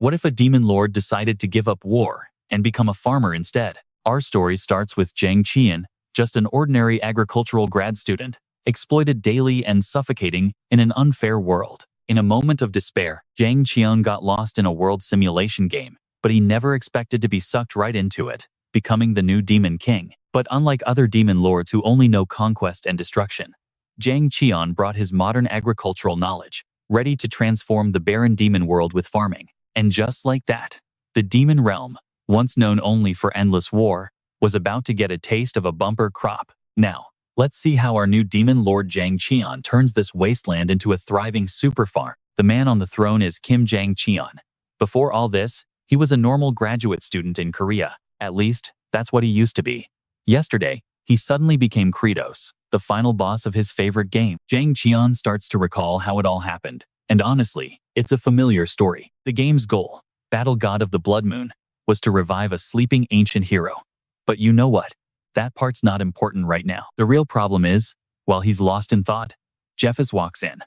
What if a demon lord decided to give up war and become a farmer instead? Our story starts with Jang Cheon, just an ordinary agricultural grad student, exploited daily and suffocating in an unfair world. In a moment of despair, Jang Cheon got lost in a world simulation game, but he never expected to be sucked right into it, becoming the new demon king. But unlike other demon lords who only know conquest and destruction, Jang Cheon brought his modern agricultural knowledge, ready to transform the barren demon world with farming. And just like that, the demon realm, once known only for endless war, was about to get a taste of a bumper crop. Now, let's see how our new demon lord Jang Cheon turns this wasteland into a thriving super farm. The man on the throne is Kim Jang Cheon. Before all this, he was a normal graduate student in Korea. At least, that's what he used to be. Yesterday, he suddenly became Credos, the final boss of his favorite game. Jang Cheon starts to recall how it all happened. And honestly, it's a familiar story. The game's goal, Battle God of the Blood Moon, was to revive a sleeping ancient hero. But you know what? That part's not important right now. The real problem is, while he's lost in thought, Jeffus walks in.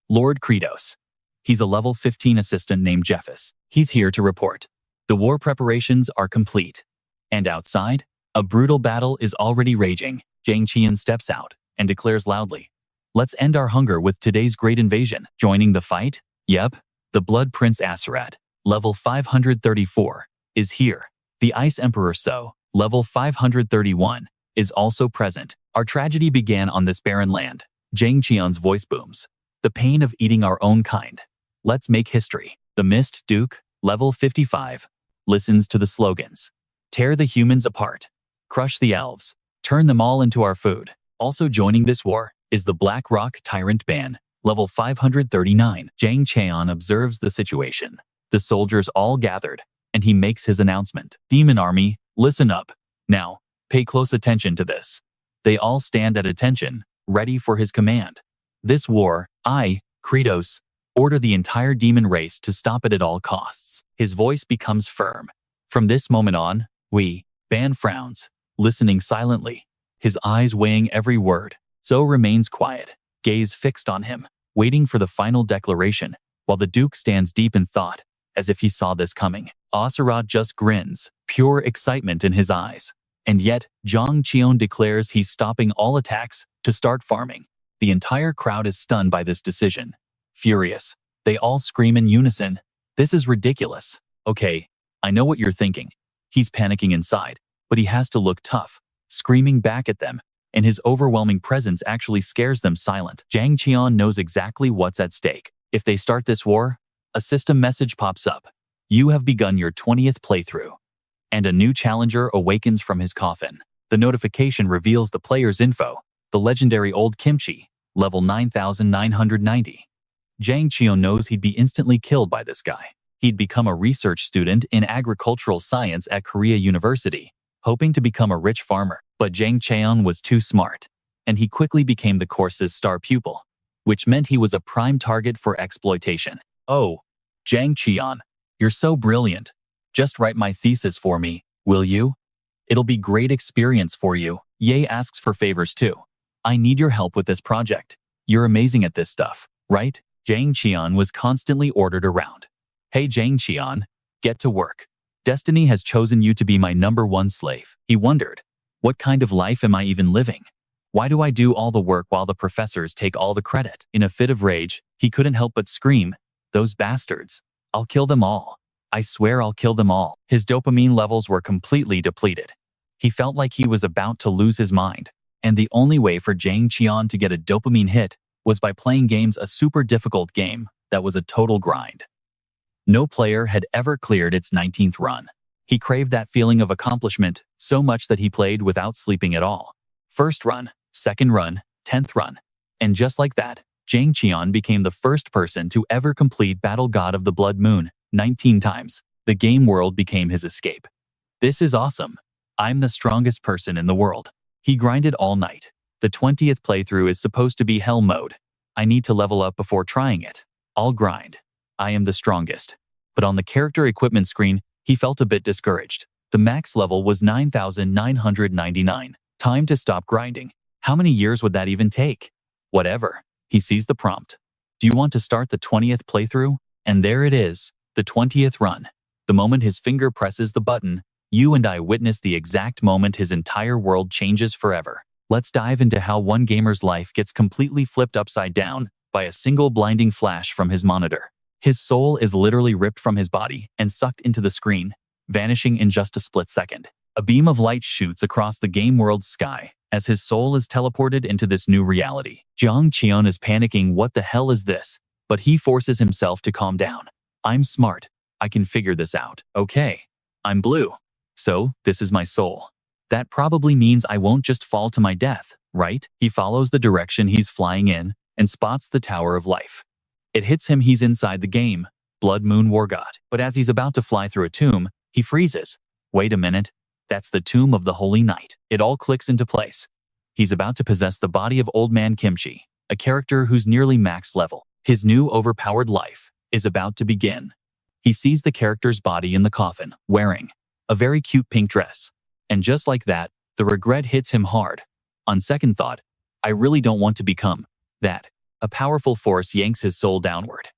Lord Credos. He's a level 15 assistant named Jeffus. He's here to report. The war preparations are complete. And outside, a brutal battle is already raging. Jang Cheon steps out and declares loudly, "Let's end our hunger with today's great invasion." Joining the fight? Yep, the Blood Prince Aserat, level 534, is here. The Ice Emperor So, level 531, is also present. Our tragedy began on this barren land. Jang Cheon's voice booms. The pain of eating our own kind. Let's make history. The Mist Duke, level 55, listens to the slogans. Tear the humans apart. Crush the elves. Turn them all into our food. Also joining this war is the Black Rock Tyrant Band, level 539. Jang Cheon observes the situation. The soldiers all gathered, and he makes his announcement. Demon army, listen up. Now, pay close attention to this. They all stand at attention, ready for his command. This war, I, Credos, order the entire demon race to stop it at all costs. His voice becomes firm. From this moment on, we, Ban frowns, listening silently, his eyes weighing every word. Zoe remains quiet, gaze fixed on him, waiting for the final declaration, while the Duke stands deep in thought, as if he saw this coming. Aserat just grins, pure excitement in his eyes. And yet, Jang Cheon declares he's stopping all attacks to start farming. The entire crowd is stunned by this decision. Furious, they all scream in unison, "This is ridiculous." Okay, I know what you're thinking. He's panicking inside, but he has to look tough, screaming back at them, and his overwhelming presence actually scares them silent. Jang Cheon knows exactly what's at stake. If they start this war, a system message pops up. You have begun your 20th playthrough. And a new challenger awakens from his coffin. The notification reveals the player's info, the legendary Old Kimchi, level 9990. Jang Cheon knows he'd be instantly killed by this guy. He'd become a research student in agricultural science at Korea University, hoping to become a rich farmer. But Jang Cheon was too smart, and he quickly became the course's star pupil, which meant he was a prime target for exploitation. "Oh, Jang Cheon, you're so brilliant. Just write my thesis for me, will you? It'll be great experience for you." Ye asks for favors too. "I need your help with this project. You're amazing at this stuff, right?" Jang Cheon was constantly ordered around. "Hey Jang Cheon, get to work. Destiny has chosen you to be my #1 slave." He wondered, what kind of life am I even living? Why do I do all the work while the professors take all the credit? In a fit of rage, he couldn't help but scream, "Those bastards. I'll kill them all. I swear I'll kill them all." His dopamine levels were completely depleted. He felt like he was about to lose his mind, and the only way for Jang Cheon to get a dopamine hit was by playing games, a super difficult game that was a total grind. No player had ever cleared its 19th run. He craved that feeling of accomplishment so much that he played without sleeping at all. First run, second run, 10th run. And just like that, Jang Cheon became the first person to ever complete Battle God of the Blood Moon 19 times. The game world became his escape. "This is awesome. I'm the strongest person in the world." He grinded all night. The 20th playthrough is supposed to be hell mode. "I need to level up before trying it. I'll grind. I am the strongest." But on the character equipment screen, he felt a bit discouraged. The max level was 9999. Time to stop grinding. How many years would that even take? Whatever. He sees the prompt. "Do you want to start the 20th playthrough?" And there it is. The 20th run. The moment his finger presses the button, you and I witness the exact moment his entire world changes forever. Let's dive into how one gamer's life gets completely flipped upside down by a single blinding flash from his monitor. His soul is literally ripped from his body and sucked into the screen, vanishing in just a split second. A beam of light shoots across the game world's sky as his soul is teleported into this new reality. Jang Cheon is panicking. What the hell is this? But he forces himself to calm down. I'm smart. I can figure this out. Okay. I'm blue. So, this is my soul. That probably means I won't just fall to my death, right? He follows the direction he's flying in and spots the Tower of Life. It hits him. He's inside the game, Blood Moon War God. But as he's about to fly through a tomb, he freezes. Wait a minute. That's the tomb of the Holy Knight. It all clicks into place. He's about to possess the body of Old Man Kimchi, a character who's nearly max level. His new overpowered life is about to begin. He sees the character's body in the coffin, wearing a very cute pink dress. And just like that, the regret hits him hard. On second thought, I really don't want to become that. A powerful force yanks his soul downward.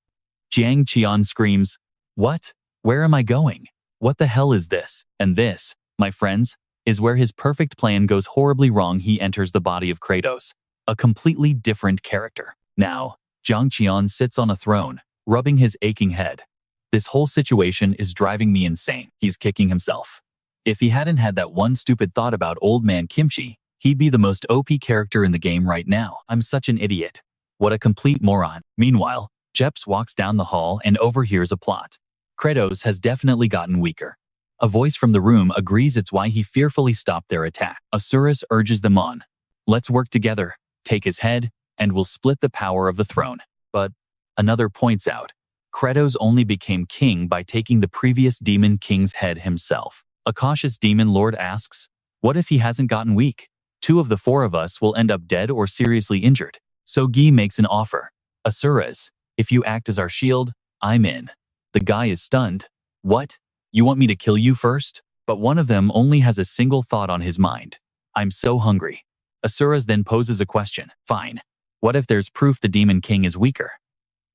Jang Cheon screams, "What? Where am I going? What the hell is this?" And this, my friends, is where his perfect plan goes horribly wrong. He enters the body of Credos, a completely different character. Now, Jang Cheon sits on a throne, rubbing his aching head. This whole situation is driving me insane. He's kicking himself. If he hadn't had that one stupid thought about Old Man Kimchi, he'd be the most OP character in the game right now. I'm such an idiot. What a complete moron. Meanwhile, Jeps walks down the hall and overhears a plot. Credos has definitely gotten weaker. A voice from the room agrees it's why he fearfully stopped their attack. Asuras urges them on. Let's work together, take his head, and we'll split the power of the throne. But another points out, Credos only became king by taking the previous demon king's head himself. A cautious demon lord asks, what if he hasn't gotten weak? 2 of the 4 of us will end up dead or seriously injured. So Gi makes an offer. Asuras, if you act as our shield, I'm in. The guy is stunned. What? You want me to kill you first? But one of them only has a single thought on his mind. I'm so hungry. Asuras then poses a question. Fine. What if there's proof the Demon King is weaker?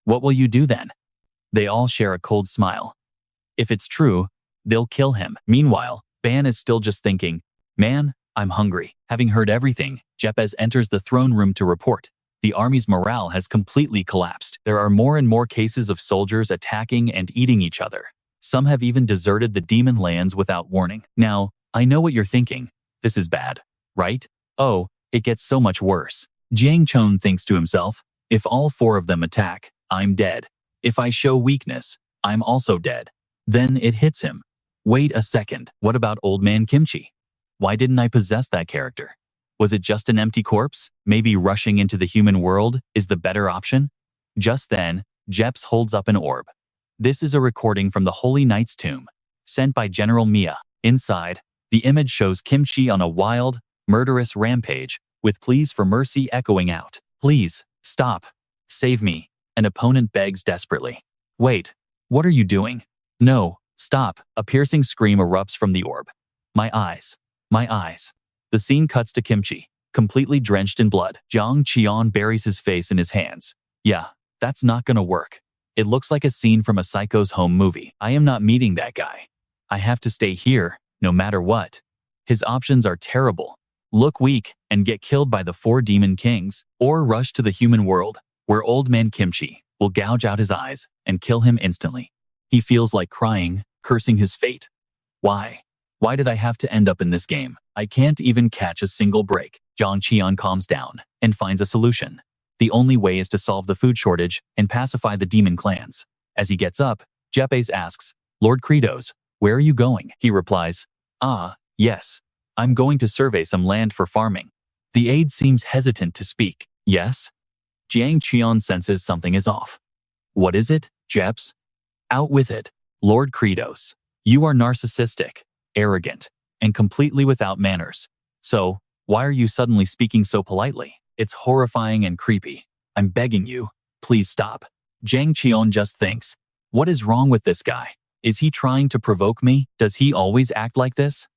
What will you do then? They all share a cold smile. If it's true, they'll kill him. Meanwhile, Ban is still just thinking, man, I'm hungry. Having heard everything, Jepes enters the throne room to report. The army's morale has completely collapsed. There are more and more cases of soldiers attacking and eating each other. Some have even deserted the demon lands without warning. Now, I know what you're thinking. This is bad, right? Oh, it gets so much worse. Jang Cheon thinks to himself, if all 4 of them attack, I'm dead. If I show weakness, I'm also dead. Then it hits him. Wait a second, what about Old Man Kimchi? Why didn't I possess that character? Was it just an empty corpse? Maybe rushing into the human world is the better option? Just then, Jeps holds up an orb. This is a recording from the Holy Knight's tomb, sent by General Mia. Inside, the image shows Kimchi on a wild, murderous rampage, with pleas for mercy echoing out. Please, stop. Save me. An opponent begs desperately. Wait, what are you doing? No, stop. A piercing scream erupts from the orb. My eyes. My eyes. The scene cuts to Kimchi, completely drenched in blood. Jang Cheon buries his face in his hands. Yeah, that's not gonna work. It looks like a scene from a Psycho's Home movie. I am not meeting that guy. I have to stay here, no matter what. His options are terrible. Look weak and get killed by the 4 demon kings, or rush to the human world, where Old Man Kimchi will gouge out his eyes and kill him instantly. He feels like crying, cursing his fate. Why? Why did I have to end up in this game? I can't even catch a single break. Jang Cheon calms down and finds a solution. The only way is to solve the food shortage and pacify the demon clans. As he gets up, Jepes asks, Lord Credos, where are you going? He replies, yes. I'm going to survey some land for farming. The aide seems hesitant to speak. Yes? Jang Cheon senses something is off. What is it, Jeps? Out with it. Lord Credos, you are narcissistic, arrogant, and completely without manners. So, why are you suddenly speaking so politely? It's horrifying and creepy. I'm begging you, please stop. Jang Cheon just thinks, what is wrong with this guy? Is he trying to provoke me? Does he always act like this?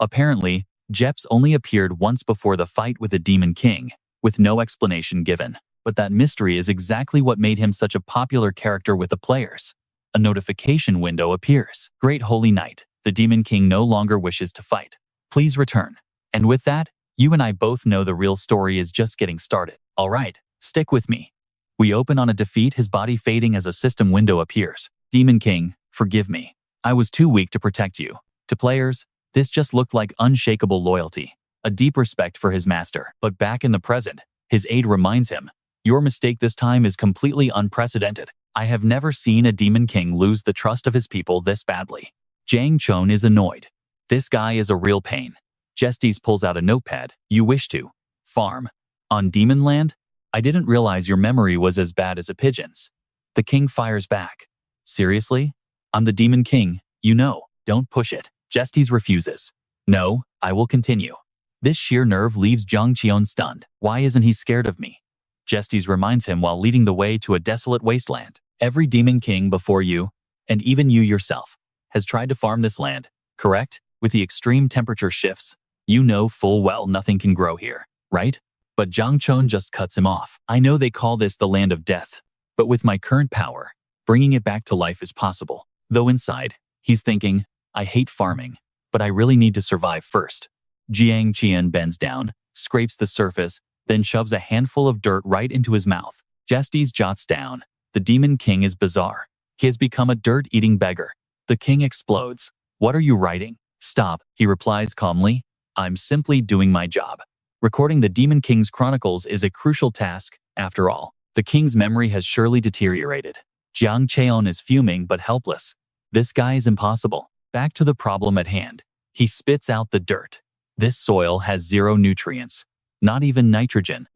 Apparently, Jeps only appeared once before the fight with the Demon King, with no explanation given. But that mystery is exactly what made him such a popular character with the players. a notification window appears. Great Holy Night, the Demon King no longer wishes to fight. Please return. And with that, you and I both know the real story is just getting started. Alright, stick with me. We open on a defeat, his body fading as a system window appears. Demon King, forgive me. I was too weak to protect you. To players, this just looked like unshakable loyalty, a deep respect for his master. But back in the present, his aide reminds him, your mistake this time is completely unprecedented. I have never seen a Demon King lose the trust of his people this badly. Jang Cheon is annoyed. This guy is a real pain. Justice pulls out a notepad. You wish to farm on Demon Land? I didn't realize your memory was as bad as a pigeon's. The king fires back. Seriously? I'm the Demon King, you know. Don't push it. Justice refuses. No, I will continue. This sheer nerve leaves Jang Cheon stunned. Why isn't he scared of me? Justice reminds him while leading the way to a desolate wasteland. Every Demon King before you, and even you yourself, has tried to farm this land, correct? With the extreme temperature shifts, you know full well nothing can grow here, right? But Jang Cheon just cuts him off. I know they call this the land of death, but with my current power, bringing it back to life is possible. Though inside, he's thinking, I hate farming, but I really need to survive first. Jang Cheon bends down, scrapes the surface, then shoves a handful of dirt right into his mouth. Justice jots down. The Demon King is bizarre. He has become a dirt-eating beggar. The king explodes. What are you writing? Stop, he replies calmly. I'm simply doing my job. Recording the Demon King's chronicles is a crucial task, after all. The king's memory has surely deteriorated. Jang Cheon is fuming but helpless. This guy is impossible. Back to the problem at hand. He spits out the dirt. This soil has 0 nutrients. Not even nitrogen.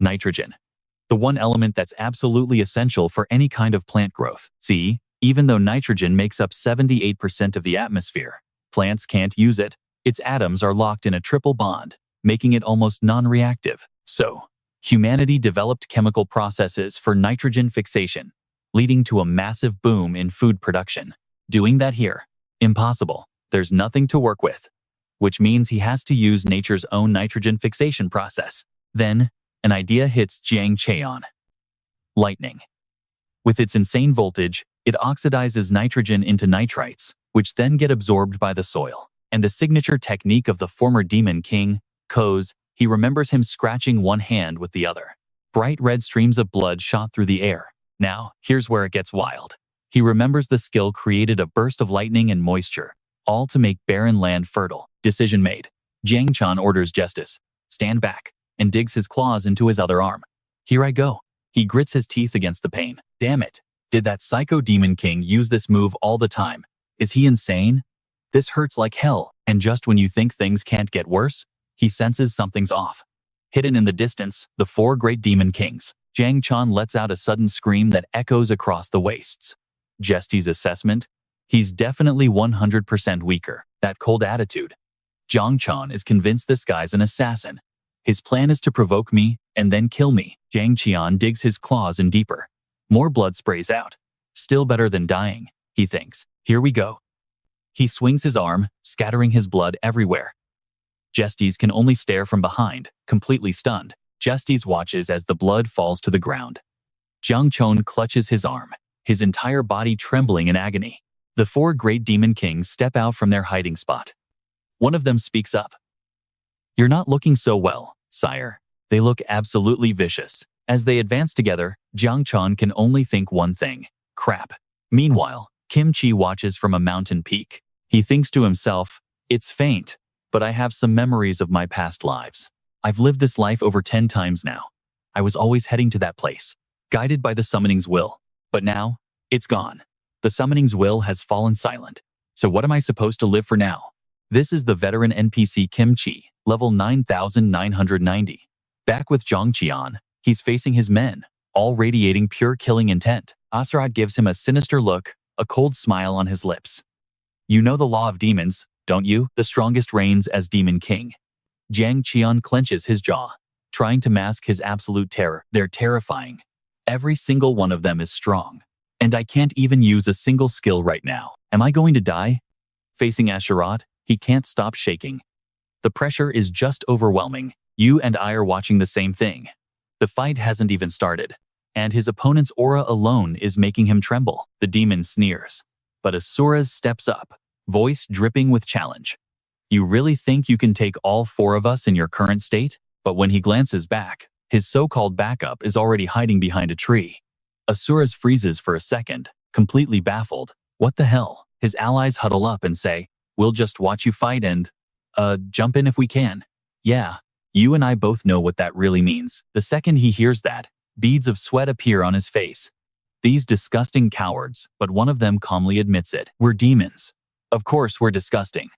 The one element that's absolutely essential for any kind of plant growth. See, even though nitrogen makes up 78% of the atmosphere, plants can't use it. Its atoms are locked in a triple bond, making it almost non-reactive. So, humanity developed chemical processes for nitrogen fixation, leading to a massive boom in food production. Doing that here? Impossible. There's nothing to work with. Which means he has to use nature's own nitrogen fixation process. Then, an idea hits Jang Cheon. Lightning. With its insane voltage, it oxidizes nitrogen into nitrites, which then get absorbed by the soil. And the signature technique of the former Demon King, Koz, he remembers him scratching one hand with the other. Bright red streams of blood shot through the air. Now, here's where it gets wild. He remembers the skill created a burst of lightning and moisture, all to make barren land fertile. Decision made. Jang Cheon orders Justice, stand back, and digs his claws into his other arm. Here I go. He grits his teeth against the pain. Damn it. Did that psycho Demon King use this move all the time? Is he insane? This hurts like hell, and just when you think things can't get worse, he senses something's off. Hidden in the distance, the 4 great Demon Kings. Jang Cheon lets out a sudden scream that echoes across the wastes. Justice's assessment? He's definitely 100% weaker. That cold attitude. Jang Cheon is convinced this guy's an assassin. His plan is to provoke me and then kill me. Jang Cheon digs his claws in deeper. More blood sprays out. Still better than dying, he thinks. Here we go. He swings his arm, scattering his blood everywhere. Justice can only stare from behind, completely stunned. Justice watches as the blood falls to the ground. Jang Cheon clutches his arm, his entire body trembling in agony. The 4 great Demon Kings step out from their hiding spot. One of them speaks up. You're not looking so well, sire. They look absolutely vicious. As they advance together, Jang Cheon can only think one thing. Crap. Meanwhile, Kim Chi watches from a mountain peak. He thinks to himself, it's faint, but I have some memories of my past lives. I've lived this life over 10 times now. I was always heading to that place, guided by the summoning's will. But now, it's gone. The summoning's will has fallen silent. So what am I supposed to live for now? This is the veteran NPC Kim Chi, level 9990. Back with Jang Cheon, he's facing his men, all radiating pure killing intent. Asarat gives him a sinister look, a cold smile on his lips. You know the law of demons, don't you? The strongest reigns as Demon King. Jang Cheon clenches his jaw, trying to mask his absolute terror. They're terrifying. Every single one of them is strong. And I can't even use a single skill right now. Am I going to die? Facing Asarat, he can't stop shaking. The pressure is just overwhelming. You and I are watching the same thing. The fight hasn't even started, and his opponent's aura alone is making him tremble. The demon sneers. But Asuras steps up, voice dripping with challenge. You really think you can take all 4 of us in your current state? But when he glances back, his so-called backup is already hiding behind a tree. Asuras freezes for a second, completely baffled. What the hell? His allies huddle up and say, "We'll just watch you fight and, jump in if we can." Yeah, you and I both know what that really means. The second he hears that, beads of sweat appear on his face. These disgusting cowards, but one of them calmly admits it. We're demons. Of course we're disgusting.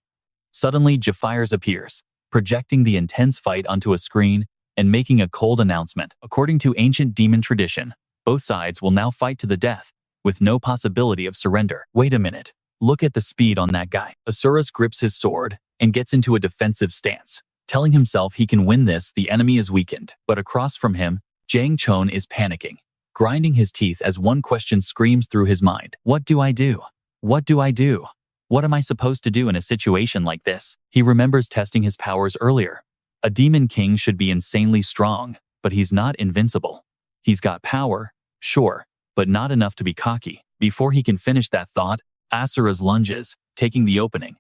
Suddenly Jafiers appears, projecting the intense fight onto a screen and making a cold announcement. According to ancient demon tradition, both sides will now fight to the death, with no possibility of surrender. Wait a minute. Look at the speed on that guy. Asuras grips his sword and gets into a defensive stance. Telling himself he can win this, the enemy is weakened. But across from him, Jang Cheon is panicking, grinding his teeth as one question screams through his mind. What do I do? What do I do? What am I supposed to do in a situation like this? He remembers testing his powers earlier. A demon king should be insanely strong, but he's not invincible. He's got power, sure, but not enough to be cocky. Before he can finish that thought, Asuras lunges, taking the opening.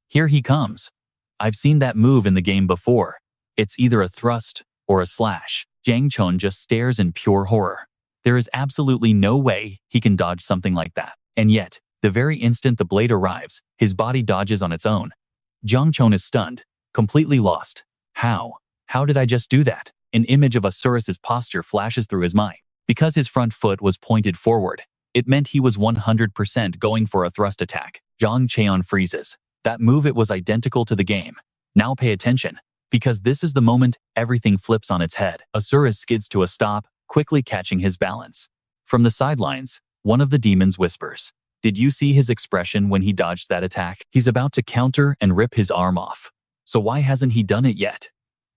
Here he comes. I've seen that move in the game before. It's either a thrust or a slash. Jang Cheon just stares in pure horror. There is absolutely no way he can dodge something like that. And yet, the very instant the blade arrives, his body dodges on its own. Jang Cheon is stunned, completely lost. How? How did I just do that? An image of Asuras' posture flashes through his mind. Because his front foot was pointed forward, it meant he was 100% going for a thrust attack. Jang Cheon freezes. That move, it was identical to the game. Now pay attention, because this is the moment everything flips on its head. Asuras skids to a stop, quickly catching his balance. From the sidelines, one of the demons whispers, "Did you see his expression when he dodged that attack? He's about to counter and rip his arm off. So why hasn't he done it yet?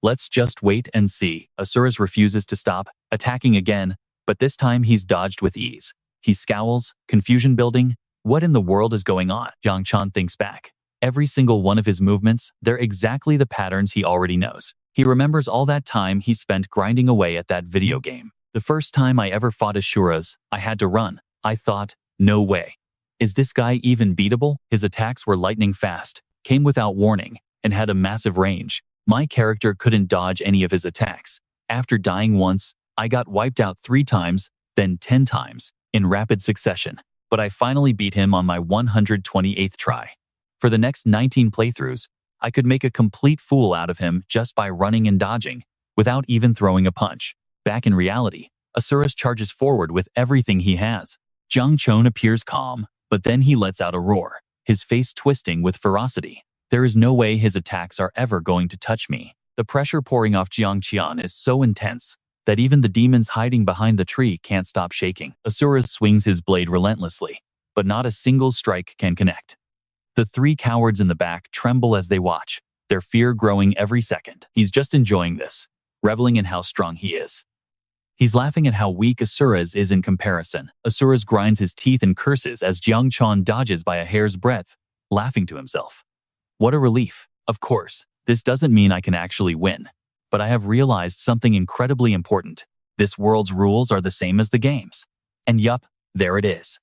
Let's just wait and see." Asuras refuses to stop, attacking again, but this time he's dodged with ease. He scowls, confusion building. What in the world is going on? Jang Cheon thinks back. Every single one of his movements, they're exactly the patterns he already knows. He remembers all that time he spent grinding away at that video game. The first time I ever fought Asuras, I had to run. I thought, no way. Is this guy even beatable? His attacks were lightning fast, came without warning, and had a massive range. My character couldn't dodge any of his attacks. After dying once, I got wiped out 3 times, then 10 times, in rapid succession. But I finally beat him on my 128th try. For the next 19 playthroughs, I could make a complete fool out of him just by running and dodging, without even throwing a punch. Back in reality, Asuras charges forward with everything he has. Jang Cheon appears calm, but then he lets out a roar, his face twisting with ferocity. There is no way his attacks are ever going to touch me. The pressure pouring off Jang Cheon is so intense that even the demons hiding behind the tree can't stop shaking. Asuras swings his blade relentlessly, but not a single strike can connect. The 3 cowards in the back tremble as they watch, their fear growing every second. He's just enjoying this, reveling in how strong he is. He's laughing at how weak Asuras is in comparison. Asuras grinds his teeth and curses as Jang Cheon dodges by a hair's breadth, laughing to himself. What a relief. Of course, this doesn't mean I can actually win. But I have realized something incredibly important. This world's rules are the same as the game's. And yup, there it is.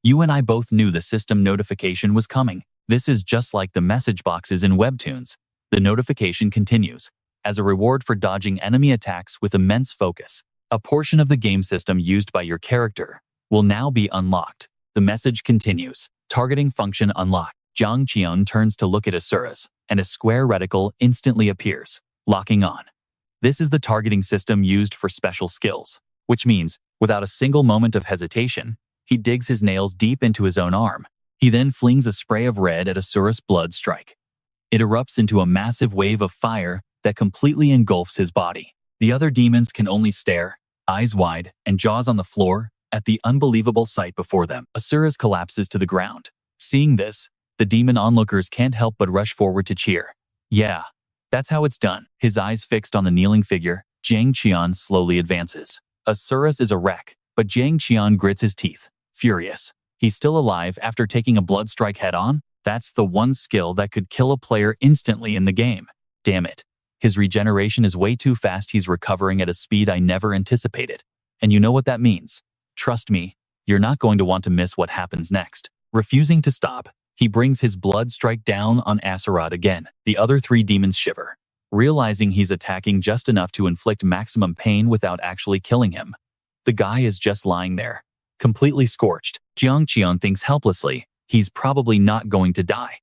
You and I both knew the system notification was coming. This is just like the message boxes in webtoons. The notification continues. As a reward for dodging enemy attacks with immense focus, a portion of the game system used by your character will now be unlocked. The message continues. Targeting function unlocked. Jang Cheon turns to look at Asuras, and a square reticle instantly appears, locking on. This is the targeting system used for special skills, which means, without a single moment of hesitation, he digs his nails deep into his own arm. He then flings a spray of red at Asuras' blood strike. It erupts into a massive wave of fire that completely engulfs his body. The other demons can only stare, eyes wide and jaws on the floor, at the unbelievable sight before them. Asuras collapses to the ground. Seeing this, the demon onlookers can't help but rush forward to cheer. Yeah, that's how it's done. His eyes fixed on the kneeling figure, Jang Cheon slowly advances. Asuras is a wreck, but Jang Cheon grits his teeth, furious. He's still alive after taking a blood strike head-on? That's the one skill that could kill a player instantly in the game. Damn it. His regeneration is way too fast. He's recovering at a speed I never anticipated. And you know what that means. Trust me, you're not going to want to miss what happens next. Refusing to stop, he brings his blood strike down on Asarat again. The other three demons shiver, realizing he's attacking just enough to inflict maximum pain without actually killing him. The guy is just lying there, completely scorched. Jang Cheon thinks helplessly, he's probably not going to die.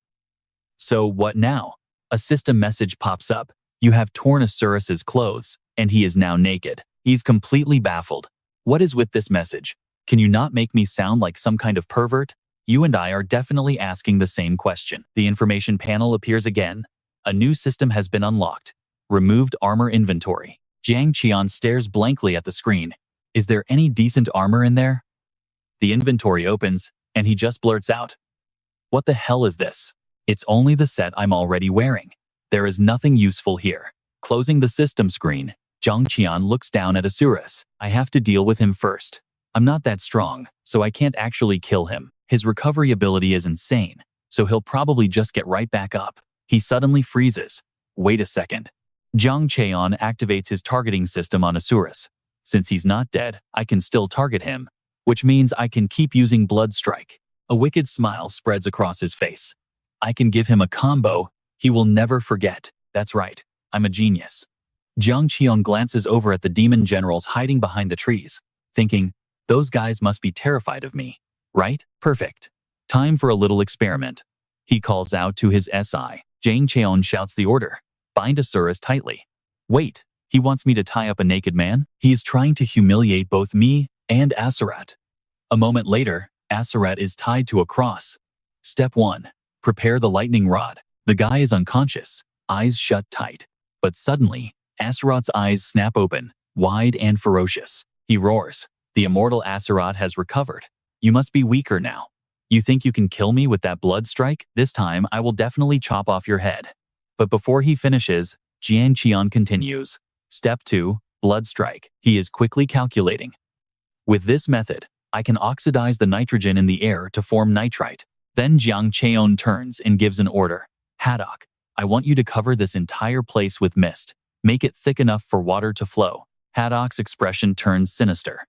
So what now? A system message pops up. You have torn Asurus's clothes, and he is now naked. He's completely baffled. What is with this message? Can you not make me sound like some kind of pervert? You and I are definitely asking the same question. The information panel appears again. A new system has been unlocked. Removed armor inventory. Jang Cheon stares blankly at the screen. Is there any decent armor in there? The inventory opens, and he just blurts out, "What the hell is this? It's only the set I'm already wearing. There is nothing useful here." Closing the system screen, Jang Cheon looks down at Asurus. I have to deal with him first. I'm not that strong, so I can't actually kill him. His recovery ability is insane, so he'll probably just get right back up. He suddenly freezes. Wait a second. Jang Cheon activates his targeting system on Asurus. Since he's not dead, I can still target him, which means I can keep using Blood Strike. A wicked smile spreads across his face. I can give him a combo he will never forget. That's right, I'm a genius. Jang Cheon glances over at the demon generals hiding behind the trees, thinking, those guys must be terrified of me, right? Perfect. Time for a little experiment. He calls out to his SI. Jang Cheon shouts the order. Bind Asurus tightly. Wait, he wants me to tie up a naked man? He is trying to humiliate both me and Asarat. A moment later, Asarat is tied to a cross. Step 1. Prepare the lightning rod. The guy is unconscious, eyes shut tight. But suddenly, Asarat's eyes snap open, wide and ferocious. He roars. The immortal Asarat has recovered. You must be weaker now. You think you can kill me with that blood strike? This time I will definitely chop off your head. But before he finishes, Jang Cheon continues. Step 2. Blood strike. He is quickly calculating. With this method, I can oxidize the nitrogen in the air to form nitrite. Then Jang Cheon turns and gives an order. Haddock, I want you to cover this entire place with mist. Make it thick enough for water to flow. Haddock's expression turns sinister.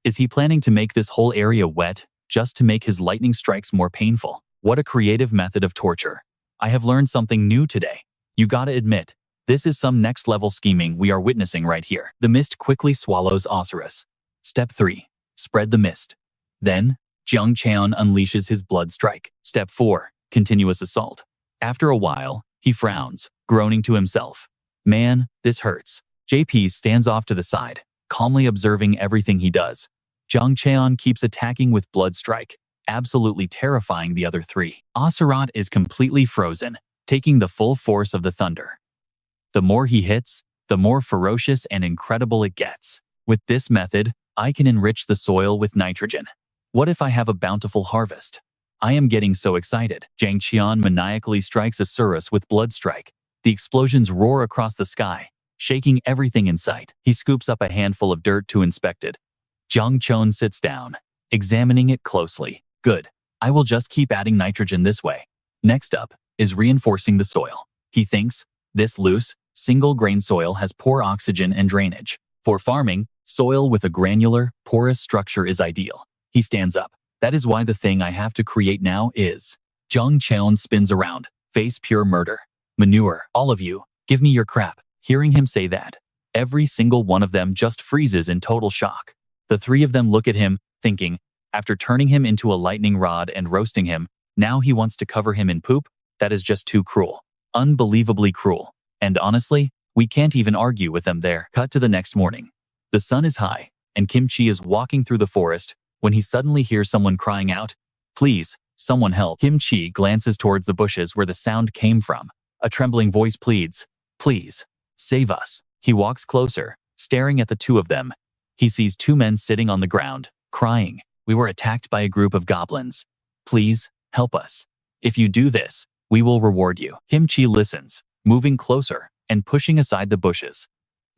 Is he planning to make this whole area wet, just to make his lightning strikes more painful? What a creative method of torture. I have learned something new today. You gotta admit, this is some next-level scheming we are witnessing right here. The mist quickly swallows Asurus. Step 3. Spread the mist. Then, Jang Cheon unleashes his blood strike. Step 4. Continuous assault. After a while, he frowns, groaning to himself. Man, this hurts. JP stands off to the side, calmly observing everything he does. Jang Cheon keeps attacking with blood strike, absolutely terrifying the other three. Asarat is completely frozen, taking the full force of the thunder. The more he hits, the more ferocious and incredible it gets. With this method, I can enrich the soil with nitrogen. What if I have a bountiful harvest? I am getting so excited. Jang Cheon maniacally strikes Asurus with blood strike. The explosions roar across the sky, shaking everything in sight. He scoops up a handful of dirt to inspect it. Jang Cheon sits down, examining it closely. Good. I will just keep adding nitrogen this way. Next up is reinforcing the soil. He thinks, this loose, single-grain soil has poor oxygen and drainage. For farming, soil with a granular, porous structure is ideal. He stands up. That is why the thing I have to create now is... Jang Cheon spins around, face pure murder. Manure, all of you, give me your crap. Hearing him say that, every single one of them just freezes in total shock. The three of them look at him, thinking, after turning him into a lightning rod and roasting him, now he wants to cover him in poop? That is just too cruel. Unbelievably cruel. And honestly, we can't even argue with them there. Cut to the next morning. The sun is high, and Kim Chi is walking through the forest when he suddenly hears someone crying out, please, someone help. Kim Chi glances towards the bushes where the sound came from. A trembling voice pleads, please, save us. He walks closer, staring at the two of them. He sees two men sitting on the ground, crying. We were attacked by a group of goblins. Please, help us. If you do this, we will reward you. Kim Chi listens, moving closer and pushing aside the bushes.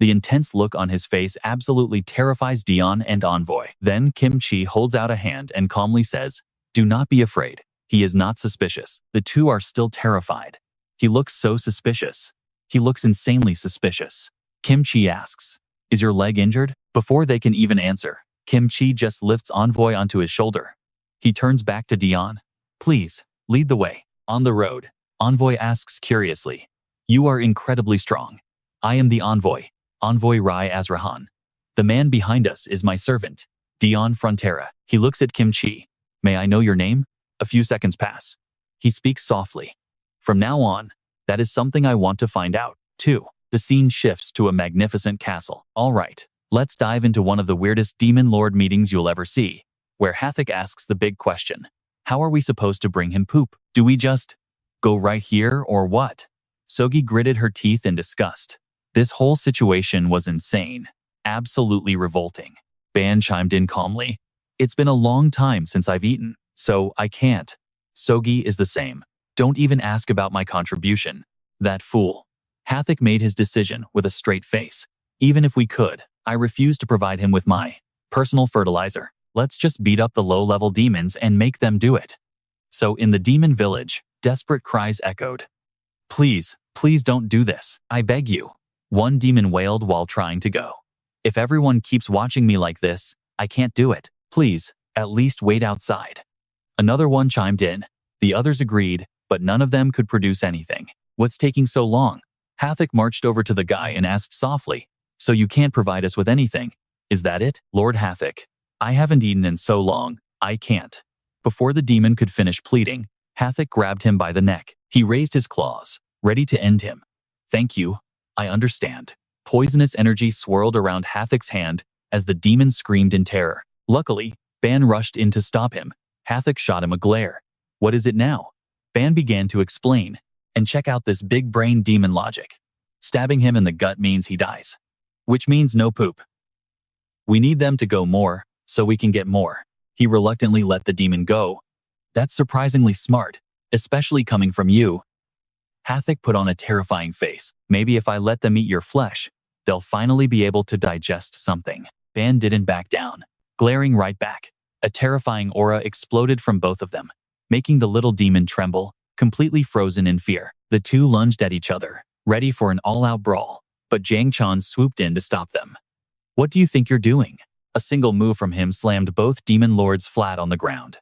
The intense look on his face absolutely terrifies Dion and Envoy. Then Kim Chi holds out a hand and calmly says, do not be afraid. He is not suspicious. The two are still terrified. He looks so suspicious. He looks insanely suspicious. Kim Chi asks, is your leg injured? Before they can even answer, Kim Chi just lifts Envoy onto his shoulder. He turns back to Dion. Please, lead the way. On the road, Envoy asks curiously. You are incredibly strong. I am the Envoy, Envoy Rai Azrahan. The man behind us is my servant, Dion Frontera. He looks at Kim Chi. May I know your name? A few seconds pass. He speaks softly. From now on, that is something I want to find out, too. The scene shifts to a magnificent castle. All right, let's dive into one of the weirdest Demon Lord meetings you'll ever see, where Hathik asks the big question. How are we supposed to bring him poop? Do we just go right here or what? Sogi gritted her teeth in disgust. This whole situation was insane. Absolutely revolting. Ban chimed in calmly. It's been a long time since I've eaten, so I can't. Sogi is the same. Don't even ask about my contribution. That fool. Hathik made his decision with a straight face. Even if we could, I refuse to provide him with my personal fertilizer. Let's just beat up the low-level demons and make them do it. So in the demon village, desperate cries echoed. Please, please don't do this. I beg you. One demon wailed while trying to go. If everyone keeps watching me like this, I can't do it. Please, at least wait outside. Another one chimed in. The others agreed, but none of them could produce anything. What's taking so long? Hathik marched over to the guy and asked softly. So you can't provide us with anything? Is that it? Lord Hathik, I haven't eaten in so long, I can't. Before the demon could finish pleading, Hathik grabbed him by the neck. He raised his claws, ready to end him. Thank you. I understand. Poisonous energy swirled around Hathik's hand as the demon screamed in terror. Luckily, Ban rushed in to stop him. Hathik shot him a glare. What is it now? Ban began to explain. And check out this big brain demon logic. Stabbing him in the gut means he dies. Which means no poop. We need them to go more, so we can get more. He reluctantly let the demon go. That's surprisingly smart, especially coming from you. Hathik put on a terrifying face. Maybe if I let them eat your flesh, they'll finally be able to digest something. Ban didn't back down, glaring right back. A terrifying aura exploded from both of them, making the little demon tremble, completely frozen in fear. The two lunged at each other, ready for an all-out brawl, but Jang Cheon swooped in to stop them. What do you think you're doing? A single move from him slammed both demon lords flat on the ground.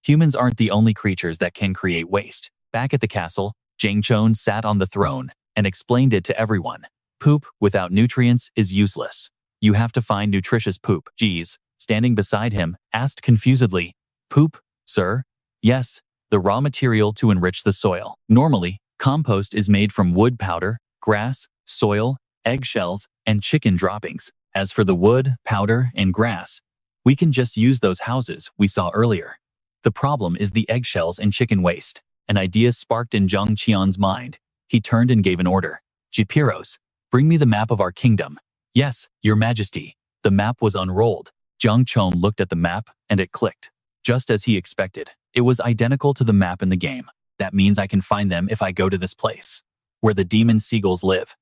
Humans aren't the only creatures that can create waste. Back at the castle, Jang Cheon sat on the throne and explained it to everyone. Poop without nutrients is useless. You have to find nutritious poop. Geez, standing beside him, asked confusedly. Poop, sir? Yes, the raw material to enrich the soil. Normally, compost is made from wood powder, grass, soil, eggshells, and chicken droppings. As for the wood, powder, and grass, we can just use those houses we saw earlier. The problem is the eggshells and chicken waste. An idea sparked in Jang Cheon's mind. He turned and gave an order. Jipiros, bring me the map of our kingdom. Yes, your majesty. The map was unrolled. Jang Cheon looked at the map, and it clicked. Just as he expected, it was identical to the map in the game. That means I can find them if I go to this place, where the demon seagulls live.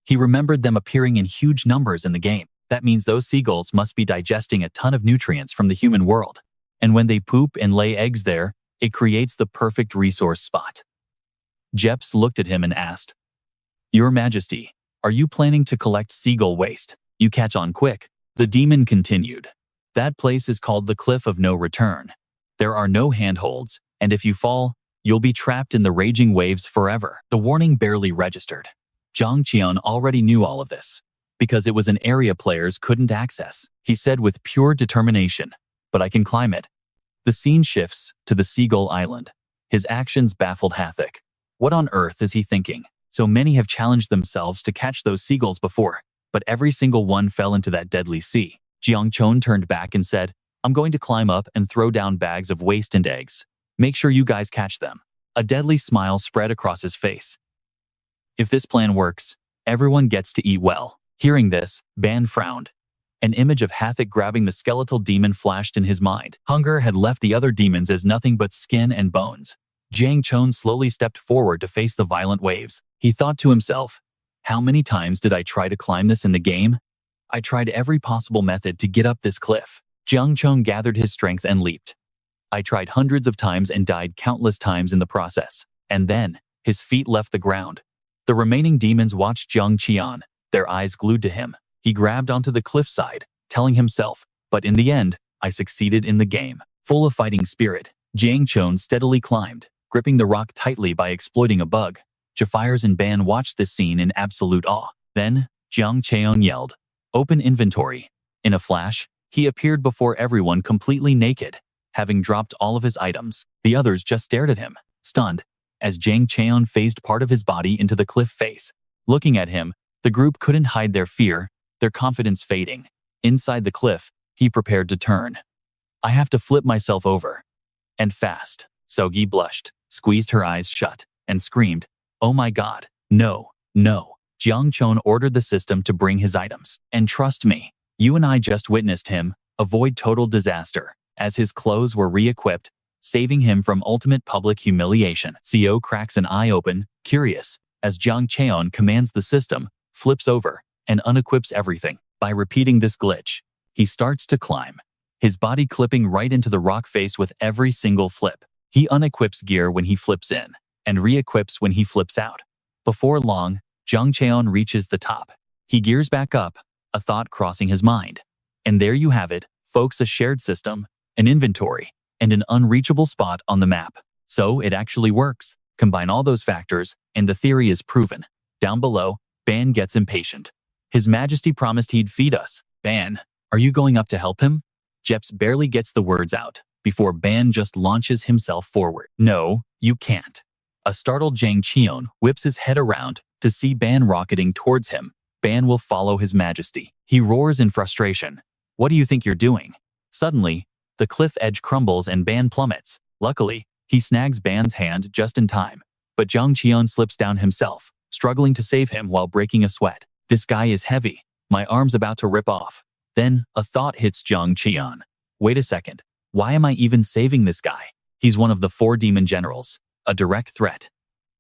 He remembered them appearing in huge numbers in the game. That means those seagulls must be digesting a ton of nutrients from the human world. And when they poop and lay eggs there, it creates the perfect resource spot. Jeps looked at him and asked, Your Majesty, are you planning to collect seagull waste? You catch on quick. The demon continued. That place is called the Cliff of No Return. There are no handholds, and if you fall, you'll be trapped in the raging waves forever. The warning barely registered. Jang Cheon already knew all of this, because it was an area players couldn't access. He said with pure determination, but I can climb it. The scene shifts to the Seagull Island. His actions baffled Hathik. What on earth is he thinking? So many have challenged themselves to catch those seagulls before, but every single one fell into that deadly sea. Jang Cheon turned back and said, I'm going to climb up and throw down bags of waste and eggs. Make sure you guys catch them. A deadly smile spread across his face. If this plan works, everyone gets to eat well. Hearing this, Ban frowned. An image of Hathik grabbing the skeletal demon flashed in his mind. Hunger had left the other demons as nothing but skin and bones. Jang Cheon slowly stepped forward to face the violent waves. He thought to himself, how many times did I try to climb this in the game? I tried every possible method to get up this cliff. Jang Cheon gathered his strength and leaped. I tried hundreds of times and died countless times in the process. And then, his feet left the ground. The remaining demons watched Jang Cheon, their eyes glued to him. He grabbed onto the cliffside, telling himself, but in the end, I succeeded in the game. Full of fighting spirit, Jang Cheon steadily climbed, gripping the rock tightly by exploiting a bug. Jafires and Ban watched this scene in absolute awe. Then, Jang Cheon yelled, "Open inventory." In a flash, he appeared before everyone completely naked, having dropped all of his items. The others just stared at him, stunned, as Jang Cheon phased part of his body into the cliff face. Looking at him, the group couldn't hide their fear, their confidence fading. Inside the cliff, he prepared to turn. "I have to flip myself over." And fast. Sogi blushed, squeezed her eyes shut, and screamed, "Oh my god, no, no." Jang Cheon ordered the system to bring his items. And trust me, you and I just witnessed him avoid total disaster, as his clothes were re-equipped, saving him from ultimate public humiliation. CO cracks an eye open, curious, as Jang Cheon commands the system, flips over, and unequips everything. By repeating this glitch, he starts to climb, his body clipping right into the rock face with every single flip. He unequips gear when he flips in, and re-equips when he flips out. Before long, Jang Cheon reaches the top. He gears back up, a thought crossing his mind. And there you have it, folks, a shared system, an inventory, and an unreachable spot on the map. So it actually works. Combine all those factors, and the theory is proven. Down below, Ban gets impatient. His Majesty promised he'd feed us. Ban, are you going up to help him? Jeps barely gets the words out, before Ban just launches himself forward. No, you can't. A startled Jang Cheon whips his head around to see Ban rocketing towards him. Ban will follow his Majesty. He roars in frustration. What do you think you're doing? Suddenly, the cliff edge crumbles and Ban plummets. Luckily, he snags Ban's hand just in time. But Jang Cheon slips down himself, struggling to save him while breaking a sweat. This guy is heavy. My arm's about to rip off. Then, a thought hits Jang Cheon. Wait a second. Why am I even saving this guy? He's one of the 4 demon generals. A direct threat.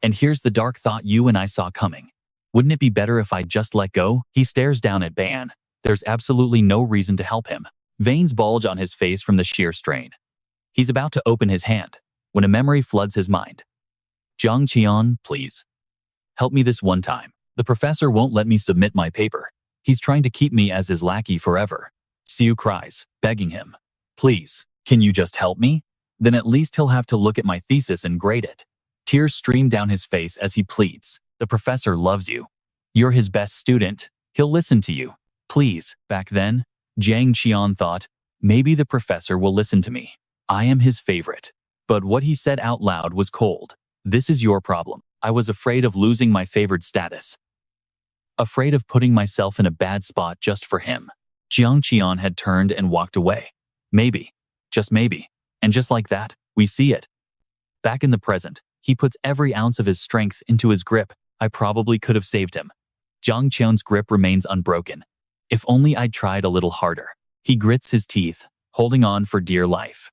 And here's the dark thought you and I saw coming. Wouldn't it be better if I just let go? He stares down at Ban. There's absolutely no reason to help him. Veins bulge on his face from the sheer strain. He's about to open his hand, when a memory floods his mind. Jang Cheon, please. Help me this one time. The professor won't let me submit my paper. He's trying to keep me as his lackey forever. Siu cries, begging him. Please, can you just help me? Then at least he'll have to look at my thesis and grade it. Tears stream down his face as he pleads. The professor loves you. You're his best student. He'll listen to you. Please. Back then, Jang Cheon thought, maybe the professor will listen to me. I am his favorite. But what he said out loud was cold. This is your problem. I was afraid of losing my favored status. Afraid of putting myself in a bad spot just for him. Jang Cheon had turned and walked away. Maybe. Just maybe. And just like that, we see it. Back in the present, he puts every ounce of his strength into his grip. I probably could have saved him. Jang Cheon's grip remains unbroken. If only I'd tried a little harder. He grits his teeth, holding on for dear life.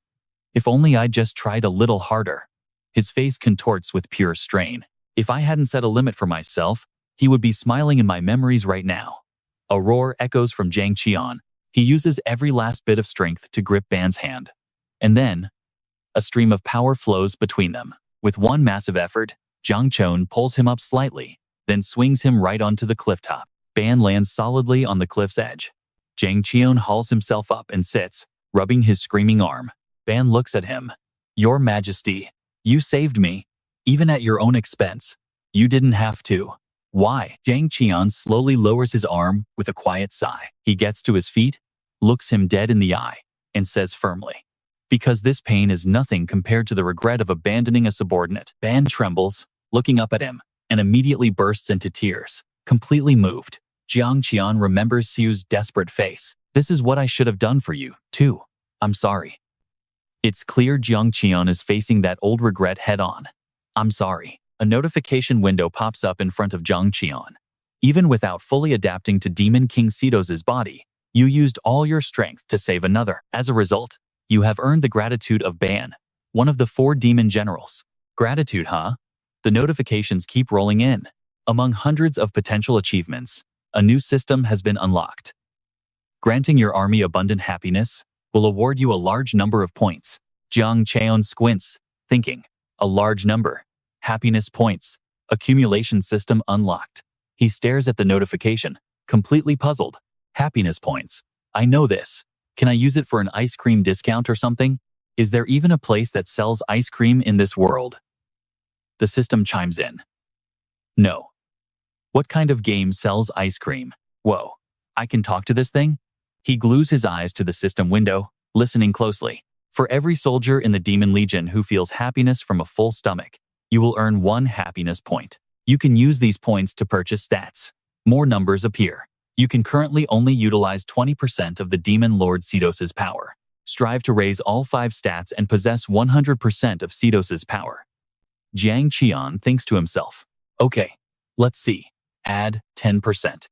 If only I'd just tried a little harder. His face contorts with pure strain. If I hadn't set a limit for myself, he would be smiling in my memories right now. A roar echoes from Jang Cheon. He uses every last bit of strength to grip Ban's hand. And then, a stream of power flows between them. With one massive effort, Jang Cheon pulls him up slightly, then swings him right onto the cliff top. Ban lands solidly on the cliff's edge. Jang Cheon hauls himself up and sits, rubbing his screaming arm. Ban looks at him. Your Majesty, you saved me, even at your own expense. You didn't have to. Why? Jang Cheon slowly lowers his arm with a quiet sigh. He gets to his feet, looks him dead in the eye, and says firmly, because this pain is nothing compared to the regret of abandoning a subordinate. Ban trembles, looking up at him, and immediately bursts into tears, completely moved. Jang Cheon remembers Siu's desperate face. This is what I should have done for you, too. I'm sorry. It's clear Jang Cheon is facing that old regret head-on. I'm sorry. A notification window pops up in front of Jang Cheon. Even without fully adapting to Demon King Credos' body, you used all your strength to save another. As a result, you have earned the gratitude of Ban, one of the 4 demon generals. Gratitude, huh? The notifications keep rolling in. Among hundreds of potential achievements, a new system has been unlocked. Granting your army abundant happiness will award you a large number of points. Jang Cheon squints, thinking, a large number. Happiness points. Accumulation system unlocked. He stares at the notification, completely puzzled. Happiness points. I know this. Can I use it for an ice cream discount or something? Is there even a place that sells ice cream in this world? The system chimes in. No. What kind of game sells ice cream? Whoa. I can talk to this thing? He glues his eyes to the system window, listening closely. For every soldier in the Demon Legion who feels happiness from a full stomach, you will earn 1 happiness point. You can use these points to purchase stats. More numbers appear. You can currently only utilize 20% of the Demon Lord Credos' power. Strive to raise all 5 stats and possess 100% of Credos' power. Jang Cheon thinks to himself. Okay, let's see. Add 10%.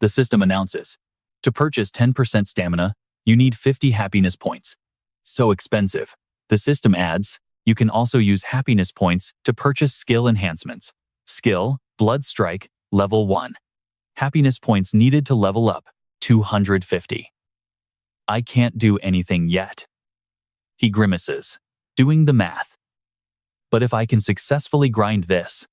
The system announces. To purchase 10% stamina, you need 50 happiness points. So expensive. The system adds, you can also use happiness points to purchase skill enhancements. Skill, Blood Strike, level 1. Happiness points needed to level up, 250. I can't do anything yet. He grimaces, doing the math. But if I can successfully grind this,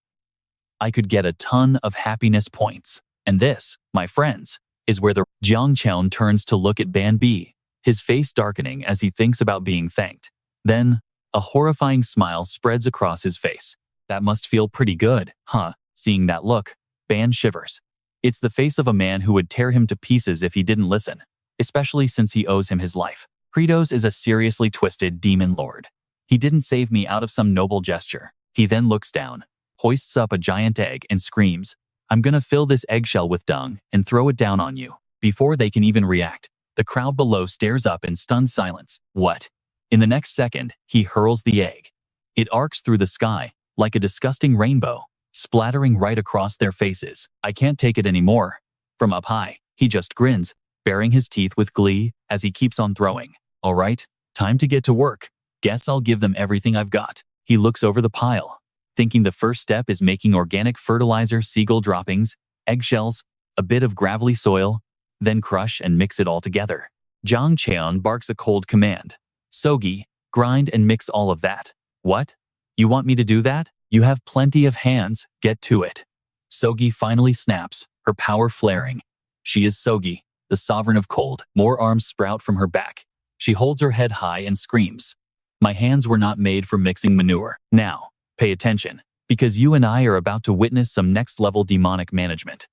I could get a ton of happiness points. And this, my friends, is where the Jang Cheon turns to look at Ban B, his face darkening as he thinks about being thanked. Then, a horrifying smile spreads across his face. That must feel pretty good, huh? Seeing that look, Ban shivers. It's the face of a man who would tear him to pieces if he didn't listen, especially since he owes him his life. Credos is a seriously twisted demon lord. He didn't save me out of some noble gesture. He then looks down, hoists up a giant egg and screams, I'm gonna fill this eggshell with dung and throw it down on you. Before they can even react, the crowd below stares up in stunned silence. What? In the next second, he hurls the egg. It arcs through the sky, like a disgusting rainbow, splattering right across their faces. I can't take it anymore. From up high, he just grins, baring his teeth with glee as he keeps on throwing. All right, time to get to work. Guess I'll give them everything I've got. He looks over the pile, thinking the first step is making organic fertilizer, seagull droppings, eggshells, a bit of gravelly soil, then crush and mix it all together. Jang Cheon barks a cold command. Sogi, grind and mix all of that. What? You want me to do that? You have plenty of hands, get to it. Sogi finally snaps, her power flaring. She is Sogi, the sovereign of cold. More arms sprout from her back. She holds her head high and screams. My hands were not made for mixing manure. Now, pay attention, because you and I are about to witness some next-level demonic management.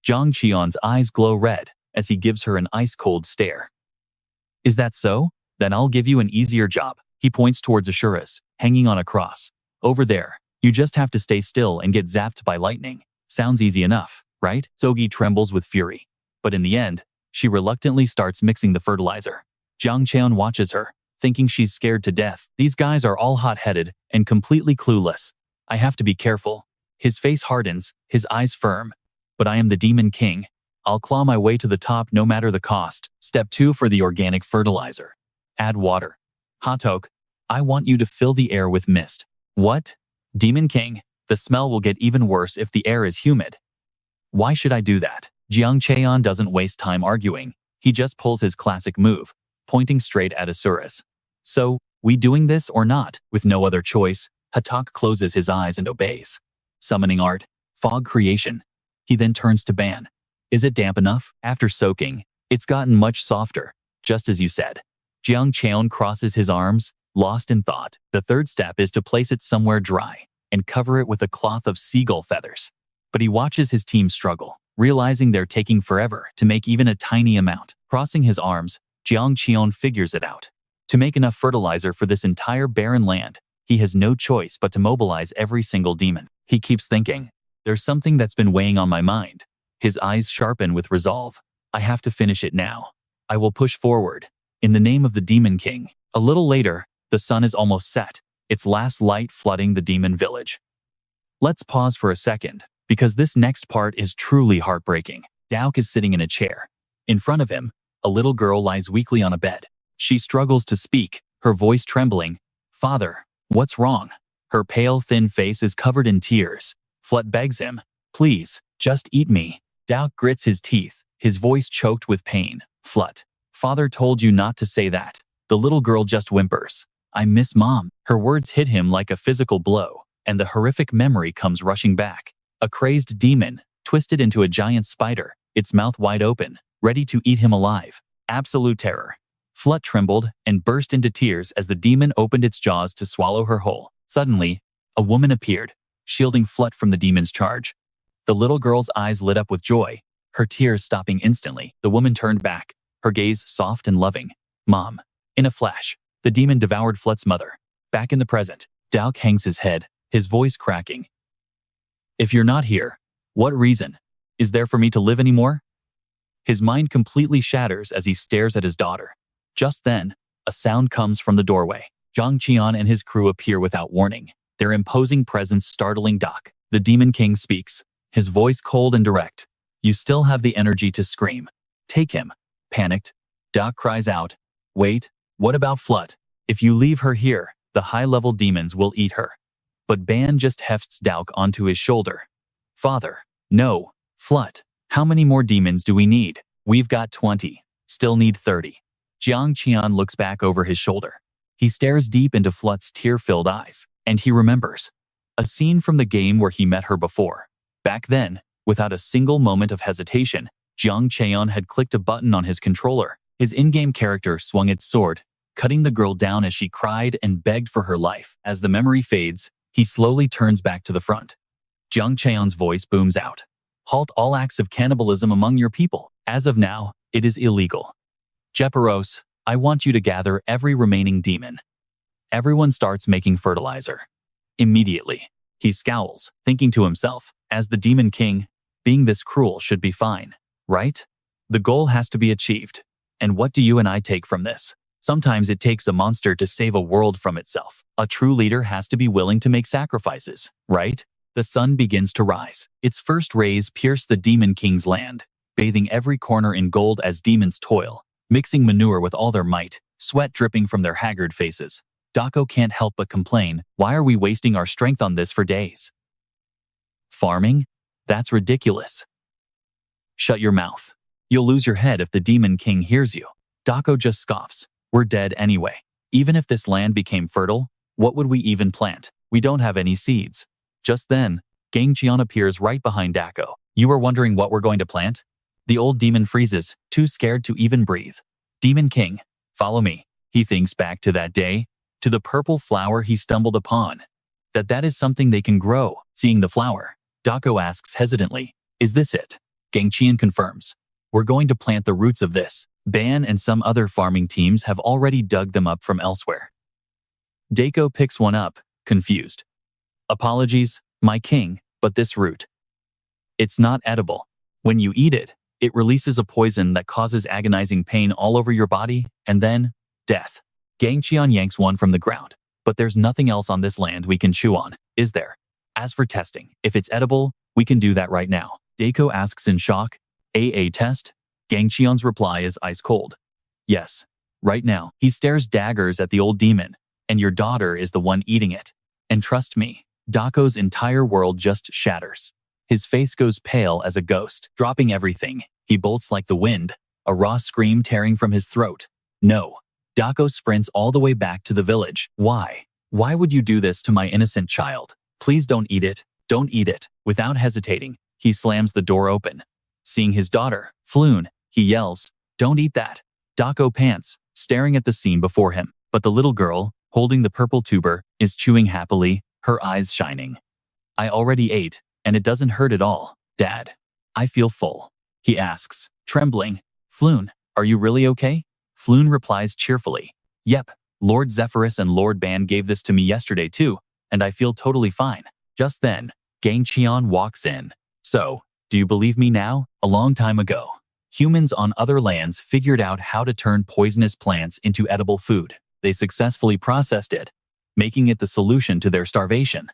Jang Cheon's eyes glow red as he gives her an ice-cold stare. Is that so? Then I'll give you an easier job. He points towards Asura's, hanging on a cross. Over there, you just have to stay still and get zapped by lightning. Sounds easy enough, right? Sogi trembles with fury. But in the end, she reluctantly starts mixing the fertilizer. Jang Cheon watches her, thinking she's scared to death. These guys are all hot-headed and completely clueless. I have to be careful. His face hardens, his eyes firm. But I am the Demon King. I'll claw my way to the top no matter the cost. Step 2 for the organic fertilizer. Add water. Hatok, I want you to fill the air with mist. What? Demon King, the smell will get even worse if the air is humid. Why should I do that? Jang Cheon doesn't waste time arguing. He just pulls his classic move, pointing straight at Asura's. So, we doing this or not? With no other choice, Hatok closes his eyes and obeys. Summoning art, fog creation. He then turns to Ban. Is it damp enough? After soaking, it's gotten much softer, just as you said. Jang Cheon crosses his arms, lost in thought. The third step is to place it somewhere dry and cover it with a cloth of seagull feathers. But he watches his team struggle, realizing they're taking forever to make even a tiny amount. Crossing his arms, Jang Cheon figures it out. To make enough fertilizer for this entire barren land, he has no choice but to mobilize every single demon. He keeps thinking, there's something that's been weighing on my mind. His eyes sharpen with resolve. I have to finish it now. I will push forward. In the name of the Demon King. A little later, the sun is almost set, its last light flooding the demon village. Let's pause for a second, because this next part is truly heartbreaking. Dauk is sitting in a chair. In front of him, a little girl lies weakly on a bed. She struggles to speak, her voice trembling. Father, what's wrong? Her pale, thin face is covered in tears. Flut begs him, please, just eat me. Dauk grits his teeth, his voice choked with pain. Flut, father told you not to say that. The little girl just whimpers. I miss mom. Her words hit him like a physical blow, and the horrific memory comes rushing back. A crazed demon, twisted into a giant spider, its mouth wide open, ready to eat him alive. Absolute terror. Flut trembled and burst into tears as the demon opened its jaws to swallow her whole. Suddenly, a woman appeared, shielding Flut from the demon's charge. The little girl's eyes lit up with joy, her tears stopping instantly. The woman turned back, her gaze soft and loving. Mom. In a flash, the demon devoured Flut's mother. Back in the present, Dauk hangs his head, his voice cracking. If you're not here, what reason is there for me to live anymore? His mind completely shatters as he stares at his daughter. Just then, a sound comes from the doorway. Jang Cheon and his crew appear without warning, their imposing presence startling Dauk. The Demon King speaks, his voice cold and direct. You still have the energy to scream. Take him. Panicked, Dauk cries out. Wait, what about Flut? If you leave her here, the high-level demons will eat her. But Ban just hefts Dauk onto his shoulder. Father, no, Flut. How many more demons do we need? We've got 20. Still need 30. Jang Cheon looks back over his shoulder. He stares deep into Flut's tear-filled eyes, and he remembers a scene from the game where he met her before. Back then, without a single moment of hesitation, Jang Cheon had clicked a button on his controller. His in-game character swung its sword, cutting the girl down as she cried and begged for her life. As the memory fades, he slowly turns back to the front. Jang Cheon's voice booms out. Halt all acts of cannibalism among your people. As of now, it is illegal. Jeperos, I want you to gather every remaining demon. Everyone starts making fertilizer. Immediately, he scowls, thinking to himself, as the Demon King, being this cruel should be fine, right? The goal has to be achieved. And what do you and I take from this? Sometimes it takes a monster to save a world from itself. A true leader has to be willing to make sacrifices, right? The sun begins to rise. Its first rays pierce the Demon King's land, bathing every corner in gold as demons toil, mixing manure with all their might, sweat dripping from their haggard faces. Daco can't help but complain, why are we wasting our strength on this for days? Farming? That's ridiculous. Shut your mouth. You'll lose your head if the Demon King hears you. Daco just scoffs. We're dead anyway. Even if this land became fertile, what would we even plant? We don't have any seeds. Just then, Jang Cheon appears right behind Daco. You were wondering what we're going to plant? The old demon freezes, too scared to even breathe. Demon King, follow me. He thinks back to that day, to the purple flower he stumbled upon. That is something they can grow. Seeing the flower, Daco asks hesitantly, is this it? Jang Cheon confirms. We're going to plant the roots of this. Ban and some other farming teams have already dug them up from elsewhere. Daco picks one up, confused. Apologies, my king, but this root. It's not edible. When you eat it, it releases a poison that causes agonizing pain all over your body, and then, death. Jang Cheon yanks one from the ground. But there's nothing else on this land we can chew on, is there? As for testing, if it's edible, we can do that right now. Daco asks in shock, AA test? Jang Cheon's reply is ice cold. Yes, right now. He stares daggers at the old demon, and your daughter is the one eating it. And trust me, Daco's entire world just shatters. His face goes pale as a ghost. Dropping everything, he bolts like the wind, a raw scream tearing from his throat. No. Daco sprints all the way back to the village. Why? Why would you do this to my innocent child? Please don't eat it. Don't eat it. Without hesitating, he slams the door open. Seeing his daughter, Floon, he yells, don't eat that. Daco pants, staring at the scene before him. But the little girl, holding the purple tuber, is chewing happily, her eyes shining. I already ate, and it doesn't hurt at all, Dad. I feel full. He asks, trembling. Floon, are you really okay? Floon replies cheerfully. Yep, Lord Zephyrus and Lord Ban gave this to me yesterday too, and I feel totally fine. Just then, Jang Cheon walks in. So, do you believe me now? A long time ago, humans on other lands figured out how to turn poisonous plants into edible food. They successfully processed it, making it the solution to their starvation.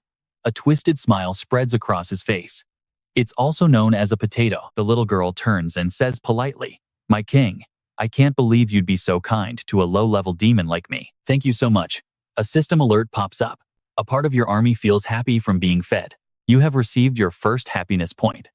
A twisted smile spreads across his face. It's also known as a potato. The little girl turns and says politely, my king, I can't believe you'd be so kind to a low-level demon like me. Thank you so much. A system alert pops up. A part of your army feels happy from being fed. You have received your first happiness point.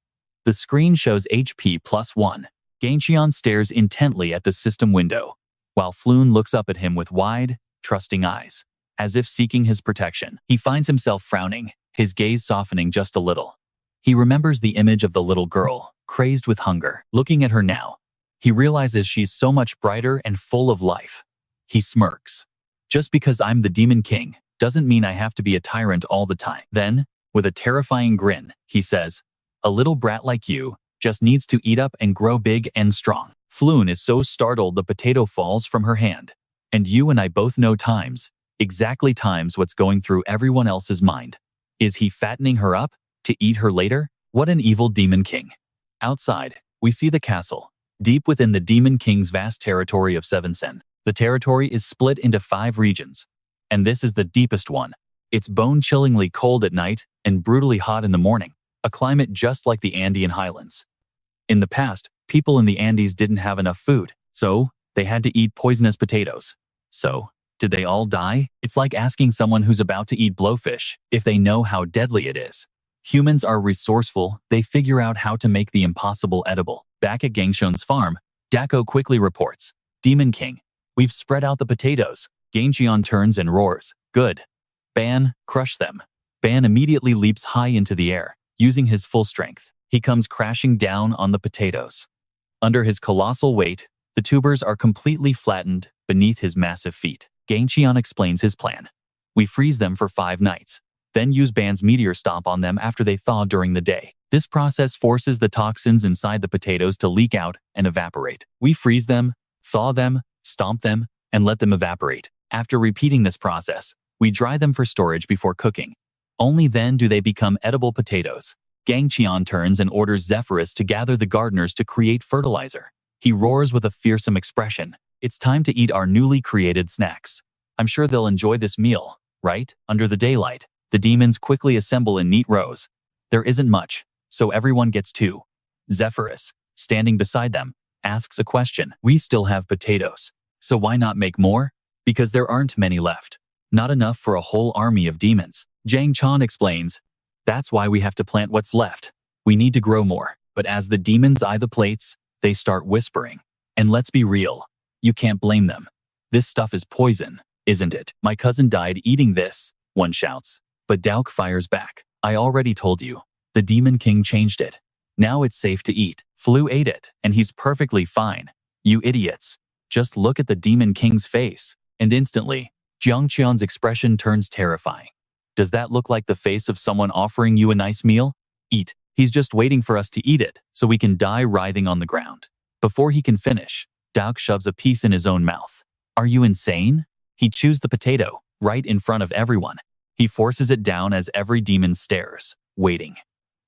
The screen shows HP +1. Jang Cheon stares intently at the system window, while Floon looks up at him with wide, trusting eyes, as if seeking his protection. He finds himself frowning, his gaze softening just a little. He remembers the image of the little girl, crazed with hunger. Looking at her now, He realizes she's so much brighter and full of life. He smirks. Just because I'm the Demon King doesn't mean I have to be a tyrant all the time. Then, with a terrifying grin, he says, a little brat like you just needs to eat up and grow big and strong. Floon is so startled the potato falls from her hand. And you and I both know exactly what's going through everyone else's mind. Is he fattening her up to eat her later? What an evil Demon King. Outside, we see the castle, deep within the Demon King's vast territory of 7 sen. The territory is split into 5 regions, and this is the deepest one. It's bone-chillingly cold at night and brutally hot in the morning, a climate just like the Andean highlands. In the past, people in the Andes didn't have enough food, so they had to eat poisonous potatoes. So, did they all die? It's like asking someone who's about to eat blowfish if they know how deadly it is. Humans are resourceful, they figure out how to make the impossible edible. Back at Jang Cheon's farm, Dako quickly reports, Demon King, we've spread out the potatoes. Jang Cheon turns and roars, good. Ban, crush them. Ban immediately leaps high into the air, using his full strength. He comes crashing down on the potatoes. Under his colossal weight, the tubers are completely flattened beneath his massive feet. Jang Cheon explains his plan. We freeze them for 5 nights, then use Ban's meteor stomp on them after they thaw during the day. This process forces the toxins inside the potatoes to leak out and evaporate. We freeze them, thaw them, stomp them, and let them evaporate. After repeating this process, we dry them for storage before cooking. Only then do they become edible potatoes. Jang Cheon turns and orders Zephyrus to gather the gardeners to create fertilizer. He roars with a fearsome expression. It's time to eat our newly created snacks. I'm sure they'll enjoy this meal, right? Under the daylight, the demons quickly assemble in neat rows. There isn't much, so everyone gets 2. Zephyrus, standing beside them, asks a question. We still have potatoes, so why not make more? Because there aren't many left. Not enough for a whole army of demons. Jang Cheon explains, that's why we have to plant what's left. We need to grow more. But as the demons eye the plates, they start whispering. And let's be real, you can't blame them. This stuff is poison, isn't it? My cousin died eating this, one shouts. But Dauk fires back. I already told you. The Demon King changed it. Now it's safe to eat. Flu ate it, and he's perfectly fine. You idiots. Just look at the Demon King's face. And instantly, Jang Cheon's expression turns terrifying. Does that look like the face of someone offering you a nice meal? Eat. He's just waiting for us to eat it, so we can die writhing on the ground. Before he can finish, Dauk shoves a piece in his own mouth. Are you insane? He chews the potato, right in front of everyone. He forces it down as every demon stares, waiting.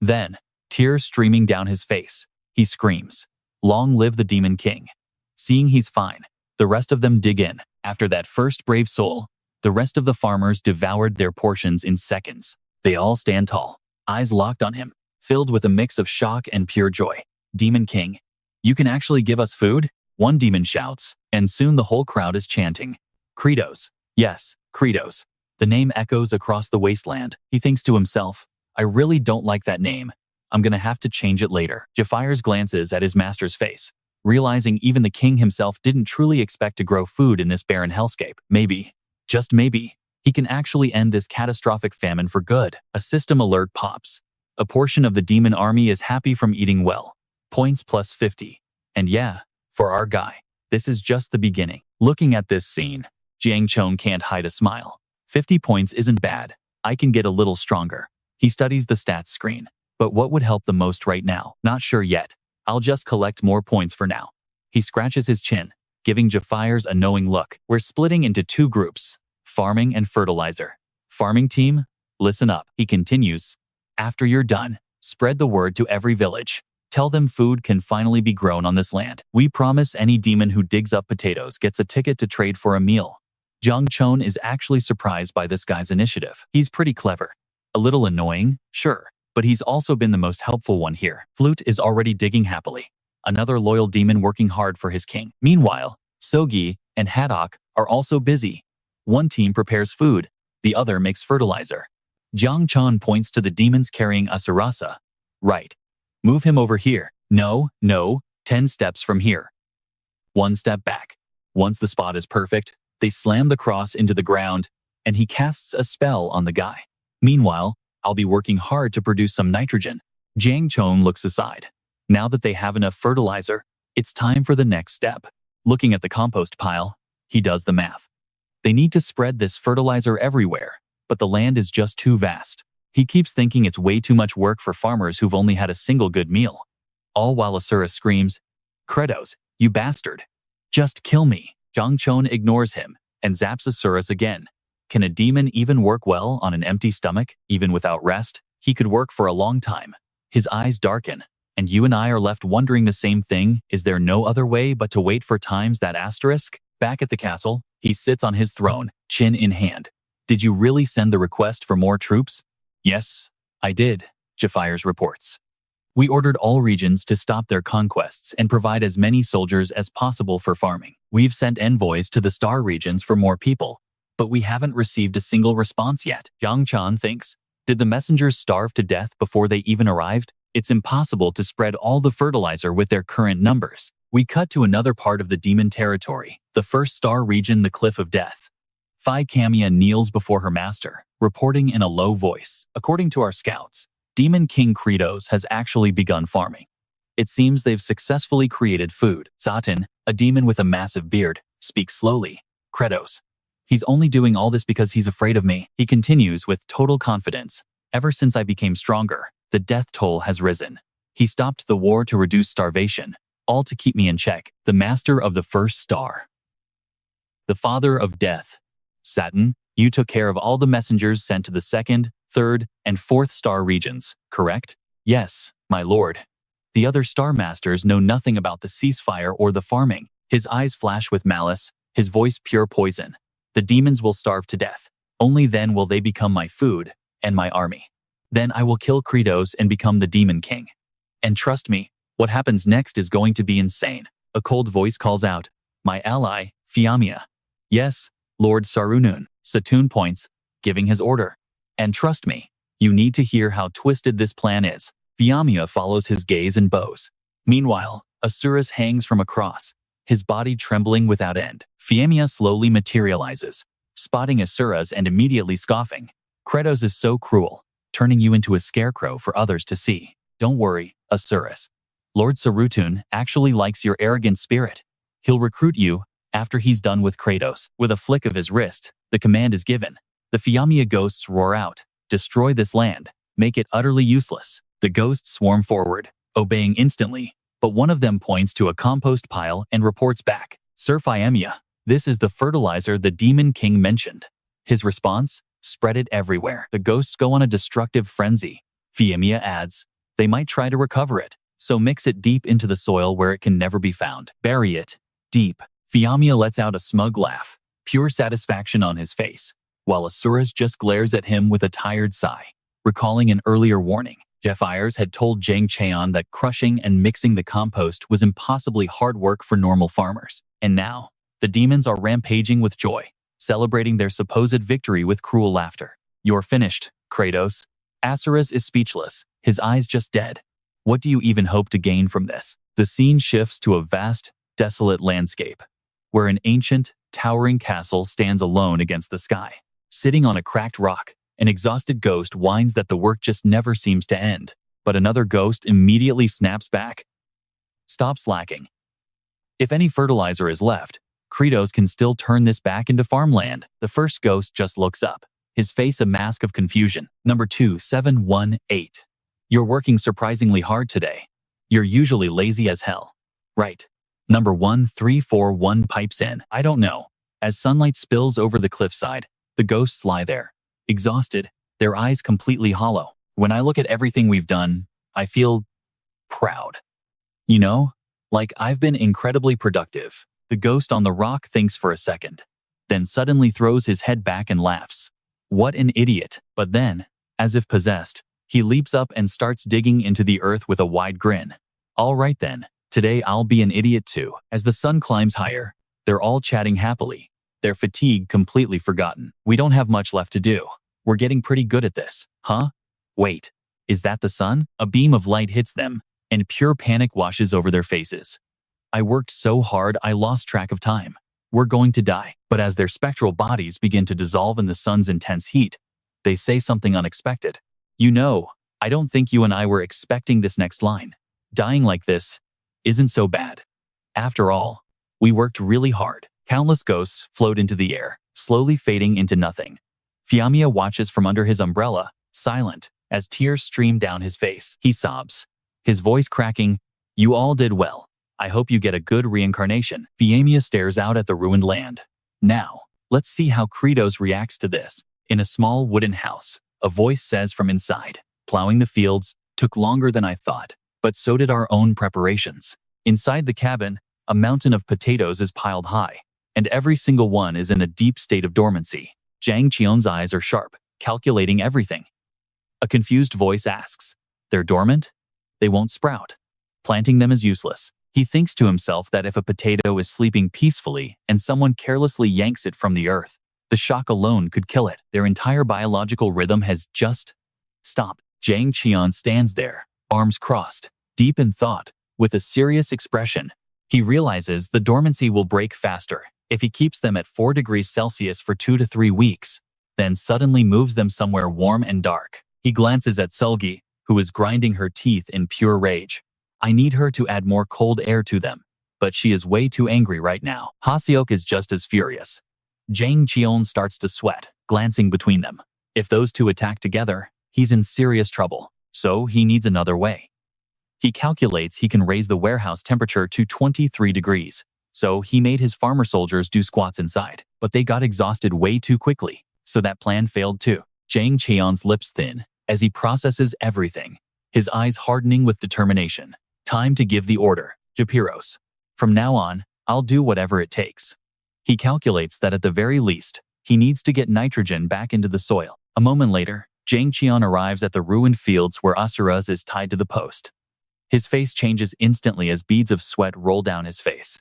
Then, tears streaming down his face, he screams, long live the Demon King. Seeing he's fine, the rest of them dig in. After that first brave soul, the rest of the farmers devoured their portions in seconds. They all stand tall, eyes locked on him, filled with a mix of shock and pure joy. Demon King, you can actually give us food? One demon shouts, and soon the whole crowd is chanting. Credos. Yes, Credos. The name echoes across the wasteland. He thinks to himself, I really don't like that name. I'm gonna have to change it later. Jafires glances at his master's face, realizing even the king himself didn't truly expect to grow food in this barren hellscape. Maybe, just maybe, he can actually end this catastrophic famine for good. A system alert pops. A portion of the demon army is happy from eating well. Points plus 50. And yeah, for our guy, this is just the beginning. Looking at this scene, Jang Cheon can't hide a smile. 50 points isn't bad. I can get a little stronger. He studies the stats screen. But what would help the most right now? Not sure yet. I'll just collect more points for now. He scratches his chin, giving Jafires a knowing look. We're splitting into 2 groups, farming and fertilizer. Farming team, listen up. He continues. After you're done, spread the word to every village. Tell them food can finally be grown on this land. We promise any demon who digs up potatoes gets a ticket to trade for a meal. Jang Cheon is actually surprised by this guy's initiative. He's pretty clever. A little annoying, sure, but he's also been the most helpful one here. Flute is already digging happily. Another loyal demon working hard for his king. Meanwhile, Sogi and Haddock are also busy. One team prepares food, the other makes fertilizer. Jang Cheon points to the demons carrying Asarasa. Right. Move him over here. No, 10 steps from here. 1 step back. Once the spot is perfect, they slam the cross into the ground, and he casts a spell on the guy. Meanwhile, I'll be working hard to produce some nitrogen. Jang Cheon looks aside. Now that they have enough fertilizer, It's time for the next step. Looking at the compost pile, he does the math. They need to spread this fertilizer everywhere, but the land is just too vast. He keeps thinking it's way too much work for farmers who've only had a single good meal. All while Asura screams, "Credos, you bastard! Just kill me!" Jang Cheon ignores him and zaps Asuras again. Can a demon even work well on an empty stomach, even without rest? He could work for a long time. His eyes darken, and you and I are left wondering the same thing. Is there no other way but to wait for times that asterisk? Back at the castle, he sits on his throne, chin in hand. Did you really send the request for more troops? Yes, I did, Japhires reports. We ordered all regions to stop their conquests and provide as many soldiers as possible for farming. We've sent envoys to the star regions for more people, but we haven't received a single response yet. Jang Cheon thinks, did the messengers starve to death before they even arrived? It's impossible to spread all the fertilizer with their current numbers. We cut to another part of the demon territory, the first star region, the Cliff of Death. Phi Kamia kneels before her master, reporting in a low voice. According to our scouts, Demon King Credos has actually begun farming. It seems they've successfully created food. Zatin, a demon with a massive beard, speaks slowly. Credos. He's only doing all this because he's afraid of me. He continues with total confidence. Ever since I became stronger, the death toll has risen. He stopped the war to reduce starvation, all to keep me in check. The master of the first star. The father of death. Satin, you took care of all the messengers sent to the second, third, and fourth star regions, correct? Yes, my lord. The other star masters know nothing about the ceasefire or the farming. His eyes flash with malice, his voice pure poison. The demons will starve to death. Only then will they become my food and my army. Then I will kill Credos and become the demon king. And trust me, what happens next is going to be insane. A cold voice calls out, my ally, Fiamia. Yes, Lord Sarunun, Satun points, giving his order. And trust me, you need to hear how twisted this plan is. Fiamia follows his gaze and bows. Meanwhile, Asuras hangs from a cross, his body trembling without end. Fiamia slowly materializes, spotting Asuras and immediately scoffing. Credos is so cruel, turning you into a scarecrow for others to see. Don't worry, Asuras. Lord Sarutun actually likes your arrogant spirit. He'll recruit you after he's done with Credos. With a flick of his wrist, the command is given. The Fiamia ghosts roar out, destroy this land, make it utterly useless. The ghosts swarm forward, obeying instantly, but one of them points to a compost pile and reports back. Sir Fiamia, this is the fertilizer the Demon King mentioned. His response? Spread it everywhere. The ghosts go on a destructive frenzy. Fiamia adds, they might try to recover it, so mix it deep into the soil where it can never be found. Bury it, deep. Fiamia lets out a smug laugh, pure satisfaction on his face, while Asuras just glares at him with a tired sigh, recalling an earlier warning. Japhires had told Jang Cheon that crushing and mixing the compost was impossibly hard work for normal farmers. And now, the demons are rampaging with joy, celebrating their supposed victory with cruel laughter. You're finished, Credos. Asuras is speechless, his eyes just dead. What do you even hope to gain from this? The scene shifts to a vast, desolate landscape, where an ancient, towering castle stands alone against the sky. Sitting on a cracked rock, an exhausted ghost whines that the work just never seems to end. But another ghost immediately snaps back. Stop slacking. If any fertilizer is left, Credos can still turn this back into farmland. The first ghost just looks up, his face a mask of confusion. Number 2718. You're working surprisingly hard today. You're usually lazy as hell. Right. Number 1341 pipes in. I don't know. As sunlight spills over the cliffside, the ghosts lie there, exhausted, their eyes completely hollow. When I look at everything we've done, I feel proud. You know, like I've been incredibly productive. The ghost on the rock thinks for a second, then suddenly throws his head back and laughs. What an idiot. But then, as if possessed, he leaps up and starts digging into the earth with a wide grin. All right then, today I'll be an idiot too. As the sun climbs higher, they're all chatting happily, their fatigue completely forgotten. We don't have much left to do. We're getting pretty good at this, huh? Wait, is that the sun? A beam of light hits them, and pure panic washes over their faces. I worked so hard I lost track of time. We're going to die. But as their spectral bodies begin to dissolve in the sun's intense heat, they say something unexpected. You know, I don't think you and I were expecting this next line. Dying like this isn't so bad. After all, we worked really hard. Countless ghosts float into the air, slowly fading into nothing. Fiamia watches from under his umbrella, silent, as tears stream down his face. He sobs, his voice cracking, "You all did well. I hope you get a good reincarnation." Fiamia stares out at the ruined land. Now, let's see how Credos reacts to this. In a small wooden house, a voice says from inside, "Plowing the fields took longer than I thought, but so did our own preparations." Inside the cabin, a mountain of potatoes is piled high, and every single one is in a deep state of dormancy. Jang Cheon's eyes are sharp, calculating everything. A confused voice asks, "They're dormant? They won't sprout. Planting them is useless." He thinks to himself that if a potato is sleeping peacefully and someone carelessly yanks it from the earth, the shock alone could kill it. Their entire biological rhythm has just stopped. Jang Cheon stands there, arms crossed, deep in thought, with a serious expression. He realizes the dormancy will break faster if he keeps them at 4 degrees Celsius for 2 to 3 weeks, then suddenly moves them somewhere warm and dark. He glances at Sulgi, who is grinding her teeth in pure rage. I need her to add more cold air to them, but she is way too angry right now. Haseok is just as furious. Jang Cheon starts to sweat, glancing between them. If those two attack together, he's in serious trouble, so he needs another way. He calculates he can raise the warehouse temperature to 23 degrees, so he made his farmer soldiers do squats inside, but they got exhausted way too quickly, so that plan failed too. Jang Cheon's lips thin as he processes everything, his eyes hardening with determination. Time to give the order, Japiros. From now on, I'll do whatever it takes. He calculates that at the very least, he needs to get nitrogen back into the soil. A moment later, Jang Cheon arrives at the ruined fields where Asuras is tied to the post. His face changes instantly as beads of sweat roll down his face.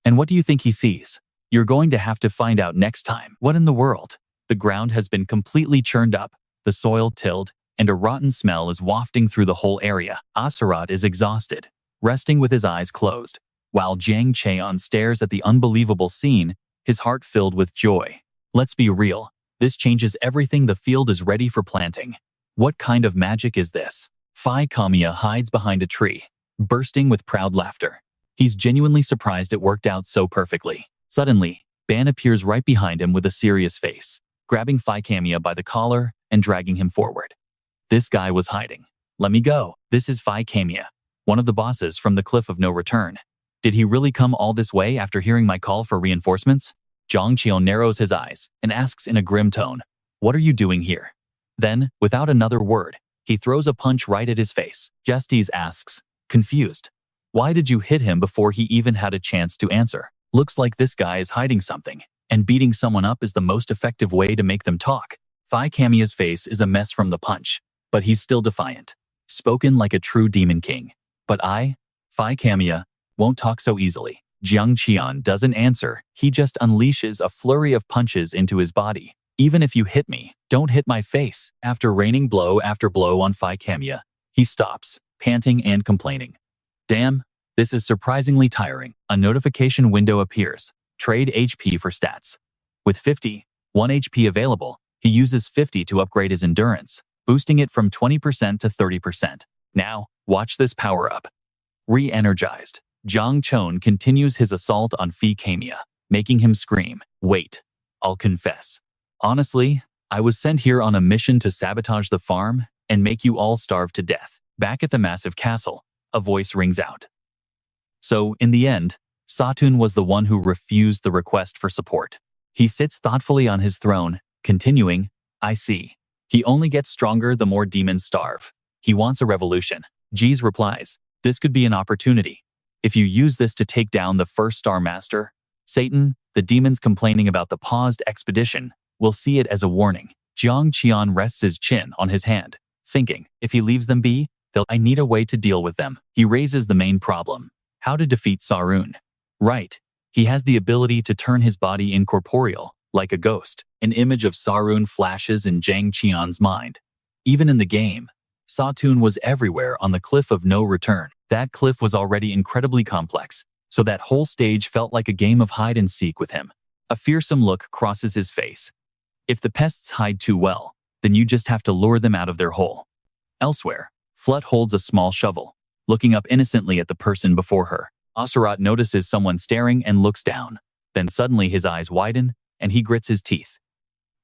And what do you think he sees? You're going to have to find out next time. What in the world? The ground has been completely churned up, the soil tilled, and a rotten smell is wafting through the whole area. Asurat is exhausted, resting with his eyes closed, while Jang Cheon stares at the unbelievable scene, his heart filled with joy. Let's be real, this changes everything. The field is ready for planting. What kind of magic is this? Phi Kamiya hides behind a tree, bursting with proud laughter. He's genuinely surprised it worked out so perfectly. Suddenly, Ban appears right behind him with a serious face, grabbing Phi Kamiya by the collar and dragging him forward. This guy was hiding. Let me go. This is Phi Kamiya, one of the bosses from the Cliff of No Return. Did he really come all this way after hearing my call for reinforcements? Jang Cheon narrows his eyes and asks in a grim tone, "What are you doing here?" Then, without another word, he throws a punch right at his face. Justice asks, confused, "Why did you hit him before he even had a chance to answer?" Looks like this guy is hiding something, and beating someone up is the most effective way to make them talk. Phi Kamiya's face is a mess from the punch, but he's still defiant, spoken like a true demon king. But I, Phi Kamiya, won't talk so easily. Jang Cheon doesn't answer, he just unleashes a flurry of punches into his body. Even if you hit me, don't hit my face. After raining blow after blow on Phi Kamiya, he stops, panting and complaining. Damn, this is surprisingly tiring. A notification window appears. Trade HP for stats. With 51 HP available, he uses 50 to upgrade his endurance, boosting it from 20% to 30%. Now, watch this power-up. Re-energized, Jang Cheon continues his assault on Phi Kamiya, making him scream. Wait, I'll confess. Honestly, I was sent here on a mission to sabotage the farm and make you all starve to death. Back at the massive castle, a voice rings out. So, in the end, Satun was the one who refused the request for support. He sits thoughtfully on his throne, continuing, I see. He only gets stronger the more demons starve. He wants a revolution. Jeez replies, this could be an opportunity. If you use this to take down the first Star Master, Satan, the demons complaining about the paused expedition, will see it as a warning. Jang Cheon rests his chin on his hand, thinking, if he leaves them be, I need a way to deal with them. He raises the main problem. How to defeat Sarun. Right. He has the ability to turn his body incorporeal, like a ghost. An image of Sarun flashes in Jang Cheon's mind. Even in the game, Satun was everywhere on the Cliff of No Return. That cliff was already incredibly complex, so that whole stage felt like a game of hide and seek with him. A fearsome look crosses his face. If the pests hide too well, then you just have to lure them out of their hole. Elsewhere, Flut holds a small shovel, looking up innocently at the person before her. Aserat notices someone staring and looks down. Then suddenly his eyes widen, and he grits his teeth.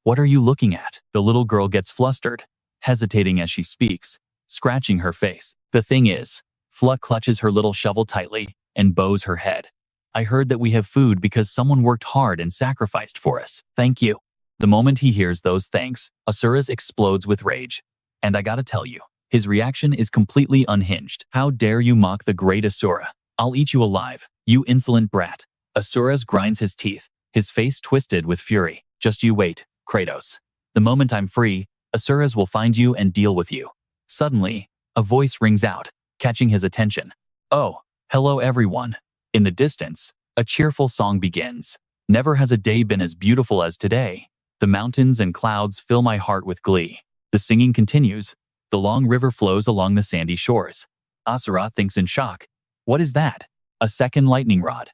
What are you looking at? The little girl gets flustered, hesitating as she speaks, scratching her face. The thing is, Flut clutches her little shovel tightly and bows her head. I heard that we have food because someone worked hard and sacrificed for us. Thank you. The moment he hears those thanks, Asuras explodes with rage. And I gotta tell you, his reaction is completely unhinged. How dare you mock the great Asura? I'll eat you alive, you insolent brat. Asuras grinds his teeth, his face twisted with fury. Just you wait, Credos. The moment I'm free, Asuras will find you and deal with you. Suddenly, a voice rings out, catching his attention. Oh, hello everyone. In the distance, a cheerful song begins. Never has a day been as beautiful as today. The mountains and clouds fill my heart with glee. The singing continues. The long river flows along the sandy shores. Asurat thinks in shock. What is that? A second lightning rod.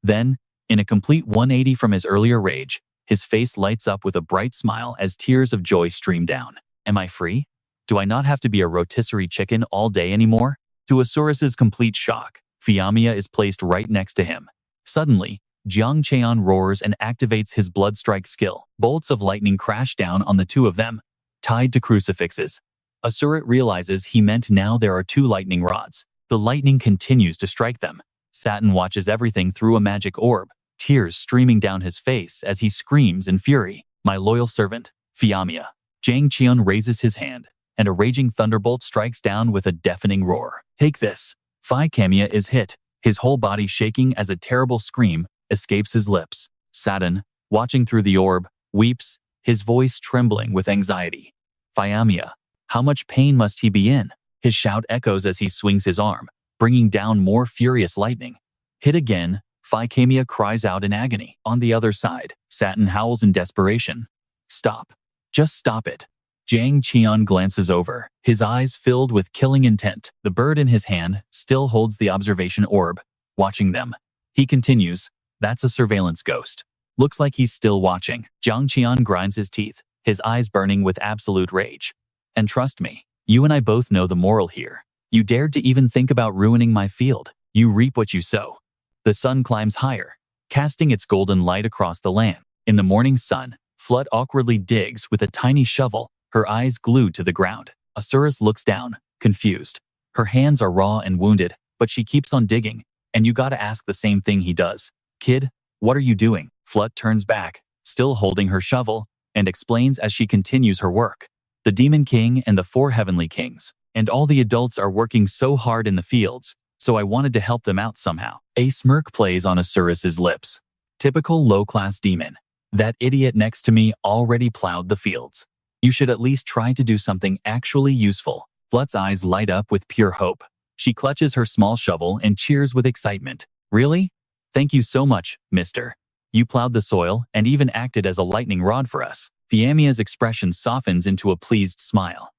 Then, in a complete 180 from his earlier rage, his face lights up with a bright smile as tears of joy stream down. Am I free? Do I not have to be a rotisserie chicken all day anymore? To Asuras's complete shock, Fiamia is placed right next to him. Suddenly, Jang Cheon roars and activates his blood strike skill. Bolts of lightning crash down on the two of them, tied to crucifixes. Asurat realizes he meant now there are two lightning rods. The lightning continues to strike them. Satin watches everything through a magic orb, tears streaming down his face as he screams in fury. My loyal servant, Fiamia. Jang Cheon raises his hand, and a raging thunderbolt strikes down with a deafening roar. Take this. Fiamia is hit, his whole body shaking as a terrible scream escapes his lips. Satin, watching through the orb, weeps, his voice trembling with anxiety. Fiamia, how much pain must he be in? His shout echoes as he swings his arm, bringing down more furious lightning. Hit again, Fiamia cries out in agony. On the other side, Satin howls in desperation. Stop. Just stop it. Jang Cheon glances over, his eyes filled with killing intent. The bird in his hand still holds the observation orb, watching them. He continues, that's a surveillance ghost. Looks like he's still watching. Jang Cheon grinds his teeth, his eyes burning with absolute rage. And trust me, you and I both know the moral here. You dared to even think about ruining my field. You reap what you sow. The sun climbs higher, casting its golden light across the land. In the morning sun, Flood awkwardly digs with a tiny shovel, her eyes glued to the ground. Asuras looks down, confused. Her hands are raw and wounded, but she keeps on digging, and you gotta ask the same thing he does. Kid, what are you doing? Flood turns back, still holding her shovel, and explains as she continues her work. The Demon King and the 4 Heavenly Kings, and all the adults are working so hard in the fields, so I wanted to help them out somehow. A smirk plays on Asuras's lips. Typical low-class demon. That idiot next to me already plowed the fields. You should at least try to do something actually useful. Flut's eyes light up with pure hope. She clutches her small shovel and cheers with excitement. Really? Thank you so much, mister. You plowed the soil and even acted as a lightning rod for us. Fiamia's expression softens into a pleased smile.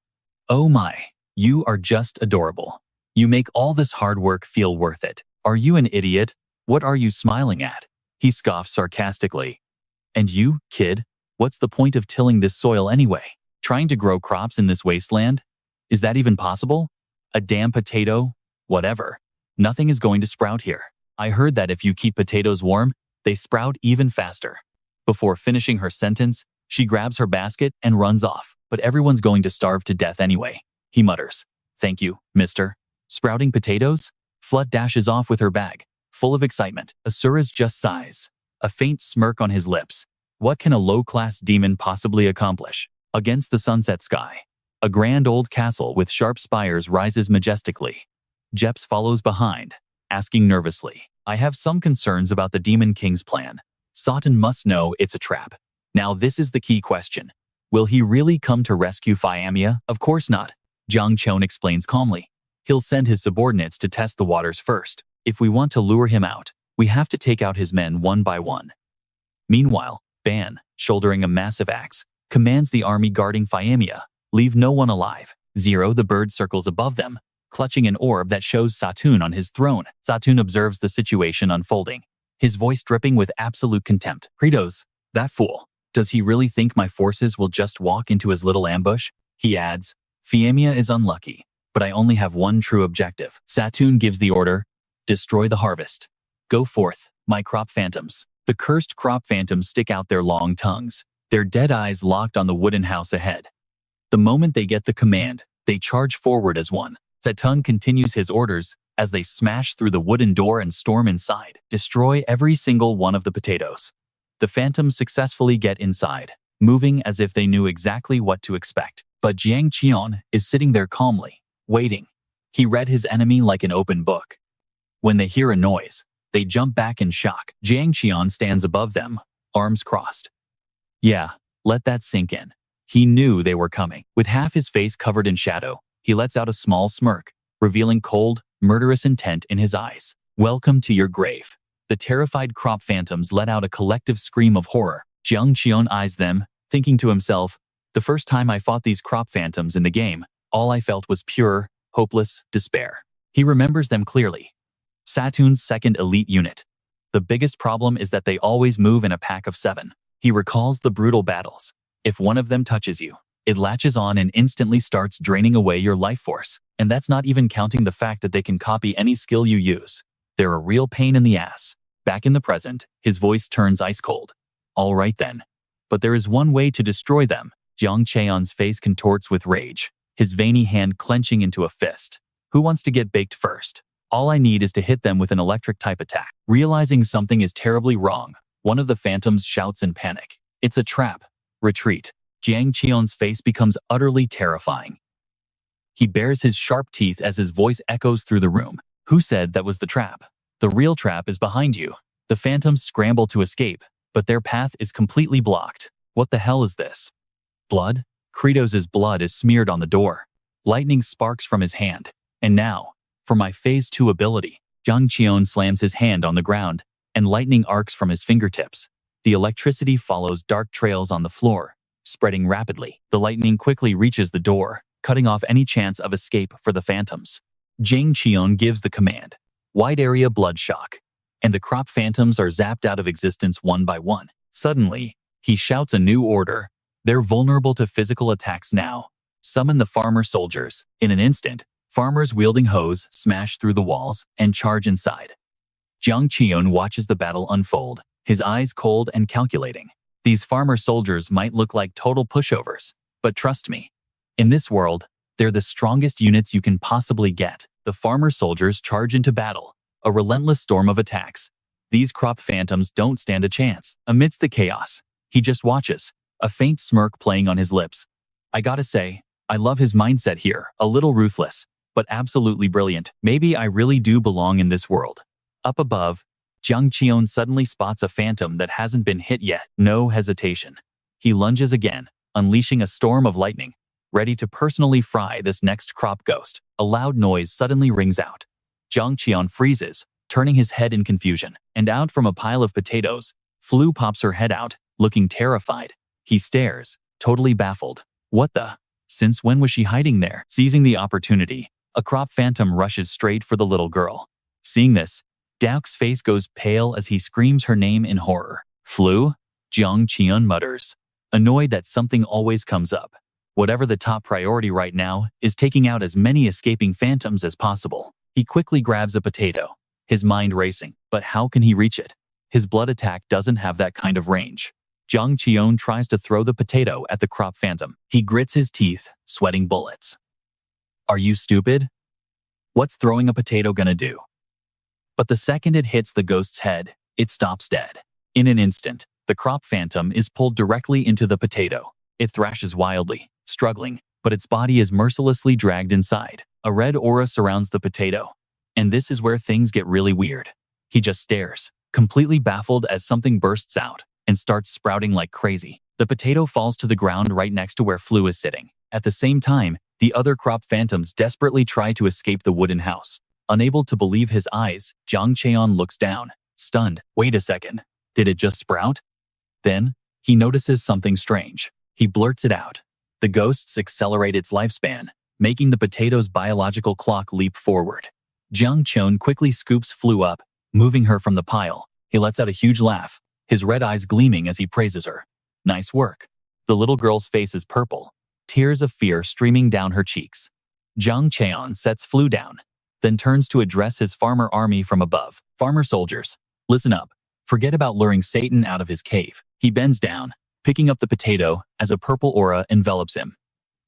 Oh my, you are just adorable. You make all this hard work feel worth it. Are you an idiot? What are you smiling at? He scoffs sarcastically. And you, kid, what's the point of tilling this soil anyway? Trying to grow crops in this wasteland? Is that even possible? A damn potato? Whatever. Nothing is going to sprout here. I heard that if you keep potatoes warm, they sprout even faster. Before finishing her sentence, she grabs her basket and runs off. But everyone's going to starve to death anyway. He mutters. Thank you, mister. Sprouting potatoes? Flood dashes off with her bag, full of excitement. Asuras just sighs, a faint smirk on his lips. What can a low-class demon possibly accomplish? Against the sunset sky, a grand old castle with sharp spires rises majestically. Jeps follows behind, asking nervously, I have some concerns about the Demon King's plan. Satan must know it's a trap. Now this is the key question. Will he really come to rescue Fiamia? Of course not. Jang Cheon explains calmly. He'll send his subordinates to test the waters first. If we want to lure him out, we have to take out his men one by one. Meanwhile, Ban, shouldering a massive axe, commands the army guarding Fiamia, leave no one alive. Zero, the bird circles above them, clutching an orb that shows Satun on his throne. Satun observes the situation unfolding, his voice dripping with absolute contempt. Credos, that fool. Does he really think my forces will just walk into his little ambush? He adds, Fiamia is unlucky, but I only have one true objective. Satun gives the order, Destroy the harvest. Go forth, my crop phantoms. The cursed crop phantoms stick out their long tongues, their dead eyes locked on the wooden house ahead. The moment they get the command, they charge forward as one. Setun continues his orders as they smash through the wooden door and storm inside. Destroy every single one of the potatoes. The phantoms successfully get inside, moving as if they knew exactly what to expect. But Jang Cheon is sitting there calmly, waiting. He read his enemy like an open book. When they hear a noise, they jump back in shock. Jang Cheon stands above them, arms crossed. Yeah, let that sink in. He knew they were coming. With half his face covered in shadow, he lets out a small smirk, revealing cold, murderous intent in his eyes. Welcome to your grave. The terrified crop phantoms let out a collective scream of horror. Jang Cheon eyes them, thinking to himself, the first time I fought these crop phantoms in the game, all I felt was pure, hopeless despair. He remembers them clearly. Satun's second elite unit. The biggest problem is that they always move in a pack of 7. He recalls the brutal battles. If one of them touches you, it latches on and instantly starts draining away your life force. And that's not even counting the fact that they can copy any skill you use. They're a real pain in the ass. Back in the present, his voice turns ice cold. All right then. But there is one way to destroy them. Jang Cheon's face contorts with rage, his veiny hand clenching into a fist. Who wants to get baked first? All I need is to hit them with an electric-type attack. Realizing something is terribly wrong, one of the phantoms shouts in panic. It's a trap. Retreat. Jang Cheon's face becomes utterly terrifying. He bares his sharp teeth as his voice echoes through the room. Who said that was the trap? The real trap is behind you. The phantoms scramble to escape, but their path is completely blocked. What the hell is this? Blood? Credos' blood is smeared on the door. Lightning sparks from his hand. And now, for my Phase 2 ability, Jang Cheon slams his hand on the ground, and lightning arcs from his fingertips. The electricity follows dark trails on the floor, spreading rapidly. The lightning quickly reaches the door, cutting off any chance of escape for the phantoms. Jang Cheon gives the command, wide area blood shock, and the crop phantoms are zapped out of existence one by one. Suddenly, he shouts a new order. They're vulnerable to physical attacks now. Summon the farmer soldiers. In an instant, farmers wielding hoes smash through the walls and charge inside. Jang Cheon watches the battle unfold, his eyes cold and calculating. These farmer soldiers might look like total pushovers, but trust me, in this world, they're the strongest units you can possibly get. The farmer soldiers charge into battle, a relentless storm of attacks. These crop phantoms don't stand a chance. Amidst the chaos, he just watches, a faint smirk playing on his lips. I gotta say, I love his mindset here, a little ruthless, but absolutely brilliant. Maybe I really do belong in this world. Up above, Jang Cheon suddenly spots a phantom that hasn't been hit yet. No hesitation. He lunges again, unleashing a storm of lightning, ready to personally fry this next crop ghost. A loud noise suddenly rings out. Jang Cheon freezes, turning his head in confusion. And out from a pile of potatoes, Flu pops her head out, looking terrified. He stares, totally baffled. What the? Since when was she hiding there? Seizing the opportunity, a crop phantom rushes straight for the little girl. Seeing this, Daok's face goes pale as he screams her name in horror. Flu? Jang Cheon mutters, annoyed that something always comes up. Whatever the top priority right now is taking out as many escaping phantoms as possible. He quickly grabs a potato, his mind racing. But how can he reach it? His blood attack doesn't have that kind of range. Jang Cheon tries to throw the potato at the crop phantom. He grits his teeth, sweating bullets. Are you stupid? What's throwing a potato gonna do? But the second it hits the ghost's head, it stops dead. In an instant, the crop phantom is pulled directly into the potato. It thrashes wildly, struggling, but its body is mercilessly dragged inside. A red aura surrounds the potato. And this is where things get really weird. He just stares, completely baffled as something bursts out and starts sprouting like crazy. The potato falls to the ground right next to where Flu is sitting. At the same time, the other crop phantoms desperately try to escape the wooden house. Unable to believe his eyes, Jang Cheon looks down, stunned. Wait a second, did it just sprout? Then, he notices something strange. He blurts it out. The ghosts accelerate its lifespan, making the potato's biological clock leap forward. Jang Cheon quickly scoops Flu up, moving her from the pile. He lets out a huge laugh, his red eyes gleaming as he praises her. Nice work. The little girl's face is purple, tears of fear streaming down her cheeks. Jang Cheon sets Flu down. then turns to address his farmer army from above. Farmer soldiers, listen up. Forget about luring Satan out of his cave. He bends down, picking up the potato as a purple aura envelops him.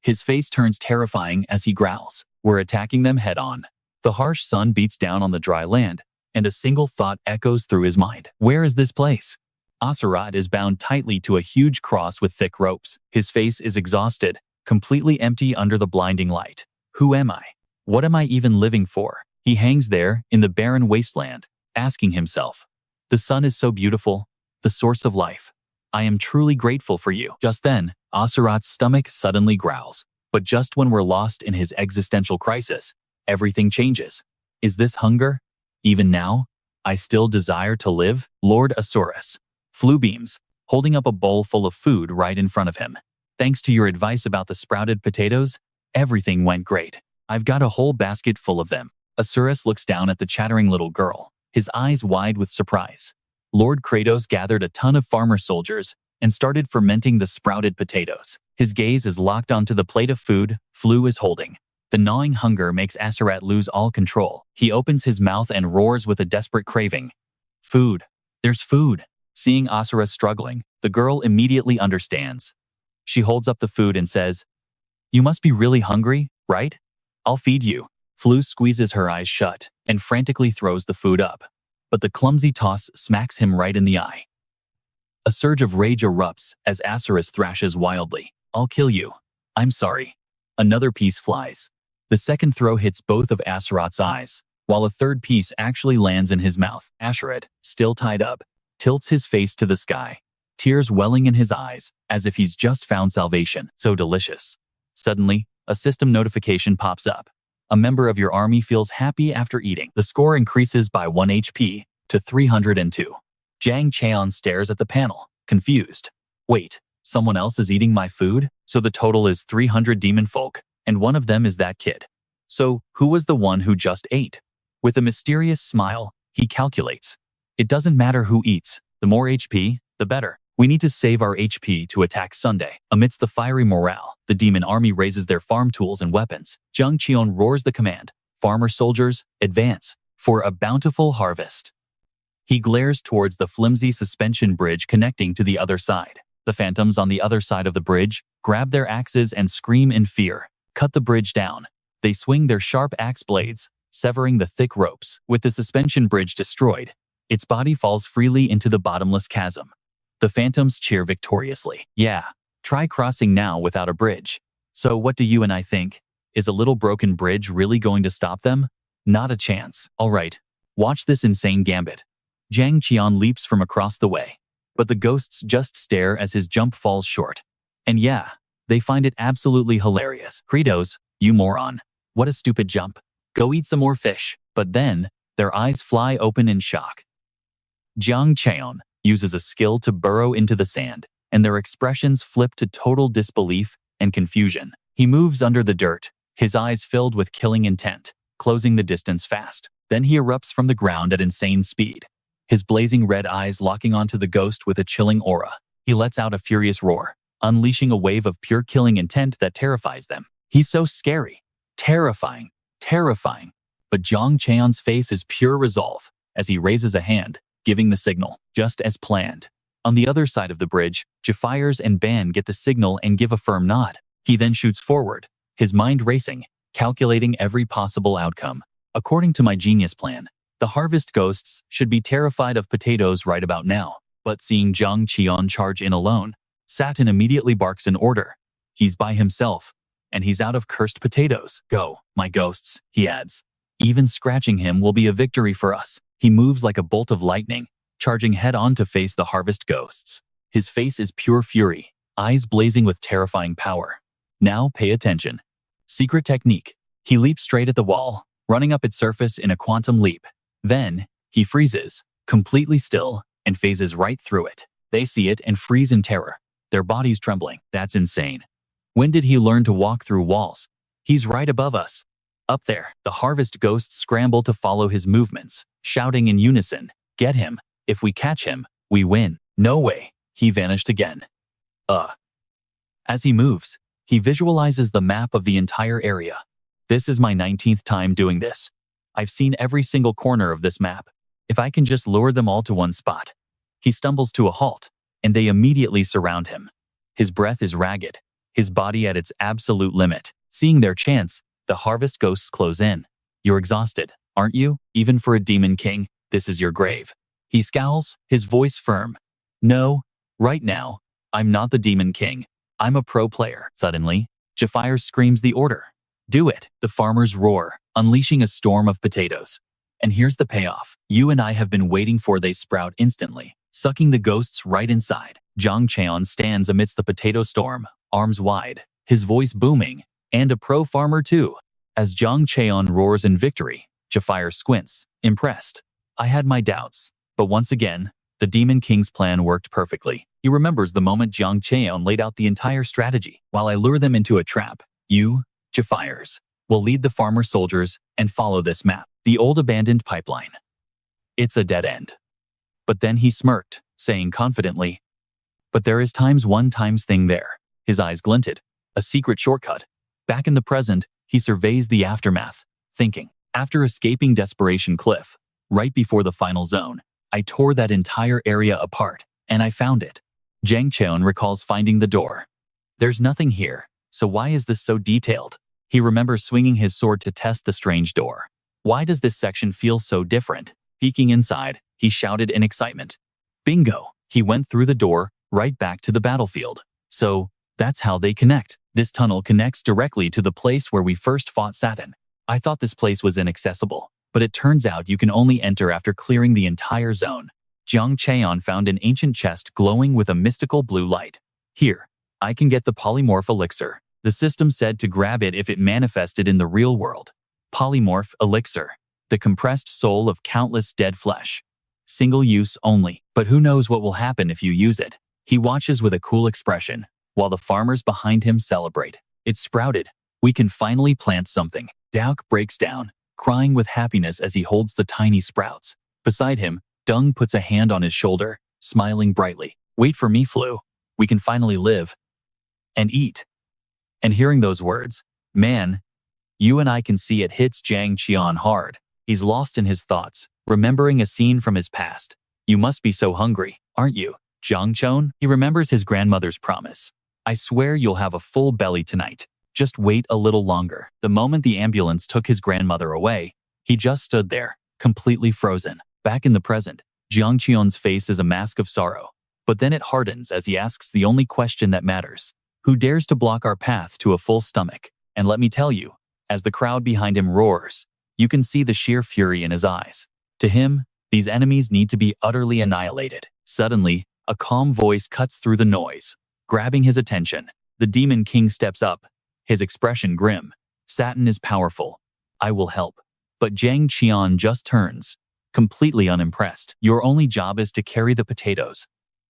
His face turns terrifying as he growls. We're attacking them head-on. The harsh sun beats down on the dry land, and a single thought echoes through his mind. Where is this place? Asarat is bound tightly to a huge cross with thick ropes. His face is exhausted, completely empty under the blinding light. Who am I? What am I even living for? He hangs there in the barren wasteland, asking himself. The sun is so beautiful, the source of life. I am truly grateful for you. Just then, Asarat's stomach suddenly growls. But just when we're lost in his existential crisis, everything changes. Is this hunger? Even now, I still desire to live? Lord Asurus flew beams, holding up a bowl full of food right in front of him. Thanks to your advice about the sprouted potatoes, everything went great. I've got a whole basket full of them. Asurus looks down at the chattering little girl, his eyes wide with surprise. Lord Credos gathered a ton of farmer soldiers and started fermenting the sprouted potatoes. His gaze is locked onto the plate of food Flu is holding. The gnawing hunger makes Asarat lose all control. He opens his mouth and roars with a desperate craving. Food. There's food. Seeing Asarat struggling, the girl immediately understands. She holds up the food and says, You must be really hungry, right? I'll feed you. Flu squeezes her eyes shut and frantically throws the food up. But the clumsy toss smacks him right in the eye. A surge of rage erupts as Asurus thrashes wildly. I'll kill you. I'm sorry. Another piece flies. The second throw hits both of Asarat's eyes, while a third piece actually lands in his mouth. Asarat, still tied up, tilts his face to the sky, tears welling in his eyes, as if he's just found salvation. So delicious. Suddenly, a system notification pops up. A member of your army feels happy after eating. The score increases by 1 HP to 302. Jang Cheon stares at the panel, confused. Wait, someone else is eating my food? So the total is 300 demon folk, and one of them is that kid. So, who was the one who just ate? With a mysterious smile, he calculates. It doesn't matter who eats. The more HP, the better. We need to save our HP to attack Sunday. Amidst the fiery morale, the demon army raises their farm tools and weapons. Jang Cheon roars the command. Farmer soldiers, advance, for a bountiful harvest. He glares towards the flimsy suspension bridge connecting to the other side. The phantoms on the other side of the bridge grab their axes and scream in fear. Cut the bridge down. They swing their sharp axe blades, severing the thick ropes. With the suspension bridge destroyed, its body falls freely into the bottomless chasm. The phantoms cheer victoriously. Yeah, try crossing now without a bridge. So what do you and I think? Is a little broken bridge really going to stop them? Not a chance. All right, watch this insane gambit. Jang Cheon leaps from across the way, but the ghosts just stare as his jump falls short. And yeah, they find it absolutely hilarious. Credos, you moron. What a stupid jump. Go eat some more fish. But then, their eyes fly open in shock. Jang Cheon uses a skill to burrow into the sand, and their expressions flip to total disbelief and confusion. He moves under the dirt, his eyes filled with killing intent, closing the distance fast. Then he erupts from the ground at insane speed, his blazing red eyes locking onto the ghost with a chilling aura. He lets out a furious roar, unleashing a wave of pure killing intent that terrifies them. He's so scary, terrifying. But Jang Cheon's face is pure resolve as he raises a hand, giving the signal, just as planned. On the other side of the bridge, Jafiers and Ban get the signal and give a firm nod. He then shoots forward, his mind racing, calculating every possible outcome. According to my genius plan, the harvest ghosts should be terrified of potatoes right about now. But seeing Jang Cheon charge in alone, Satin immediately barks an order. He's by himself, and he's out of cursed potatoes. Go, my ghosts, he adds. Even scratching him will be a victory for us. He moves like a bolt of lightning, charging head-on to face the harvest ghosts. His face is pure fury, eyes blazing with terrifying power. Now pay attention. Secret technique. He leaps straight at the wall, running up its surface in a quantum leap. Then, he freezes, completely still, and phases right through it. They see it and freeze in terror, their bodies trembling. That's insane. When did he learn to walk through walls? He's right above us. Up there, the harvest ghosts scramble to follow his movements, shouting in unison, "Get him! If we catch him, we win." No way, he vanished again. As he moves, he visualizes the map of the entire area. This is my 19th time doing this. I've seen every single corner of this map. If I can just lure them all to one spot. He stumbles to a halt, and they immediately surround him. His breath is ragged, his body at its absolute limit. Seeing their chance, the harvest ghosts close in. You're exhausted, aren't you? Even for a demon king, this is your grave. He scowls, his voice firm. No, right now, I'm not the demon king. I'm a pro player. Suddenly, Jafire screams the order. Do it. The farmers roar, unleashing a storm of potatoes. And here's the payoff. You and I have been waiting for. They sprout instantly, sucking the ghosts right inside. Jang Cheon stands amidst the potato storm, arms wide, his voice booming, and a pro farmer too. As Jang Cheon roars in victory, Jafire squints, impressed. I had my doubts, but once again, the Demon King's plan worked perfectly. He remembers the moment Jang Cheon laid out the entire strategy. While I lure them into a trap, you, Jafires, will lead the farmer soldiers and follow this map. The old abandoned pipeline. It's a dead end. But then he smirked, saying confidently, but there is one times thing there. His eyes glinted. A secret shortcut. Back in the present, he surveys the aftermath, thinking, after escaping Desperation Cliff, right before the final zone, I tore that entire area apart, and I found it. Jang Cheon recalls finding the door. There's nothing here, so why is this so detailed? He remembers swinging his sword to test the strange door. Why does this section feel so different? Peeking inside, he shouted in excitement. Bingo! He went through the door, right back to the battlefield. So, that's how they connect. This tunnel connects directly to the place where we first fought Satan. I thought this place was inaccessible, but it turns out you can only enter after clearing the entire zone. Jang Cheon found an ancient chest glowing with a mystical blue light. Here, I can get the polymorph elixir. The system said to grab it if it manifested in the real world. Polymorph elixir, the compressed soul of countless dead flesh. Single use only, but who knows what will happen if you use it. He watches with a cool expression, while the farmers behind him celebrate. It's sprouted. We can finally plant something. Dauk breaks down, crying with happiness as he holds the tiny sprouts. Beside him, Dung puts a hand on his shoulder, smiling brightly. Wait for me, Flu. We can finally live and eat. And hearing those words, man, you and I can see it hits Jang Cheon hard. He's lost in his thoughts, remembering a scene from his past. You must be so hungry, aren't you, Jang Cheon? He remembers his grandmother's promise. I swear you'll have a full belly tonight. Just wait a little longer. The moment the ambulance took his grandmother away, he just stood there, completely frozen. Back in the present, Jang Cheon's face is a mask of sorrow. But then it hardens as he asks the only question that matters. Who dares to block our path to a full stomach? And let me tell you, as the crowd behind him roars, you can see the sheer fury in his eyes. To him, these enemies need to be utterly annihilated. Suddenly, a calm voice cuts through the noise, grabbing his attention. The Demon King steps up, his expression grim. Satan is powerful. I will help. But Jang Cheon just turns, completely unimpressed. Your only job is to carry the potatoes.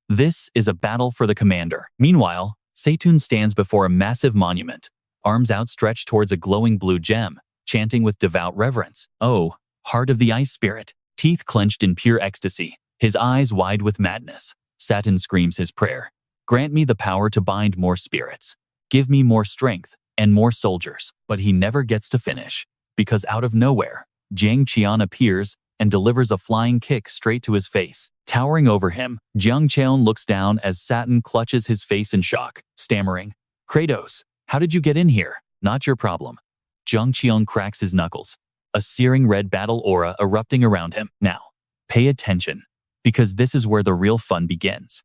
This is a battle for the commander. Meanwhile, Seytun stands before a massive monument, arms outstretched towards a glowing blue gem, chanting with devout reverence. Oh, heart of the ice spirit, teeth clenched in pure ecstasy, his eyes wide with madness. Satan screams his prayer. Grant me the power to bind more spirits. Give me more strength and more soldiers. But he never gets to finish, because out of nowhere, Jang Cheon appears and delivers a flying kick straight to his face. Towering over him, Jang Cheon looks down as Satan clutches his face in shock, stammering, Credos, how did you get in here? Not your problem. Jang Cheon cracks his knuckles, a searing red battle aura erupting around him. Now, pay attention, because this is where the real fun begins.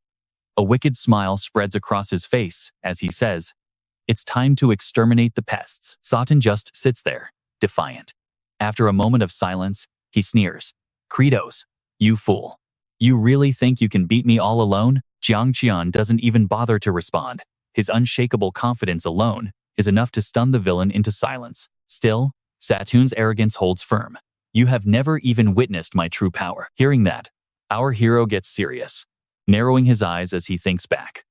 A wicked smile spreads across his face as he says, it's time to exterminate the pests. Satan just sits there, defiant. After a moment of silence, he sneers. Credos, you fool. You really think you can beat me all alone? Jang Cheon doesn't even bother to respond. His unshakable confidence alone is enough to stun the villain into silence. Still, Satun's arrogance holds firm. You have never even witnessed my true power. Hearing that, our hero gets serious, narrowing his eyes as he thinks back.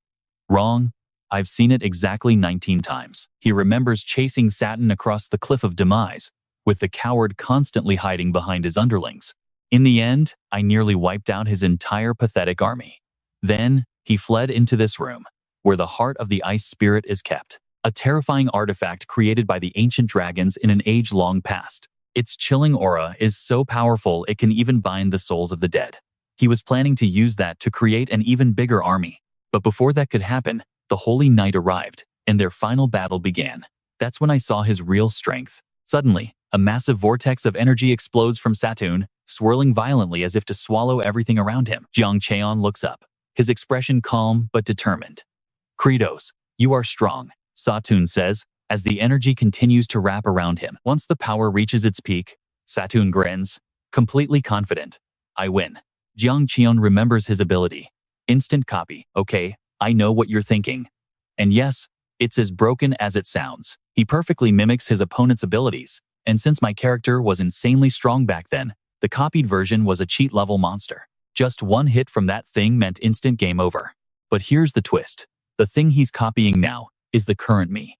Wrong. I've seen it exactly 19 times. He remembers chasing Satan across the cliff of demise, with the coward constantly hiding behind his underlings. In the end, I nearly wiped out his entire pathetic army. Then, he fled into this room, where the heart of the ice spirit is kept, a terrifying artifact created by the ancient dragons in an age long past. Its chilling aura is so powerful it can even bind the souls of the dead. He was planning to use that to create an even bigger army. But before that could happen, the Holy Knight arrived, and their final battle began. That's when I saw his real strength. Suddenly, a massive vortex of energy explodes from Saturn, swirling violently as if to swallow everything around him. Jang Cheon looks up, his expression calm but determined. "Credos, you are strong," Saturn says, as the energy continues to wrap around him. Once the power reaches its peak, Saturn grins, completely confident. "I win." Jang Cheon remembers his ability. Instant copy. "Okay, I know what you're thinking." And yes, it's as broken as it sounds. He perfectly mimics his opponent's abilities, and since my character was insanely strong back then, the copied version was a cheat-level monster. Just one hit from that thing meant instant game over. But here's the twist. The thing he's copying now is the current me.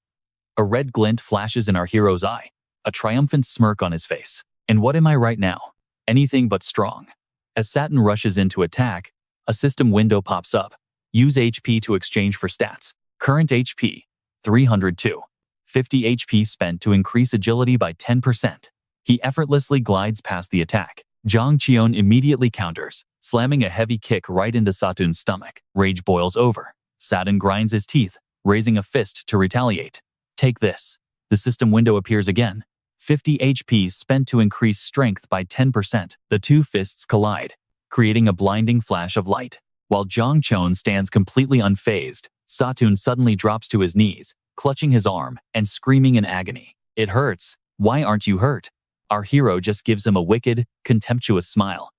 A red glint flashes in our hero's eye, a triumphant smirk on his face. And what am I right now? Anything but strong. As Saturn rushes in to attack, a system window pops up. Use HP to exchange for stats. Current HP, 302. 50 HP spent to increase agility by 10%. He effortlessly glides past the attack. Jang Cheon immediately counters, slamming a heavy kick right into Saturn's stomach. Rage boils over. Saturn grinds his teeth, raising a fist to retaliate. "Take this." The system window appears again. 50 HP spent to increase strength by 10%. The two fists collide, creating a blinding flash of light. While Jang Cheon stands completely unfazed, Saturn suddenly drops to his knees, clutching his arm and screaming in agony. "It hurts. Why aren't you hurt?" Our hero just gives him a wicked, contemptuous smile.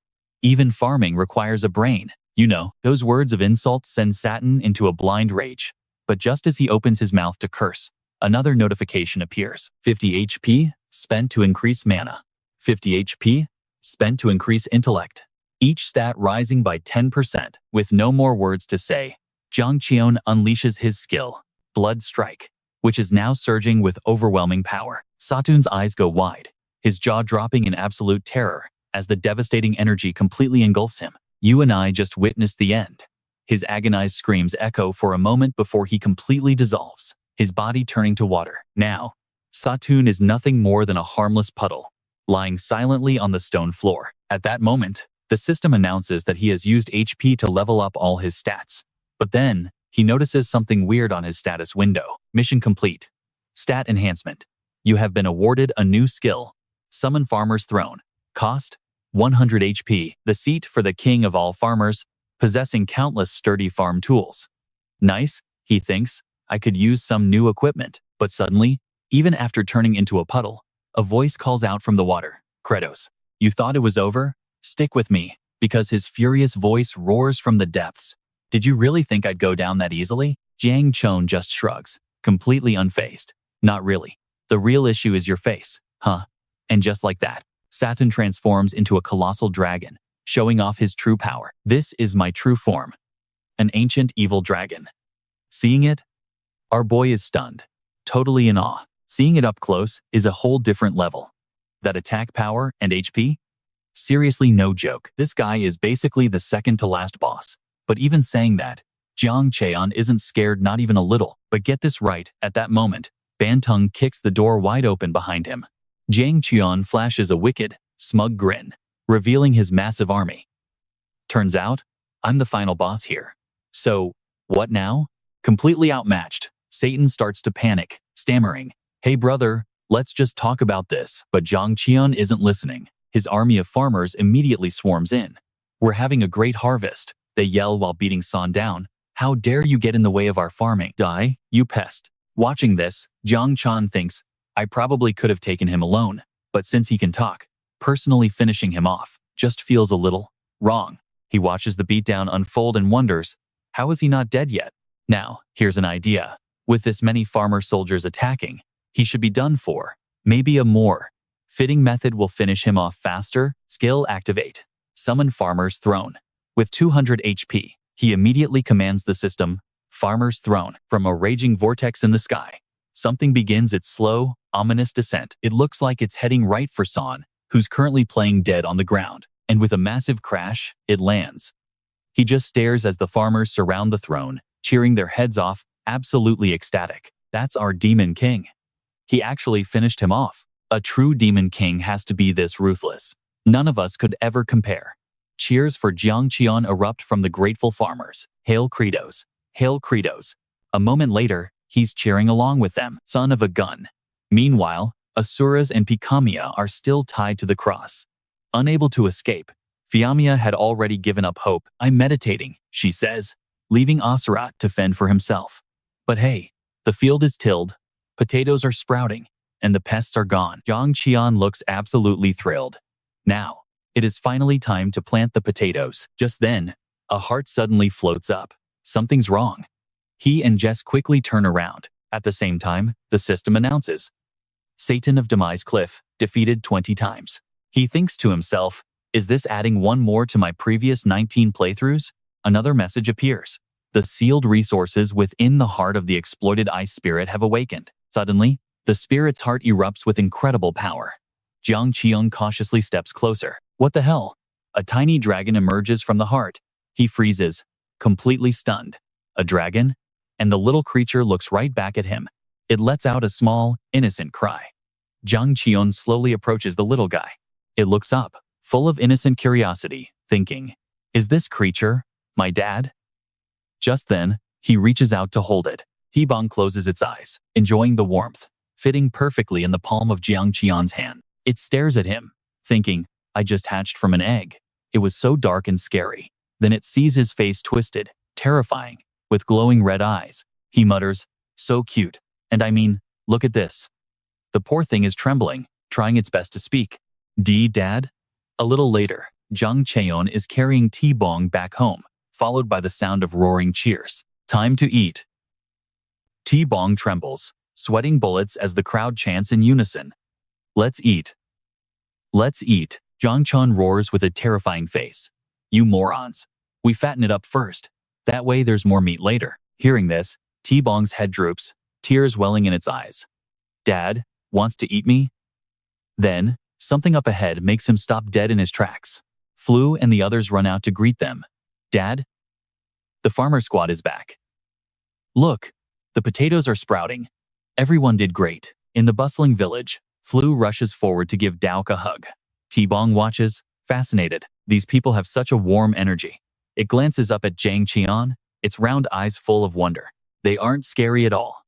"Even farming requires a brain." You know, those words of insult send Saturn into a blind rage. But just as he opens his mouth to curse, another notification appears. 50 HP spent to increase mana. 50 HP spent to increase intellect. Each stat rising by 10%. With no more words to say, Jang Cheon unleashes his skill, Blood Strike, which is now surging with overwhelming power. Saturn's eyes go wide, his jaw dropping in absolute terror as the devastating energy completely engulfs him. You and I just witnessed the end. His agonized screams echo for a moment before he completely dissolves, his body turning to water. Now, Saturn is nothing more than a harmless puddle, lying silently on the stone floor. At that moment, the system announces that he has used HP to level up all his stats. But then, he notices something weird on his status window. Mission complete. Stat enhancement. You have been awarded a new skill. Summon Farmer's Throne. Cost, 100 HP. The seat for the king of all farmers, possessing countless sturdy farm tools. Nice, he thinks. I could use some new equipment. But suddenly, even after turning into a puddle, a voice calls out from the water. "Credos, you thought it was over? Stick with me." Because his furious voice roars from the depths. "Did you really think I'd go down that easily?" Jang Cheon just shrugs, completely unfazed. "Not really. The real issue is your face, huh?" And just like that, Saturn transforms into a colossal dragon, showing off his true power. "This is my true form. An ancient evil dragon." Seeing it, our boy is stunned, totally in awe. Seeing it up close is a whole different level. That attack power and HP? Seriously, no joke. This guy is basically the second to last boss. But even saying that, Jang Cheon isn't scared, not even a little. But get this right, at that moment, Bantung kicks the door wide open behind him. Jang Cheon flashes a wicked, smug grin, revealing his massive army. "Turns out, I'm the final boss here. So, what now?" Completely outmatched, Satan starts to panic, stammering, "Hey brother, let's just talk about this." But Jang Cheon isn't listening. His army of farmers immediately swarms in. "We're having a great harvest," they yell while beating San down. "How dare you get in the way of our farming? Die, you pest." Watching this, Jang Cheon thinks, I probably could have taken him alone, but since he can talk, personally finishing him off just feels a little wrong. He watches the beatdown unfold and wonders, how is he not dead yet? Now, here's an idea. With this many farmer soldiers attacking, he should be done for. Maybe a more fitting method will finish him off faster. Skill activate. Summon Farmer's Throne. With 200 HP, he immediately commands the system, Farmer's Throne, from a raging vortex in the sky. Something begins its slow, ominous descent. It looks like it's heading right for San, who's currently playing dead on the ground. And with a massive crash, it lands. He just stares as the farmers surround the throne, cheering their heads off, absolutely ecstatic. That's our demon king. He actually finished him off. A true demon king has to be this ruthless. None of us could ever compare. Cheers for Jang Cheon erupt from the grateful farmers. Hail Credos! Hail Credos! A moment later, he's cheering along with them. Son of a gun. Meanwhile, Asuras and Pikamiya are still tied to the cross. Unable to escape, Fiamia had already given up hope. I'm meditating, she says, leaving Asurat to fend for himself. But hey, the field is tilled, potatoes are sprouting, and the pests are gone. Jang Cheon looks absolutely thrilled. Now, it is finally time to plant the potatoes. Just then, a heart suddenly floats up. Something's wrong. He and Jess quickly turn around. At the same time, the system announces, Satan of Demise Cliff, defeated 20 times. He thinks to himself, is this adding one more to my previous 19 playthroughs? Another message appears. The sealed resources within the heart of the exploited ice spirit have awakened. Suddenly, the spirit's heart erupts with incredible power. Jang Cheon cautiously steps closer. What the hell? A tiny dragon emerges from the heart. He freezes, completely stunned. A dragon? And the little creature looks right back at him. It lets out a small, innocent cry. Jang Cheon slowly approaches the little guy. It looks up, full of innocent curiosity, thinking, is this creature my dad? Just then, he reaches out to hold it. T-Bong closes its eyes, enjoying the warmth, fitting perfectly in the palm of Jang Cheon's hand. It stares at him, thinking, I just hatched from an egg. It was so dark and scary. Then it sees his face twisted, terrifying, with glowing red eyes. He mutters, so cute. And I mean, look at this. The poor thing is trembling, trying its best to speak. Dad? A little later, Jang Cheon is carrying T-Bong back home, followed by the sound of roaring cheers. Time to eat. T-Bong trembles, sweating bullets as the crowd chants in unison. Let's eat. Let's eat. Jang Cheon roars with a terrifying face. You morons. We fatten it up first. That way there's more meat later. Hearing this, T-Bong's head droops, tears welling in its eyes. Dad wants to eat me? Then, something up ahead makes him stop dead in his tracks. Flu and the others run out to greet them. Dad? The farmer squad is back. Look, the potatoes are sprouting. Everyone did great. In the bustling village, Flu rushes forward to give Daok a hug. T-Bong watches, fascinated. These people have such a warm energy. It glances up at Jang Cheon, its round eyes full of wonder. They aren't scary at all.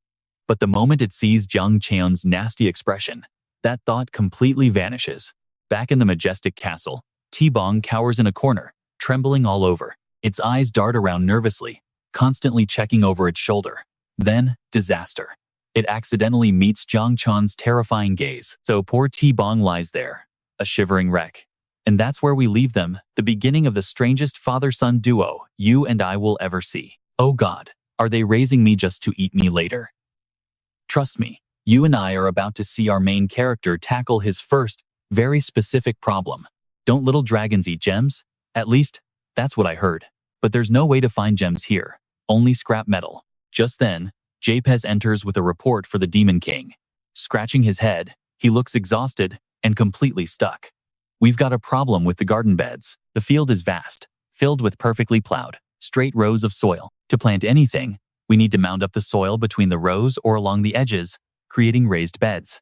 But the moment it sees Jang Cheon's nasty expression, that thought completely vanishes. Back in the majestic castle, T-Bong cowers in a corner, trembling all over. Its eyes dart around nervously, constantly checking over its shoulder. Then, disaster. It accidentally meets Jang Cheon's terrifying gaze. So poor T-Bong lies there, a shivering wreck. And that's where we leave them, the beginning of the strangest father-son duo you and I will ever see. Oh God, are they raising me just to eat me later? Trust me, you and I are about to see our main character tackle his first, very specific problem. Don't little dragons eat gems? At least, that's what I heard. But there's no way to find gems here, only scrap metal. Just then, Japez enters with a report for the Demon King. Scratching his head, he looks exhausted and completely stuck. We've got a problem with the garden beds. The field is vast, filled with perfectly plowed, straight rows of soil. To plant anything, we need to mound up the soil between the rows or along the edges, creating raised beds.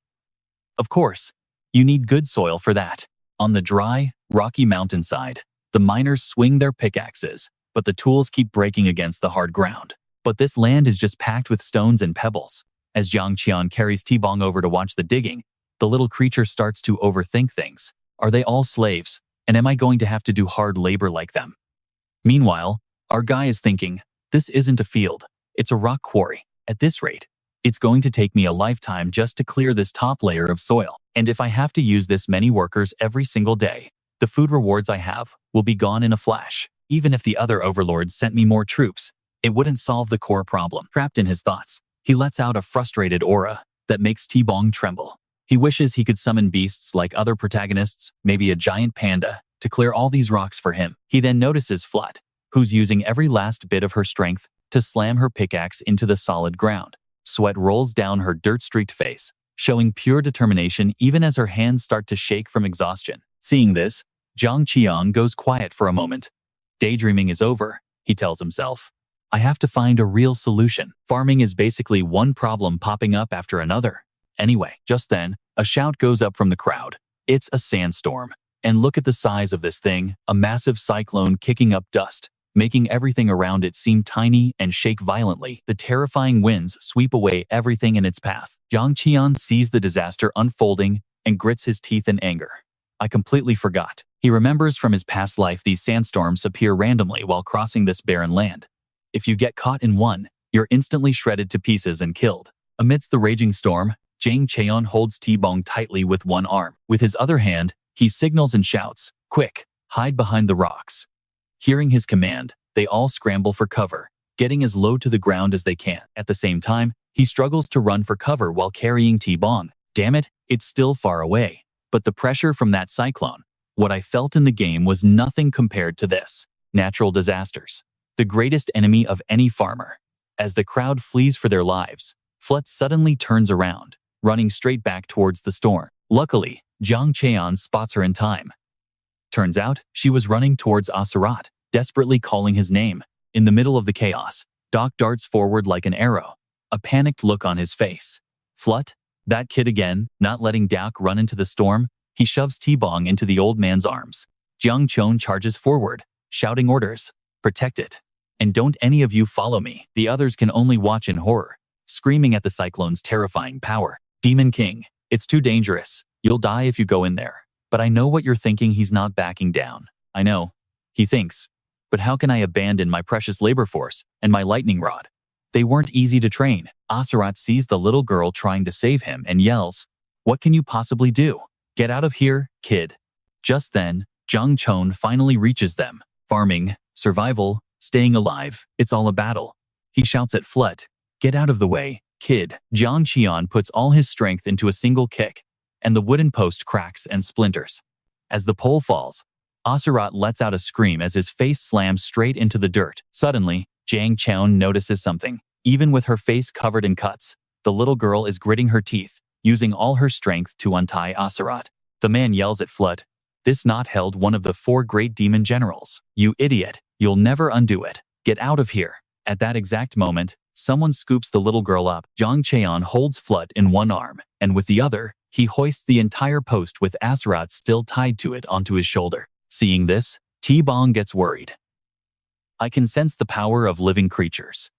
Of course, you need good soil for that. On the dry, rocky mountainside, the miners swing their pickaxes, but the tools keep breaking against the hard ground. But this land is just packed with stones and pebbles. As Jang Cheon carries T-Bong over to watch the digging, the little creature starts to overthink things. Are they all slaves? And am I going to have to do hard labor like them? Meanwhile, our guy is thinking, this isn't a field, it's a rock quarry. At this rate, it's going to take me a lifetime just to clear this top layer of soil. And if I have to use this many workers every single day, the food rewards I have will be gone in a flash. Even if the other overlords sent me more troops, it wouldn't solve the core problem. Trapped in his thoughts, he lets out a frustrated aura that makes T-Bong tremble. He wishes he could summon beasts like other protagonists, maybe a giant panda, to clear all these rocks for him. He then notices Flut, who's using every last bit of her strength to slam her pickaxe into the solid ground. Sweat rolls down her dirt-streaked face, showing pure determination even as her hands start to shake from exhaustion. Seeing this, Jang Cheon goes quiet for a moment. Daydreaming is over, he tells himself. I have to find a real solution. Farming is basically one problem popping up after another. Anyway, just then, A shout goes up from the crowd. It's a sandstorm. And look at the size of this thing, a massive cyclone kicking up dust, making everything around it seem tiny and shake violently. The terrifying winds sweep away everything in its path. Jang Cheon sees the disaster unfolding and grits his teeth in anger. I completely forgot. He remembers from his past life these sandstorms appear randomly while crossing this barren land. If you get caught in one, you're instantly shredded to pieces and killed. Amidst the raging storm, Jang Cheon holds T-Bong tightly with one arm. With his other hand, he signals and shouts, "Quick, hide behind the rocks." Hearing his command, they all scramble for cover, getting as low to the ground as they can. At the same time, he struggles to run for cover while carrying T-Bong. Damn it, it's still far away. But the pressure from that cyclone, what I felt in the game was nothing compared to this. Natural disasters, the greatest enemy of any farmer. As the crowd flees for their lives, Flut suddenly turns around, running straight back towards the storm. Luckily, Jang Cheon spots her in time. Turns out, she was running towards Asurat, desperately calling his name. In the middle of the chaos, Doc darts forward like an arrow, a panicked look on his face. Flut? That kid again, not letting Doc run into the storm, he shoves T-Bong into the old man's arms. Jang Cheon charges forward, shouting orders, "Protect it. And don't any of you follow me." The others can only watch in horror, screaming at the cyclone's terrifying power. "Demon King, it's too dangerous. You'll die if you go in there." But I know what you're thinking. He's not backing down. I know. He thinks. But how can I abandon my precious labor force and my lightning rod? They weren't easy to train. Asurat sees the little girl trying to save him and yells, "What can you possibly do? Get out of here, kid." Just then, Jang Cheon finally reaches them. Farming, survival, staying alive, it's all a battle. He shouts at Flut, "Get out of the way, kid." Jang Cheon puts all his strength into a single kick, and the wooden post cracks and splinters. As the pole falls, Asurat lets out a scream as his face slams straight into the dirt. Suddenly, Jang Cheon notices something. Even with her face covered in cuts, the little girl is gritting her teeth, using all her strength to untie Asurat. The man yells at Flut, "This knot held one of the 4 great demon generals. You idiot, you'll never undo it. Get out of here." At that exact moment, someone scoops the little girl up. Jang Cheon holds Flut in one arm, and with the other, he hoists the entire post with Asurat still tied to it onto his shoulder. Seeing this, T-Bong gets worried. I can sense the power of living creatures.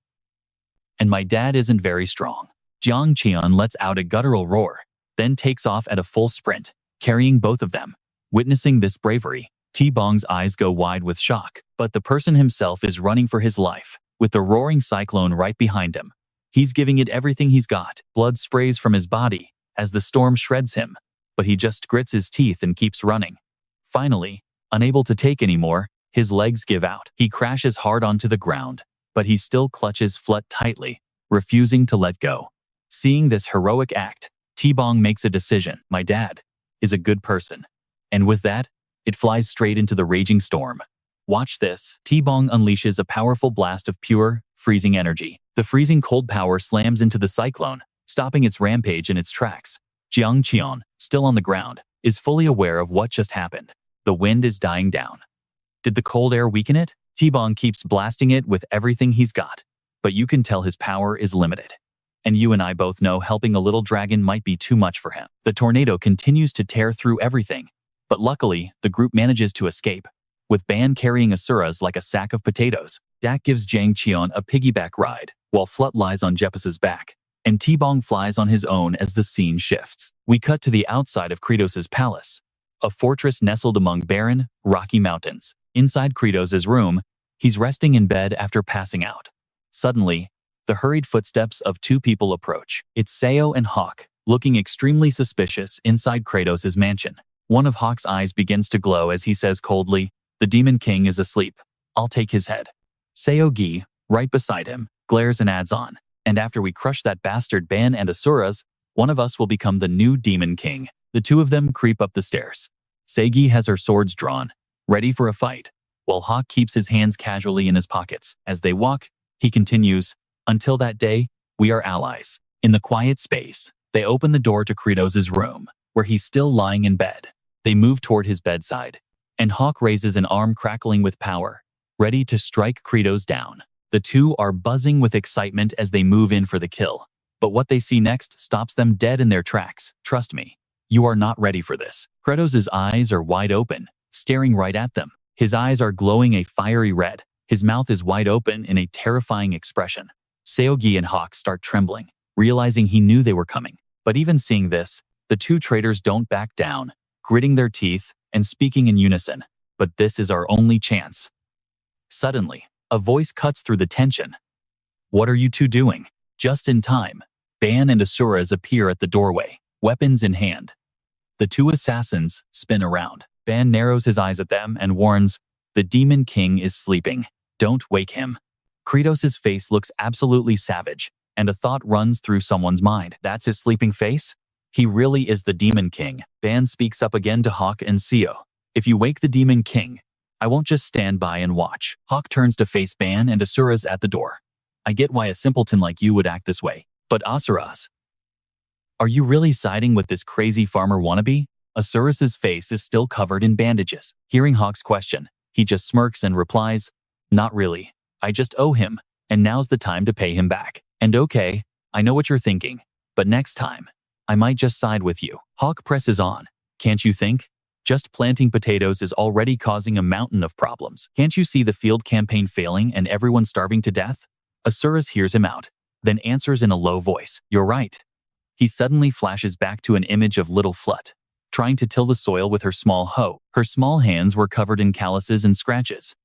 And my dad isn't very strong. Jang Cheon lets out a guttural roar, then takes off at a full sprint, carrying both of them. Witnessing this bravery, T-Bong's eyes go wide with shock. But the person himself is running for his life, with the roaring cyclone right behind him. He's giving it everything he's got. Blood sprays from his body as the storm shreds him, but he just grits his teeth and keeps running. Finally, unable to take any more, his legs give out. He crashes hard onto the ground, but he still clutches Flut tightly, refusing to let go. Seeing this heroic act, T-Bong makes a decision. My dad is a good person. And with that, it flies straight into the raging storm. Watch this. T-Bong unleashes a powerful blast of pure, freezing energy. The freezing cold power slams into the cyclone, stopping its rampage in its tracks. Jang Cheon, still on the ground, is fully aware of what just happened. The wind is dying down. Did the cold air weaken it? T-Bong keeps blasting it with everything he's got, but you can tell his power is limited. And you and I both know helping a little dragon might be too much for him. The tornado continues to tear through everything, but luckily, the group manages to escape. With Ban carrying Asuras like a sack of potatoes, Dak gives Jang Cheon a piggyback ride, while Flut lies on Jepus's back, and T-Bong flies on his own as the scene shifts. We cut to the outside of Credos' palace, a fortress nestled among barren, rocky mountains. Inside Credos' room, he's resting in bed after passing out. Suddenly, the hurried footsteps of 2 people approach. It's Seo and Hawk, looking extremely suspicious inside Credos' mansion. One of Hawk's eyes begins to glow as he says coldly, "The Demon King is asleep. I'll take his head." Seo-gi, right beside him, glares and adds on, "And after we crush that bastard Ban and Asuras, one of us will become the new Demon King." The 2 of them creep up the stairs. Seigi has her swords drawn, ready for a fight, while Hawk keeps his hands casually in his pockets. As they walk, he continues, "Until that day, we are allies." In the quiet space, they open the door to Credos' room, where he's still lying in bed. They move toward his bedside, and Hawk raises an arm crackling with power, ready to strike Credos down. The 2 are buzzing with excitement as they move in for the kill, but what they see next stops them dead in their tracks. Trust me, You are not ready for this. Credos' eyes are wide open, staring right at them. His eyes are glowing a fiery red. His mouth is wide open in a terrifying expression. Seogi and Hawk start trembling, realizing he knew they were coming. But even seeing this, the two traitors don't back down, gritting their teeth and speaking in unison. But this is our only chance. Suddenly, a voice cuts through the tension. What are you two doing? Just in time, Ban and Asuras appear at the doorway, weapons in hand. The two assassins spin around. Ban narrows his eyes at them and warns, the Demon King is sleeping. Don't wake him. Credos' face looks absolutely savage, and a thought runs through someone's mind. That's his sleeping face? He really is the Demon King. Ban speaks up again to Hawk and Seo. If you wake the Demon King, I won't just stand by and watch. Hawk turns to face Ban and Asuras at the door. I get why a simpleton like you would act this way, but Asuras, are you really siding with this crazy farmer wannabe? Asuras' face is still covered in bandages. Hearing Hawk's question, he just smirks and replies, not really. I just owe him, and now's the time to pay him back. And okay, I know what you're thinking, but next time, I might just side with you. Hawk presses on. Can't you think? Just planting potatoes is already causing a mountain of problems. Can't you see the field campaign failing and everyone starving to death? Asuras hears him out, then answers in a low voice, you're right. He suddenly flashes back to an image of little Flut, trying to till the soil with her small hoe. Her small hands were covered in calluses and scratches.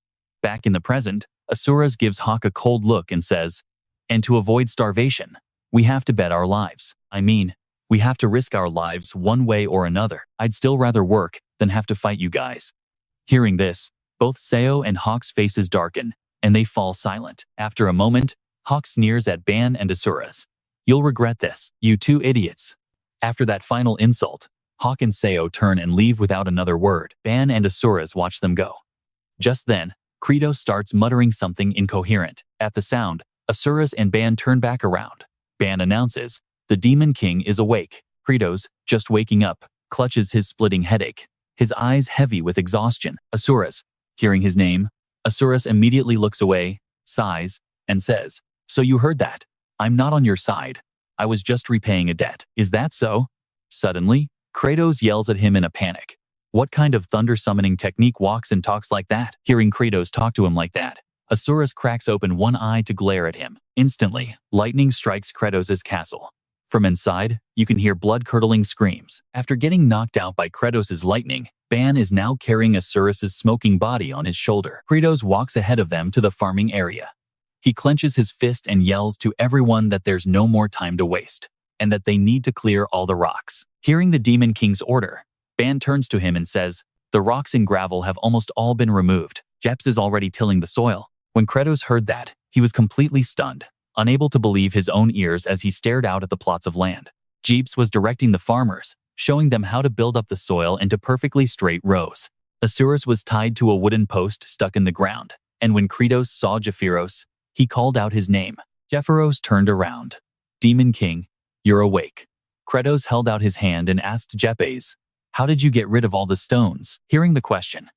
Back in the present, Asuras gives Hawk a cold look and says, and to avoid starvation, we have to bet our lives. I mean, we have to risk our lives one way or another. I'd still rather work than have to fight you guys. Hearing this, both Seo and Hawk's faces darken, and they fall silent. After a moment, Hawk sneers at Ban and Asuras. You'll regret this, you two idiots. After that final insult, Hawk and Seo turn and leave without another word. Ban and Asuras watch them go. Just then, Credos starts muttering something incoherent. At the sound, Asuras and Ban turn back around. Ban announces, the Demon King is awake. Credos, just waking up, clutches his splitting headache, his eyes heavy with exhaustion. Asuras, hearing his name, Asuras immediately looks away, sighs, and says, so you heard that. I'm not on your side. I was just repaying a debt. Is that so? Suddenly, Credos yells at him in a panic. What kind of thunder summoning technique walks and talks like that? Hearing Credos talk to him like that, Asuras cracks open one eye to glare at him. Instantly, lightning strikes Credos' castle. From inside, you can hear blood-curdling screams. After getting knocked out by Credos' lightning, Ban is now carrying Asuras' smoking body on his shoulder. Credos walks ahead of them to the farming area. He clenches his fist and yells to everyone that there's no more time to waste, and that they need to clear all the rocks. Hearing the Demon King's order, Ban turns to him and says, the rocks and gravel have almost all been removed. Jeps is already tilling the soil. When Credos heard that, he was completely stunned, unable to believe his own ears as he stared out at the plots of land. Jeeps was directing the farmers, showing them how to build up the soil into perfectly straight rows. Asuras was tied to a wooden post stuck in the ground, and when Credos saw Jephiros, he called out his name. Jephiros turned around. Demon King, you're awake. Credos held out his hand and asked Jepes, how did you get rid of all the stones? Hearing the question,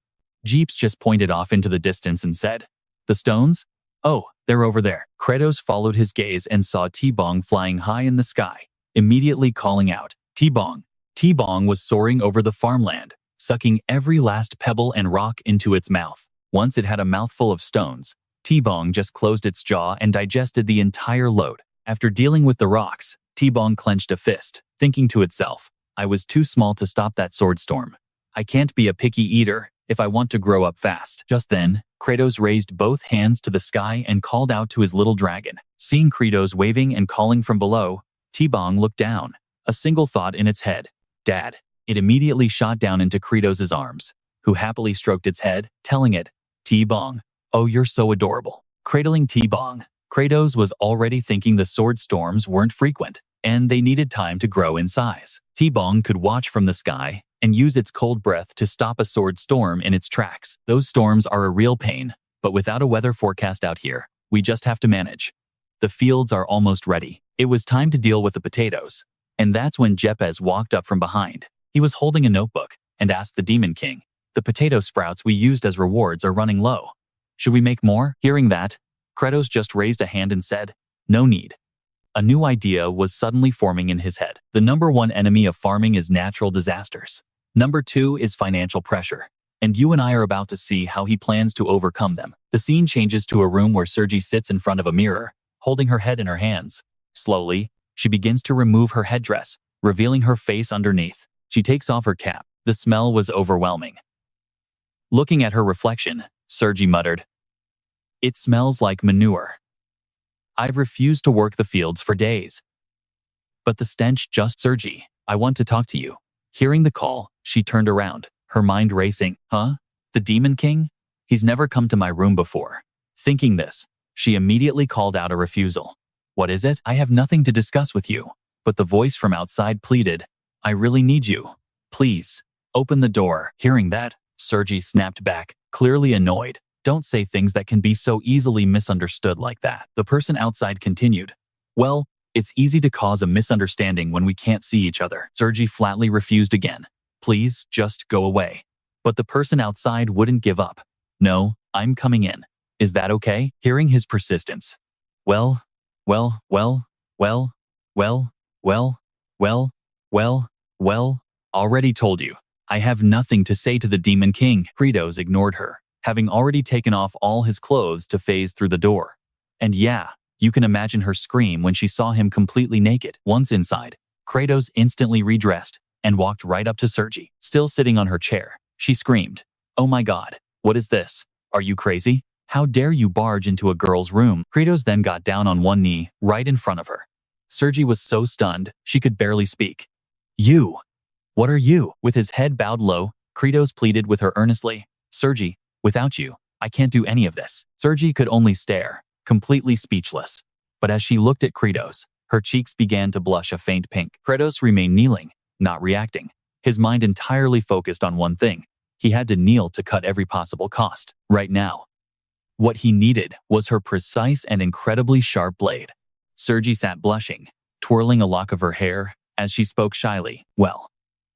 Jeeps just pointed off into the distance and said, the stones? Oh, they're over there. Credos followed his gaze and saw T-Bong flying high in the sky, immediately calling out, T-Bong. T-Bong was soaring over the farmland, sucking every last pebble and rock into its mouth. Once it had a mouthful of stones, T-Bong just closed its jaw and digested the entire load. After dealing with the rocks, T-Bong clenched a fist, thinking to itself, I was too small to stop that sword storm. I can't be a picky eater if I want to grow up fast. Just then, Credos raised both hands to the sky and called out to his little dragon. Seeing Credos waving and calling from below, T-Bong looked down, a single thought in its head, Dad. It immediately shot down into Credos' arms, who happily stroked its head, telling it, T-Bong, oh, you're so adorable. Cradling T-Bong, Credos was already thinking the sword storms weren't frequent, and they needed time to grow in size. T-Bong could watch from the sky and use its cold breath to stop a sword storm in its tracks. Those storms are a real pain, but without a weather forecast out here, we just have to manage. The fields are almost ready. It was time to deal with the potatoes, and that's when Jepes walked up from behind. He was holding a notebook and asked the Demon King, the potato sprouts we used as rewards are running low. Should we make more? Hearing that, Credos just raised a hand and said, no need. A new idea was suddenly forming in his head. The number one enemy of farming is natural disasters. Number two is financial pressure. And you and I are about to see how he plans to overcome them. The scene changes to a room where Sergi sits in front of a mirror, holding her head in her hands. Slowly, she begins to remove her headdress, revealing her face underneath. She takes off her cap. The smell was overwhelming. Looking at her reflection, Sergi muttered, "It smells like manure. I've refused to work the fields for days." But the stench just Sergi, "I want to talk to you." Hearing the call, she turned around, her mind racing. Huh? The Demon King? He's never come to my room before. Thinking this, she immediately called out a refusal. "What is it? I have nothing to discuss with you." But the voice from outside pleaded, "I really need you. Please, open the door." Hearing that, Sergi snapped back, clearly annoyed. "Don't say things that can be so easily misunderstood like that." The person outside continued, "Well, it's easy to cause a misunderstanding when we can't see each other." Sergi flatly refused again. "Please, just go away." But the person outside wouldn't give up. "No, I'm coming in. Is that okay?" Hearing his persistence, well, well, well, well, well, well, well, well, well, already told you. I have nothing to say to the Demon King. Credos ignored her, having already taken off all his clothes to phase through the door. And yeah, you can imagine her scream when she saw him completely naked. Once inside, Credos instantly redressed and walked right up to Sergi. Still sitting on her chair, she screamed, "Oh my God, what is this? Are you crazy? How dare you barge into a girl's room?" Credos then got down on one knee, right in front of her. Sergi was so stunned, she could barely speak. "You! What are you?" With his head bowed low, Credos pleaded with her earnestly. "Sergi, without you, I can't do any of this." Sergi could only stare, completely speechless. But as she looked at Credos, her cheeks began to blush a faint pink. Credos remained kneeling, not reacting, his mind entirely focused on one thing. He had to kneel to cut every possible cost. Right now, what he needed was her precise and incredibly sharp blade. Sergi sat blushing, twirling a lock of her hair, as she spoke shyly. "Well,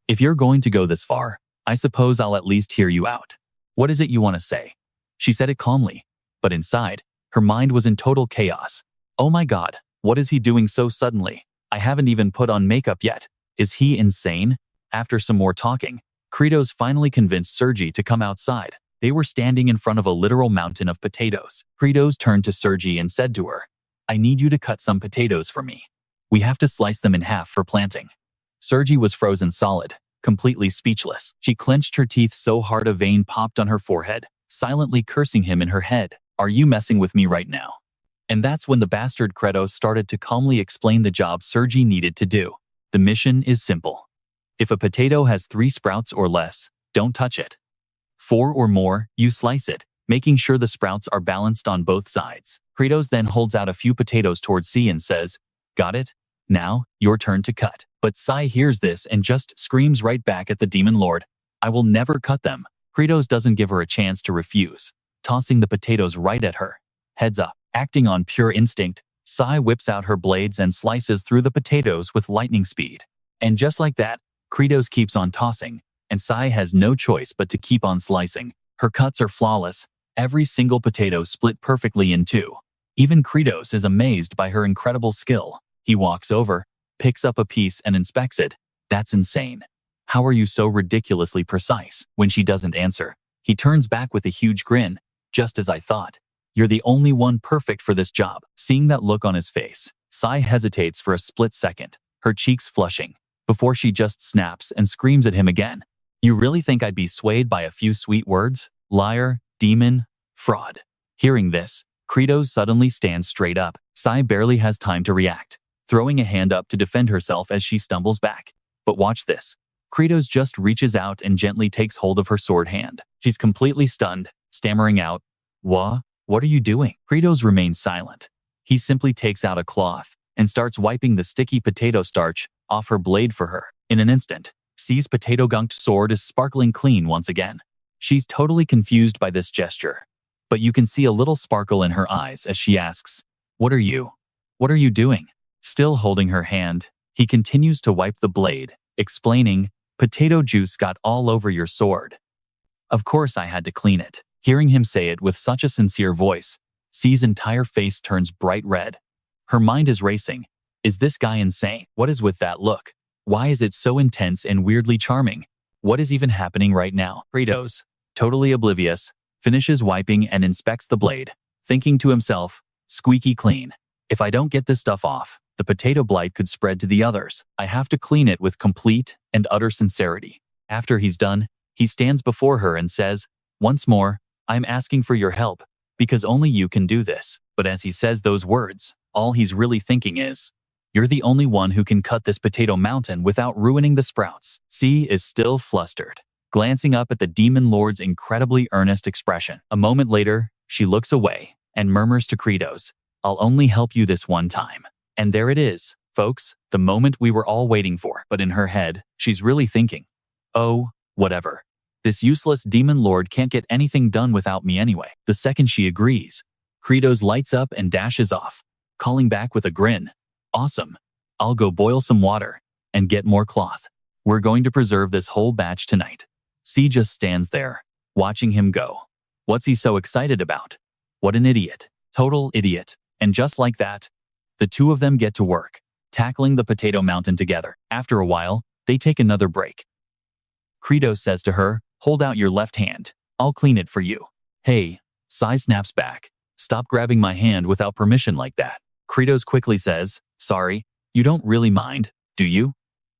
if you're going to go this far, I suppose I'll at least hear you out. What is it you want to say?" She said it calmly, but inside, her mind was in total chaos. "Oh my God, what is he doing so suddenly? I haven't even put on makeup yet. Is he insane?" After some more talking, Credos finally convinced Sergi to come outside. They were standing in front of a literal mountain of potatoes. Credos turned to Sergi and said to her, "I need you to cut some potatoes for me. We have to slice them in half for planting." Sergi was frozen solid, completely speechless. She clenched her teeth so hard a vein popped on her forehead, silently cursing him in her head. "Are you messing with me right now?" And that's when the bastard Credos started to calmly explain the job Sergi needed to do. The mission is simple. If a potato has 3 sprouts or less, don't touch it. 4 or more, you slice it, making sure the sprouts are balanced on both sides. Credos then holds out a few potatoes towards C and says, "Got it? Now, your turn to cut." But Sai hears this and just screams right back at the Demon Lord, "I will never cut them." Credos doesn't give her a chance to refuse, tossing the potatoes right at her. Heads up, acting on pure instinct, Sai whips out her blades and slices through the potatoes with lightning speed. And just like that, Credos keeps on tossing, and Sai has no choice but to keep on slicing. Her cuts are flawless, every single potato split perfectly in two. Even Credos is amazed by her incredible skill. He walks over, picks up a piece and inspects it. "That's insane. How are you so ridiculously precise?" When she doesn't answer, he turns back with a huge grin. "Just as I thought. You're the only one perfect for this job." Seeing that look on his face, Sai hesitates for a split second, her cheeks flushing, before she just snaps and screams at him again. "You really think I'd be swayed by a few sweet words? Liar, demon, fraud." Hearing this, Credos suddenly stands straight up. Sai barely has time to react, throwing a hand up to defend herself as she stumbles back. But watch this. Credos just reaches out and gently takes hold of her sword hand. She's completely stunned, stammering out, What are you doing?" Credos remains silent. He simply takes out a cloth and starts wiping the sticky potato starch off her blade for her. In an instant, C's potato-gunked sword is sparkling clean once again. She's totally confused by this gesture, but you can see a little sparkle in her eyes as she asks, What are you doing?" Still holding her hand, he continues to wipe the blade, explaining, "Potato juice got all over your sword. Of course I had to clean it." Hearing him say it with such a sincere voice, C's entire face turns bright red. Her mind is racing, Is this guy insane? What is with that look? Why is it so intense and weirdly charming? What is even happening right now? Credos, totally oblivious, finishes wiping and inspects the blade, thinking to himself, squeaky clean. If I don't get this stuff off, the potato blight could spread to the others. I have to clean it with complete and utter sincerity. After he's done, he stands before her and says, once more, I'm asking for your help, because only you can do this. But as he says those words, all he's really thinking is, you're the only one who can cut this potato mountain without ruining the sprouts. C is still flustered, glancing up at the demon lord's incredibly earnest expression. A moment later, she looks away and murmurs to Credos, I'll only help you this one time. And there it is, folks, the moment we were all waiting for. But in her head, she's really thinking, oh, whatever. This useless demon lord can't get anything done without me anyway. The second she agrees, Credos lights up and dashes off, calling back with a grin, awesome. I'll go boil some water and get more cloth. We're going to preserve this whole batch tonight. C just stands there, watching him go. What's he so excited about? What an idiot. Total idiot. And just like that, the two of them get to work, tackling the potato mountain together. After a while, they take another break. Credos says to her, hold out your left hand. I'll clean it for you. Hey, Sai snaps back. Stop grabbing my hand without permission like that. Credos quickly says, sorry, you don't really mind, do you?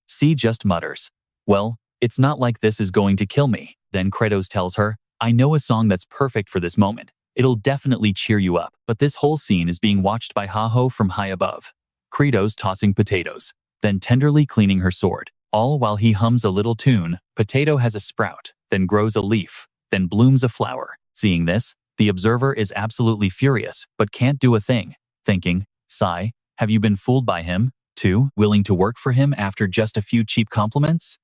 C just mutters, well, it's not like this is going to kill me. Then Credos tells her, I know a song that's perfect for this moment. It'll definitely cheer you up. But this whole scene is being watched by Haho from high above. Credos tossing potatoes, then tenderly cleaning her sword. All while he hums a little tune, potato has a sprout, then grows a leaf, then blooms a flower. Seeing this, the observer is absolutely furious, but can't do a thing, thinking, Sai, have you been fooled by him, too, willing to work for him after just a few cheap compliments?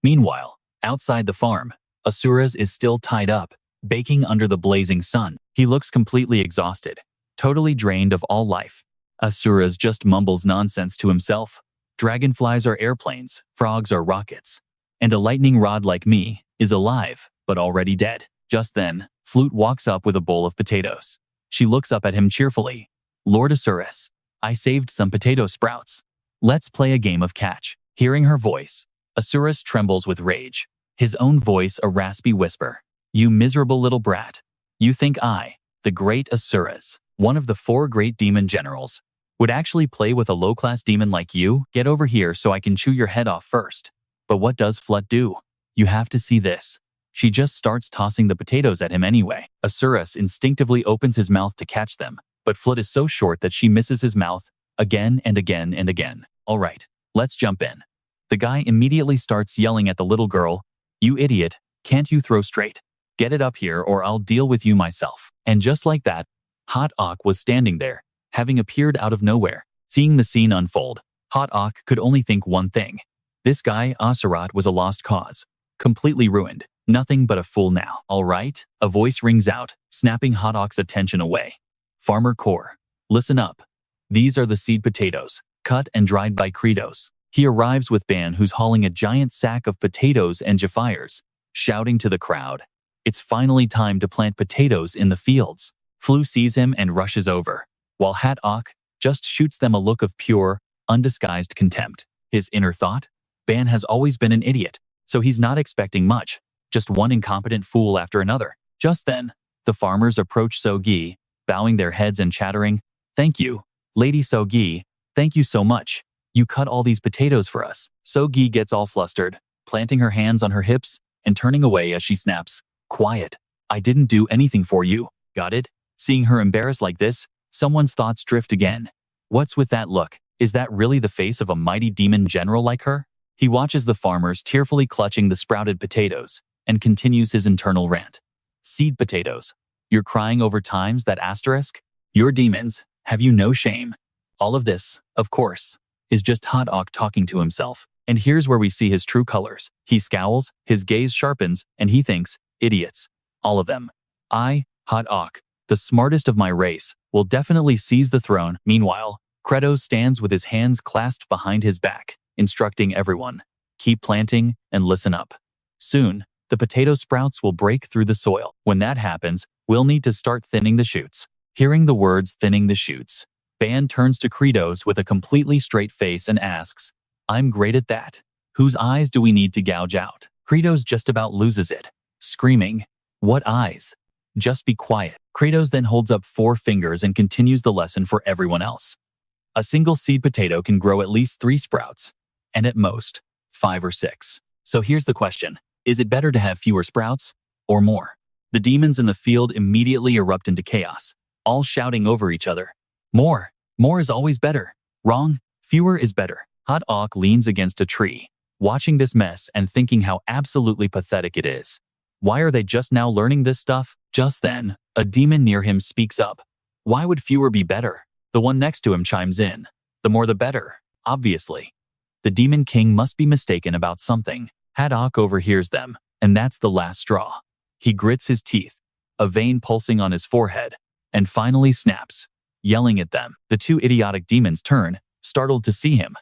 Meanwhile, outside the farm, Asuras is still tied up, baking under the blazing sun. He looks completely exhausted, totally drained of all life. Asuras just mumbles nonsense to himself. Dragonflies are airplanes, frogs are rockets, and a lightning rod like me is alive, but already dead. Just then, Flute walks up with a bowl of potatoes. She looks up at him cheerfully. Lord Asuras, I saved some potato sprouts. Let's play a game of catch. Hearing her voice, Asuras trembles with rage, his own voice a raspy whisper. You miserable little brat. You think I, the great Asuras, one of the 4 great demon generals, would actually play with a low-class demon like you? Get over here so I can chew your head off first. But what does Flut do? You have to see this. She just starts tossing the potatoes at him anyway. Asuras instinctively opens his mouth to catch them, but Flut is so short that she misses his mouth again and again and again. All right, let's jump in. The guy immediately starts yelling at the little girl, you idiot, can't you throw straight? Get it up here or I'll deal with you myself. And just like that, Hot Ak was standing there, having appeared out of nowhere. Seeing the scene unfold, Hot Ak could only think one thing. This guy, Asurat, was a lost cause. Completely ruined. Nothing but a fool now. All right? A voice rings out, snapping Hot Ak's attention away. Farmer Core, listen up. These are the seed potatoes, cut and dried by Credos. He arrives with Ban, who's hauling a giant sack of potatoes and Jafirs, shouting to the crowd. It's finally time to plant potatoes in the fields. Flu sees him and rushes over, while Hat Ak just shoots them a look of pure, undisguised contempt. His inner thought? Ban has always been an idiot, so he's not expecting much, just one incompetent fool after another. Just then, the farmers approach So-gi, bowing their heads and chattering, thank you, Lady So-gi, thank you so much. You cut all these potatoes for us. So-gi gets all flustered, planting her hands on her hips and turning away as she snaps, quiet, I didn't do anything for you. Got it? Seeing her embarrassed like this, someone's thoughts drift again. What's with that look? Is that really the face of a mighty demon general like her? He watches the farmers tearfully clutching the sprouted potatoes and continues his internal rant. Seed potatoes. You're crying over times that asterisk? You're demons. Have you no shame? All of this, of course, is just Hot Ak talking to himself. And here's where we see his true colors. He scowls, his gaze sharpens, and he thinks, idiots. All of them. I, Hot Ak, the smartest of my race, will definitely seize the throne. Meanwhile, Credos stands with his hands clasped behind his back, instructing everyone, keep planting and listen up. Soon, the potato sprouts will break through the soil. When that happens, we'll need to start thinning the shoots. Hearing the words thinning the shoots, Ban turns to Credos with a completely straight face and asks, I'm great at that. Whose eyes do we need to gouge out? Credos just about loses it, screaming, What eyes? Just be quiet. Credos then holds up 4 fingers and continues the lesson for everyone else. A single seed potato can grow at least 3 sprouts, and at most, 5 or 6. So here's the question. Is it better to have fewer sprouts or more? The demons in the field immediately erupt into chaos, all shouting over each other. More. More is always better. Wrong. Fewer is better. Hot Auk leans against a tree, watching this mess and thinking how absolutely pathetic it is. Why are they just now learning this stuff? Just then, a demon near him speaks up. Why would fewer be better? The one next to him chimes in. The more the better, obviously. The Demon King must be mistaken about something. Haddock overhears them, and that's the last straw. He grits his teeth, a vein pulsing on his forehead, and finally snaps, yelling at them. The 2 idiotic demons turn, startled to see him.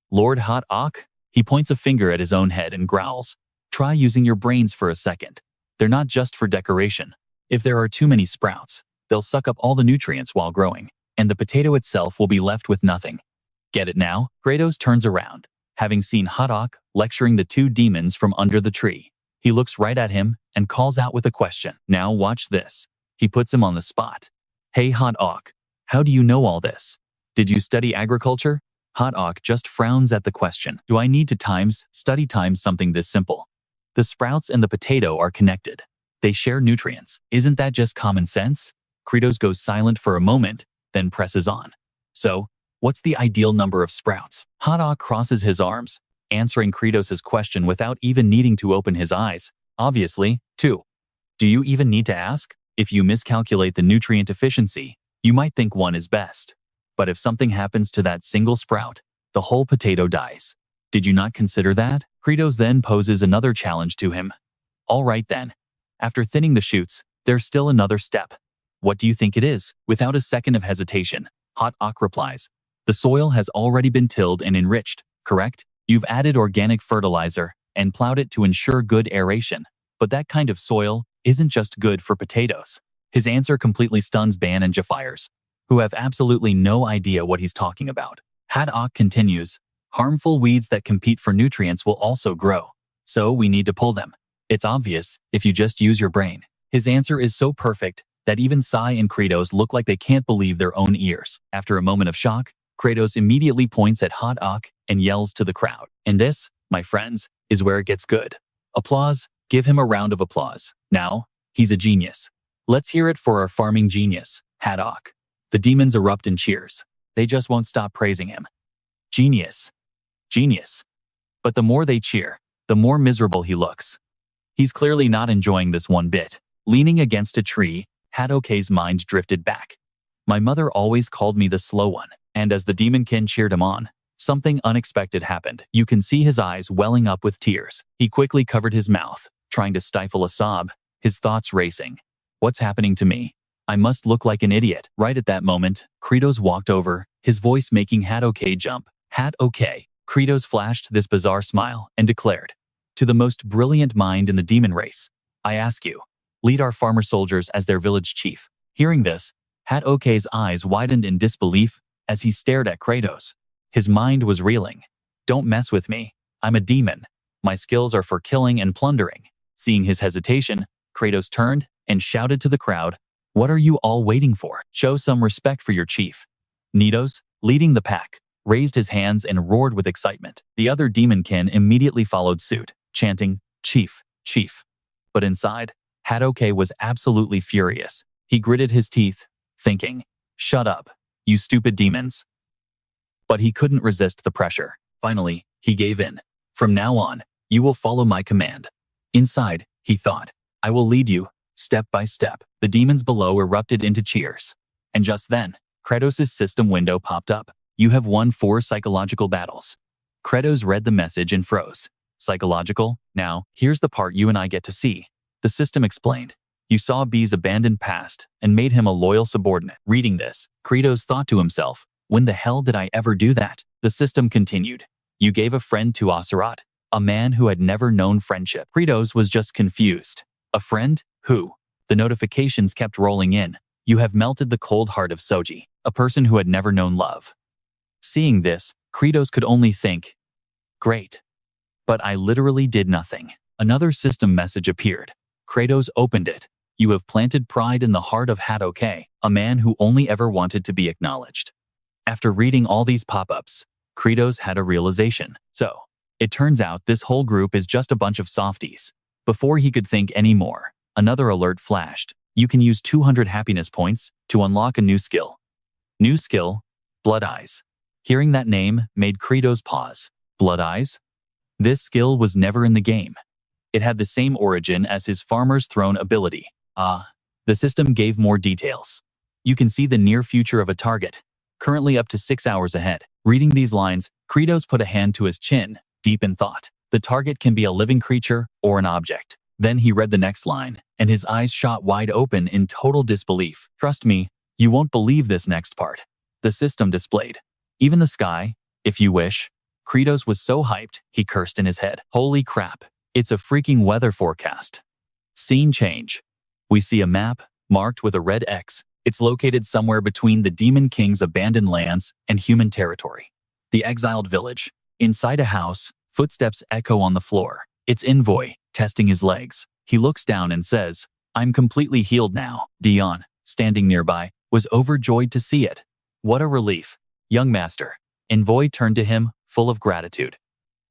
Lord Hot Auk? He points a finger at his own head and growls. Try using your brains for a second. They're not just for decoration. If there are too many sprouts, they'll suck up all the nutrients while growing, and the potato itself will be left with nothing. Get it now? Credos turns around, having seen Hot Auk lecturing the 2 demons from under the tree. He looks right at him and calls out with a question. Now watch this. He puts him on the spot. Hey Hot Auk, how do you know all this? Did you study agriculture? Hot Auk just frowns at the question. Do I need to study something this simple? The sprouts and the potato are connected. They share nutrients. Isn't that just common sense? Credos goes silent for a moment, then presses on. So, what's the ideal number of sprouts? Hot Auk crosses his arms, answering Credos' question without even needing to open his eyes. Obviously, 2. Do you even need to ask? If you miscalculate the nutrient efficiency, you might think 1 is best. But if something happens to that single sprout, the whole potato dies. Did you not consider that? Credos then poses another challenge to him. All right then. After thinning the shoots, there's still another step. What do you think it is? Without a second of hesitation, Hot Auk replies. The soil has already been tilled and enriched, correct? You've added organic fertilizer and plowed it to ensure good aeration. But that kind of soil isn't just good for potatoes. His answer completely stuns Ban and Jafiers, who have absolutely no idea what he's talking about. Hot Auk continues. Harmful weeds that compete for nutrients will also grow, so we need to pull them. It's obvious if you just use your brain. His answer is so perfect that even Sai and Credos look like they can't believe their own ears. After a moment of shock, Credos immediately points at Hot Auk and yells to the crowd. And this, my friends, is where it gets good. Applause. Give him a round of applause. Now, he's a genius. Let's hear it for our farming genius, Hot Auk. The demons erupt in cheers. They just won't stop praising him. Genius. Genius. But the more they cheer, the more miserable he looks. He's clearly not enjoying this one bit. Leaning against a tree, Hadok's mind drifted back. My mother always called me the slow one, and as the demon kin cheered him on, something unexpected happened. You can see his eyes welling up with tears. He quickly covered his mouth, trying to stifle a sob, his thoughts racing. What's happening to me? I must look like an idiot. Right at that moment, Credos walked over, his voice making Hadok jump. Hadok. Credos flashed this bizarre smile and declared, to the most brilliant mind in the demon race, I ask you, lead our farmer soldiers as their village chief. Hearing this, Hadok's eyes widened in disbelief as he stared at Credos. His mind was reeling. Don't mess with me. I'm a demon. My skills are for killing and plundering. Seeing his hesitation, Credos turned and shouted to the crowd, what are you all waiting for? Show some respect for your chief. Nidos, leading the pack, raised his hands and roared with excitement. The other demonkin immediately followed suit, chanting, Chief, Chief. But inside, Hadok was absolutely furious. He gritted his teeth, thinking, shut up, you stupid demons. But he couldn't resist the pressure. Finally, he gave in. From now on, you will follow my command. Inside, he thought, I will lead you, step by step. The demons below erupted into cheers. And just then, Credos' system window popped up. You have won 4 psychological battles. Credos read the message and froze. Psychological? Now, here's the part you and I get to see. The system explained. You saw B's abandoned past and made him a loyal subordinate. Reading this, Credos thought to himself, when the hell did I ever do that? The system continued. You gave a friend to Asarat, a man who had never known friendship. Credos was just confused. A friend? Who? The notifications kept rolling in. You have melted the cold heart of Soji. a person who had never known love. Seeing this, Credos could only think, great. But I literally did nothing. Another system message appeared. Credos opened it. You have planted pride in the heart of Hadoke, a man who only ever wanted to be acknowledged. After reading all these pop-ups, Credos had a realization. So, it turns out this whole group is just a bunch of softies. Before he could think any more, another alert flashed. You can use 200 happiness points to unlock a new skill. New skill, Blood Eyes. Hearing that name made Credos pause. Blood Eyes? This skill was never in the game. It had the same origin as his Farmer's Throne ability. The system gave more details. You can see the near future of a target, currently up to 6 hours ahead. Reading these lines, Credos put a hand to his chin, deep in thought. The target can be a living creature or an object. Then he read the next line, and his eyes shot wide open in total disbelief. Trust me, you won't believe this next part. The system displayed. Even the sky, if you wish. Credos was so hyped, he cursed in his head. Holy crap, it's a freaking weather forecast. Scene change. We see a map, marked with a red X. It's located somewhere between the Demon King's abandoned lands and human territory. The exiled village. Inside a house, footsteps echo on the floor. It's Envoy, testing his legs. He looks down and says, I'm completely healed now. Dion, standing nearby, was overjoyed to see it. What a relief. Young master. Envoy turned to him, full of gratitude.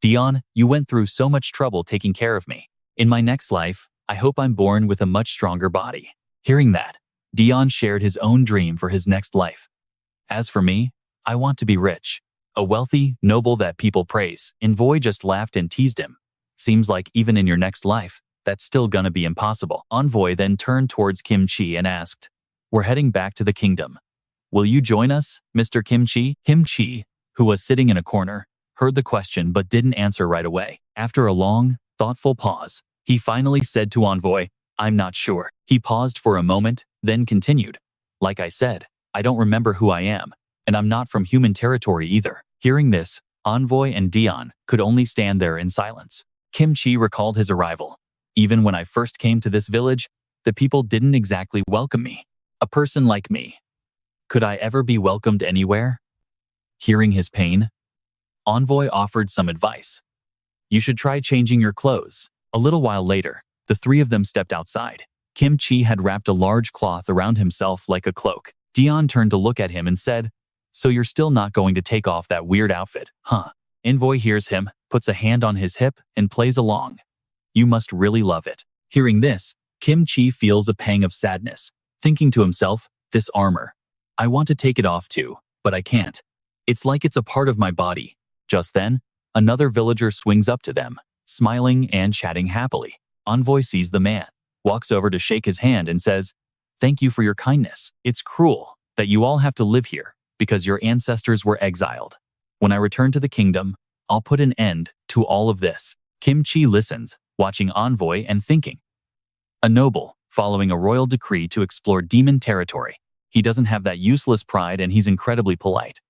Dion, you went through so much trouble taking care of me. In my next life, I hope I'm born with a much stronger body. Hearing that, Dion shared his own dream for his next life. As for me, I want to be rich. A wealthy noble that people praise. Envoy just laughed and teased him. Seems like even in your next life, that's still gonna be impossible. Envoy then turned towards Kimchi and asked, we're heading back to the kingdom. Will you join us, Mr. Kimchi? Kimchi, who was sitting in a corner, heard the question but didn't answer right away. After a long, thoughtful pause, he finally said to Envoy, I'm not sure. He paused for a moment, then continued. Like I said, I don't remember who I am, and I'm not from human territory either. Hearing this, Envoy and Dion could only stand there in silence. Kimchi recalled his arrival. Even when I first came to this village, the people didn't exactly welcome me. A person like me. Could I ever be welcomed anywhere? Hearing his pain, Envoy offered some advice. You should try changing your clothes. A little while later, the three of them stepped outside. Kimchi had wrapped a large cloth around himself like a cloak. Dion turned to look at him and said, so you're still not going to take off that weird outfit, huh? Envoy hears him, puts a hand on his hip, and plays along. You must really love it. Hearing this, Kimchi feels a pang of sadness, thinking to himself, this armor. I want to take it off too, but I can't. It's like it's a part of my body. Just then, another villager swings up to them, smiling and chatting happily. Envoy sees the man, walks over to shake his hand and says, thank you for your kindness. It's cruel that you all have to live here because your ancestors were exiled. When I return to the kingdom, I'll put an end to all of this. Kimchi listens, watching Envoy and thinking. A noble, following a royal decree to explore demon territory. He doesn't have that useless pride and he's incredibly polite.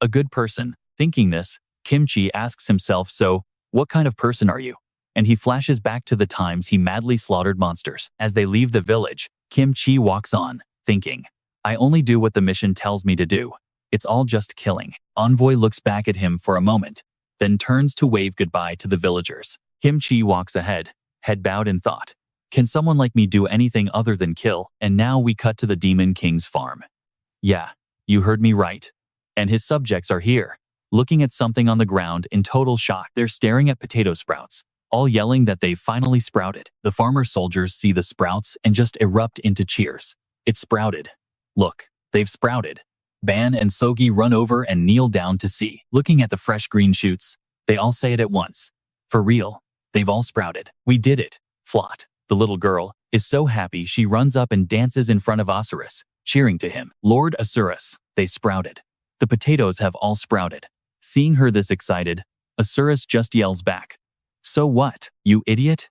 A good person. Thinking this, Kimchi asks himself, so, what kind of person are you? And he flashes back to the times he madly slaughtered monsters. As they leave the village, Kimchi walks on, thinking, I only do what the mission tells me to do. It's all just killing. Envoy looks back at him for a moment, then turns to wave goodbye to the villagers. Kimchi walks ahead, head bowed in thought. Can someone like me do anything other than kill? And now we cut to the Demon King's farm. Yeah, you heard me right. And his subjects are here, looking at something on the ground in total shock. They're staring at potato sprouts, all yelling that they've finally sprouted. The farmer soldiers see the sprouts and just erupt into cheers. It's sprouted. Look, they've sprouted. Ban and Sogi run over and kneel down to see. Looking at the fresh green shoots, they all say it at once. For real, they've all sprouted. We did it. Flot, the little girl, is so happy she runs up and dances in front of Osiris, cheering to him. Lord Osiris, they sprouted. The potatoes have all sprouted. Seeing her this excited, Osiris just yells back. So what, you idiot?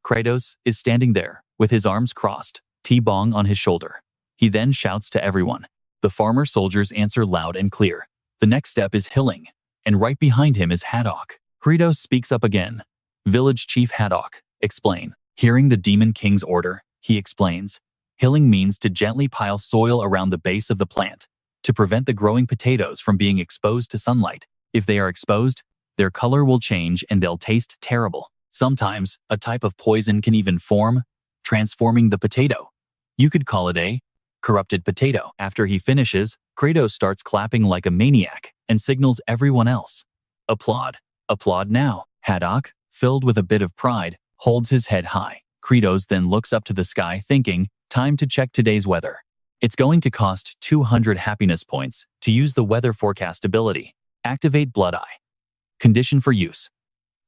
Credos is standing there, with his arms crossed, T-bong on his shoulder. He then shouts to everyone. The farmer soldiers answer loud and clear. The next step is Hilling, and right behind him is Haddock. Credos speaks up again. Village Chief Haddock, explain. Hearing the Demon King's order, he explains. Hilling means to gently pile soil around the base of the plant. to prevent the growing potatoes from being exposed to sunlight. If they are exposed, their color will change and they'll taste terrible. Sometimes, a type of poison can even form, transforming the potato. You could call it a corrupted potato. After he finishes, Credos starts clapping like a maniac and signals everyone else. Applaud. Applaud now. Haddock, filled with a bit of pride, holds his head high. Credos then looks up to the sky thinking, time to check today's weather. It's going to cost 200 happiness points to use the weather forecast ability. Activate Blood Eye. Condition for use.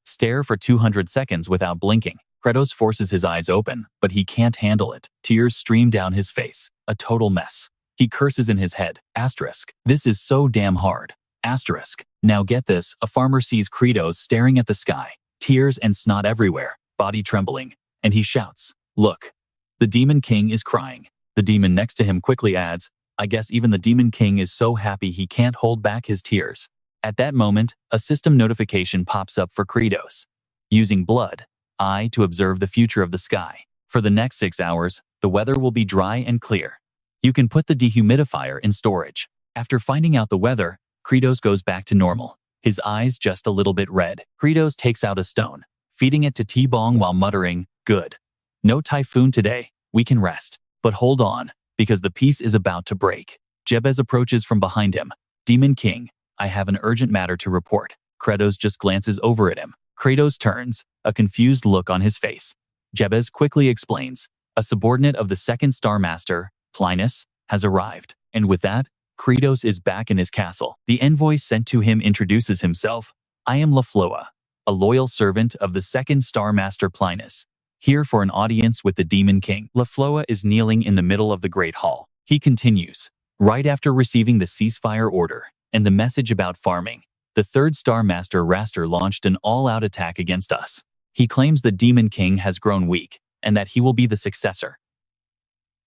Stare for 200 seconds without blinking. Credos forces his eyes open, but he can't handle it. Tears stream down his face. A total mess. He curses in his head. Asterisk. This is so damn hard. Asterisk. Now get this, a farmer sees Credos staring at the sky. Tears and snot everywhere, body trembling, and he shouts, "Look. The Demon King is crying." The demon next to him quickly adds, "I guess even the Demon King is so happy he can't hold back his tears." At that moment, a system notification pops up for Credos. Using Blood Eye to observe the future of the sky. For the next 6 hours, the weather will be dry and clear. You can put the dehumidifier in storage. After finding out the weather, Credos goes back to normal. His eyes just a little bit red. Credos takes out a stone, feeding it to T-Bong while muttering, "Good. No typhoon today. We can rest." But hold on, because the peace is about to break. Jebez approaches from behind him. "Demon King, I have an urgent matter to report." Credos just glances over at him. Credos turns, a confused look on his face. Jebez quickly explains, a subordinate of the second Star Master, Plinus, has arrived. And with that, Credos is back in his castle. The envoy sent to him introduces himself. "I am Lafloa, a loyal servant of the second Star Master Plinus, here for an audience with the Demon King." Lafloa is kneeling in the middle of the Great Hall. He continues, "Right after receiving the ceasefire order and the message about farming, the third Star Master Raster launched an all-out attack against us. He claims the Demon King has grown weak and that he will be the successor."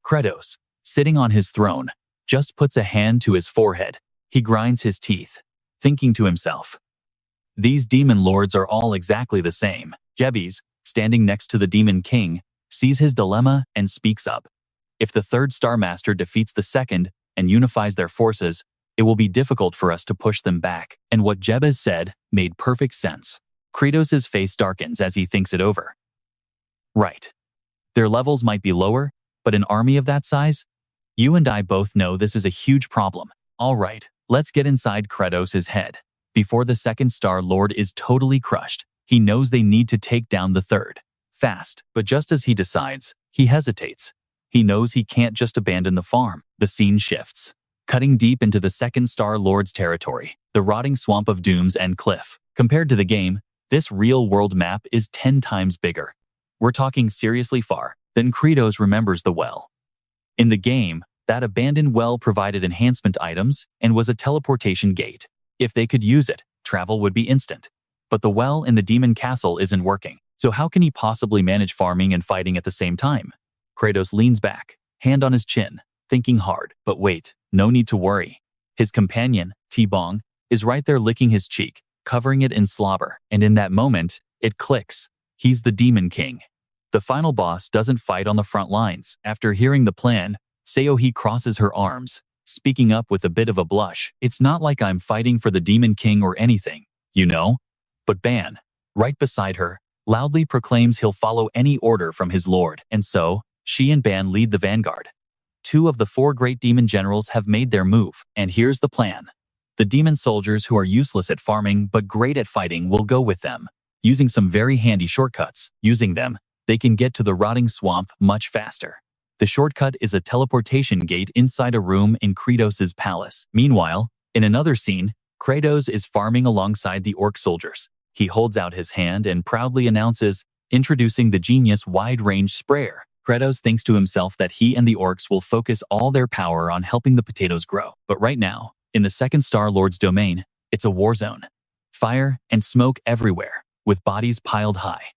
Credos, sitting on his throne, just puts a hand to his forehead. He grinds his teeth, thinking to himself, "These demon lords are all exactly the same." Jebez, standing next to the Demon King, sees his dilemma and speaks up. "If the third Star Master defeats the second and unifies their forces, it will be difficult for us to push them back." And what Jebez said made perfect sense. Credos' face darkens as he thinks it over. Right. Their levels might be lower, but an army of that size? You and I both know this is a huge problem. All right, let's get inside Credos' head. Before the second Star Lord is totally crushed, he knows they need to take down the third. Fast, but just as he decides, he hesitates. He knows he can't just abandon the farm. The scene shifts, cutting deep into the second Star Lord's territory, the rotting swamp of Dooms and Cliff. Compared to the game, this real-world map is 10 times bigger. We're talking seriously far. Then Credos remembers the well. In the game, that abandoned well provided enhancement items and was a teleportation gate. If they could use it, travel would be instant. But the well in the Demon Castle isn't working. So how can he possibly manage farming and fighting at the same time? Credos leans back, hand on his chin, thinking hard. But wait, no need to worry. His companion, T-Bong, is right there licking his cheek, covering it in slobber. And in that moment, it clicks. He's the Demon King. The final boss doesn't fight on the front lines. After hearing the plan, Seohee crosses her arms, speaking up with a bit of a blush. "It's not like I'm fighting for the Demon King or anything, you know?" But Ban, right beside her, loudly proclaims he'll follow any order from his lord. And so, she and Ban lead the vanguard. 2 of the 4 great demon generals have made their move. And here's the plan. The demon soldiers who are useless at farming but great at fighting will go with them, using some very handy shortcuts. Using them, they can get to the rotting swamp much faster. The shortcut is a teleportation gate inside a room in Credos' palace. Meanwhile, in another scene, Credos is farming alongside the orc soldiers. He holds out his hand and proudly announces, introducing the genius wide-range sprayer. Credos thinks to himself that he and the orcs will focus all their power on helping the potatoes grow. But right now, in the second Star Lord's domain, it's a war zone. Fire and smoke everywhere, with bodies piled high.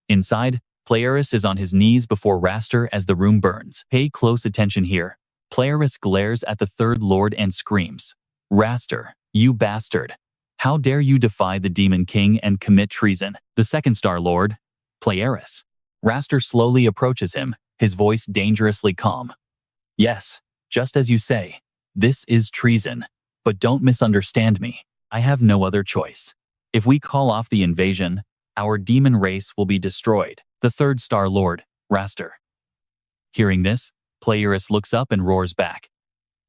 Inside, Playaris is on his knees before Raster as the room burns. Pay close attention here. Playaris glares at the third lord and screams, "Raster, you bastard! How dare you defy the Demon King and commit treason?" The second Star Lord, Playaris. Raster slowly approaches him, his voice dangerously calm. "Yes, just as you say. This is treason. But don't misunderstand me. I have no other choice. If we call off the invasion, our demon race will be destroyed. The third Star Lord, Raster. Hearing this, Playerus looks up and roars back.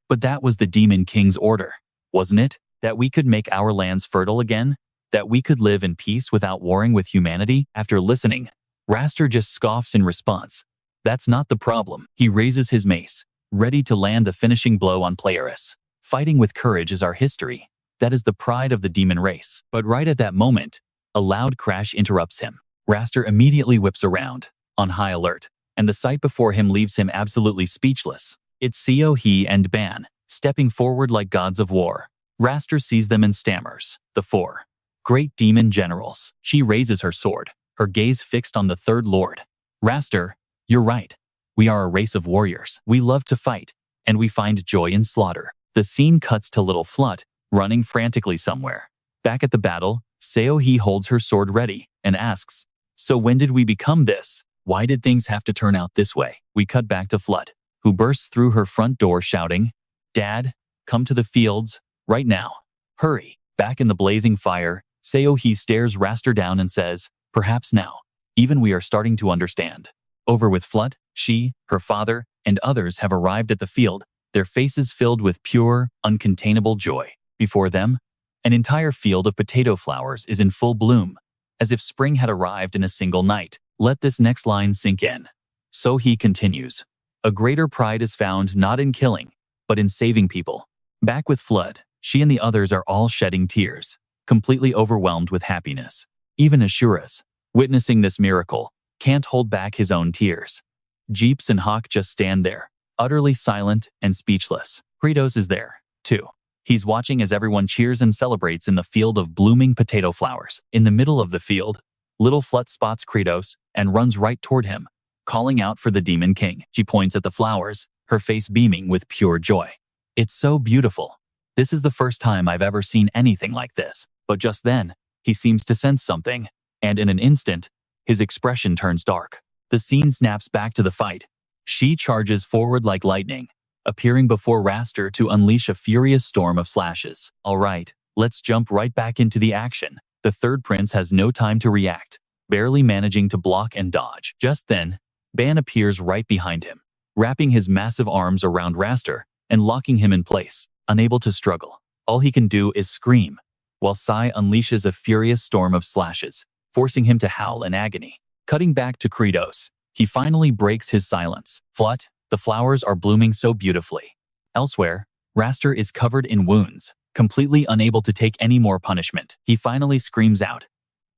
But that was the Demon King's order, wasn't it? That we could make our lands fertile again? That we could live in peace without warring with humanity? After listening, Raster just scoffs in response. That's not the problem. He raises his mace, ready to land the finishing blow on Playerus. Fighting with courage is our history. That is the pride of the demon race. But right at that moment, a loud crash interrupts him. Raster immediately whips around, on high alert, and the sight before him leaves him absolutely speechless. It's Seo-hee and Ban, stepping forward like gods of war. Raster sees them and stammers. The four great demon generals. She raises her sword, her gaze fixed on the third lord. Raster, you're right. We are a race of warriors. We love to fight, and we find joy in slaughter. The scene cuts to little Flut, running frantically somewhere. Back at the battle, Seo-hee holds her sword ready and asks, so when did we become this? Why did things have to turn out this way? We cut back to Flut, who bursts through her front door shouting, Dad, come to the fields, right now. Hurry. Back in the blazing fire, Seo-hee stares Raster down and says, perhaps now, even we are starting to understand. Over with Flut, she, her father, and others have arrived at the field, their faces filled with pure, uncontainable joy. Before them, an entire field of potato flowers is in full bloom, as if spring had arrived in a single night. Let this next line sink in. So he continues. A greater pride is found not in killing, but in saving people. Back with Flood, she and the others are all shedding tears, completely overwhelmed with happiness. Even Ashuras, witnessing this miracle, can't hold back his own tears. Jeeps and Hawk just stand there, utterly silent and speechless. Credos is there, too. He's watching as everyone cheers and celebrates in the field of blooming potato flowers. In the middle of the field, little Flut spots Credos and runs right toward him, calling out for the Demon King. She points at the flowers, her face beaming with pure joy. It's so beautiful. This is the first time I've ever seen anything like this. But just then, he seems to sense something, and in an instant, his expression turns dark. The scene snaps back to the fight. She charges forward like lightning, appearing before Raster to unleash a furious storm of slashes. All right, let's jump right back into the action. The third prince has no time to react, barely managing to block and dodge. Just then, Ban appears right behind him, wrapping his massive arms around Raster and locking him in place. Unable to struggle, all he can do is scream, while Sai unleashes a furious storm of slashes, forcing him to howl in agony. Cutting back to Credos, he finally breaks his silence. Flut, the flowers are blooming so beautifully. Elsewhere, Raster is covered in wounds, completely unable to take any more punishment. He finally screams out,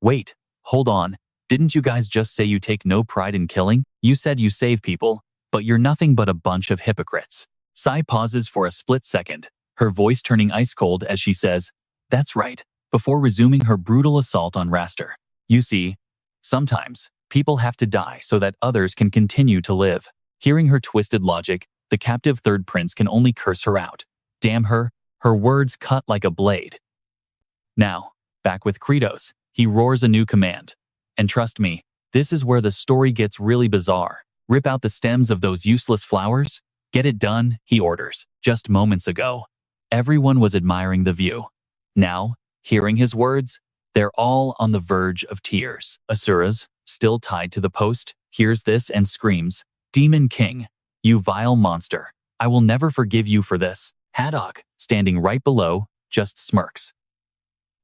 wait, hold on, didn't you guys just say you take no pride in killing? You said you save people, but you're nothing but a bunch of hypocrites. Sai pauses for a split second, her voice turning ice cold as she says, that's right, before resuming her brutal assault on Raster. You see, sometimes, people have to die so that others can continue to live. Hearing her twisted logic, the captive third prince can only curse her out. Damn her, her words cut like a blade. Now, back with Credos, he roars a new command. And trust me, this is where the story gets really bizarre. Rip out the stems of those useless flowers? Get it done, he orders. Just moments ago, everyone was admiring the view. Now, hearing his words, they're all on the verge of tears. Asuras, still tied to the post, hears this and screams, Demon King, you vile monster. I will never forgive you for this. Haddock, standing right below, just smirks.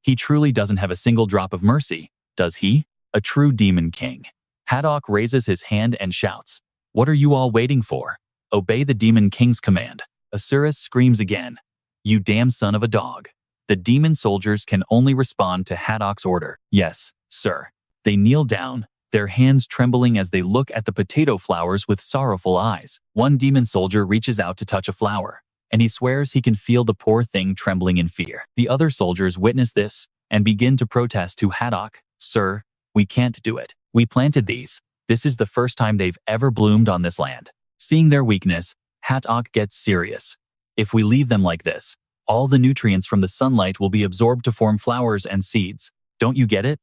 He truly doesn't have a single drop of mercy, does he? A true Demon King. Haddock raises his hand and shouts, what are you all waiting for? Obey the Demon King's command. Asuras screams again, you damn son of a dog. The demon soldiers can only respond to Haddock's order. Yes, sir. They kneel down, their hands trembling as they look at the potato flowers with sorrowful eyes. One demon soldier reaches out to touch a flower, and he swears he can feel the poor thing trembling in fear. The other soldiers witness this and begin to protest to Haddock, sir, we can't do it. We planted these. This is the first time they've ever bloomed on this land. Seeing their weakness, Haddock gets serious. If we leave them like this, all the nutrients from the sunlight will be absorbed to form flowers and seeds. Don't you get it?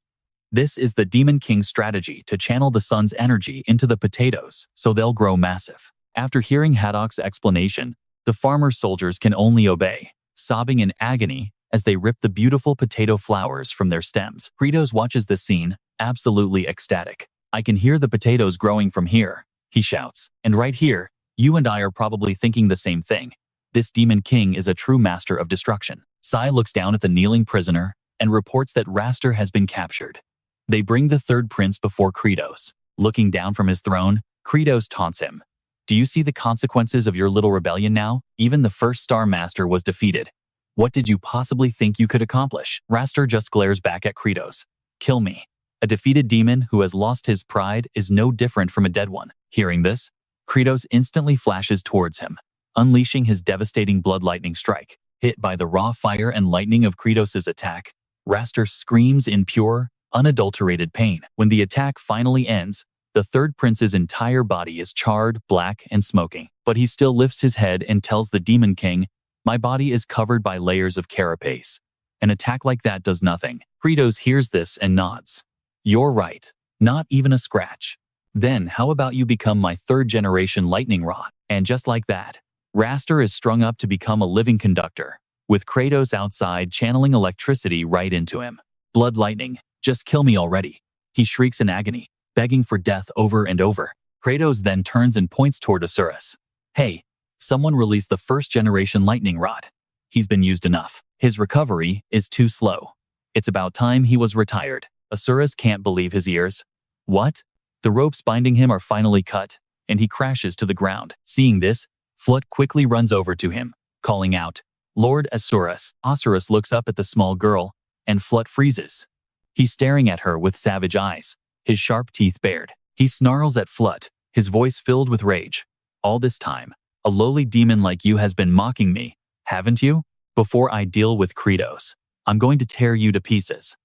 This is the Demon King's strategy to channel the sun's energy into the potatoes so they'll grow massive. After hearing Haddock's explanation, The farmer soldiers can only obey, sobbing in agony as they rip the beautiful potato flowers from their stems. Credos watches this scene, absolutely ecstatic. "I can hear the potatoes growing from here," he shouts. "And right here, you and I are probably thinking the same thing. This demon king is a true master of destruction." Sai looks down at the kneeling prisoner and reports that Raster has been captured. They bring the third prince before Credos. Looking down from his throne, Credos taunts him. "Do you see the consequences of your little rebellion now? Even the first Star Master was defeated. What did you possibly think you could accomplish?" Raster just glares back at Credos. "Kill me." A defeated demon who has lost his pride is no different from a dead one. Hearing this, Credos instantly flashes towards him, unleashing his devastating blood lightning strike. Hit by the raw fire and lightning of Credos' attack, Raster screams in pure, unadulterated pain. When the attack finally ends, the third prince's entire body is charred, black, and smoking. But he still lifts his head and tells the Demon King, "My body is covered by layers of carapace. An attack like that does nothing." Credos hears this and nods. "You're right. Not even a scratch. Then how about you become my third-generation lightning rod?" And just like that, Raster is strung up to become a living conductor, with Credos outside channeling electricity right into him. "Blood lightning, just kill me already," he shrieks in agony, begging for death over and over. Credos then turns and points toward Asuras. "Hey, someone release the first-generation lightning rod. He's been used enough. His recovery is too slow. It's about time he was retired." Asuras can't believe his ears. What? The ropes binding him are finally cut, and he crashes to the ground. Seeing this, Flut quickly runs over to him, calling out, "Lord Asuras." Asuras looks up at the small girl, and Flut freezes. He's staring at her with savage eyes, his sharp teeth bared. He snarls at Flut, his voice filled with rage. "All this time, a lowly demon like you has been mocking me, haven't you? Before I deal with Credos, I'm going to tear you to pieces."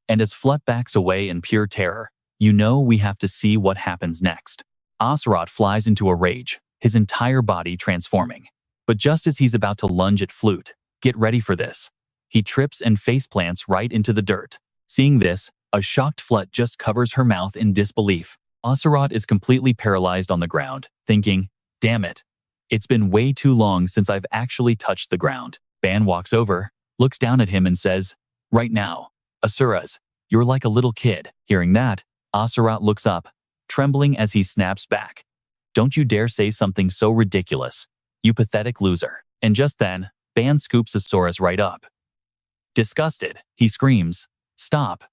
And as Flut backs away in pure terror, you know we have to see what happens next. Asurat flies into a rage, his entire body transforming. But just as he's about to lunge at Flute, get ready for this, he trips and faceplants right into the dirt. Seeing this, a shocked Flut just covers her mouth in disbelief. Asurat is completely paralyzed on the ground, thinking, "Damn it. It's been way too long since I've actually touched the ground." Ban walks over, looks down at him and says, "Right now, Asuras, you're like a little kid." Hearing that, Asurat looks up, trembling as he snaps back. "Don't you dare say something so ridiculous, you pathetic loser." And just then, Ban scoops Asuras right up. Disgusted, he screams, "Stop.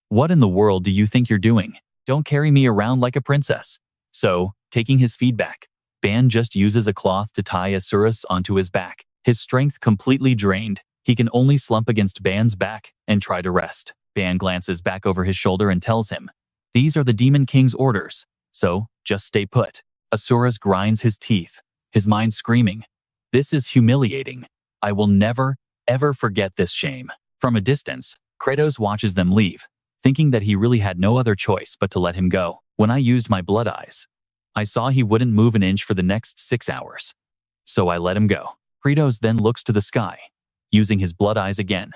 What in the world do you think you're doing? Don't carry me around like a princess." So, taking his feedback, Ban just uses a cloth to tie Asuras onto his back. His strength completely drained, he can only slump against Ban's back and try to rest. Ban glances back over his shoulder and tells him, "These are the Demon King's orders, so just stay put." Asuras grinds his teeth, his mind screaming, "This is humiliating. I will never, ever forget this shame." From a distance, Credos watches them leave, thinking that he really had no other choice but to let him go. "When I used my blood eyes, I saw he wouldn't move an inch for the next 6 hours. So I let him go." Credos then looks to the sky, using his blood eyes again,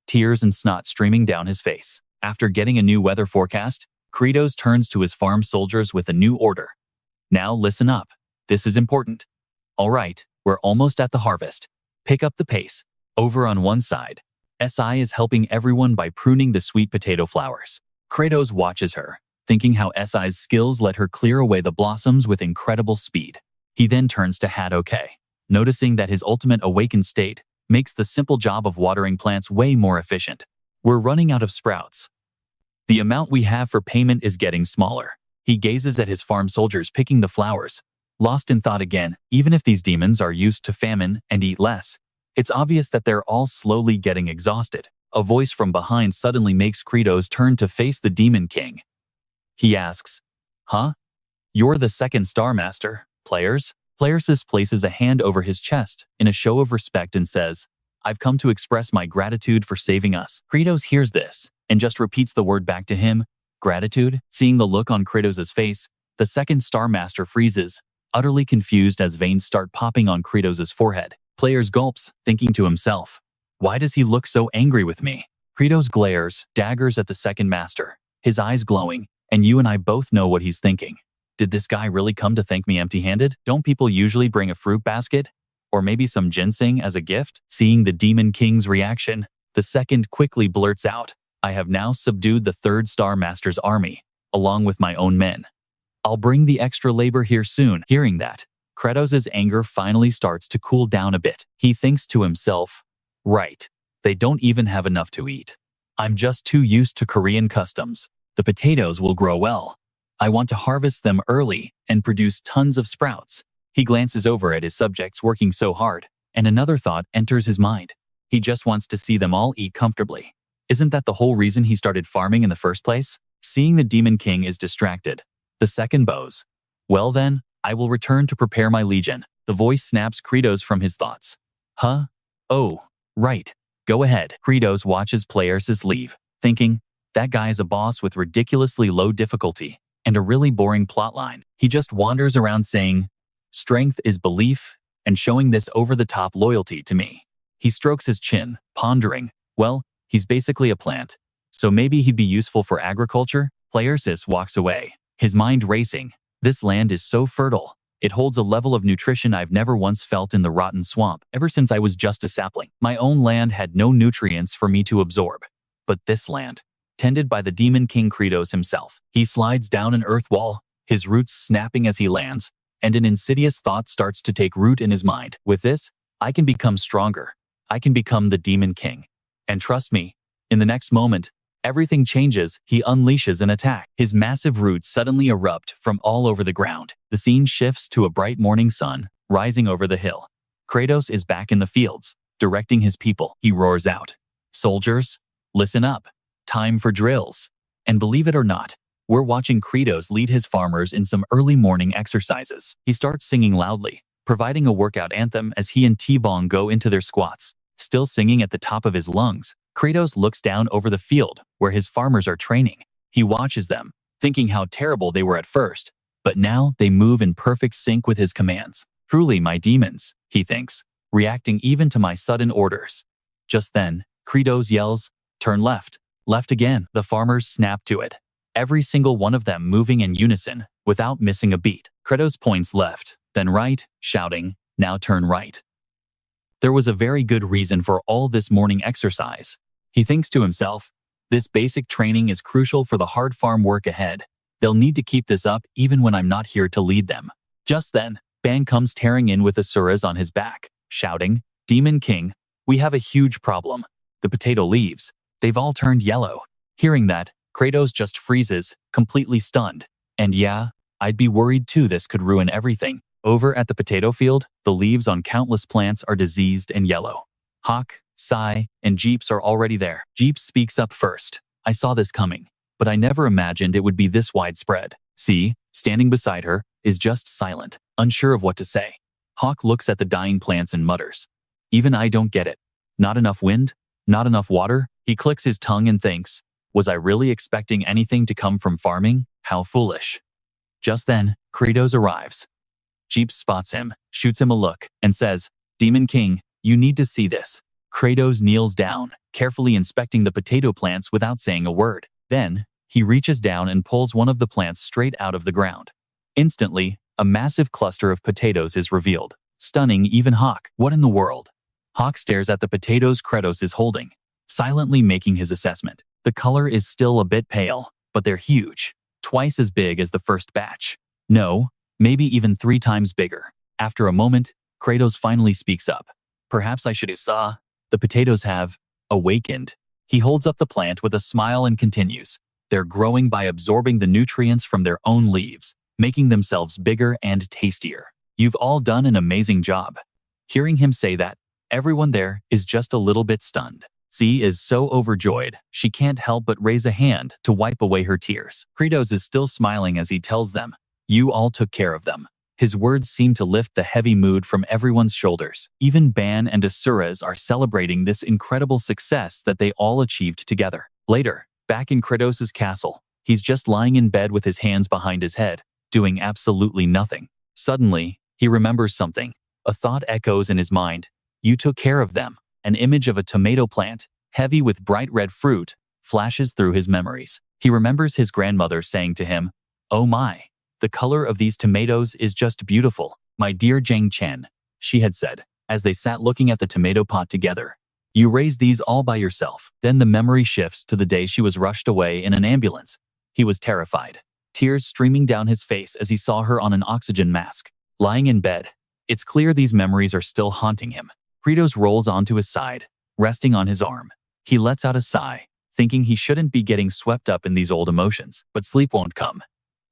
tears and snot streaming down his face. After getting a new weather forecast, Credos turns to his farm soldiers with a new order. "Now listen up. This is important. All right, we're almost at the harvest. Pick up the pace." Over on one side, SI is helping everyone by pruning the sweet potato flowers. Credos watches her, thinking how SI's skills let her clear away the blossoms with incredible speed. He then turns to Hadoke, noticing that his ultimate awakened state makes the simple job of watering plants way more efficient. "We're running out of sprouts. The amount we have for payment is getting smaller." He gazes at his farm soldiers picking the flowers, lost in thought again. Even if these demons are used to famine and eat less, it's obvious that they're all slowly getting exhausted. A voice from behind suddenly makes Credos turn to face the Demon King. He asks, "Huh? You're the second Star Master, players?" Playersis places a hand over his chest in a show of respect and says, "I've come to express my gratitude for saving us." Credos hears this and just repeats the word back to him, "Gratitude?" Seeing the look on Credos' face, the second Star Master freezes, utterly confused as veins start popping on Credos' forehead. Players gulps, thinking to himself, "Why does he look so angry with me?" Credos glares, daggers at the second master, his eyes glowing, and you and I both know what he's thinking. Did this guy really come to thank me empty-handed? Don't people usually bring a fruit basket? Or maybe some ginseng as a gift? Seeing the Demon King's reaction, the second quickly blurts out, I have now subdued the third Star Master's army, along with my own men. I'll bring the extra labor here soon. Hearing that, Credos' anger finally starts to cool down a bit. He thinks to himself, right, they don't even have enough to eat. I'm just too used to Korean customs. The potatoes will grow well. I want to harvest them early and produce tons of sprouts. He glances over at his subjects working so hard, and another thought enters his mind. He just wants to see them all eat comfortably. Isn't that the whole reason he started farming in the first place? Seeing the Demon King is distracted, the second bows. Well then, I will return to prepare my legion. The voice snaps Credos from his thoughts. Huh? Oh, right. Go ahead. Credos watches players leave, thinking, that guy is a boss with ridiculously low difficulty and a really boring plotline. He just wanders around saying, strength is belief, and showing this over-the-top loyalty to me. He strokes his chin, pondering, well, he's basically a plant, so maybe he'd be useful for agriculture? Playersis walks away, his mind racing. This land is so fertile. It holds a level of nutrition I've never once felt in the rotten swamp, ever since I was just a sapling. My own land had no nutrients for me to absorb. But this land, tended by the Demon King Credos himself. He slides down an earth wall, his roots snapping as he lands, and an insidious thought starts to take root in his mind. With this, I can become stronger. I can become the Demon King. And trust me, in the next moment, everything changes. He unleashes an attack. His massive roots suddenly erupt from all over the ground. The scene shifts to a bright morning sun, rising over the hill. Credos is back in the fields, directing his people. He roars out, soldiers, listen up. Time for drills. And believe it or not, we're watching Credos lead his farmers in some early morning exercises. He starts singing loudly, providing a workout anthem as he and T-Bong go into their squats. Still singing at the top of his lungs, Credos looks down over the field where his farmers are training. He watches them, thinking how terrible they were at first, but now they move in perfect sync with his commands. Truly my demons, he thinks, reacting even to my sudden orders. Just then, Credos yells, turn left, left again. The farmers snap to it, every single one of them moving in unison, without missing a beat. Credos points left, then right, shouting, now turn right. There was a very good reason for all this morning exercise. He thinks to himself, this basic training is crucial for the hard farm work ahead. They'll need to keep this up even when I'm not here to lead them. Just then, Bang comes tearing in with Asuras on his back, shouting, Demon King, we have a huge problem. The potato leaves. They've all turned yellow. Hearing that, Credos just freezes, completely stunned. And yeah, I'd be worried too. This could ruin everything. Over at the potato field, the leaves on countless plants are diseased and yellow. Hawk, Sai, and Jeeps are already there. Jeeps speaks up first. I saw this coming, but I never imagined it would be this widespread. See, standing beside her, is just silent, unsure of what to say. Hawk looks at the dying plants and mutters. Even I don't get it. Not enough wind? Not enough water? He clicks his tongue and thinks, was I really expecting anything to come from farming? How foolish. Just then, Credos arrives. Jeeps spots him, shoots him a look, and says, Demon King, you need to see this. Credos kneels down, carefully inspecting the potato plants without saying a word. Then, he reaches down and pulls one of the plants straight out of the ground. Instantly, a massive cluster of potatoes is revealed, stunning even Hawk. What in the world? Hawk stares at the potatoes Credos is holding, silently making his assessment. The color is still a bit pale, but they're huge, twice as big as the first batch. No, maybe even 3 times bigger. After a moment, Credos finally speaks up. Perhaps I should have saw. The potatoes have awakened. He holds up the plant with a smile and continues. They're growing by absorbing the nutrients from their own leaves, making themselves bigger and tastier. You've all done an amazing job. Hearing him say that, everyone there is just a little bit stunned. C is so overjoyed, she can't help but raise a hand to wipe away her tears. Credos is still smiling as he tells them, you all took care of them. His words seem to lift the heavy mood from everyone's shoulders. Even Ban and Asuras are celebrating this incredible success that they all achieved together. Later, back in Credos' castle, he's just lying in bed with his hands behind his head, doing absolutely nothing. Suddenly, he remembers something. A thought echoes in his mind. You took care of them. An image of a tomato plant, heavy with bright red fruit, flashes through his memories. He remembers his grandmother saying to him, oh my, the color of these tomatoes is just beautiful. My dear Jang Cheon, she had said, as they sat looking at the tomato pot together. You raised these all by yourself. Then the memory shifts to the day she was rushed away in an ambulance. He was terrified, tears streaming down his face as he saw her on an oxygen mask, lying in bed. It's clear these memories are still haunting him. Credos rolls onto his side, resting on his arm. He lets out a sigh, thinking he shouldn't be getting swept up in these old emotions, but sleep won't come.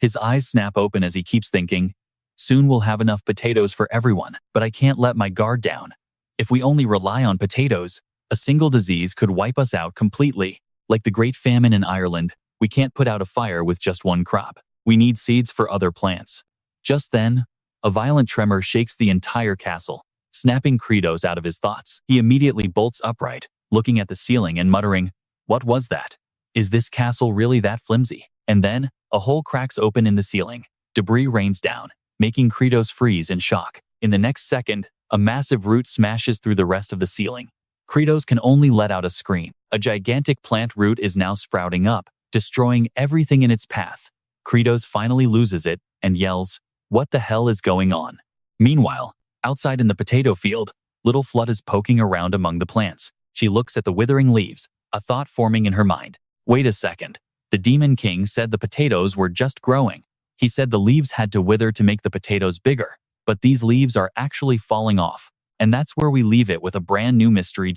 His eyes snap open as he keeps thinking, soon we'll have enough potatoes for everyone, but I can't let my guard down. If we only rely on potatoes, a single disease could wipe us out completely. Like the Great Famine in Ireland, we can't put out a fire with just one crop. We need seeds for other plants. Just then, a violent tremor shakes the entire castle, snapping Credos out of his thoughts. He immediately bolts upright, looking at the ceiling and muttering, "What was that? Is this castle really that flimsy?" And then, a hole cracks open in the ceiling. Debris rains down, making Credos freeze in shock. In the next second, a massive root smashes through the rest of the ceiling. Credos can only let out a scream. A gigantic plant root is now sprouting up, destroying everything in its path. Credos finally loses it and yells, "What the hell is going on?" Meanwhile, outside in the potato field, little Flood is poking around among the plants. She looks at the withering leaves, a thought forming in her mind. Wait a second. The Demon King said the potatoes were just growing. He said the leaves had to wither to make the potatoes bigger, but these leaves are actually falling off. And that's where we leave it with a brand new mystery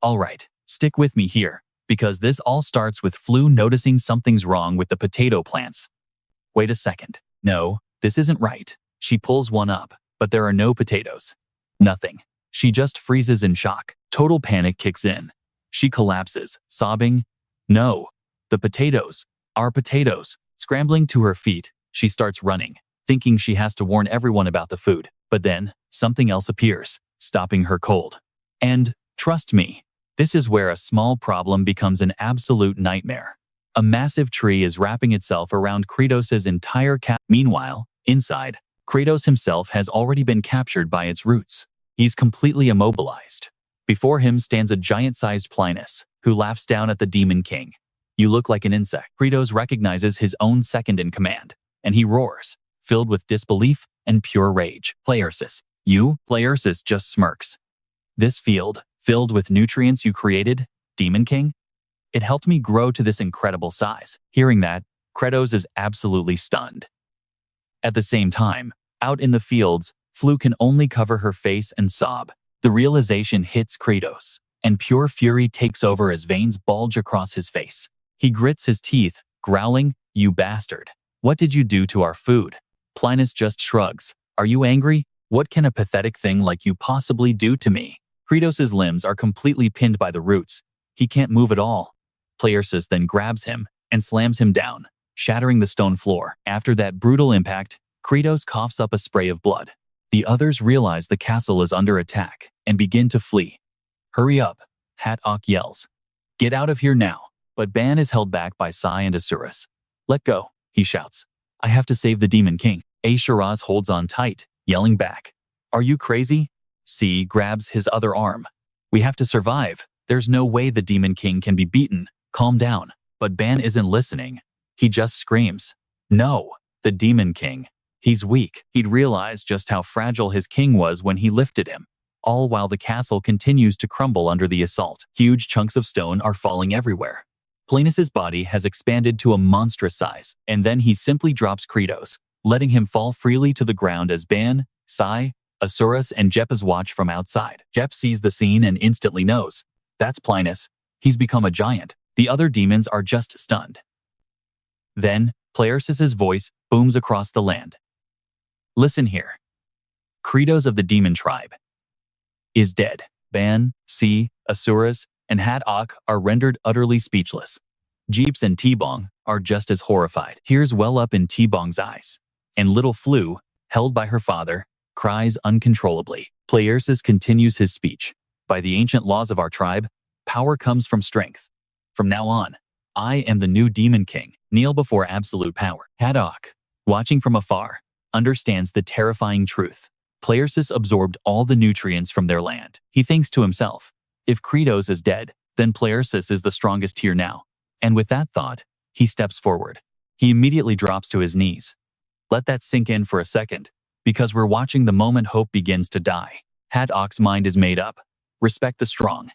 Alright, stick with me here, because this all starts with Flu noticing something's wrong with the potato plants. Wait a second. No, this isn't right. She pulls one up, but there are no potatoes. Nothing. She just freezes in shock. Total panic kicks in. She collapses, sobbing, "No, the potatoes, our potatoes." Scrambling to her feet, she starts running, thinking she has to warn everyone about the food. But then, something else appears, stopping her cold. And, trust me, this is where a small problem becomes an absolute nightmare. A massive tree is wrapping itself around Credos' entire Meanwhile, inside, Credos himself has already been captured by its roots. He's completely immobilized. Before him stands a giant-sized Plinus, who laughs down at the Demon King. "You look like an insect." Credos recognizes his own second in command, and he roars, filled with disbelief and pure rage. "Plaersis, you?" Plaersis just smirks. "This field, filled with nutrients you created, Demon King? It helped me grow to this incredible size." Hearing that, Credos is absolutely stunned. At the same time, out in the fields, Flu can only cover her face and sob. The realization hits Credos, and pure fury takes over as veins bulge across his face. He grits his teeth, growling, "You bastard. What did you do to our food?" Plinus just shrugs. "Are you angry? What can a pathetic thing like you possibly do to me?" Credos' limbs are completely pinned by the roots. He can't move at all. Plaersis then grabs him and slams him down, shattering the stone floor. After that brutal impact, Credos coughs up a spray of blood. The others realize the castle is under attack and begin to flee. "Hurry up," Hat-Ok yells. "Get out of here now." But Ban is held back by Sai and Asuras. "Let go," he shouts. "I have to save the Demon King." Shiraz holds on tight, yelling back, "Are you crazy?" C grabs his other arm. "We have to survive. There's no way the Demon King can be beaten. Calm down." But Ban isn't listening. He just screams, "No, the Demon King. He's weak." He'd realized just how fragile his king was when he lifted him. All while the castle continues to crumble under the assault. Huge chunks of stone are falling everywhere. Plinus's body has expanded to a monstrous size, and then he simply drops Credos, letting him fall freely to the ground as Ban, Sai, Asuras, and Jeppas watch from outside. Jep sees the scene and instantly knows, that's Plinus. He's become a giant. The other demons are just stunned. Then, Plaersis' voice booms across the land. "Listen here. Credos of the demon tribe is dead." Ban, C, Asuras, and Hat-Ok are rendered utterly speechless. Jeeps and T-Bong are just as horrified. Tears well up in T-Bong's eyes, and little Flu, held by her father, cries uncontrollably. Plaersis continues his speech. "By the ancient laws of our tribe, power comes from strength. From now on, I am the new Demon King. Kneel before absolute power." Hat-Ok, watching from afar, understands the terrifying truth. Plaersis absorbed all the nutrients from their land. He thinks to himself, if Credos is dead, then Plaersis is the strongest here now. And with that thought, he steps forward. He immediately drops to his knees. Let that sink in for a second, because we're watching the moment hope begins to die. Hadok's mind is made up. Respect the strong.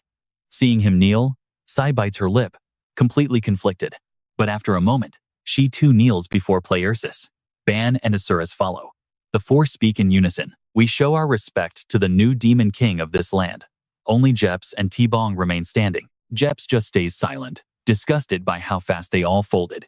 Seeing him kneel, Sai bites her lip, completely conflicted. But after a moment, she too kneels before Plaersis. Ban and Asuras follow. The four speak in unison. We show our respect to the new demon king of this land. Only Jeps and T-Bong remain standing. Jeps just stays silent, disgusted by how fast they all folded.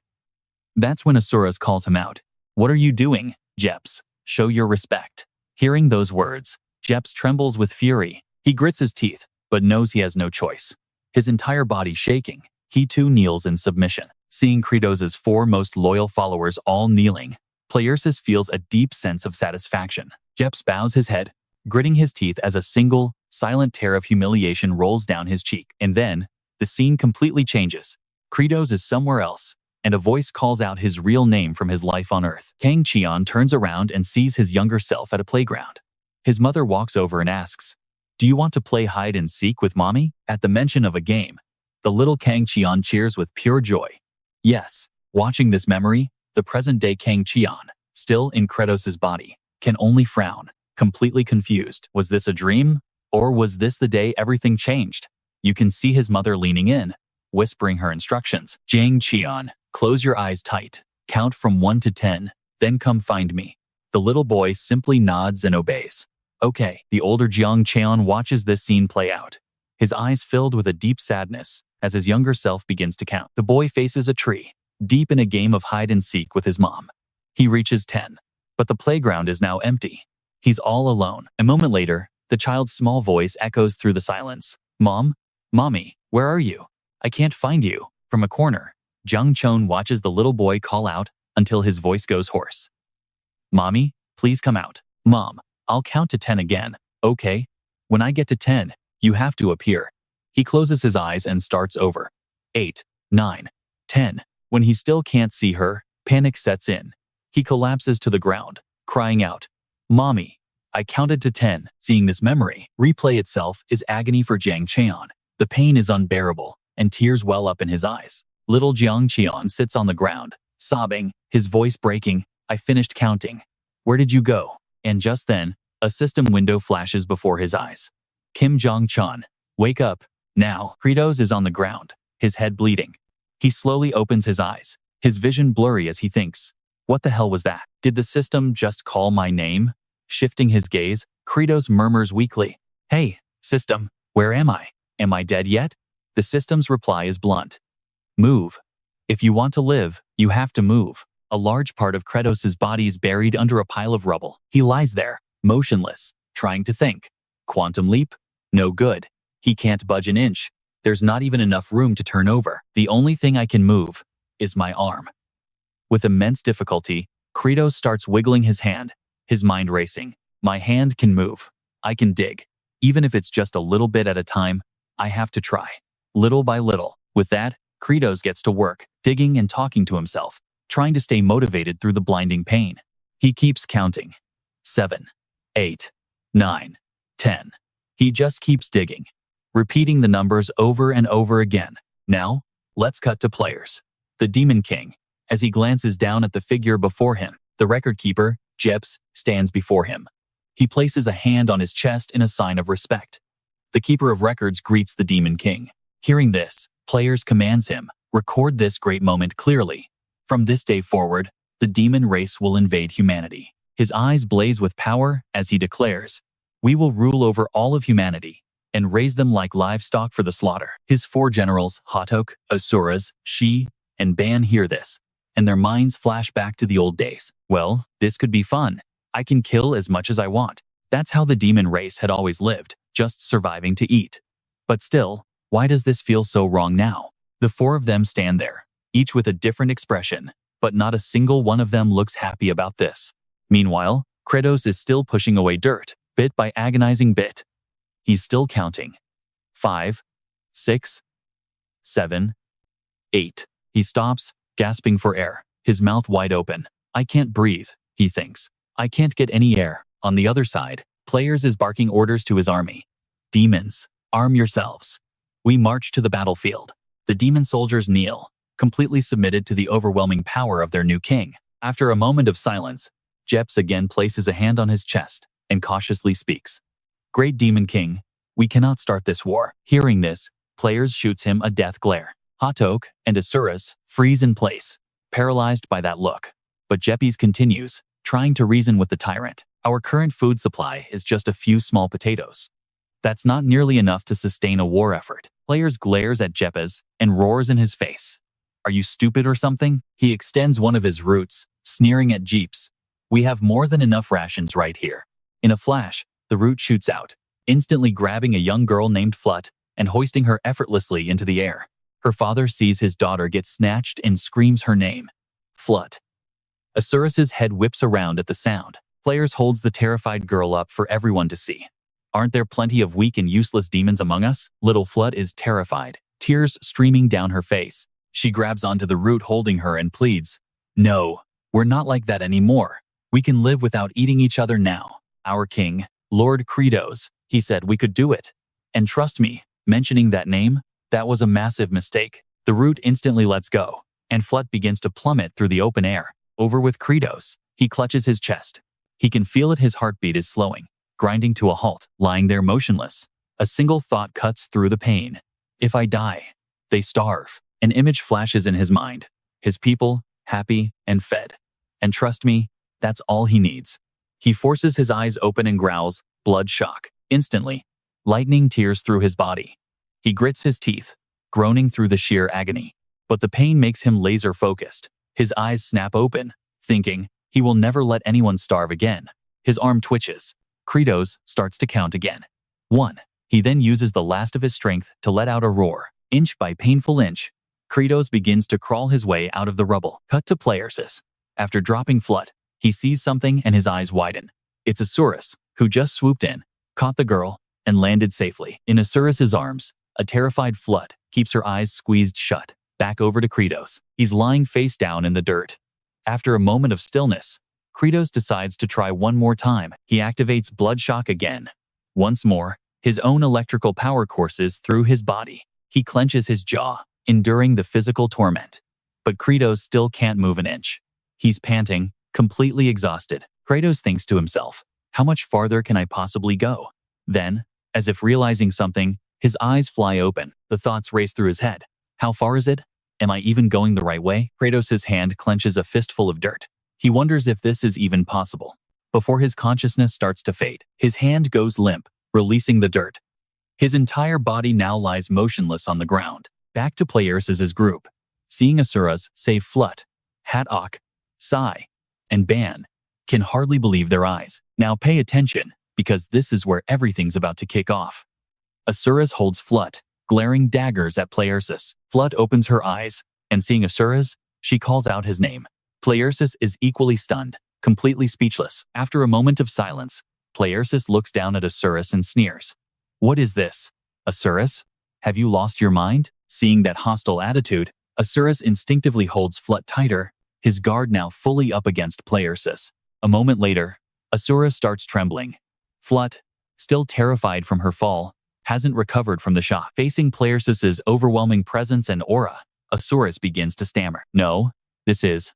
That's when Asuras calls him out. What are you doing, Jeps? Show your respect. Hearing those words, Jeps trembles with fury. He grits his teeth, but knows he has no choice. His entire body shaking, he too kneels in submission. Seeing Credos' four most loyal followers all kneeling, Plaersis feels a deep sense of satisfaction. Jeps bows his head, gritting his teeth as a single, silent tear of humiliation rolls down his cheek. And then, the scene completely changes. Credos is somewhere else, and a voice calls out his real name from his life on Earth. Jang Cheon turns around and sees his younger self at a playground. His mother walks over and asks, "Do you want to play hide and seek with mommy?" At the mention of a game, the little Jang Cheon cheers with pure joy. Yes, watching this memory, the present-day Jang Cheon, still in Credos' body, can only frown, completely confused. Was this a dream? Or was this the day everything changed? You can see his mother leaning in, whispering her instructions. Jang Cheon, close your eyes tight, count from 1 to 10, then come find me. The little boy simply nods and obeys. Okay, the older Jang Cheon watches this scene play out, his eyes filled with a deep sadness as his younger self begins to count. The boy faces a tree, deep in a game of hide and seek with his mom. He reaches 10, but the playground is now empty. He's all alone. A moment later, the child's small voice echoes through the silence. Mom? Mommy, where are you? I can't find you. From a corner, Jang Cheon watches the little boy call out until his voice goes hoarse. Mommy, please come out. Mom, I'll count to 10 again, okay? When I get to 10, you have to appear. He closes his eyes and starts over. 8, 9, 10. When he still can't see her, panic sets in. He collapses to the ground, crying out, Mommy, I counted to 10. Seeing this memory replay itself is agony for Jang Cheon. The pain is unbearable, and tears well up in his eyes. Little Jang Cheon sits on the ground, sobbing, his voice breaking. I finished counting. Where did you go? And just then, a system window flashes before his eyes. Kim Jong-chun, wake up. Now, Credos is on the ground, his head bleeding. He slowly opens his eyes, his vision blurry as he thinks, what the hell was that? Did the system just call my name? Shifting his gaze, Credos murmurs weakly, Hey, system, where am I? Am I dead yet? The system's reply is blunt. Move. If you want to live, you have to move. A large part of Credos' body is buried under a pile of rubble. He lies there, motionless, trying to think. Quantum leap? No good. He can't budge an inch. There's not even enough room to turn over. The only thing I can move is my arm. With immense difficulty, Credos starts wiggling his hand, his mind racing. My hand can move. I can dig. Even if it's just a little bit at a time, I have to try. Little by little. With that, Credos gets to work, digging and talking to himself, trying to stay motivated through the blinding pain. He keeps counting. 7, 8, 9, 10. He just keeps digging, repeating the numbers over and over again. Now, let's cut to players. The Demon King, as he glances down at the figure before him, the record keeper, Jeps, stands before him. He places a hand on his chest in a sign of respect. The keeper of records greets the Demon King. Hearing this, players commands him, record this great moment clearly. From this day forward, the demon race will invade humanity. His eyes blaze with power as he declares, we will rule over all of humanity and raise them like livestock for the slaughter. His 4 generals, Hatok, Asuras, Shi, and Ban hear this, and their minds flash back to the old days. Well, this could be fun. I can kill as much as I want. That's how the demon race had always lived, just surviving to eat. But still, why does this feel so wrong now? The 4 of them stand there, each with a different expression, but not a single one of them looks happy about this. Meanwhile, Credos is still pushing away dirt, bit by agonizing bit. He's still counting. 5, 6, 7, 8. He stops, gasping for air, his mouth wide open. I can't breathe, he thinks. I can't get any air. On the other side, Players is barking orders to his army. Demons, arm yourselves. We march to the battlefield. The demon soldiers kneel, completely submitted to the overwhelming power of their new king. After a moment of silence, Jeps again places a hand on his chest and cautiously speaks. Great Demon King, we cannot start this war. Hearing this, players shoots him a death glare. Hatok and Asuras freeze in place, paralyzed by that look. But Jepes continues, trying to reason with the tyrant. Our current food supply is just a few small potatoes. That's not nearly enough to sustain a war effort. Players glares at Jepes and roars in his face. Are you stupid or something? He extends one of his roots, sneering at Jeeps. We have more than enough rations right here. In a flash, the root shoots out, instantly grabbing a young girl named Flut and hoisting her effortlessly into the air. Her father sees his daughter get snatched and screams her name. Flut. Asuras's head whips around at the sound. Players holds the terrified girl up for everyone to see. Aren't there plenty of weak and useless demons among us? Little Flut is terrified, tears streaming down her face. She grabs onto the root holding her and pleads, "No, we're not like that anymore. We can live without eating each other now. Our king, Lord Credos, he said we could do it. And trust me, mentioning that name, that was a massive mistake." The root instantly lets go, and Flut begins to plummet through the open air. Over with Credos, he clutches his chest. He can feel it, his heartbeat is slowing, grinding to a halt, lying there motionless. A single thought cuts through the pain. If I die, they starve. An image flashes in his mind. His people, happy and fed. And trust me, that's all he needs. He forces his eyes open and growls, blood shock. Instantly, lightning tears through his body. He grits his teeth, groaning through the sheer agony. But the pain makes him laser focused. His eyes snap open, thinking he will never let anyone starve again. His arm twitches. Credos starts to count again. 1. He then uses the last of his strength to let out a roar. Inch by painful inch, Credos begins to crawl his way out of the rubble. Cut to Playersis. After dropping Flut, he sees something and his eyes widen. It's Asurus, who just swooped in, caught the girl, and landed safely. In Asurus's arms, a terrified Flut keeps her eyes squeezed shut. Back over to Credos. He's lying face down in the dirt. After a moment of stillness, Credos decides to try one more time. He activates blood shock again. Once more, his own electrical power courses through his body. He clenches his jaw, enduring the physical torment. But Credos still can't move an inch. He's panting, completely exhausted. Credos thinks to himself, how much farther can I possibly go? Then, as if realizing something, his eyes fly open. The thoughts race through his head. How far is it? Am I even going the right way? Credos' hand clenches a fistful of dirt. He wonders if this is even possible. Before his consciousness starts to fade, his hand goes limp, releasing the dirt. His entire body now lies motionless on the ground. Back to Playersis' group. Seeing Asuras save Flut, Hatok, Sai, and Ban can hardly believe their eyes. Now pay attention, because this is where everything's about to kick off. Asuras holds Flut, glaring daggers at Playersis. Flut opens her eyes, and seeing Asuras, she calls out his name. Playersis is equally stunned, completely speechless. After a moment of silence, Playersis looks down at Asuras and sneers. What is this? Asuras? Have you lost your mind? Seeing that hostile attitude, Asuras instinctively holds Flut tighter, his guard now fully up against Playersis. A moment later, Asuras starts trembling. Flut, still terrified from her fall, hasn't recovered from the shock. Facing Playersis' overwhelming presence and aura, Asuras begins to stammer. No, this is...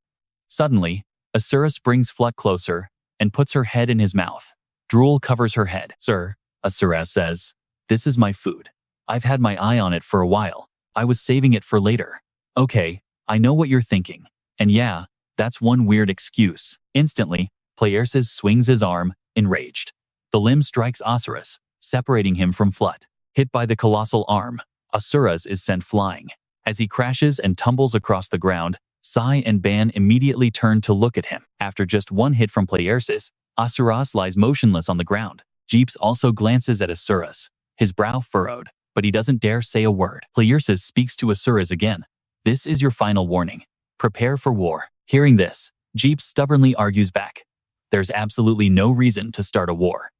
Suddenly, Asuras brings Flut closer and puts her head in his mouth. Drool covers her head. Sir, Asuras says, this is my food. I've had my eye on it for a while. I was saving it for later. Okay, I know what you're thinking. And yeah, that's one weird excuse. Instantly, Playersis swings his arm, enraged. The limb strikes Asuras, separating him from Flut. Hit by the colossal arm, Asuras is sent flying. As he crashes and tumbles across the ground, Sai and Ban immediately turn to look at him. After just one hit from Playersis, Asuras lies motionless on the ground. Jeeps also glances at Asuras, his brow furrowed, but he doesn't dare say a word. Playersis speaks to Asuras again. This is your final warning. Prepare for war. Hearing this, Jeeps stubbornly argues back. There's absolutely no reason to start a war.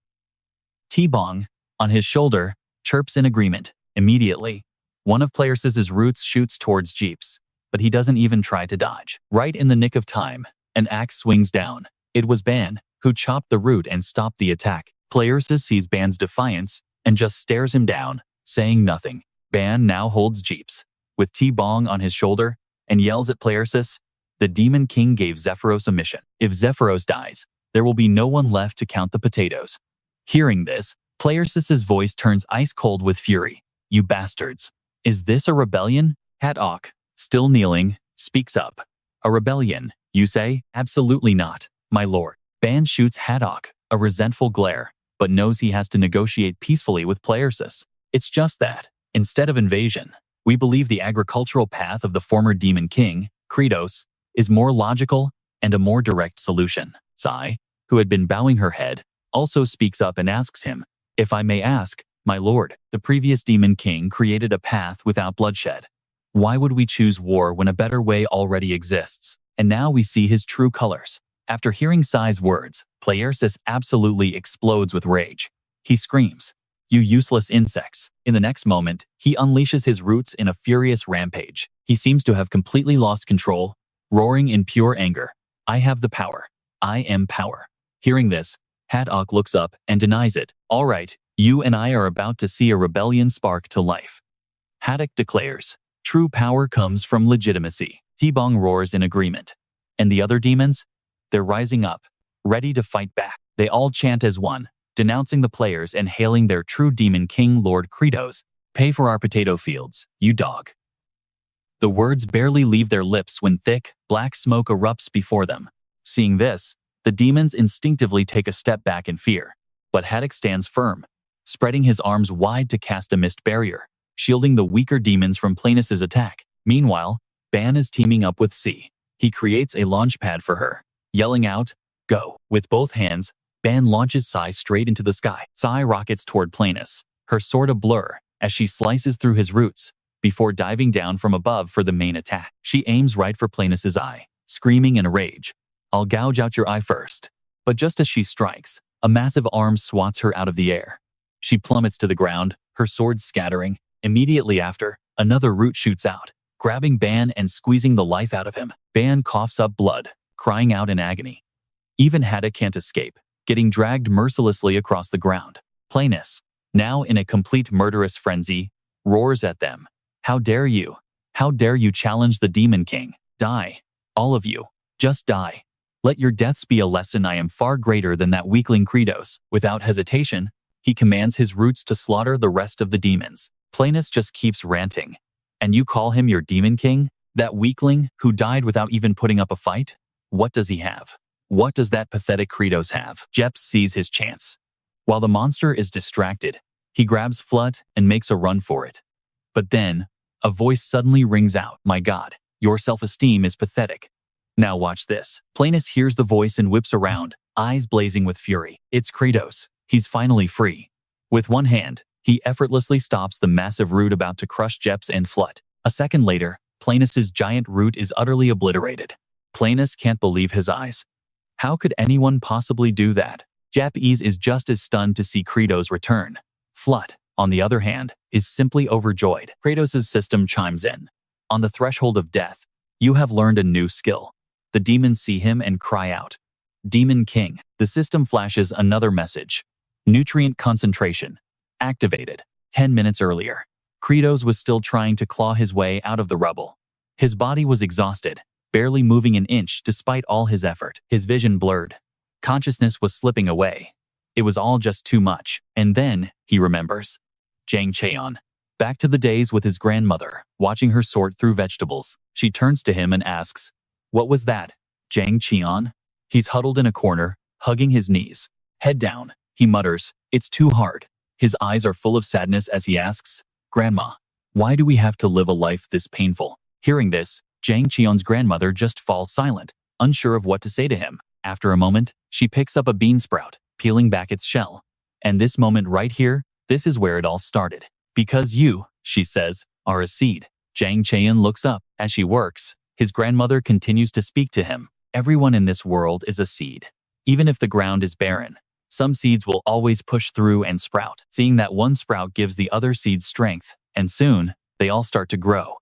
T-Bong, on his shoulder, chirps in agreement. Immediately, one of Playersis' roots shoots towards Jeeps, but he doesn't even try to dodge. Right in the nick of time, an axe swings down. It was Ban who chopped the root and stopped the attack. Playersis sees Ban's defiance and just stares him down, saying nothing. Ban now holds Jeeps, with T-Bong on his shoulder, and yells at Playersis, the Demon King gave Zephyros a mission. If Zephyros dies, there will be no one left to count the potatoes. Hearing this, Playersis's voice turns ice-cold with fury. You bastards. Is this a rebellion? Haddock, still kneeling, speaks up. A rebellion, you say? Absolutely not, my lord. Ban shoots Haddock, a resentful glare, but knows he has to negotiate peacefully with Playersis. It's just that, instead of invasion, we believe the agricultural path of the former Demon King, Credos, is more logical and a more direct solution. Sai, who had been bowing her head, also speaks up and asks him, if I may ask, my lord, the previous Demon King created a path without bloodshed. Why would we choose war when a better way already exists? And now we see his true colors. After hearing Sai's words, Playersis absolutely explodes with rage. He screams, you useless insects. In the next moment, he unleashes his roots in a furious rampage. He seems to have completely lost control, roaring in pure anger. I have the power. I am power. Hearing this, Haddock looks up and denies it. All right, you and I are about to see a rebellion spark to life. Haddock declares, true power comes from legitimacy. T-Bong roars in agreement. And the other demons? They're rising up, ready to fight back. They all chant as one, denouncing the players and hailing their true Demon King Lord Credos. Pay for our potato fields, you dog. The words barely leave their lips when thick, black smoke erupts before them. Seeing this, the demons instinctively take a step back in fear. But Haddock stands firm, spreading his arms wide to cast a mist barrier, shielding the weaker demons from Planis's attack. Meanwhile, Ban is teaming up with C. He creates a launch pad for her, yelling out, go. With both hands, Ban launches Sai straight into the sky. Sai rockets toward Planis, her sword a blur, as she slices through his roots, before diving down from above for the main attack. She aims right for Planis's eye, screaming in a rage, I'll gouge out your eye first. But just as she strikes, a massive arm swats her out of the air. She plummets to the ground, her sword scattering. Immediately after, another root shoots out, grabbing Ban and squeezing the life out of him. Ban coughs up blood, crying out in agony. Even Haddock can't escape, getting dragged mercilessly across the ground. Planis, now in a complete murderous frenzy, roars at them. How dare you? How dare you challenge the Demon King? Die. All of you. Just die. Let your deaths be a lesson. I am far greater than that weakling Credos. Without hesitation, he commands his roots to slaughter the rest of the demons. Planis just keeps ranting. And you call him your Demon King? That weakling who died without even putting up a fight? What does he have? What does that pathetic Credos have? Jeps sees his chance. While the monster is distracted, he grabs Flut and makes a run for it. But then, a voice suddenly rings out. My God, your self-esteem is pathetic. Now watch this. Planis hears the voice and whips around, eyes blazing with fury. It's Credos. He's finally free. With one hand, he effortlessly stops the massive root about to crush Jeps and Flut. A second later, Planis's giant root is utterly obliterated. Planis can't believe his eyes. How could anyone possibly do that? Japanese is just as stunned to see Credos return. Flut, on the other hand, is simply overjoyed. Credos' system chimes in. On the threshold of death, you have learned a new skill. The demons see him and cry out, Demon King. The system flashes another message. Nutrient concentration. Activated. 10 minutes earlier, Credos was still trying to claw his way out of the rubble. His body was exhausted, barely moving an inch despite all his effort. His vision blurred. Consciousness was slipping away. It was all just too much. And then, he remembers. Jang Cheon. Back to the days with his grandmother, watching her sort through vegetables. She turns to him and asks, what was that? Jang Cheon? He's huddled in a corner, hugging his knees. Head down, he mutters, it's too hard. His eyes are full of sadness as he asks, Grandma, why do we have to live a life this painful? Hearing this, Jang Cheon's grandmother just falls silent, unsure of what to say to him. After a moment, she picks up a bean sprout, peeling back its shell. And this moment right here, this is where it all started. Because you, she says, are a seed. Jang Cheon looks up. As she works, his grandmother continues to speak to him. Everyone in this world is a seed. Even if the ground is barren, some seeds will always push through and sprout. Seeing that one sprout gives the other seeds strength, and soon, they all start to grow.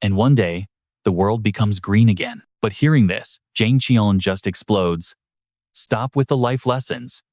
And one day, the world becomes green again. But hearing this, Jang Cheon just explodes. Stop with the life lessons.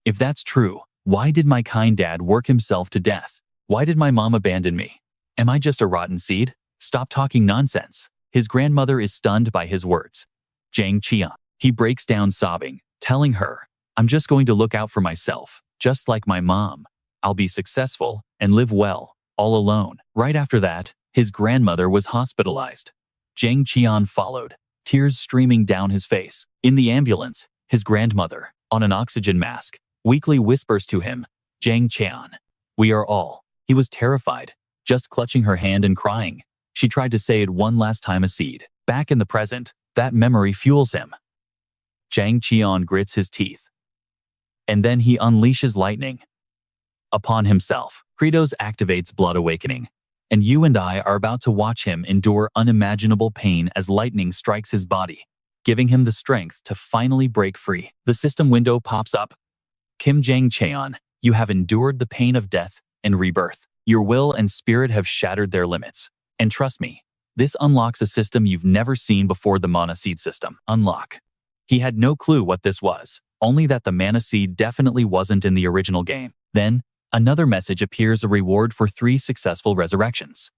If that's true, why did my kind dad work himself to death? Why did my mom abandon me? Am I just a rotten seed? Stop talking nonsense. His grandmother is stunned by his words. Jang Cheon. He breaks down sobbing, telling her, I'm just going to look out for myself, just like my mom. I'll be successful and live well, all alone. Right after that, his grandmother was hospitalized. Jang Cheon followed, tears streaming down his face. In the ambulance, his grandmother, on an oxygen mask, weakly whispers to him, "Jang Cheon, we are all." He was terrified, just clutching her hand and crying. She tried to say it one last time a seed. Back in the present, that memory fuels him. Jang Cheon grits his teeth. And then he unleashes lightning upon himself. Credos activates Blood Awakening, and you and I are about to watch him endure unimaginable pain as lightning strikes his body, giving him the strength to finally break free. The system window pops up. Kim Jang Cheon, you have endured the pain of death and rebirth. Your will and spirit have shattered their limits. And trust me, this unlocks a system you've never seen before, the Mana Seed system. Unlock. He had no clue what this was, only that the Mana Seed definitely wasn't in the original game. Then, another message appears, a reward for 3 successful resurrections.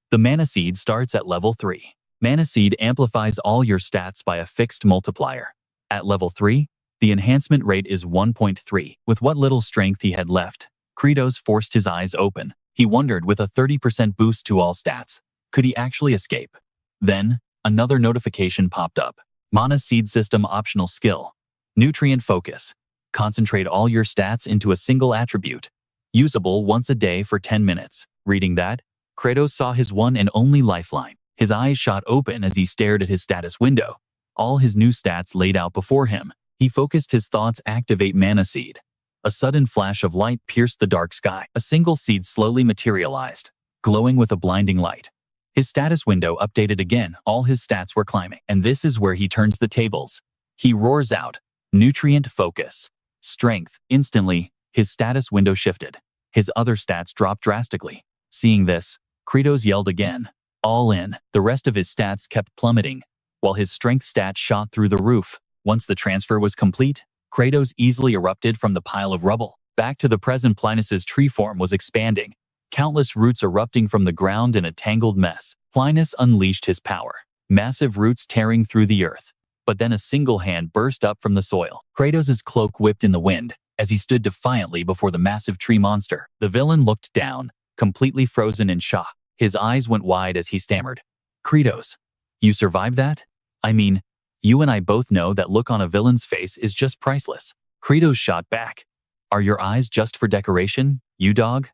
The Mana Seed starts at level 3. Mana Seed amplifies all your stats by a fixed multiplier. At level 3, the enhancement rate is 1.3. With what little strength he had left, Credos forced his eyes open. He wondered, with a 30% boost to all stats, could he actually escape? Then, another notification popped up. Mana Seed System optional skill. Nutrient Focus. Concentrate all your stats into a single attribute. Usable once a day for 10 minutes. Reading that, Credos saw his one and only lifeline. His eyes shot open as he stared at his status window. All his new stats laid out before him. He focused his thoughts. Activate Mana Seed. A sudden flash of light pierced the dark sky. A single seed slowly materialized, glowing with a blinding light. His status window updated again. All his stats were climbing. And this is where he turns the tables. He roars out, "Nutrient Focus. Strength." Instantly, his status window shifted. His other stats dropped drastically. Seeing this, Credos yelled again, "All in." The rest of his stats kept plummeting, while his strength stat shot through the roof. Once the transfer was complete, Credos easily erupted from the pile of rubble. Back to the present, Plinus's tree form was expanding, countless roots erupting from the ground in a tangled mess. Plinus unleashed his power, massive roots tearing through the earth. But then a single hand burst up from the soil. Credos' cloak whipped in the wind as he stood defiantly before the massive tree monster. The villain looked down, completely frozen in shock. His eyes went wide as he stammered, "Credos, you survived that? I mean, you and I both know that look on a villain's face is just priceless." Credos shot back, "Are your eyes just for decoration, you dog?"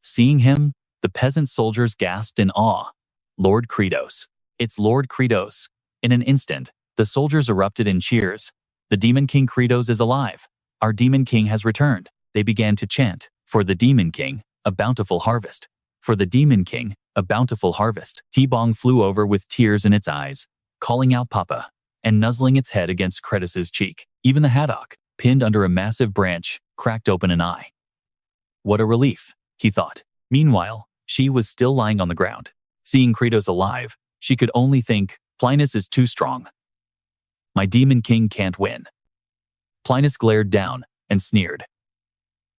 Seeing him, the peasant soldiers gasped in awe. "Lord Credos. It's Lord Credos." In an instant, the soldiers erupted in cheers. "The Demon King Credos is alive. Our Demon King has returned." They began to chant, "For the Demon King, a bountiful harvest. For the Demon King, a bountiful harvest." T-Bong flew over with tears in its eyes, calling out "Papa," and nuzzling its head against Credos' cheek. Even the haddock, pinned under a massive branch, cracked open an eye. What a relief, he thought. Meanwhile, she was still lying on the ground. Seeing Credos alive, she could only think, "Plinus is too strong. My Demon King can't win." Plinus glared down and sneered.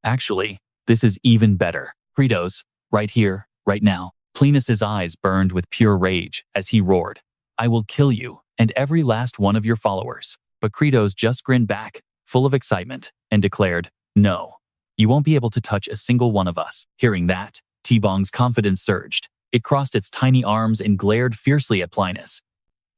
"Actually, this is even better. Credos, right here, right now." Plinus's eyes burned with pure rage as he roared, "I will kill you and every last one of your followers." But Credos just grinned back, full of excitement, and declared, "No, you won't be able to touch a single one of us." Hearing that, T-Bong's confidence surged. It crossed its tiny arms and glared fiercely at Plinus.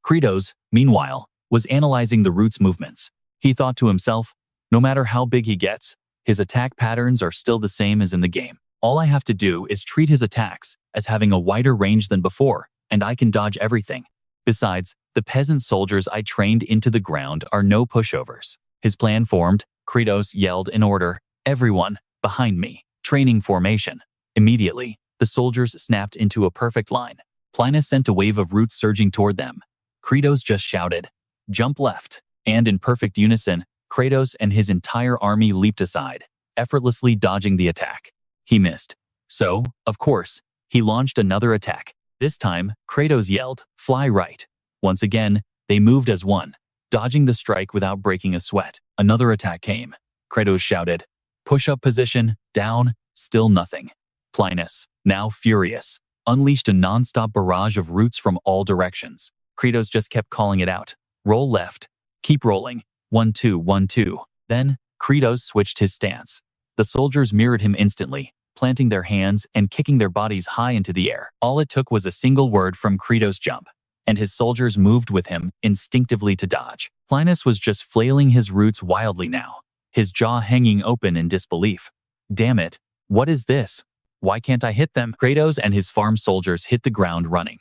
Credos, meanwhile, was analyzing the root's movements. He thought to himself, no matter how big he gets, his attack patterns are still the same as in the game. All I have to do is treat his attacks as having a wider range than before, and I can dodge everything. Besides, the peasant soldiers I trained into the ground are no pushovers. His plan formed. Credos yelled in order, "Everyone, behind me." Training formation. Immediately, the soldiers snapped into a perfect line. Plinus sent a wave of roots surging toward them. Credos just shouted, "Jump left," and in perfect unison, Credos and his entire army leaped aside, effortlessly dodging the attack. He missed. So, of course, he launched another attack. This time, Credos yelled, "Fly right." Once again, they moved as one, dodging the strike without breaking a sweat. Another attack came. Credos shouted, "Push-up position, down," still nothing. Plinus, now furious, unleashed a non-stop barrage of roots from all directions. Credos just kept calling it out, "Roll left, keep rolling, 1-2, 1-2. Then, Credos switched his stance. The soldiers mirrored him instantly, planting their hands and kicking their bodies high into the air. All it took was a single word from Credos' jump, and his soldiers moved with him instinctively to dodge. Linus was just flailing his roots wildly now, his jaw hanging open in disbelief. Damn it, what is this? Why can't I hit them? Credos and his farm soldiers hit the ground running.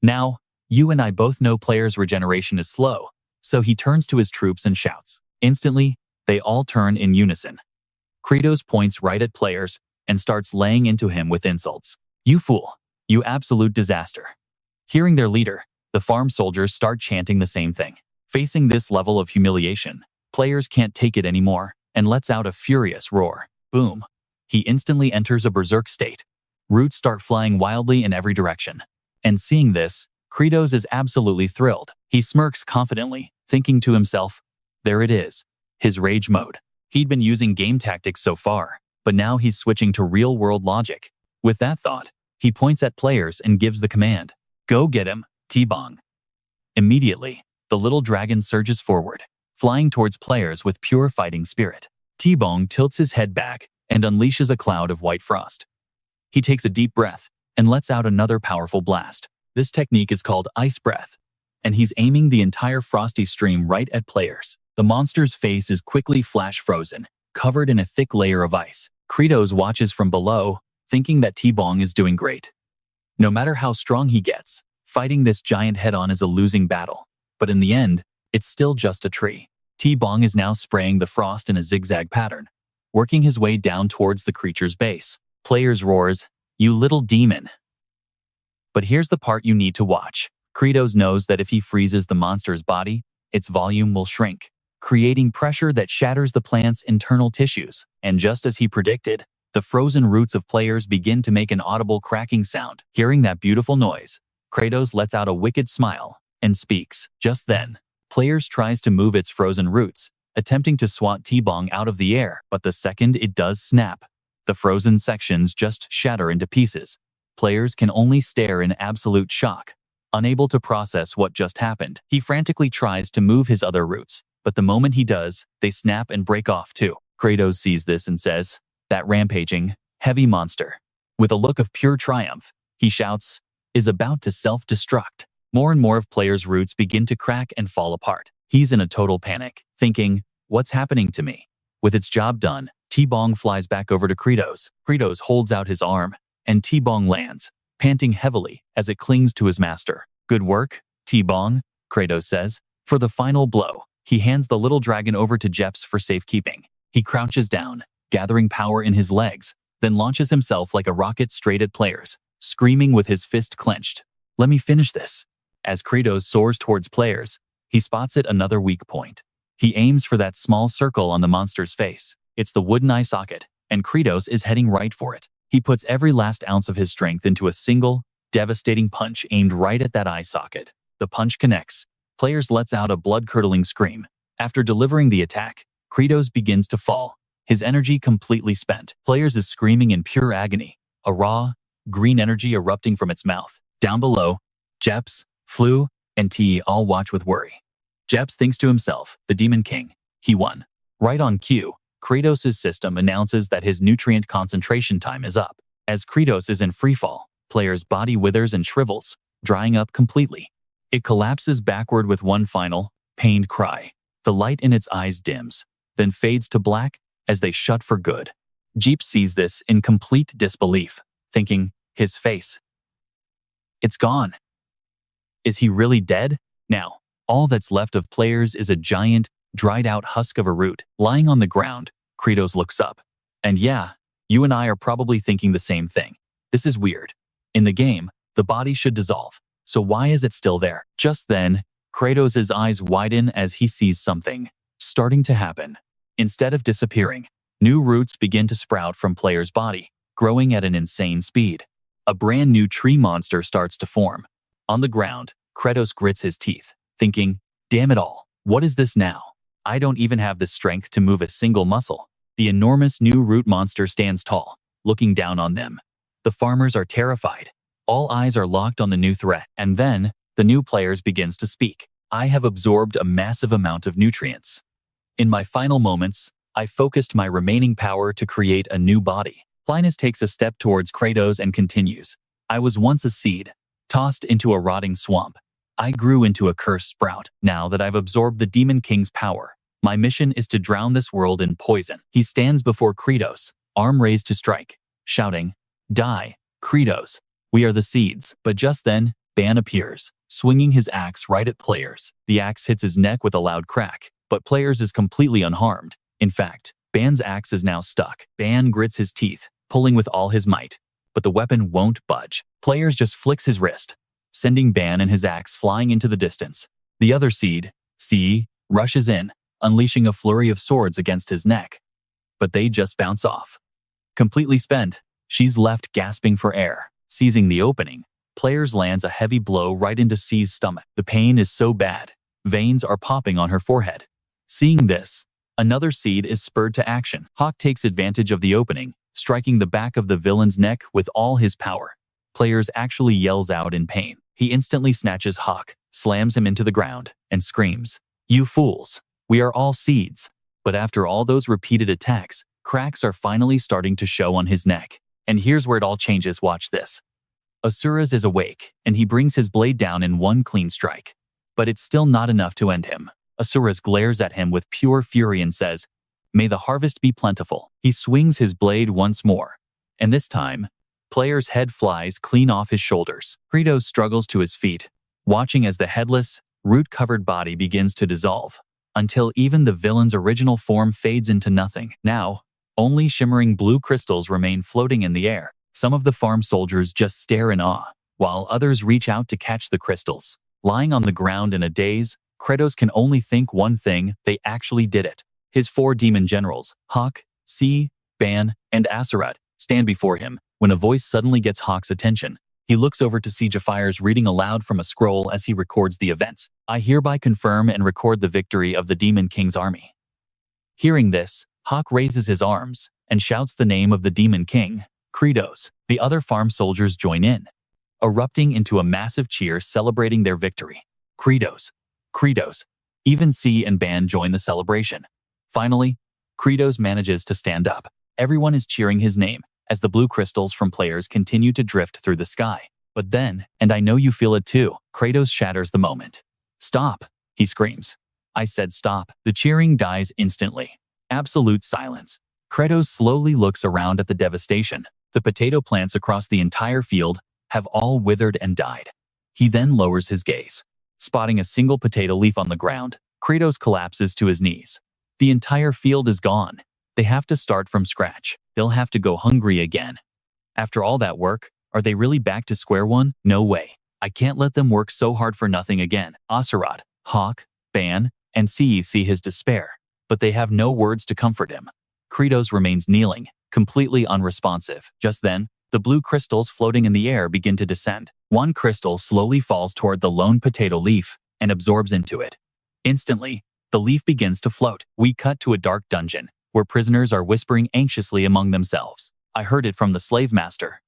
Now, you and I both know players' regeneration is slow, so he turns to his troops and shouts. Instantly, they all turn in unison. Credos points right at players and starts laying into him with insults. You fool! You absolute disaster! Hearing their leader, the farm soldiers start chanting the same thing. Facing this level of humiliation, players can't take it anymore and lets out a furious roar. Boom! He instantly enters a berserk state. Roots start flying wildly in every direction. And seeing this, Credos is absolutely thrilled. He smirks confidently, thinking to himself, there it is, his rage mode. He'd been using game tactics so far, but now he's switching to real-world logic. With that thought, he points at players and gives the command, go get him, T-Bong. Immediately, the little dragon surges forward, flying towards players with pure fighting spirit. T-Bong tilts his head back and unleashes a cloud of white frost. He takes a deep breath and lets out another powerful blast. This technique is called ice breath, and he's aiming the entire frosty stream right at players. The monster's face is quickly flash frozen, covered in a thick layer of ice. Credos watches from below, thinking that T-Bong is doing great. No matter how strong he gets, fighting this giant head-on is a losing battle. But in the end, it's still just a tree. T-Bong is now spraying the frost in a zigzag pattern, working his way down towards the creature's base. Players roars, you little demon. But here's the part you need to watch. Credos knows that if he freezes the monster's body, its volume will shrink, creating pressure that shatters the plant's internal tissues. And just as he predicted, the frozen roots of players begin to make an audible cracking sound. Hearing that beautiful noise, Credos lets out a wicked smile and speaks. Just then, players tries to move its frozen roots, attempting to swat T-Bong out of the air, but the second it does snap, the frozen sections just shatter into pieces. Players can only stare in absolute shock, unable to process what just happened. He frantically tries to move his other roots, but the moment he does, they snap and break off too. Credos sees this and says, that rampaging, heavy monster, with a look of pure triumph, he shouts, is about to self-destruct. More and more of players' roots begin to crack and fall apart. He's in a total panic, thinking, what's happening to me? With its job done, T-Bong flies back over to Credos. Credos holds out his arm, and T-Bong lands, panting heavily as it clings to his master. Good work, T-Bong, Credos says. For the final blow, he hands the little dragon over to Jeps for safekeeping. He crouches down, gathering power in his legs, then launches himself like a rocket straight at players, screaming with his fist clenched. Let me finish this. As Credos soars towards players, he spots it another weak point. He aims for that small circle on the monster's face. It's the wooden eye socket, and Credos is heading right for it. He puts every last ounce of his strength into a single, devastating punch aimed right at that eye socket. The punch connects. Players lets out a blood-curdling scream. After delivering the attack, Credos begins to fall, his energy completely spent. Players is screaming in pure agony, a raw, green energy erupting from its mouth. Down below, Jeps, Flu, and T all watch with worry. Jeps thinks to himself, the Demon King, he won. Right on cue, Credos' system announces that his nutrient concentration time is up. As Credos is in freefall, player's body withers and shrivels, drying up completely. It collapses backward with one final, pained cry. The light in its eyes dims, then fades to black as they shut for good. Jeep sees this in complete disbelief, thinking, his face. It's gone. Is he really dead? Now, all that's left of players is a giant, dried-out husk of a root. Lying on the ground, Credos looks up. And yeah, you and I are probably thinking the same thing. This is weird. In the game, the body should dissolve. So why is it still there? Just then, Credos' eyes widen as he sees something starting to happen. Instead of disappearing, new roots begin to sprout from player's body, growing at an insane speed. A brand new tree monster starts to form. On the ground, Credos grits his teeth, thinking, damn it all, what is this now? I don't even have the strength to move a single muscle. The enormous new root monster stands tall, looking down on them. The farmers are terrified. All eyes are locked on the new threat, and then, the new players begins to speak. I have absorbed a massive amount of nutrients. In my final moments, I focused my remaining power to create a new body. Plinus takes a step towards Credos and continues. I was once a seed, tossed into a rotting swamp. I grew into a cursed sprout. Now that I've absorbed the Demon King's power, my mission is to drown this world in poison. He stands before Credos, arm raised to strike, shouting, Die, Credos. We are the seeds. But just then, Ban appears, swinging his axe right at Players. The axe hits his neck with a loud crack, but Players is completely unharmed. In fact, Ban's axe is now stuck. Ban grits his teeth, pulling with all his might, but the weapon won't budge. Players just flicks his wrist, sending Ban and his axe flying into the distance. The other seed, C, rushes in, unleashing a flurry of swords against his neck. But they just bounce off. Completely spent, she's left gasping for air. Seizing the opening, Players lands a heavy blow right into C's stomach. The pain is so bad, veins are popping on her forehead. Seeing this, another seed is spurred to action. Hawk takes advantage of the opening, striking the back of the villain's neck with all his power. Players actually yells out in pain. He instantly snatches Hawk, slams him into the ground, and screams, You fools! We are all seeds. But after all those repeated attacks, cracks are finally starting to show on his neck. And here's where it all changes. Watch this. Asuras is awake, and he brings his blade down in one clean strike. But it's still not enough to end him. Asuras glares at him with pure fury and says, May the harvest be plentiful. He swings his blade once more, and this time, Player's head flies clean off his shoulders. Credos struggles to his feet, watching as the headless, root-covered body begins to dissolve, until even the villain's original form fades into nothing. Now, only shimmering blue crystals remain floating in the air. Some of the farm soldiers just stare in awe, while others reach out to catch the crystals. Lying on the ground in a daze, Credos can only think one thing: they actually did it. His 4 demon generals, Hawk, C, Ban, and Asurat, stand before him, when a voice suddenly gets Hawk's attention. He looks over to see Jafire's reading aloud from a scroll as he records the events. I hereby confirm and record the victory of the Demon King's army. Hearing this, Hawk raises his arms and shouts the name of the Demon King, Credos. The other farm soldiers join in, erupting into a massive cheer celebrating their victory. Credos, Credos. Even C and Ban join the celebration. Finally, Credos manages to stand up. Everyone is cheering his name as the blue crystals from Players continue to drift through the sky. But then, and I know you feel it too, Credos shatters the moment. Stop, he screams. I said stop. The cheering dies instantly. Absolute silence. Credos slowly looks around at the devastation. The potato plants across the entire field have all withered and died. He then lowers his gaze. Spotting a single potato leaf on the ground, Credos collapses to his knees. The entire field is gone. They have to start from scratch. They'll have to go hungry again. After all that work, are they really back to square one? No way. I can't let them work so hard for nothing again. Asurat, Hawk, Ban, and C see his despair, but they have no words to comfort him. Credos remains kneeling, completely unresponsive. Just then, the blue crystals floating in the air begin to descend. One crystal slowly falls toward the lone potato leaf and absorbs into it. Instantly, the leaf begins to float. We cut to a dark dungeon, where prisoners are whispering anxiously among themselves. I heard it from the slave master.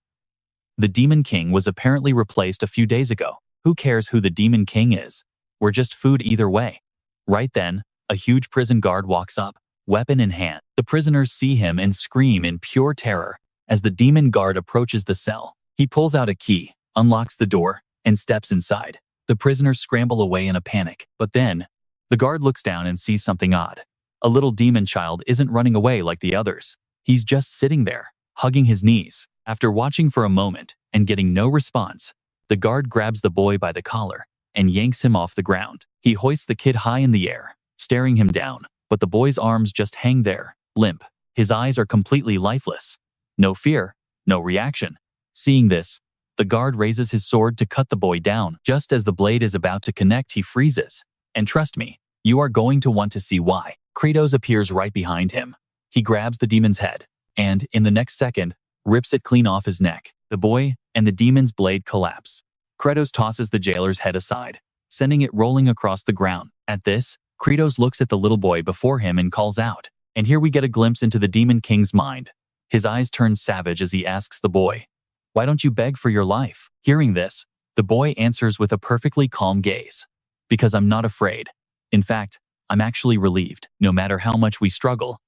The Demon King was apparently replaced a few days ago. Who cares who the Demon King is? We're just food either way. Right then, a huge prison guard walks up, weapon in hand. The prisoners see him and scream in pure terror as the demon guard approaches the cell. He pulls out a key, unlocks the door, and steps inside. The prisoners scramble away in a panic. But then, the guard looks down and sees something odd. A little demon child isn't running away like the others. He's just sitting there, hugging his knees. After watching for a moment and getting no response, the guard grabs the boy by the collar and yanks him off the ground. He hoists the kid high in the air, staring him down, but the boy's arms just hang there, limp. His eyes are completely lifeless. No fear, no reaction. Seeing this, the guard raises his sword to cut the boy down. Just as the blade is about to connect, he freezes. And trust me, you are going to want to see why. Credos appears right behind him. He grabs the demon's head, and, in the next second, rips it clean off his neck. The boy and the demon's blade collapse. Credos tosses the jailer's head aside, sending it rolling across the ground. At this, Credos looks at the little boy before him and calls out. And here we get a glimpse into the Demon King's mind. His eyes turn savage as he asks the boy, "Why don't you beg for your life?" Hearing this, the boy answers with a perfectly calm gaze. "Because I'm not afraid. In fact, I'm actually relieved. No matter how much we struggle,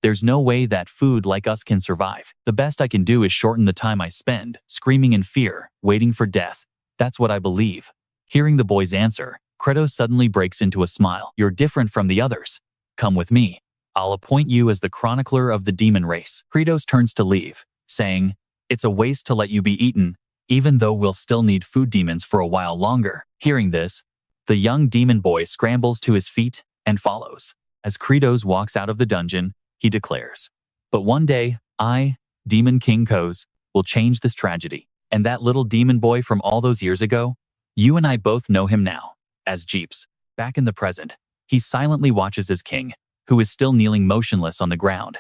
There's no way that food like us can survive. The best I can do is shorten the time I spend, screaming in fear, waiting for death. That's what I believe. Hearing the boy's answer, Credos suddenly breaks into a smile. You're different from the others. Come with me. I'll appoint you as the chronicler of the demon race. Credos turns to leave, saying, it's a waste to let you be eaten, even though we'll still need food demons for a while longer. Hearing this, the young demon boy scrambles to his feet and follows. As Credos walks out of the dungeon, he declares, but one day, I, Demon King Koz, will change this tragedy. And that little demon boy from all those years ago, you and I both know him now as Jeeps. Back in the present, he silently watches his king, who is still kneeling motionless on the ground.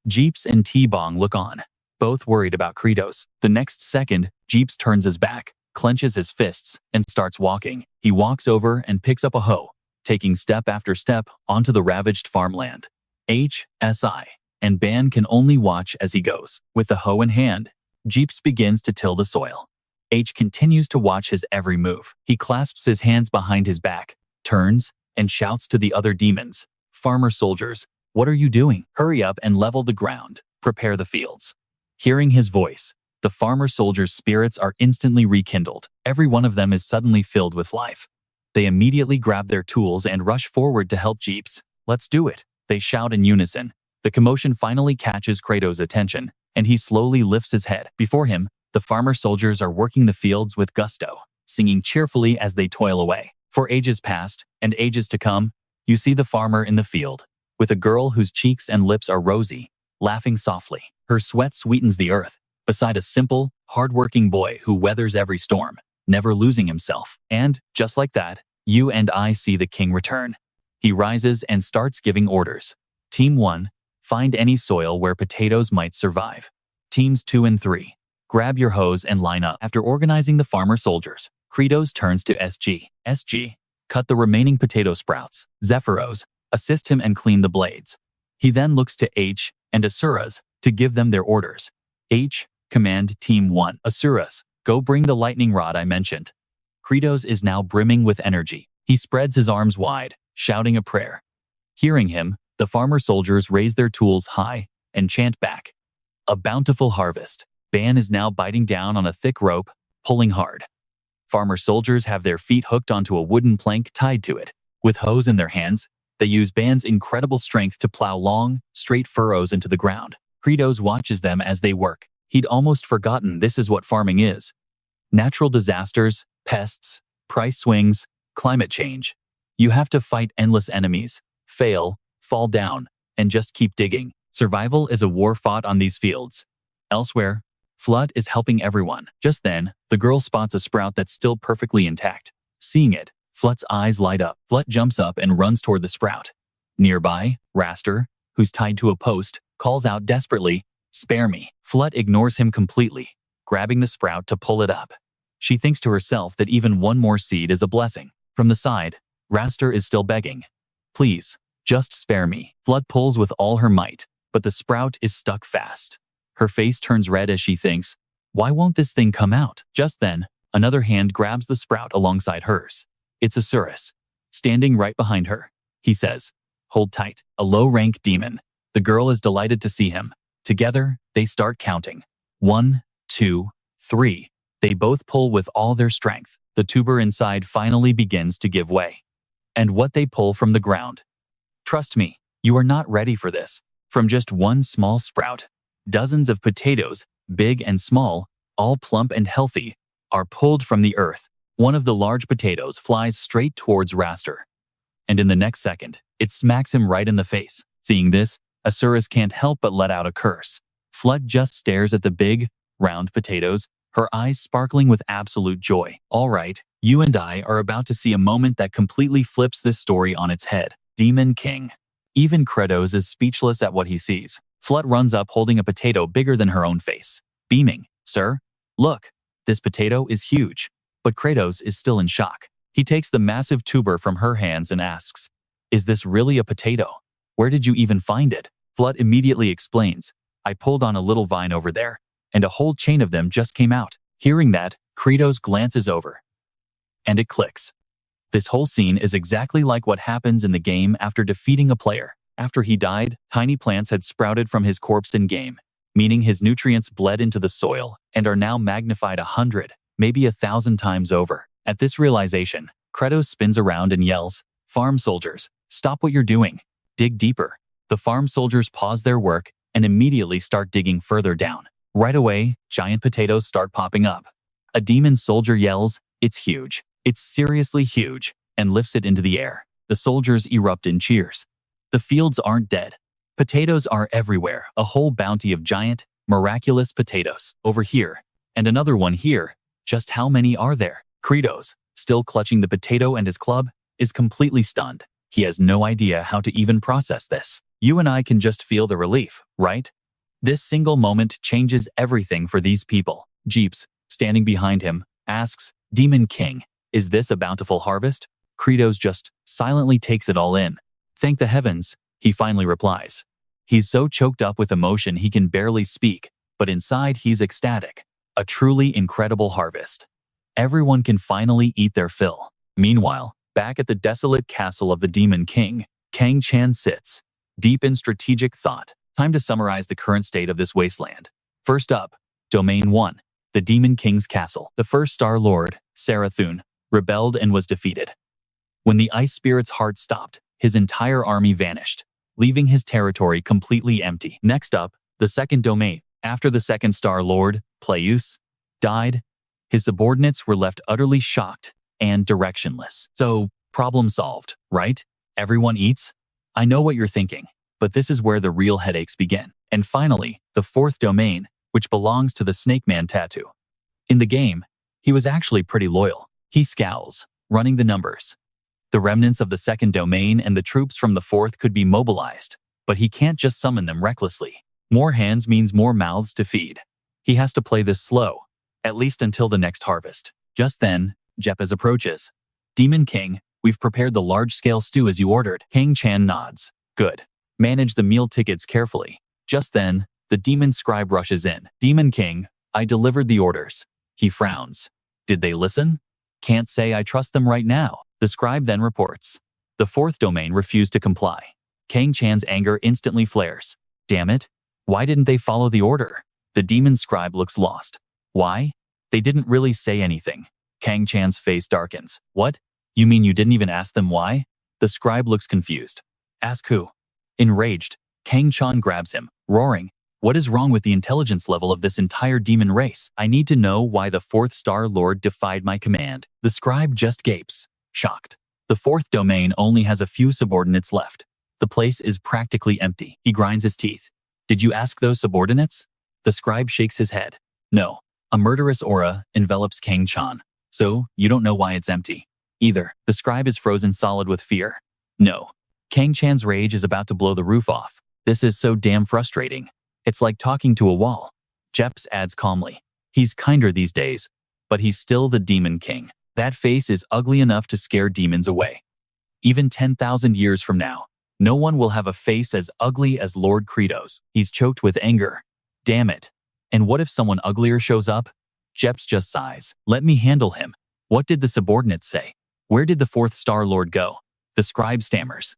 Jeeps and T-Bong look on, both worried about Credos. The next second, Jeeps turns his back, clenches his fists, and starts walking. He walks over and picks up a hoe, taking step after step onto the ravaged farmland. HSI and Ban can only watch as he goes. With the hoe in hand, Jeeps begins to till the soil. H continues to watch his every move. He clasps his hands behind his back, turns, and shouts to the other demons. Farmer soldiers, what are you doing? Hurry up and level the ground. Prepare the fields. Hearing his voice, the farmer soldiers' spirits are instantly rekindled. Every one of them is suddenly filled with life. They immediately grab their tools and rush forward to help Jeeps. Let's do it, they shout in unison. The commotion finally catches Credos' attention, and he slowly lifts his head. Before him, the farmer soldiers are working the fields with gusto, singing cheerfully as they toil away. For ages past, and ages to come, you see the farmer in the field, with a girl whose cheeks and lips are rosy, laughing softly. Her sweat sweetens the earth, beside a simple, hard-working boy who weathers every storm, never losing himself. And, just like that, you and I see the king return. He rises and starts giving orders. Team 1, find any soil where potatoes might survive. Teams 2 and 3, grab your hoes and line up. After organizing the farmer soldiers, Credos turns to SG. SG, cut the remaining potato sprouts. Zephyros, assist him and clean the blades. He then looks to H and Asuras to give them their orders. H, command Team 1. Asuras, go bring the lightning rod I mentioned. Credos is now brimming with energy. He spreads his arms wide, shouting a prayer. Hearing him, the farmer soldiers raise their tools high and chant back. A bountiful harvest. Ban is now biting down on a thick rope, pulling hard. Farmer soldiers have their feet hooked onto a wooden plank tied to it. With hoes in their hands, they use Ban's incredible strength to plow long, straight furrows into the ground. Credos watches them as they work. He'd almost forgotten this is what farming is. Natural disasters, pests, price swings, climate change. You have to fight endless enemies, fail, fall down, and just keep digging. Survival is a war fought on these fields. Elsewhere, flood is helping everyone. Just then, the girl spots a sprout that's still perfectly intact. Seeing it, Flut's eyes light up. Flut jumps up and runs toward the sprout. Nearby, Raster, who's tied to a post, calls out desperately, "Spare me." Flut ignores him completely, grabbing the sprout to pull it up. She thinks to herself that even one more seed is a blessing. From the side, Raster is still begging. "Please, just spare me." Flut pulls with all her might, but the sprout is stuck fast. Her face turns red as she thinks, why won't this thing come out? Just then, another hand grabs the sprout alongside hers. It's Asuras, standing right behind her. He says, "Hold tight." A low-rank demon. The girl is delighted to see him. Together, they start counting. 1, 2, 3. They both pull with all their strength. The tuber inside finally begins to give way. And what they pull from the ground. Trust me, you are not ready for this. From just one small sprout, dozens of potatoes, big and small, all plump and healthy, are pulled from the earth. One of the large potatoes flies straight towards Raster. And in the next second, it smacks him right in the face. Seeing this, Asuras can't help but let out a curse. Flood just stares at the big, round potatoes, her eyes sparkling with absolute joy. All right, you and I are about to see a moment that completely flips this story on its head. Demon King. Even Credos is speechless at what he sees. Flood runs up holding a potato bigger than her own face. Beaming, "Sir, look, this potato is huge." But Credos is still in shock. He takes the massive tuber from her hands and asks, "Is this really a potato? Where did you even find it?" Flood immediately explains, "I pulled on a little vine over there, and a whole chain of them just came out." Hearing that, Credos glances over. And it clicks. This whole scene is exactly like what happens in the game after defeating a player. After he died, tiny plants had sprouted from his corpse in-game, meaning his nutrients bled into the soil and are now magnified 100, maybe 1,000 times over. At this realization, Credos spins around and yells, "Farm soldiers, stop what you're doing. Dig deeper." The farm soldiers pause their work and immediately start digging further down. Right away, giant potatoes start popping up. A demon soldier yells, "It's huge. It's seriously huge," and lifts it into the air. The soldiers erupt in cheers. The fields aren't dead. Potatoes are everywhere, a whole bounty of giant, miraculous potatoes. Over here, and another one here. Just how many are there? Credos, still clutching the potato and his club, is completely stunned. He has no idea how to even process this. You and I can just feel the relief, right? This single moment changes everything for these people. Jeeps, standing behind him, asks, "Demon King, is this a bountiful harvest?" Credos just silently takes it all in. "Thank the heavens," he finally replies. He's so choked up with emotion he can barely speak, but inside he's ecstatic. A truly incredible harvest. Everyone can finally eat their fill. Meanwhile, back at the desolate castle of the Demon King, Jang Cheon sits, deep in strategic thought. Time to summarize the current state of this wasteland. First up, Domain 1, the Demon King's castle. The first Star Lord, Sarathun, rebelled and was defeated. When the Ice Spirit's heart stopped, his entire army vanished, leaving his territory completely empty. Next up, the second domain. After the second Star Lord, Pleius, died, his subordinates were left utterly shocked and directionless. So, problem solved, right? Everyone eats? I know what you're thinking, but this is where the real headaches begin. And finally, the fourth domain, which belongs to the Snake Man tattoo. In the game, he was actually pretty loyal. He scowls, running the numbers. The remnants of the second domain and the troops from the fourth could be mobilized, but he can't just summon them recklessly. More hands means more mouths to feed. He has to play this slow, at least until the next harvest. Just then, Jepes approaches. "Demon King, we've prepared the large-scale stew as you ordered." Jang Cheon nods. "Good. Manage the meal tickets carefully." Just then, the demon scribe rushes in. "Demon King, I delivered the orders." He frowns. "Did they listen?" "Can't say I trust them right now." The scribe then reports. The fourth domain refused to comply. Jang Cheon's anger instantly flares. "Damn it. Why didn't they follow the order?" The demon scribe looks lost. "Why? They didn't really say anything." Jang Cheon's face darkens. "What? You mean you didn't even ask them why?" The scribe looks confused. "Ask who?" Enraged, Jang Cheon grabs him, roaring, "What is wrong with the intelligence level of this entire demon race? I need to know why the fourth Star Lord defied my command." The scribe just gapes, shocked. The fourth domain only has a few subordinates left. The place is practically empty. He grinds his teeth. "Did you ask those subordinates?" The scribe shakes his head. "No." A murderous aura envelops Jang Cheon. "So, you don't know why it's empty?" "Either." The scribe is frozen solid with fear. "No." Jang Cheon's rage is about to blow the roof off. This is so damn frustrating. It's like talking to a wall. Jepes adds calmly. "He's kinder these days, but he's still the Demon King. That face is ugly enough to scare demons away. Even 10,000 years from now, no one will have a face as ugly as Lord Credos." He's choked with anger. Damn it. And what if someone uglier shows up? Jepes just sighs. "Let me handle him." What did the subordinates say? Where did the fourth Star Lord go? The scribe stammers.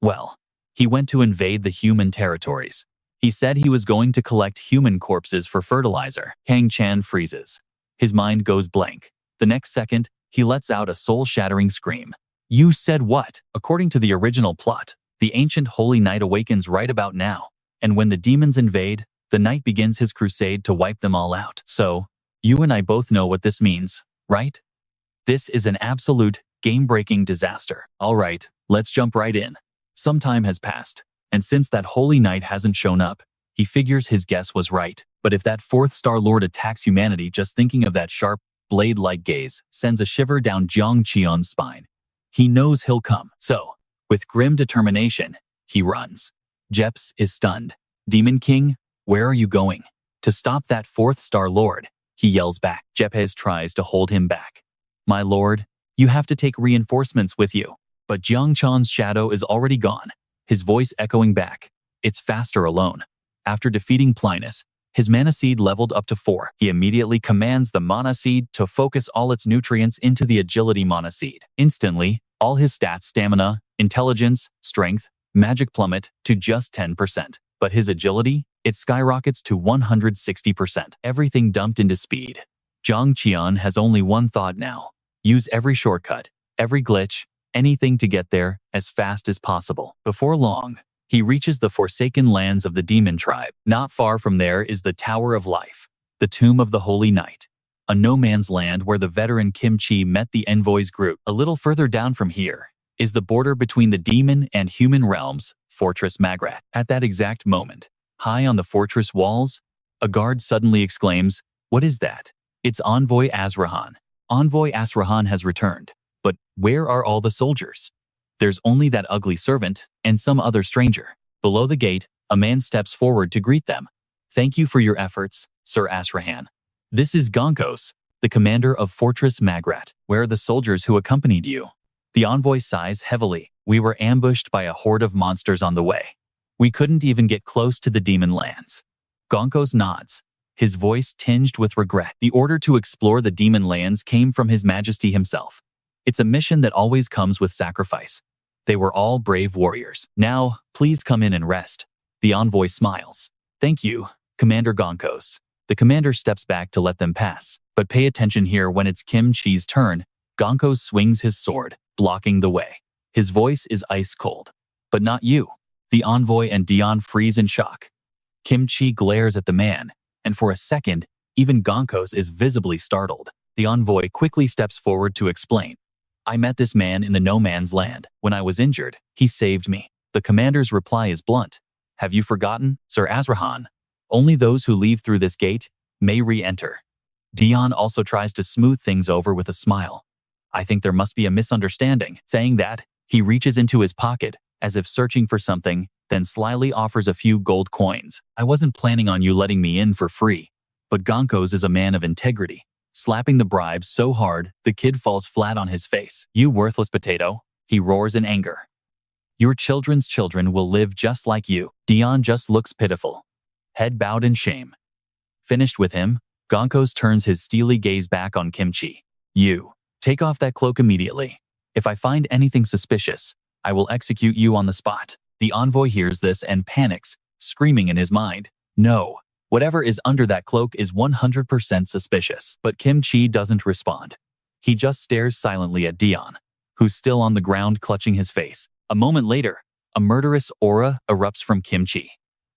Well, he went to invade the human territories. He said he was going to collect human corpses for fertilizer. Jang Cheon freezes. His mind goes blank. The next second, he lets out a soul-shattering scream. "You said what?" According to the original plot, the ancient Holy Knight awakens right about now, and when the demons invade, the Knight begins his crusade to wipe them all out. So, you and I both know what this means, right? This is an absolute, game-breaking disaster. Alright, let's jump right in. Some time has passed, and since that Holy Knight hasn't shown up, he figures his guess was right. But if that fourth Star Lord attacks humanity, just thinking of that sharp, blade-like gaze sends a shiver down Jang Cheon's spine. He knows he'll come. So, with grim determination, he runs. Jepes is stunned. "Demon King, where are you going?" "To stop that fourth Star Lord," he yells back. Jepes tries to hold him back. "My lord, you have to take reinforcements with you." But Jang Cheon's shadow is already gone, his voice echoing back. "It's faster alone." After defeating Plinus, his mana seed leveled up to 4. He immediately commands the mana seed to focus all its nutrients into the agility mana seed. Instantly, all his stats, stamina, intelligence, strength, magic plummet to just 10%. But his agility, it skyrockets to 160%. Everything dumped into speed. Jang Cheon has only one thought now. Use every shortcut, every glitch, anything to get there as fast as possible. Before long, he reaches the forsaken lands of the demon tribe. Not far from there is the Tower of Life, the tomb of the Holy Knight, a no-man's land where the veteran Kim Chi met the envoy's group. A little further down from here is the border between the demon and human realms, Fortress Magrat. At that exact moment, high on the fortress walls, a guard suddenly exclaims, "What is that?" It's Envoy Azrahan. Envoy Azrahan has returned. But where are all the soldiers? There's only that ugly servant and some other stranger. Below the gate, a man steps forward to greet them. "Thank you for your efforts, Sir Azrahan. This is Gonkos, the commander of Fortress Magrat. Where are the soldiers who accompanied you?" The envoy sighs heavily. "We were ambushed by a horde of monsters on the way. We couldn't even get close to the demon lands." Gonkos nods, his voice tinged with regret. "The order to explore the demon lands came from His Majesty himself. It's a mission that always comes with sacrifice. They were all brave warriors. Now, please come in and rest." The envoy smiles. "Thank you, Commander Gonkos." The commander steps back to let them pass. But pay attention here when it's Kim Chi's turn. Gonkos swings his sword, blocking the way. His voice is ice cold. "But not you." The envoy and Dion freeze in shock. Kim Chi glares at the man, and for a second, even Gonkos is visibly startled. The envoy quickly steps forward to explain. "I met this man in the no man's land. When I was injured, he saved me." The commander's reply is blunt. "Have you forgotten, Sir Azrahan? Only those who leave through this gate may re-enter." Dion also tries to smooth things over with a smile. "I think there must be a misunderstanding." Saying that, he reaches into his pocket, as if searching for something, then slyly offers a few gold coins. "I wasn't planning on you letting me in for free." But Gonkos is a man of integrity. Slapping the bribe so hard, the kid falls flat on his face. "You worthless potato," he roars in anger. "Your children's children will live just like you." Dion just looks pitiful, head bowed in shame. Finished with him, Gonkos turns his steely gaze back on Kim Chi. "You, take off that cloak immediately. If I find anything suspicious, I will execute you on the spot." The envoy hears this and panics, screaming in his mind, "No, whatever is under that cloak is 100% suspicious." But Kim Chi doesn't respond. He just stares silently at Dion, who's still on the ground clutching his face. A moment later, a murderous aura erupts from Kim Chi.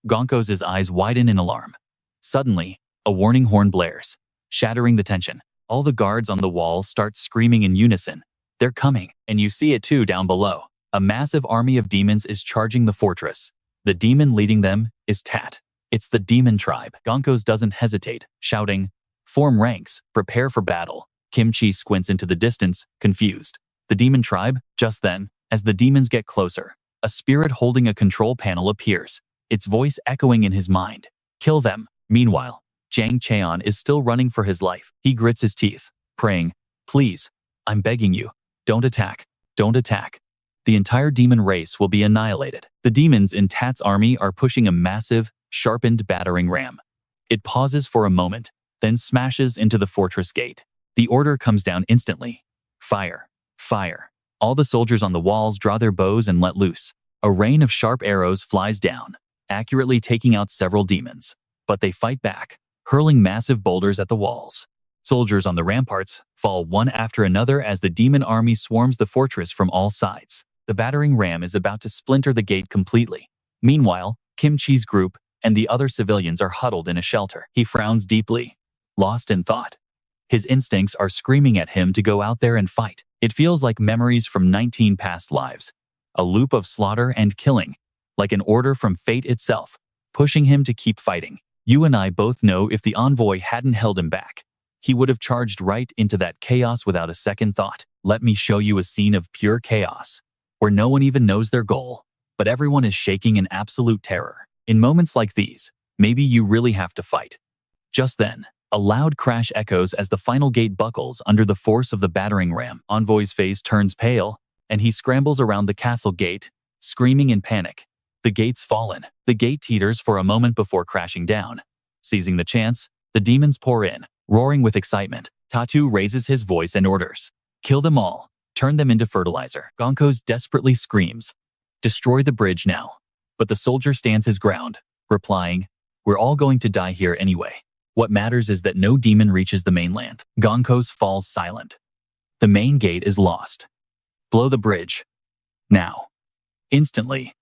Gonkos' eyes widen in alarm. Suddenly, a warning horn blares, shattering the tension. All the guards on the wall start screaming in unison. They're coming, and you see it too down below. A massive army of demons is charging the fortress. The demon leading them is Tat. It's the demon tribe. Gonkos doesn't hesitate, shouting, "Form ranks, prepare for battle." Kim Chi squints into the distance, confused. The demon tribe? Just then, as the demons get closer, a spirit holding a control panel appears, its voice echoing in his mind. "Kill them." Meanwhile, Jang Cheon is still running for his life. He grits his teeth, praying, "Please, I'm begging you, don't attack, don't attack." The entire demon race will be annihilated. The demons in Tat's army are pushing a massive, sharpened battering ram. It pauses for a moment, then smashes into the fortress gate. The order comes down instantly. Fire, fire. All the soldiers on the walls draw their bows and let loose. A rain of sharp arrows flies down, accurately taking out several demons. But they fight back, hurling massive boulders at the walls. Soldiers on the ramparts fall one after another as the demon army swarms the fortress from all sides. The battering ram is about to splinter the gate completely. Meanwhile, Kim Chi's group and the other civilians are huddled in a shelter. He frowns deeply, lost in thought. His instincts are screaming at him to go out there and fight. It feels like memories from 19 past lives. A loop of slaughter and killing, like an order from fate itself, pushing him to keep fighting. You and I both know if the envoy hadn't held him back, he would have charged right into that chaos without a second thought. Let me show you a scene of pure chaos, where no one even knows their goal, but everyone is shaking in absolute terror. In moments like these, maybe you really have to fight. Just then, a loud crash echoes as the final gate buckles under the force of the battering ram. Envoy's face turns pale, and he scrambles around the castle gate, screaming in panic. The gate's fallen. The gate teeters for a moment before crashing down. Seizing the chance, the demons pour in, roaring with excitement. Tatu raises his voice and orders, "Kill them all. Turn them into fertilizer." Gonkos desperately screams, Destroy the bridge now. But the soldier stands his ground, replying, we're all going to die here anyway. What matters is that no demon reaches the mainland. Gonkos falls silent. The main gate is lost. Blow the bridge. Now. Instantly.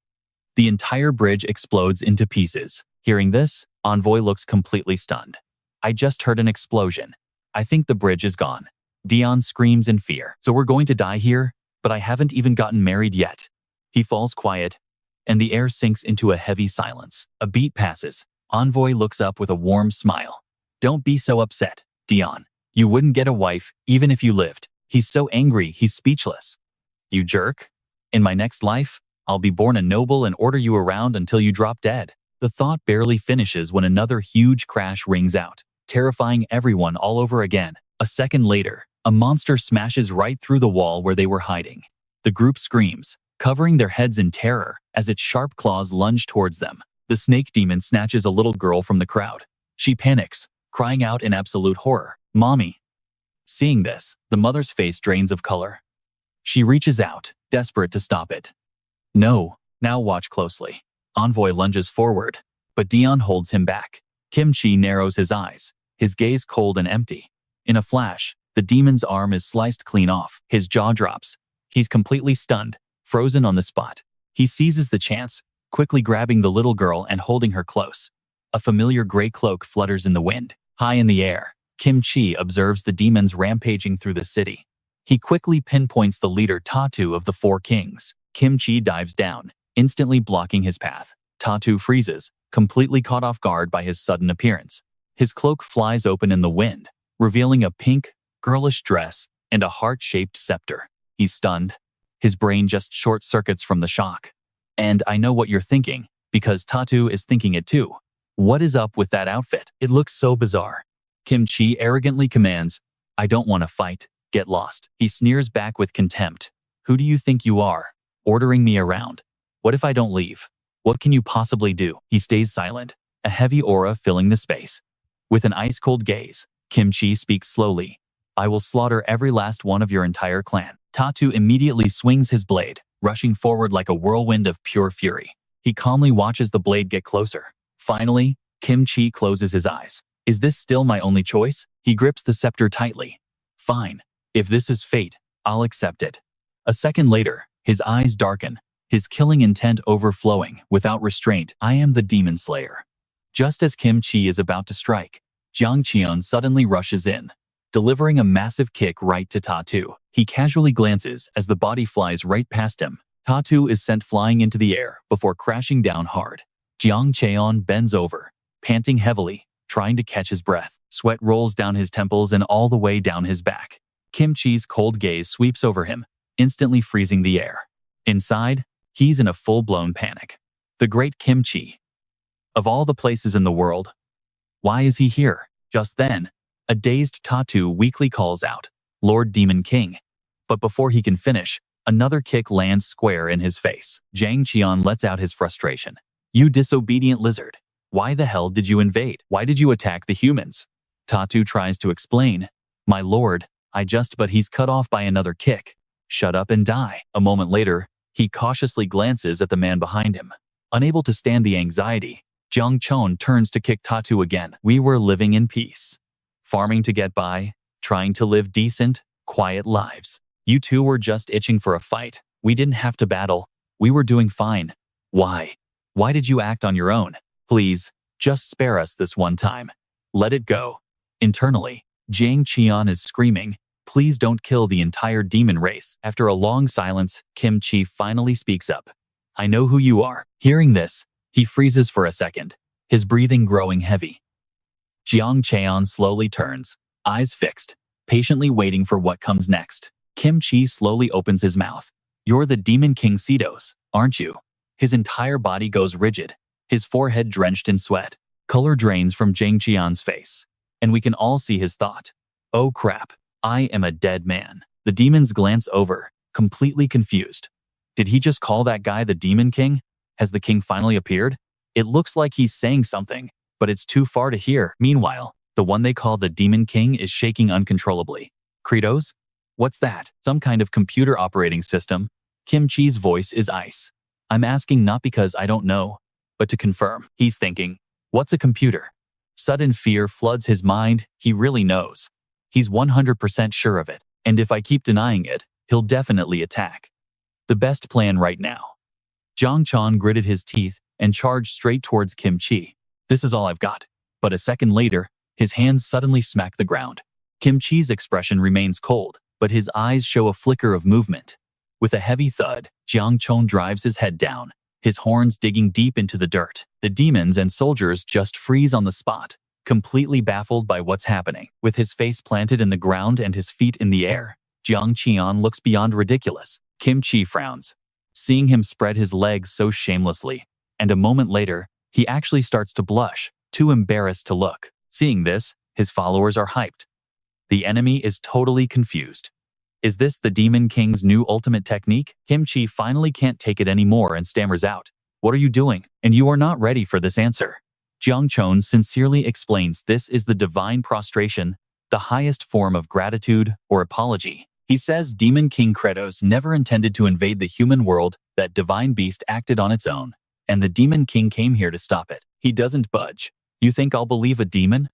The entire bridge explodes into pieces. Hearing this, Envoy looks completely stunned. I just heard an explosion. I think the bridge is gone. Dion screams in fear. So we're going to die here? But I haven't even gotten married yet. He falls quiet, and the air sinks into a heavy silence. A beat passes. Envoy looks up with a warm smile. Don't be so upset, Dion. You wouldn't get a wife, even if you lived. He's so angry, he's speechless. You jerk. In my next life, I'll be born a noble and order you around until you drop dead. The thought barely finishes when another huge crash rings out, terrifying everyone all over again. A second later, a monster smashes right through the wall where they were hiding. The group screams, covering their heads in terror as its sharp claws lunge towards them. The snake demon snatches a little girl from the crowd. She panics, crying out in absolute horror, "Mommy!" Seeing this, the mother's face drains of color. She reaches out, desperate to stop it. No, now watch closely. Envoy lunges forward, but Dion holds him back. Kimchi narrows his eyes, his gaze cold and empty. In a flash, the demon's arm is sliced clean off. His jaw drops. He's completely stunned, frozen on the spot. He seizes the chance, quickly grabbing the little girl and holding her close. A familiar gray cloak flutters in the wind. High in the air, Kim-chi observes the demons rampaging through the city. He quickly pinpoints the leader Tatu of the Four Kings. Kim-chi dives down, instantly blocking his path. Tatu freezes, completely caught off guard by his sudden appearance. His cloak flies open in the wind, revealing a pink, girlish dress and a heart-shaped scepter. He's stunned. His brain just short-circuits from the shock. And I know what you're thinking, because Tatu is thinking it too. What is up with that outfit? It looks so bizarre. Kim-chi arrogantly commands, I don't want to fight, get lost. He sneers back with contempt. Who do you think you are, ordering me around? What if I don't leave? What can you possibly do? He stays silent, a heavy aura filling the space. With an ice-cold gaze, Kim-chi speaks slowly. I will slaughter every last one of your entire clan. Tatu immediately swings his blade, rushing forward like a whirlwind of pure fury. He calmly watches the blade get closer. Finally, Kim-chi closes his eyes. Is this still my only choice? He grips the scepter tightly. Fine. If this is fate, I'll accept it. A second later, his eyes darken, his killing intent overflowing without restraint. I am the demon slayer. Just as Kim-chi is about to strike, Jang Cheon suddenly rushes in, delivering a massive kick right to Tatu. He casually glances as the body flies right past him. Tatu is sent flying into the air before crashing down hard. Jang Cheon bends over, panting heavily, trying to catch his breath. Sweat rolls down his temples and all the way down his back. Kim-chi's cold gaze sweeps over him, instantly freezing the air. Inside, he's in a full-blown panic. The great Kim-chi. Of all the places in the world, why is he here? Just then, a dazed Tatu weakly calls out, Lord Demon King. But before he can finish, another kick lands square in his face. Jang Cheon lets out his frustration. You disobedient lizard. Why the hell did you invade? Why did you attack the humans? Tatu tries to explain. My lord, but he's cut off by another kick. Shut up and die. A moment later, he cautiously glances at the man behind him. Unable to stand the anxiety, Jang Cheon turns to kick Tatu again. We were living in peace. Farming to get by, trying to live decent, quiet lives. You two were just itching for a fight. We didn't have to battle. We were doing fine. Why? Why did you act on your own? Please, just spare us this one time. Let it go. Internally, Jang Cheon is screaming, please don't kill the entire demon race. After a long silence, Kim-chi finally speaks up. I know who you are. Hearing this, he freezes for a second, his breathing growing heavy. Jang Cheon slowly turns, eyes fixed, patiently waiting for what comes next. Kim-chi slowly opens his mouth. You're the Demon King Credos, aren't you? His entire body goes rigid, his forehead drenched in sweat. Color drains from Jang Cheon's face, and we can all see his thought. Oh crap, I am a dead man. The demons glance over, completely confused. Did he just call that guy the Demon King? Has the king finally appeared? It looks like he's saying something, but it's too far to hear. Meanwhile, the one they call the Demon King is shaking uncontrollably. Credos? What's that? Some kind of computer operating system? Kim-chi's voice is ice. I'm asking not because I don't know, but to confirm. He's thinking, what's a computer? Sudden fear floods his mind. He really knows. He's 100% sure of it. And if I keep denying it, he'll definitely attack. The best plan right now. Jang Cheon gritted his teeth and charged straight towards Kim Chi. This is all I've got. But a second later, his hands suddenly smack the ground. Kim Chi's expression remains cold, but his eyes show a flicker of movement. With a heavy thud, Jang Cheon drives his head down, his horns digging deep into the dirt. The demons and soldiers just freeze on the spot, completely baffled by what's happening. With his face planted in the ground and his feet in the air, Jang Cheon looks beyond ridiculous. Kim Chi frowns, seeing him spread his legs so shamelessly, and a moment later, he actually starts to blush, too embarrassed to look. Seeing this, his followers are hyped. The enemy is totally confused. Is this the Demon King's new ultimate technique? Kim Chi finally can't take it anymore and stammers out. What are you doing? And you are not ready for this answer. Jang Cheon sincerely explains this is the divine prostration, the highest form of gratitude or apology. He says Demon King Credos never intended to invade the human world, that divine beast acted on its own, and the Demon King came here to stop it. He doesn't budge. You think I'll believe a demon?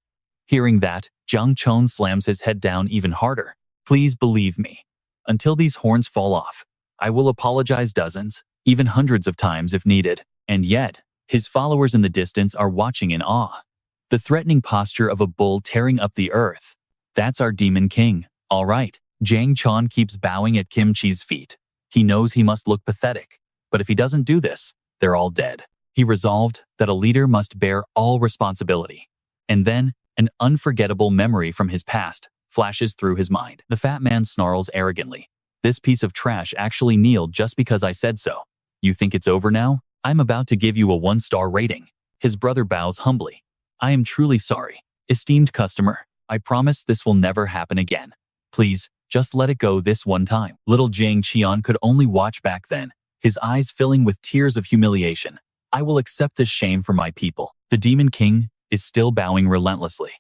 Hearing that, Jang Cheon slams his head down even harder. Please believe me. Until these horns fall off, I will apologize dozens, even hundreds of times if needed. And yet, his followers in the distance are watching in awe. The threatening posture of a bull tearing up the earth. That's our Demon King, all right. Jang Cheon keeps bowing at Kim Chi's feet. He knows he must look pathetic, but if he doesn't do this, they're all dead. He resolved that a leader must bear all responsibility. And then, an unforgettable memory from his past flashes through his mind. The fat man snarls arrogantly. This piece of trash actually kneeled just because I said so. You think it's over now? I'm about to give you a 1-star rating. His brother bows humbly. I am truly sorry. Esteemed customer, I promise this will never happen again. Please, just let it go this one time. Little Jang Cheon could only watch back then, his eyes filling with tears of humiliation. I will accept this shame for my people. The Demon King is still bowing relentlessly.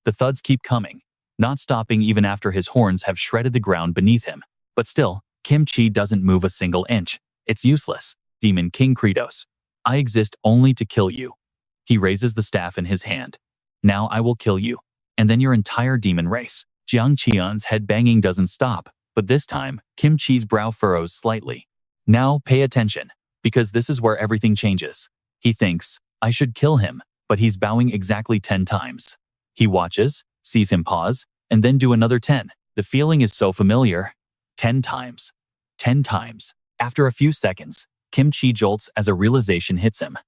The thuds keep coming, not stopping even after his horns have shredded the ground beneath him. But still, Kim Chi doesn't move a single inch. It's useless. Demon King Credos, I exist only to kill you. He raises the staff in his hand. Now I will kill you, and then your entire demon race. Jang Cheon's head banging doesn't stop, but this time, Kim Chi's brow furrows slightly. Now pay attention, because this is where everything changes. He thinks, I should kill him, but he's bowing exactly 10 times. He watches, sees him pause, and then do another 10. The feeling is so familiar. 10 times. 10 times. After a few seconds, Kim Chi jolts as a realization hits him.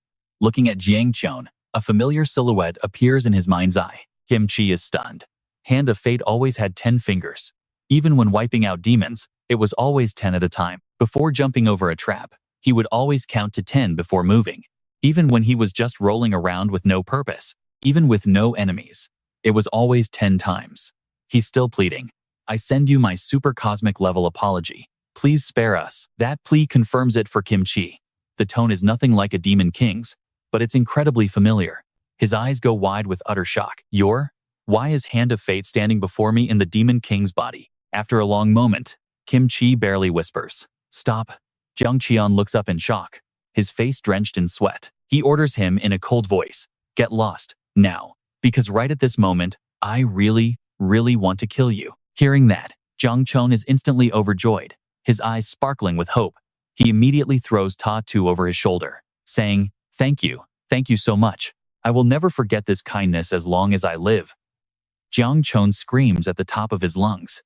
Looking at Jang Cheon, a familiar silhouette appears in his mind's eye. Kim Chi is stunned. Hand of Fate always had 10 fingers. Even when wiping out demons, it was always 10 at a time. Before jumping over a trap, he would always count to 10 before moving. Even when he was just rolling around with no purpose, even with no enemies, it was always 10 times. He's still pleading. I send you my super cosmic level apology. Please spare us. That plea confirms it for Kim Chi. The tone is nothing like a Demon King's, but it's incredibly familiar. His eyes go wide with utter shock. Why is Hand of Fate standing before me in the Demon King's body? After a long moment, Kim Chi barely whispers. Stop. Jang Cheon looks up in shock, his face drenched in sweat. He orders him in a cold voice. Get lost, now. Because right at this moment, I really want to kill you. Hearing that, Jang Cheon is instantly overjoyed, his eyes sparkling with hope. He immediately throws Ta-Tu over his shoulder, saying, thank you so much. I will never forget this kindness as long as I live. Jang Cheon screams at the top of his lungs.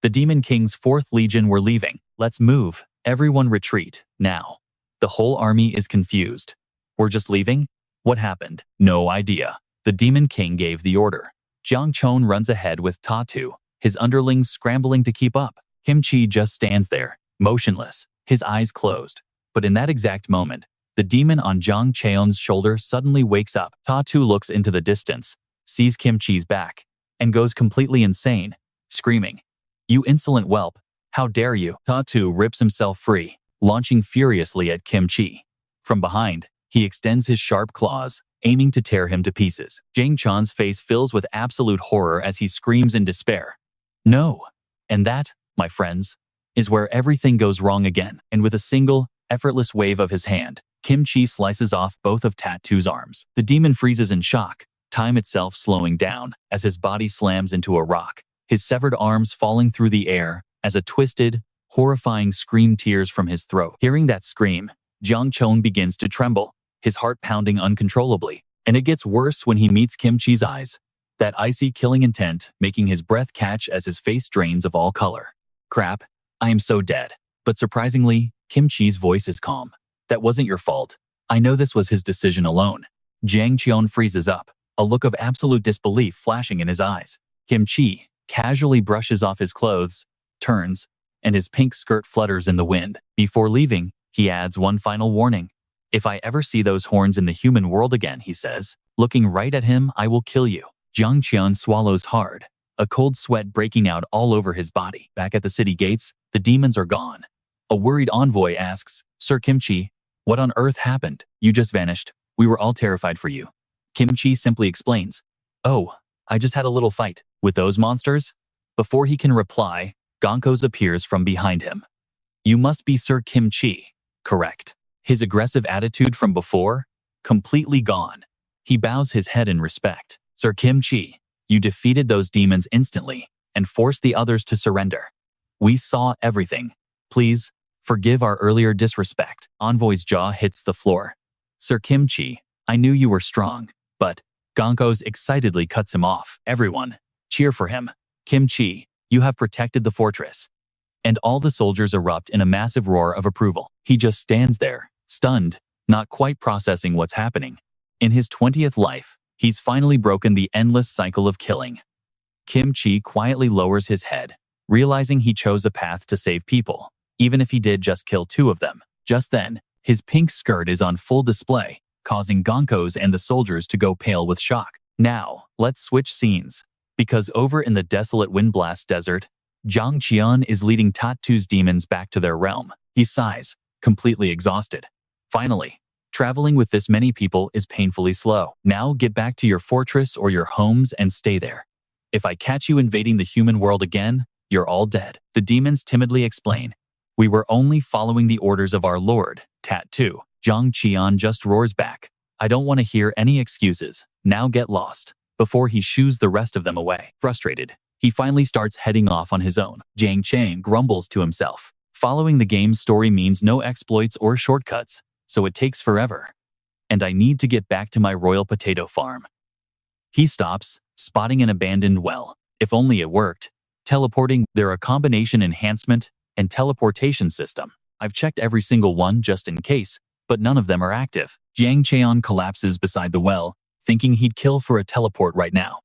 The Demon King's 4th Legion were leaving. Let's move. Everyone retreat, now. The whole army is confused. We're just leaving? What happened? No idea. The Demon King gave the order. Jang Cheon runs ahead with Ta-Tu, his underlings scrambling to keep up. Kim Chi just stands there, motionless, his eyes closed. But in that exact moment, the demon on Jang Cheon's shoulder suddenly wakes up. Ta-Tu looks into the distance, sees Kim Chi's back, and goes completely insane, screaming, You insolent whelp, how dare you? Ta-Tu rips himself free, launching furiously at Kim Chi. From behind, he extends his sharp claws, aiming to tear him to pieces. Jang Cheon's face fills with absolute horror as he screams in despair. No! And that, my friends, is where everything goes wrong again. And with a single, effortless wave of his hand, Kim Chi slices off both of Tattoo's arms. The demon freezes in shock, time itself slowing down as his body slams into a rock, his severed arms falling through the air as a twisted, horrifying scream tears from his throat. Hearing that scream, Jang Cheon begins to tremble, his heart pounding uncontrollably. And it gets worse when he meets Kim Chi's eyes, that icy killing intent making his breath catch as his face drains of all color. Crap, I am so dead. But surprisingly, Kim Chi's voice is calm. That wasn't your fault. I know this was his decision alone. Jang Cheon freezes up, a look of absolute disbelief flashing in his eyes. Kim Chi casually brushes off his clothes, turns, and his pink skirt flutters in the wind. Before leaving, he adds one final warning. If I ever see those horns in the human world again, he says, looking right at him, I will kill you. Jang Cheon swallows hard, a cold sweat breaking out all over his body. Back at the city gates, the demons are gone. A worried envoy asks, Sir Kim Chi, what on earth happened? You just vanished. We were all terrified for you. Kim Chi simply explains, oh, I just had a little fight with those monsters. Before he can reply, Gonkos appears from behind him. You must be Sir Kim Chi, correct? His aggressive attitude from before, completely gone. He bows his head in respect. Sir Kim Chi, you defeated those demons instantly and forced the others to surrender. We saw everything. Please, forgive our earlier disrespect. Envoy's jaw hits the floor. Sir Kim Chi, I knew you were strong, but Gonkos excitedly cuts him off. Everyone, cheer for him. Kim Chi, you have protected the fortress. And all the soldiers erupt in a massive roar of approval. He just stands there, stunned, not quite processing what's happening. In his 20th life, he's finally broken the endless cycle of killing. Kim Chi quietly lowers his head, realizing he chose a path to save people, even if he did just kill 2 of them. Just then, his pink skirt is on full display, causing Gonkos and the soldiers to go pale with shock. Now, let's switch scenes, because over in the desolate Windblast Desert, Jang Cheon is leading Tattoo's demons back to their realm. He sighs, completely exhausted. Finally, traveling with this many people is painfully slow. Now get back to your fortress or your homes and stay there. If I catch you invading the human world again, you're all dead. The demons timidly explain. We were only following the orders of our lord, Tattoo. Jang Cheon just roars back. I don't want to hear any excuses. Now get lost. Before he shoos the rest of them away. Frustrated, he finally starts heading off on his own. Jang Cheon grumbles to himself. Following the game's story means no exploits or shortcuts, so it takes forever. And I need to get back to my royal potato farm. He stops, spotting an abandoned well. If only it worked. Teleporting, they're a combination enhancement and teleportation system. I've checked every single one just in case, but none of them are active. Jang Cheon collapses beside the well, thinking he'd kill for a teleport right now.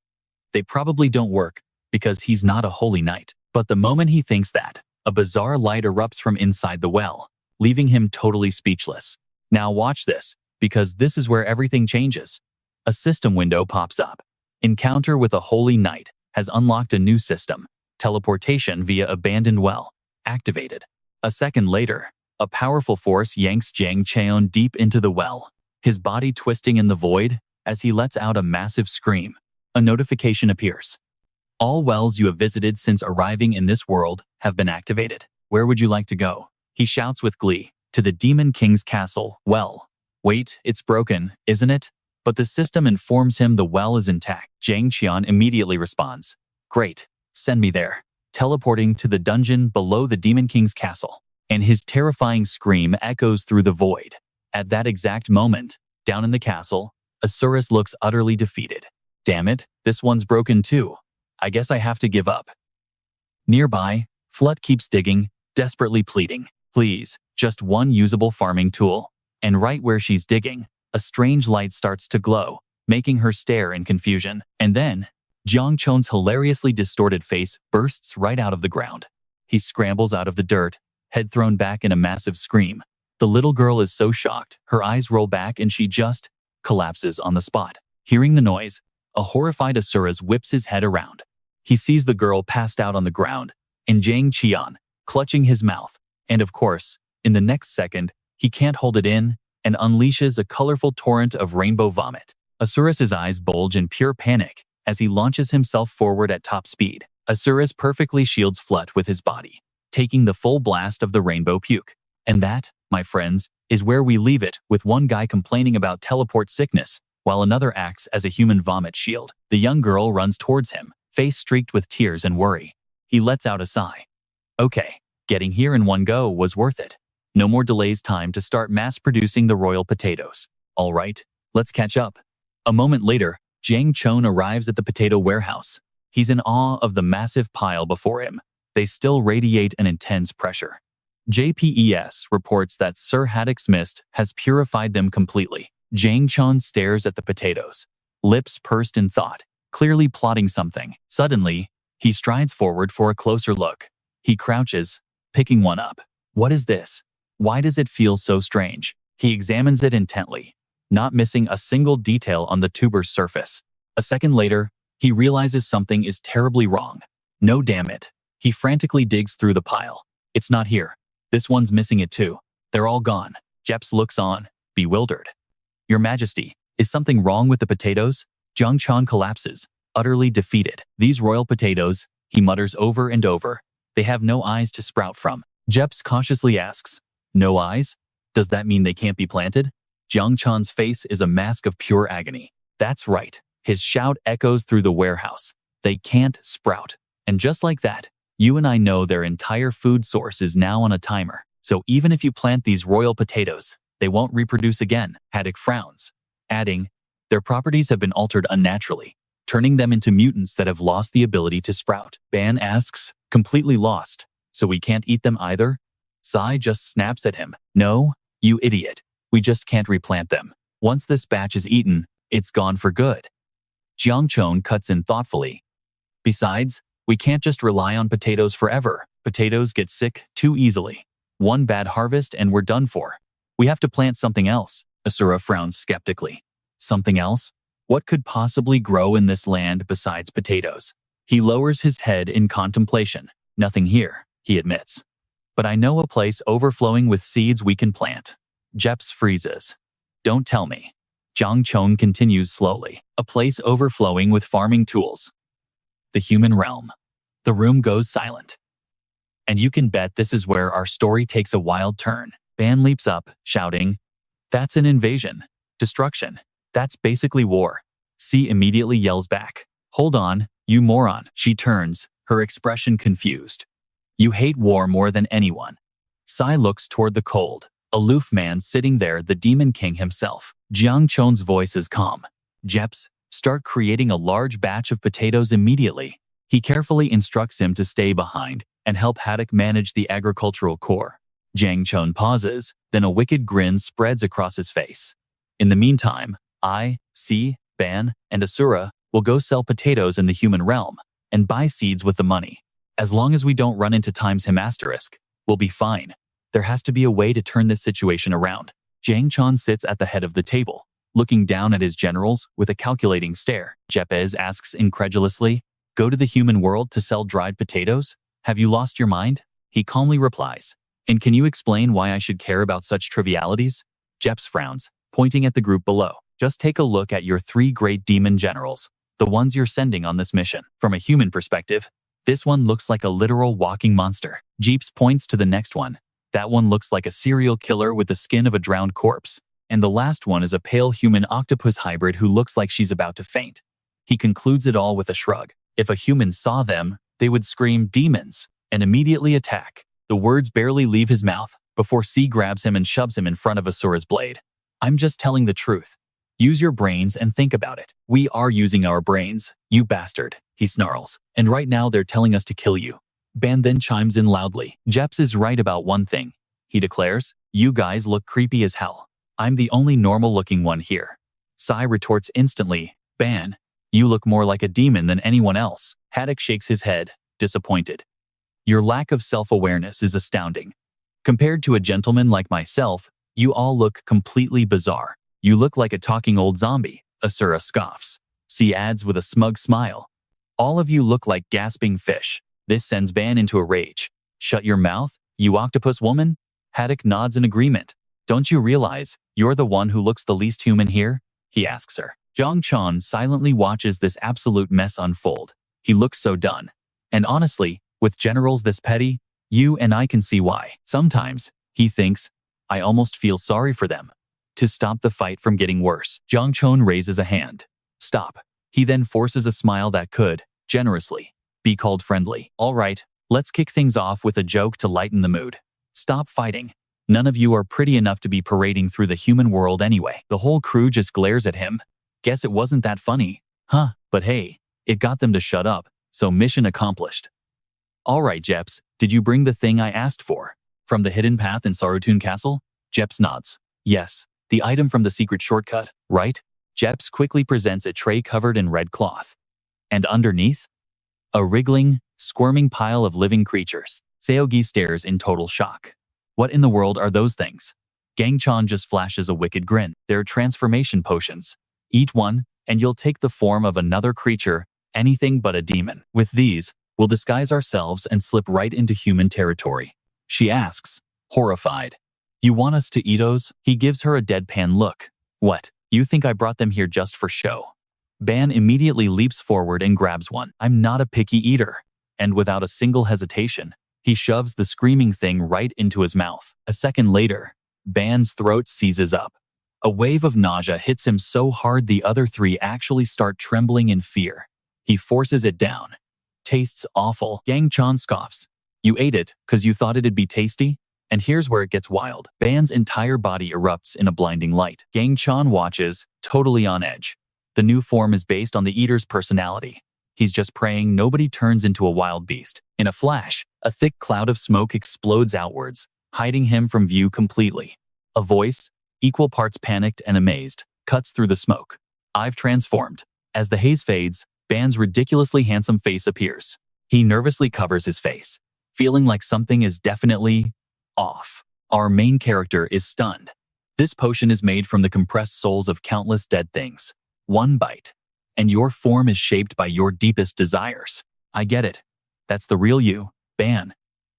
They probably don't work, because he's not a holy knight. But the moment he thinks that, a bizarre light erupts from inside the well, leaving him totally speechless. Now watch this, because this is where everything changes. A system window pops up. Encounter with a holy knight has unlocked a new system, teleportation via abandoned well, activated. A second later, a powerful force yanks Jang Cheon deep into the well, his body twisting in the void as he lets out a massive scream. A notification appears. All wells you have visited since arriving in this world have been activated. Where would you like to go? He shouts with glee. To the Demon King's castle. Well, wait, it's broken, isn't it? But the system informs him the well is intact. Jang Cheon immediately responds. Great, send me there. Teleporting to the dungeon below the Demon King's castle. And his terrifying scream echoes through the void. At that exact moment, down in the castle, Asuras looks utterly defeated. Damn it, this one's broken too. I guess I have to give up. Nearby, Flut keeps digging, desperately pleading. Please, just one usable farming tool. And right where she's digging, a strange light starts to glow, making her stare in confusion. And then, Jang Cheon's hilariously distorted face bursts right out of the ground. He scrambles out of the dirt, head thrown back in a massive scream. The little girl is so shocked, her eyes roll back and she just collapses on the spot. Hearing the noise, a horrified Asuras whips his head around. He sees the girl passed out on the ground, and Jang Cheon, clutching his mouth. And of course, in the next second, he can't hold it in and unleashes a colorful torrent of rainbow vomit. Asuras' eyes bulge in pure panic as he launches himself forward at top speed. Asuras perfectly shields Flut with his body, taking the full blast of the rainbow puke. And that my friends, is where we leave it, with one guy complaining about teleport sickness, while another acts as a human vomit shield. The young girl runs towards him, face streaked with tears and worry. He lets out a sigh. Okay, getting here in one go was worth it. No more delays, time to start mass-producing the royal potatoes. All right, let's catch up. A moment later, Jang Cheon arrives at the potato warehouse. He's in awe of the massive pile before him. They still radiate an intense pressure. JPES reports that Sir Haddock's mist has purified them completely. Jang Cheon stares at the potatoes, lips pursed in thought, clearly plotting something. Suddenly, he strides forward for a closer look. He crouches, picking one up. What is this? Why does it feel so strange? He examines it intently, not missing a single detail on the tuber's surface. A second later, he realizes something is terribly wrong. No, damn it. He frantically digs through the pile. It's not here. This one's missing it too. They're all gone. Jeps looks on, bewildered. Your Majesty, is something wrong with the potatoes? Jang Cheon collapses, utterly defeated. These royal potatoes, he mutters over and over. They have no eyes to sprout from. Jeps cautiously asks, no eyes? Does that mean they can't be planted? Jang Cheon's face is a mask of pure agony. That's right. His shout echoes through the warehouse. They can't sprout. And just like that, you and I know their entire food source is now on a timer. So even if you plant these royal potatoes, they won't reproduce again. Haddock frowns, adding, their properties have been altered unnaturally, turning them into mutants that have lost the ability to sprout. Ban asks, completely lost, so we can't eat them either? Sai just snaps at him. No, you idiot. We just can't replant them. Once this batch is eaten, it's gone for good. Jang Cheon cuts in thoughtfully. Besides, we can't just rely on potatoes forever. Potatoes get sick too easily. One bad harvest and we're done for. We have to plant something else. Asura frowns skeptically. Something else? What could possibly grow in this land besides potatoes? He lowers his head in contemplation. Nothing here, he admits. But I know a place overflowing with seeds we can plant. Jeps freezes. Don't tell me. Jang Cheon continues slowly. A place overflowing with farming tools. The human realm. The room goes silent. And you can bet this is where our story takes a wild turn. Ban leaps up, shouting, that's an invasion. Destruction. That's basically war. C immediately yells back. Hold on, you moron. She turns, her expression confused. You hate war more than anyone. Sai looks toward the cold, aloof man sitting there, the Demon King himself. Jang Cheon's voice is calm. Jeps, start creating a large batch of potatoes immediately. He carefully instructs him to stay behind and help Haddock manage the agricultural core. Jang Cheon pauses, then a wicked grin spreads across his face. In the meantime, I, C, Ban, and Asura will go sell potatoes in the human realm and buy seeds with the money. As long as we don't run into times him asterisk, we'll be fine. There has to be a way to turn this situation around. Jang Cheon sits at the head of the table, looking down at his generals with a calculating stare. Jepes asks incredulously, go to the human world to sell dried potatoes? Have you lost your mind? He calmly replies, and can you explain why I should care about such trivialities? Jeps frowns, pointing at the group below. Just take a look at your 3 great demon generals, the ones you're sending on this mission. From a human perspective, this one looks like a literal walking monster. Jeeps points to the next one. That one looks like a serial killer with the skin of a drowned corpse. And the last one is a pale human octopus hybrid who looks like she's about to faint. He concludes it all with a shrug. If a human saw them, they would scream demons and immediately attack. The words barely leave his mouth before C grabs him and shoves him in front of Asura's blade. I'm just telling the truth. Use your brains and think about it. We are using our brains, you bastard, he snarls. And right now they're telling us to kill you. Ban then chimes in loudly. Jeps is right about one thing, he declares. You guys look creepy as hell. I'm the only normal-looking one here. Sai retorts instantly. Ban, you look more like a demon than anyone else. Haddock shakes his head, disappointed. Your lack of self-awareness is astounding. Compared to a gentleman like myself, you all look completely bizarre. You look like a talking old zombie, Asura scoffs. C adds with a smug smile. All of you look like gasping fish. This sends Ban into a rage. Shut your mouth, you octopus woman? Haddock nods in agreement. Don't you realize you're the one who looks the least human here? He asks her. Jang Cheon silently watches this absolute mess unfold. He looks so done. And honestly, with generals this petty, you and I can see why. Sometimes, he thinks, I almost feel sorry for them. To stop the fight from getting worse, Jang Cheon raises a hand. Stop. He then forces a smile that could, generously, be called friendly. All right, let's kick things off with a joke to lighten the mood. Stop fighting. None of you are pretty enough to be parading through the human world anyway. The whole crew just glares at him. Guess it wasn't that funny, huh? But hey, it got them to shut up, so mission accomplished. All right, Jeps, did you bring the thing I asked for? From the hidden path in Sarutun Castle? Jeps nods. Yes, the item from the secret shortcut, right? Jeps quickly presents a tray covered in red cloth. And underneath? A wriggling, squirming pile of living creatures. Seogi stares in total shock. What in the world are those things? Jang Cheon just flashes a wicked grin. They're transformation potions. Eat one, and you'll take the form of another creature, anything but a demon. With these, we'll disguise ourselves and slip right into human territory. She asks, horrified. You want us to eat those? He gives her a deadpan look. What, you think I brought them here just for show? Ban immediately leaps forward and grabs one. I'm not a picky eater. And without a single hesitation, he shoves the screaming thing right into his mouth. A second later, Ban's throat seizes up. A wave of nausea hits him so hard the other three actually start trembling in fear. He forces it down. Tastes awful. Jang Cheon scoffs. You ate it because you thought it'd be tasty? And here's where it gets wild. Ban's entire body erupts in a blinding light. Jang Cheon watches, totally on edge. The new form is based on the eater's personality. He's just praying nobody turns into a wild beast. In a flash, a thick cloud of smoke explodes outwards, hiding him from view completely. A voice, equal parts panicked and amazed, cuts through the smoke. I've transformed. As the haze fades, Ban's ridiculously handsome face appears. He nervously covers his face, feeling like something is definitely off. Our main character is stunned. This potion is made from the compressed souls of countless dead things. One bite, and your form is shaped by your deepest desires. I get it. That's the real you, Ban.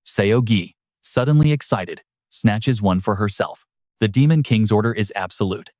Seogi, suddenly excited, snatches one for herself. The Demon King's order is absolute.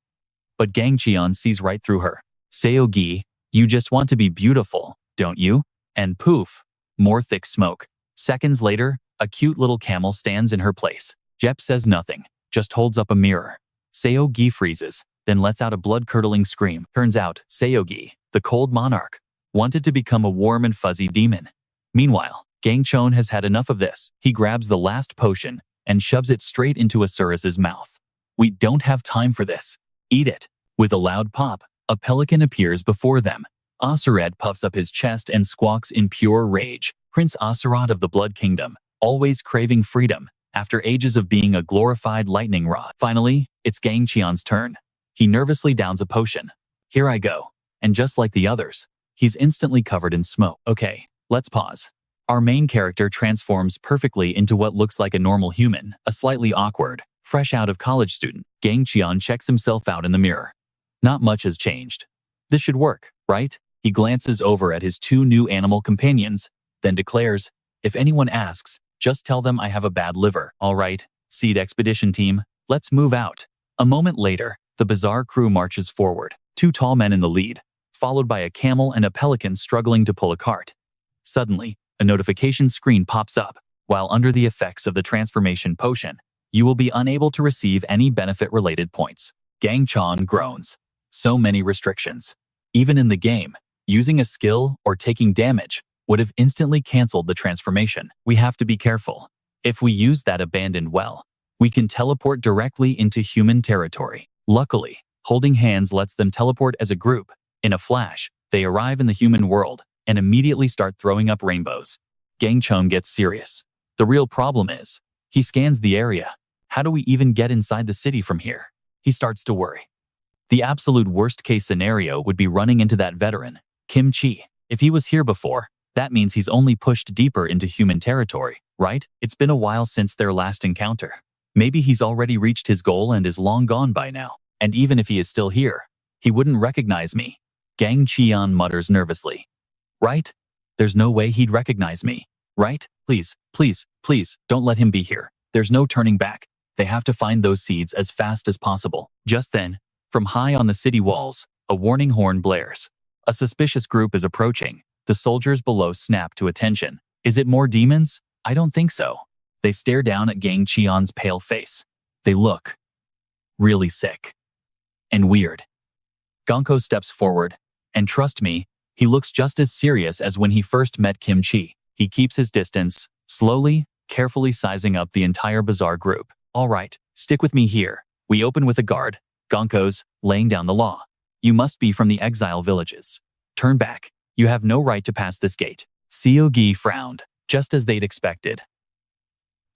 But Jang Cheon sees right through her. Seogi, you just want to be beautiful, don't you? And poof, more thick smoke. Seconds later, a cute little camel stands in her place. Jep says nothing, just holds up a mirror. Seogi freezes, then lets out a blood-curdling scream. Turns out, Seogi, the cold monarch, wanted to become a warm and fuzzy demon. Meanwhile, Jang Cheon has had enough of this. He grabs the last potion and shoves it straight into Asurus's mouth. We don't have time for this. Eat it. With a loud pop, a pelican appears before them. Asuret puffs up his chest and squawks in pure rage. Prince Asurat of the Blood Kingdom, always craving freedom, after ages of being a glorified lightning rod. Finally, it's Jang Cheon's turn. He nervously downs a potion. Here I go. And just like the others, he's instantly covered in smoke. Okay, let's pause. Our main character transforms perfectly into what looks like a normal human, a slightly awkward, fresh out of college student. Jang Cheon checks himself out in the mirror. Not much has changed. This should work, right? He glances over at his two new animal companions, then declares, if anyone asks, just tell them I have a bad liver. All right, Seed Expedition Team, let's move out. A moment later, the bizarre crew marches forward, two tall men in the lead, followed by a camel and a pelican struggling to pull a cart. Suddenly, a notification screen pops up. While under the effects of the transformation potion, you will be unable to receive any benefit-related points. Jang Cheon groans. So many restrictions. Even in the game, using a skill or taking damage would have instantly canceled the transformation. We have to be careful. If we use that abandoned well, we can teleport directly into human territory. Luckily, holding hands lets them teleport as a group. In a flash, they arrive in the human world and immediately start throwing up rainbows. Jang Cheon gets serious. The real problem is, he scans the area. How do we even get inside the city from here? He starts to worry. The absolute worst-case scenario would be running into that veteran, Kim Chi. If he was here before, that means he's only pushed deeper into human territory, right? It's been a while since their last encounter. Maybe he's already reached his goal and is long gone by now. And even if he is still here, he wouldn't recognize me. Jang Cheon mutters nervously. Right? There's no way he'd recognize me, right? Please, please, please, don't let him be here. There's no turning back. They have to find those seeds as fast as possible. Just then, from high on the city walls, a warning horn blares. A suspicious group is approaching. The soldiers below snap to attention. Is it more demons? I don't think so. They stare down at Jang Cheon's pale face. They look really sick and weird. Gonko steps forward, and trust me, he looks just as serious as when he first met Kim Chi. He keeps his distance, slowly, carefully sizing up the entire bizarre group. All right, stick with me here. We open with a guard, Gonko's, laying down the law. You must be from the exile villages. Turn back. You have no right to pass this gate. Seogi frowned, just as they'd expected.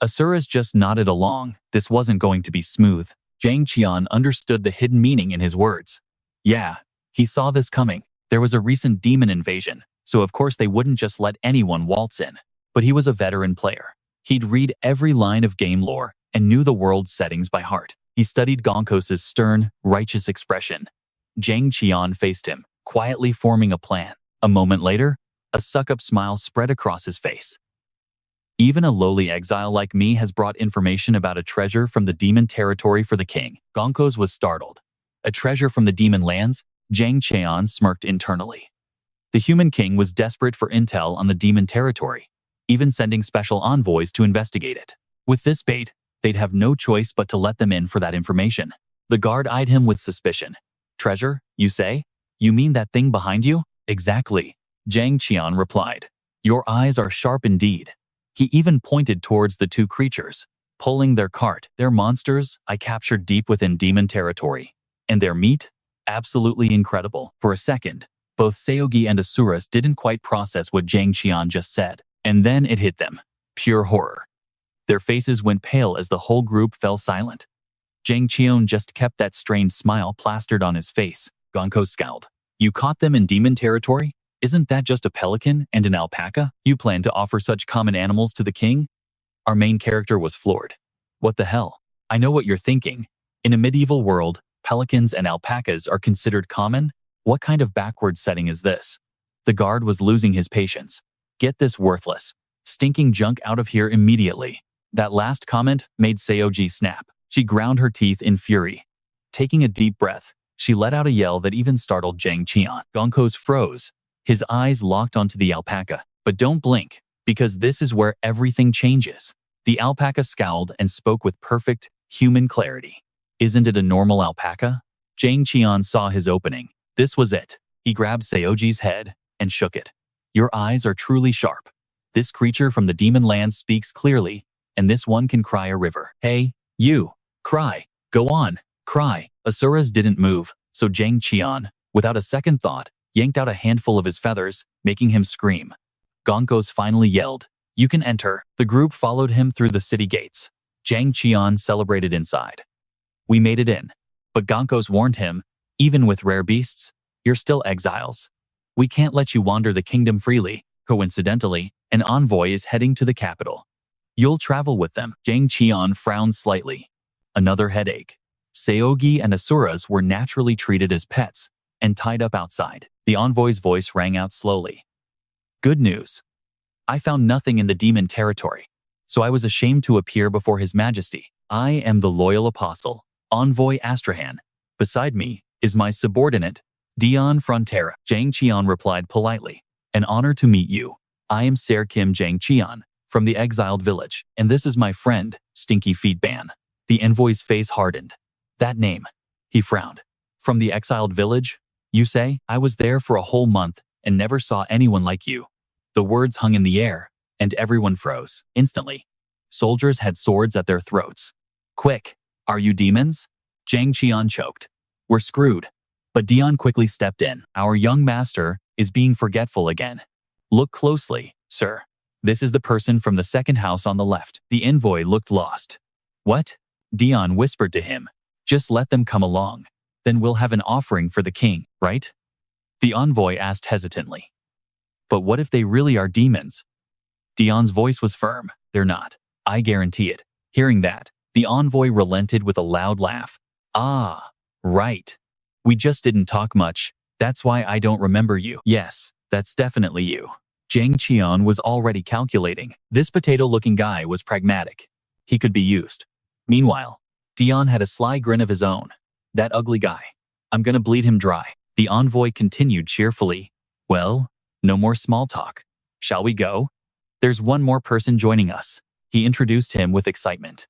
Asuras just nodded along. This wasn't going to be smooth. Jang Cheon understood the hidden meaning in his words. Yeah, he saw this coming. There was a recent demon invasion, so of course they wouldn't just let anyone waltz in. But he was a veteran player. He'd read every line of game lore and knew the world's settings by heart. He studied Gonkos' stern, righteous expression. Jang Cheon faced him, quietly forming a plan. A moment later, a suck-up smile spread across his face. Even a lowly exile like me has brought information about a treasure from the demon territory for the king. Gonkos was startled. A treasure from the demon lands? Jang Cheon smirked internally. The human king was desperate for intel on the demon territory, even sending special envoys to investigate it. With this bait, they'd have no choice but to let them in for that information. The guard eyed him with suspicion. Treasure, you say? You mean that thing behind you? Exactly, Jang Cheon replied. Your eyes are sharp indeed. He even pointed towards the two creatures, pulling their cart. They're monsters I captured deep within demon territory. And their meat? Absolutely incredible. For a second, both Seogi and Asuras didn't quite process what Jang Cheon just said. And then it hit them. Pure horror. Their faces went pale as the whole group fell silent. Jang Cheon just kept that strained smile plastered on his face. Gonko scowled. You caught them in demon territory? Isn't that just a pelican and an alpaca? You plan to offer such common animals to the king? Our main character was floored. What the hell? I know what you're thinking. In a medieval world, pelicans and alpacas are considered common? What kind of backward setting is this? The guard was losing his patience. Get this worthless, stinking junk out of here immediately. That last comment made Seogi snap. She ground her teeth in fury. Taking a deep breath, she let out a yell that even startled Jang Cheon. Gonkos froze. His eyes locked onto the alpaca. But don't blink, because this is where everything changes. The alpaca scowled and spoke with perfect, human clarity. Isn't it a normal alpaca? Jang Cheon saw his opening. This was it. He grabbed Seogi's head and shook it. Your eyes are truly sharp. This creature from the demon land speaks clearly, and this one can cry a river. Hey, you, cry. Go on, cry. Asuras didn't move, so Jang Cheon, without a second thought, yanked out a handful of his feathers, making him scream. Gonkos finally yelled, You can enter. The group followed him through the city gates. Jang Cheon celebrated inside. We made it in. But Gonkos warned him, even with rare beasts, you're still exiles. We can't let you wander the kingdom freely. Coincidentally, an envoy is heading to the capital. You'll travel with them. Jang Cheon frowned slightly. Another headache. Seogi and Asuras were naturally treated as pets and tied up outside. The envoy's voice rang out slowly. Good news. I found nothing in the demon territory, so I was ashamed to appear before His Majesty. I am the loyal apostle, Envoy Astrahan. Beside me is my subordinate, Dion Frontera. Jang Cheon replied politely. An honor to meet you. I am Ser Kim Jang Cheon, from the exiled village, and this is my friend, Stinky Feet Ban. The envoy's face hardened. That name. He frowned. From the exiled village? You say? I was there for a whole month and never saw anyone like you. The words hung in the air, and everyone froze. Instantly, soldiers had swords at their throats. Quick, are you demons? Jang Cheon choked. We're screwed. But Dion quickly stepped in. Our young master is being forgetful again. Look closely, sir. This is the person from the second house on the left. The envoy looked lost. What? Dion whispered to him. Just let them come along. Then we'll have an offering for the king, right? The envoy asked hesitantly. But what if they really are demons? Dion's voice was firm. They're not. I guarantee it. Hearing that, the envoy relented with a loud laugh. Ah, right. We just didn't talk much. That's why I don't remember you. Yes, that's definitely you. Jang Cheon was already calculating. This potato-looking guy was pragmatic. He could be used. Meanwhile, Dion had a sly grin of his own. That ugly guy. I'm gonna bleed him dry. The envoy continued cheerfully. Well, no more small talk. Shall we go? There's one more person joining us. He introduced him with excitement.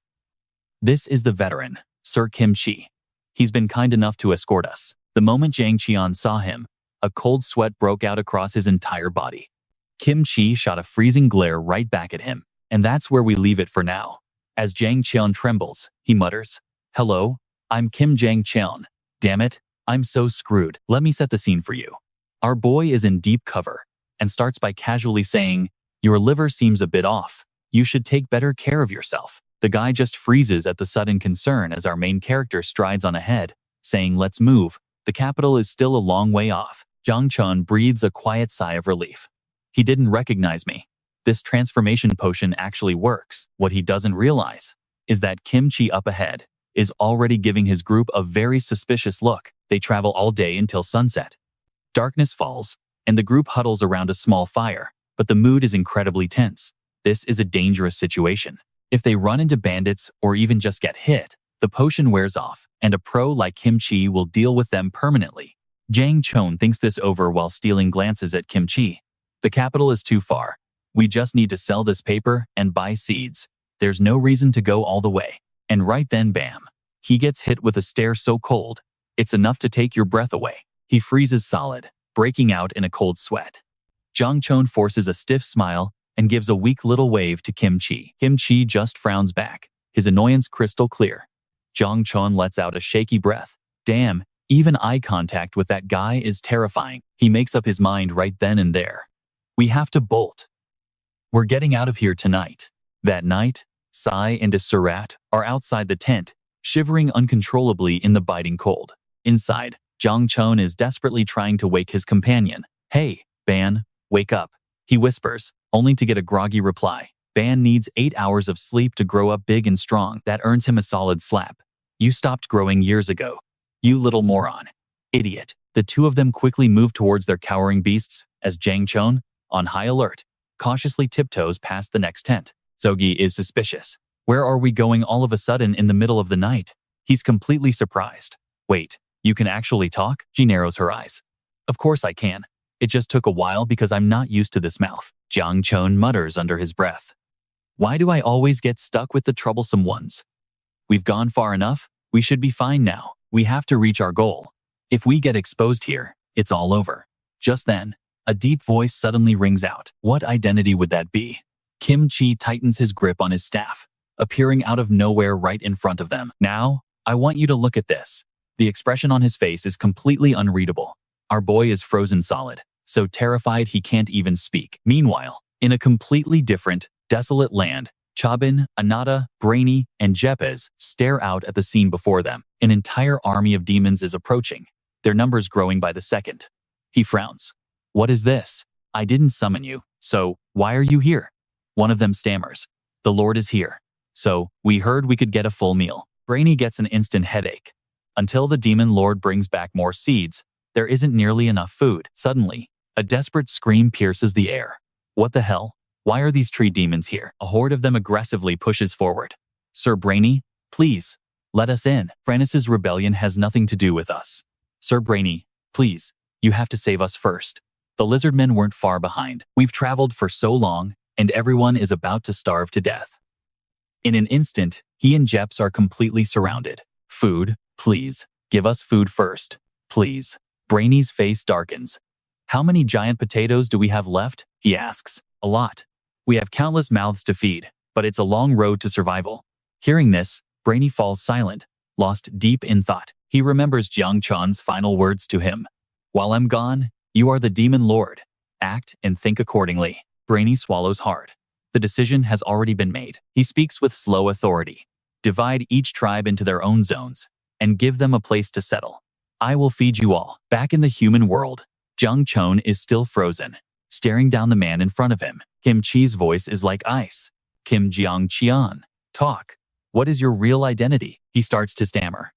This is the veteran, Sir Kim Chi. He's been kind enough to escort us. The moment Jang Cheon saw him, a cold sweat broke out across his entire body. Kim Chi shot a freezing glare right back at him, and that's where we leave it for now. As Jang Cheon trembles, he mutters, "Hello, I'm Kim Jang Cheon. Damn it, I'm so screwed. Let me set the scene for you." Our boy is in deep cover, and starts by casually saying, "Your liver seems a bit off. You should take better care of yourself." The guy just freezes at the sudden concern as our main character strides on ahead, saying, "Let's move. The capital is still a long way off." Jang Cheon breathes a quiet sigh of relief. He didn't recognize me. This transformation potion actually works. What he doesn't realize is that Kim Chi up ahead is already giving his group a very suspicious look. They travel all day until sunset. Darkness falls, and the group huddles around a small fire, but the mood is incredibly tense. This is a dangerous situation. If they run into bandits or even just get hit, the potion wears off, and a pro like Kim Chi will deal with them permanently. Jang Cheon thinks this over while stealing glances at Kim Chi. The capital is too far. We just need to sell this paper and buy seeds. There's no reason to go all the way. And right then, bam, he gets hit with a stare so cold, it's enough to take your breath away. He freezes solid, breaking out in a cold sweat. Jang Cheon forces a stiff smile and gives a weak little wave to Kim Chi. Kim Chi just frowns back, his annoyance crystal clear. Jang Cheon lets out a shaky breath. Damn, even eye contact with that guy is terrifying. He makes up his mind right then and there. We have to bolt. We're getting out of here tonight. That night, Sai and Surat are outside the tent, shivering uncontrollably in the biting cold. Inside, Jang Cheon is desperately trying to wake his companion. "Hey, Ban, wake up," he whispers, only to get a groggy reply. Ban needs 8 hours of sleep to grow up big and strong. That earns him a solid slap. "You stopped growing years ago. You little moron." Idiot. The two of them quickly move towards their cowering beasts as Jang Cheon, on high alert, cautiously tiptoes past the next tent. Zogi is suspicious. Where are we going all of a sudden in the middle of the night? He's completely surprised. Wait, you can actually talk? She narrows her eyes. Of course I can. It just took a while because I'm not used to this mouth. Jang Cheon mutters under his breath. Why do I always get stuck with the troublesome ones? We've gone far enough. We should be fine now. We have to reach our goal. If we get exposed here, it's all over. Just then, a deep voice suddenly rings out. What identity would that be? Kim Chi tightens his grip on his staff, appearing out of nowhere right in front of them. Now, I want you to look at this. The expression on his face is completely unreadable. Our boy is frozen solid, so terrified he can't even speak. Meanwhile, in a completely different, desolate land, Chabin, Anata, Brainy, and Jepes stare out at the scene before them. An entire army of demons is approaching, their numbers growing by the second. He frowns. What is this? I didn't summon you, so why are you here? One of them stammers. The Lord is here. So, we heard we could get a full meal. Brainy gets an instant headache. Until the demon lord brings back more seeds, there isn't nearly enough food. Suddenly, a desperate scream pierces the air. What the hell? Why are these tree demons here? A horde of them aggressively pushes forward. Sir Brainy, please, let us in. Francis' rebellion has nothing to do with us. Sir Brainy, please, you have to save us first. The lizardmen weren't far behind. We've traveled for so long, and everyone is about to starve to death. In an instant, he and Jeps are completely surrounded. Food, please. Give us food first. Please. Brainy's face darkens. How many giant potatoes do we have left? He asks. A lot. We have countless mouths to feed, but it's a long road to survival. Hearing this, Brainy falls silent, lost deep in thought. He remembers Jang Cheon's final words to him. While I'm gone, you are the demon lord. Act and think accordingly. Brainy swallows hard. The decision has already been made. He speaks with slow authority. Divide each tribe into their own zones, and give them a place to settle. I will feed you all. Back in the human world, Jang Cheon is still frozen, staring down the man in front of him. Kim Chi's voice is like ice. Kim Jang Cheon, talk. What is your real identity? He starts to stammer.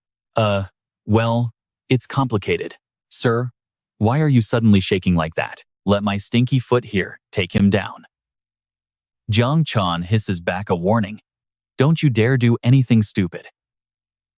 Well, it's complicated. Sir, why are you suddenly shaking like that? Let my stinky foot here take him down. Jang Cheon hisses back a warning. Don't you dare do anything stupid.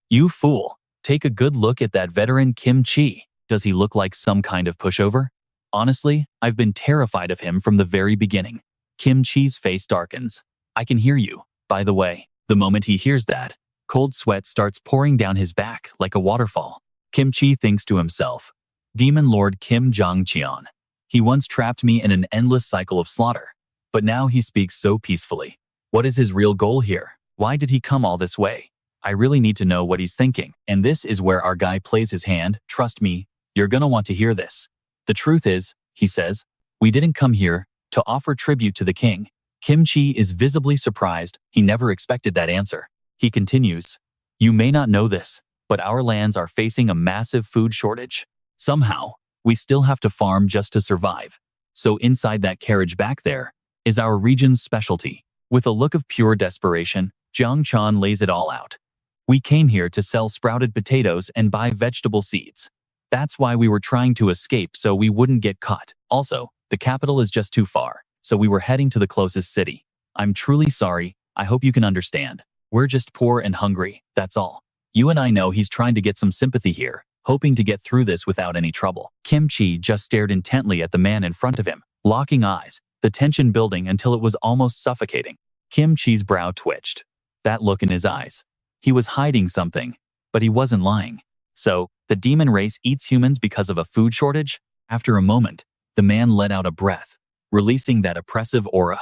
You fool. Take a good look at that veteran Kim Chi. Does he look like some kind of pushover? Honestly, I've been terrified of him from the very beginning. Kim Chi's face darkens. I can hear you, by the way. The moment he hears that, Cold sweat starts pouring down his back like a waterfall. Kim Chi thinks to himself, Demon Lord Kim Jang Cheon. He once trapped me in an endless cycle of slaughter, but now he speaks so peacefully. What is his real goal here? Why did he come all this way? I really need to know what he's thinking. And this is where our guy plays his hand. Trust me, you're gonna want to hear this. The truth is, he says, we didn't come here to offer tribute to the king. Kim Chi is visibly surprised. He never expected that answer. He continues, you may not know this, but our lands are facing a massive food shortage. Somehow, we still have to farm just to survive. So inside that carriage back there is our region's specialty. With a look of pure desperation, Jang Cheon lays it all out. We came here to sell sprouted potatoes and buy vegetable seeds. That's why we were trying to escape so we wouldn't get caught. Also, the capital is just too far, so we were heading to the closest city. I'm truly sorry. I hope you can understand. We're just poor and hungry, that's all. You and I know he's trying to get some sympathy here, hoping to get through this without any trouble. Kim Chi just stared intently at the man in front of him, locking eyes, the tension building until it was almost suffocating. Kim Chi's brow twitched. That look in his eyes. He was hiding something, but he wasn't lying. So, the demon race eats humans because of a food shortage? After a moment, the man let out a breath, releasing that oppressive aura.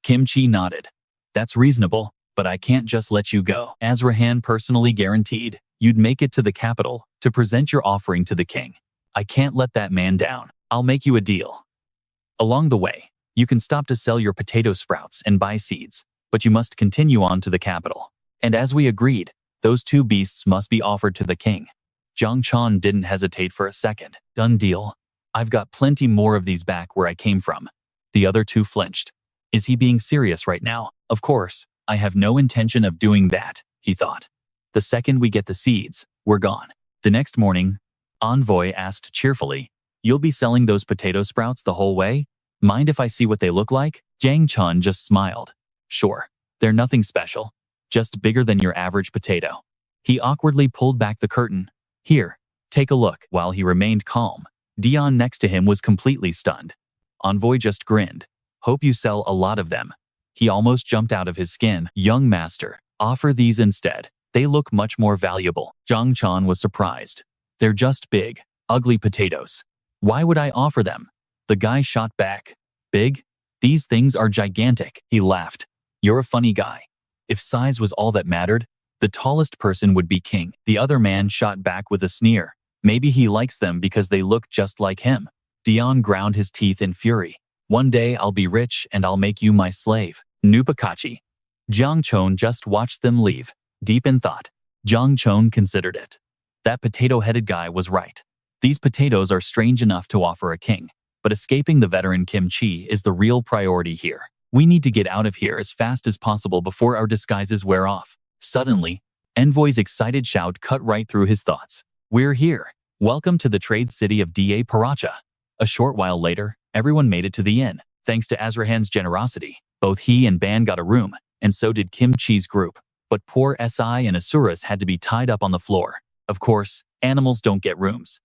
Kim Chi nodded. That's reasonable, but I can't just let you go. Azrahan personally guaranteed you'd make it to the capital to present your offering to the king. I can't let that man down. I'll make you a deal. Along the way, you can stop to sell your potato sprouts and buy seeds, but you must continue on to the capital. And as we agreed, those two beasts must be offered to the king. Jang Cheon didn't hesitate for a second. Done deal. I've got plenty more of these back where I came from. The other two flinched. Is he being serious right now? Of course. I have no intention of doing that, he thought. The second we get the seeds, we're gone. The next morning, Envoy asked cheerfully, you'll be selling those potato sprouts the whole way? Mind if I see what they look like? Jang Cheon just smiled. Sure, they're nothing special, just bigger than your average potato. He awkwardly pulled back the curtain. Here, take a look. While he remained calm, Dion next to him was completely stunned. Envoy just grinned. Hope you sell a lot of them. He almost jumped out of his skin. Young master, offer these instead. They look much more valuable. Jang Cheon was surprised. They're just big, ugly potatoes. Why would I offer them? The guy shot back. Big? These things are gigantic. He laughed. You're a funny guy. If size was all that mattered, the tallest person would be king. The other man shot back with a sneer. Maybe he likes them because they look just like him. Dion ground his teeth in fury. One day I'll be rich and I'll make you my slave. Nupakachi. Jang Cheon just watched them leave, deep in thought. Jang Cheon considered it. That potato-headed guy was right. These potatoes are strange enough to offer a king, but escaping the veteran Kim Chi is the real priority here. We need to get out of here as fast as possible before our disguises wear off. Suddenly, Envoy's excited shout cut right through his thoughts. We're here. Welcome to the trade city of Da Paracha. A short while later, everyone made it to the inn. Thanks to Azrahan's generosity, both he and Ban got a room, and so did Kim Chi's group. But poor Si and Asuras had to be tied up on the floor. Of course, animals don't get rooms.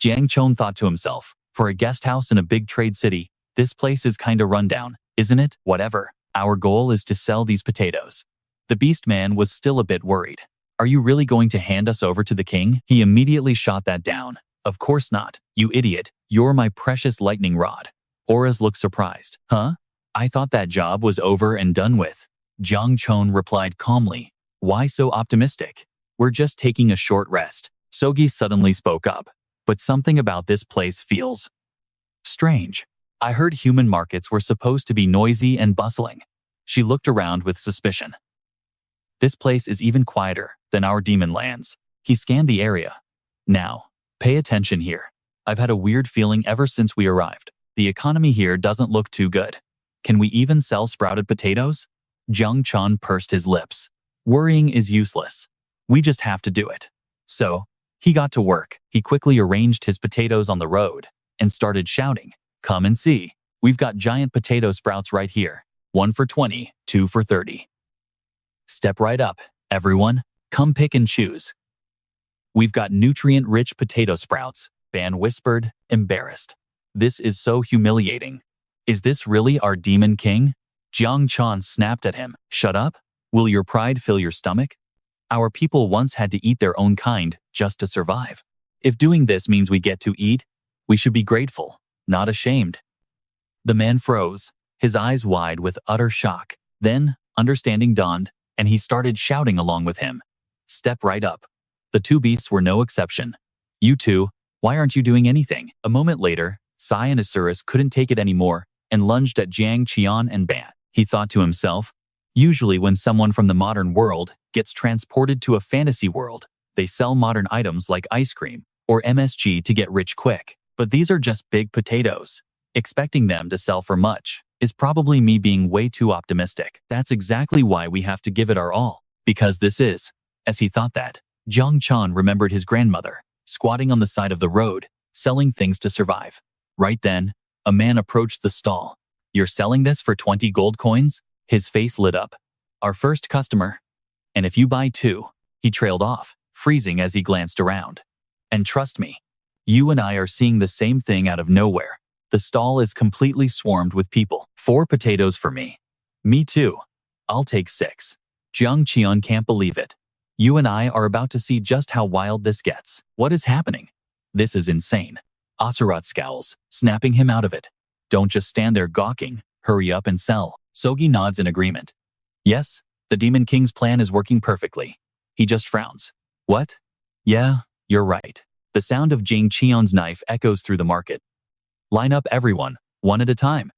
Jang Cheon thought to himself, for a guest house in a big trade city, this place is kinda rundown, isn't it? Whatever. Our goal is to sell these potatoes. The beast man was still a bit worried. Are you really going to hand us over to the king? He immediately shot that down. Of course not, you idiot. You're my precious lightning rod. Auras looked surprised. Huh? I thought that job was over and done with. Jang Cheon replied calmly. Why so optimistic? We're just taking a short rest. Sogi suddenly spoke up. But something about this place feels strange. I heard human markets were supposed to be noisy and bustling. She looked around with suspicion. This place is even quieter than our demon lands. He scanned the area. Now, pay attention here. I've had a weird feeling ever since we arrived. The economy here doesn't look too good. Can we even sell sprouted potatoes? Jang Cheon pursed his lips. Worrying is useless. We just have to do it. So, he got to work. He quickly arranged his potatoes on the road and started shouting, come and see. We've got giant potato sprouts right here. 1 for 20, 2 for 30. Step right up, everyone. Come pick and choose. We've got nutrient-rich potato sprouts, Ban whispered, embarrassed. This is so humiliating. Is this really our demon king? Jang Cheon snapped at him. Shut up? Will your pride fill your stomach? Our people once had to eat their own kind just to survive. If doing this means we get to eat, we should be grateful, not ashamed." The man froze, his eyes wide with utter shock. Then, understanding dawned, and he started shouting along with him. "Step right up." The two beasts were no exception. "You two, why aren't you doing anything?" A moment later, Sai and Asuras couldn't take it anymore and lunged at Jang Cheon and Ban. He thought to himself, usually when someone from the modern world gets transported to a fantasy world, they sell modern items like ice cream or MSG to get rich quick. But these are just big potatoes. Expecting them to sell for much is probably me being way too optimistic. That's exactly why we have to give it our all. Because this is. As he thought that, Jang Cheon remembered his grandmother, squatting on the side of the road, selling things to survive. Right then, a man approached the stall. "You're selling this for 20 gold coins?" His face lit up. "Our first customer. And if you buy 2, he trailed off, freezing as he glanced around. "And trust me, you and I are seeing the same thing out of nowhere. The stall is completely swarmed with people. 4 potatoes for me." "Me too. I'll take 6. Jang Cheon can't believe it. "You and I are about to see just how wild this gets. What is happening? This is insane." Asurat scowls, snapping him out of it. "Don't just stand there gawking. Hurry up and sell." Sogi nods in agreement. "Yes, the Demon King's plan is working perfectly." He just frowns. "What?" "Yeah, you're right." The sound of Jang Cheon's knife echoes through the market. "Line up everyone, one at a time."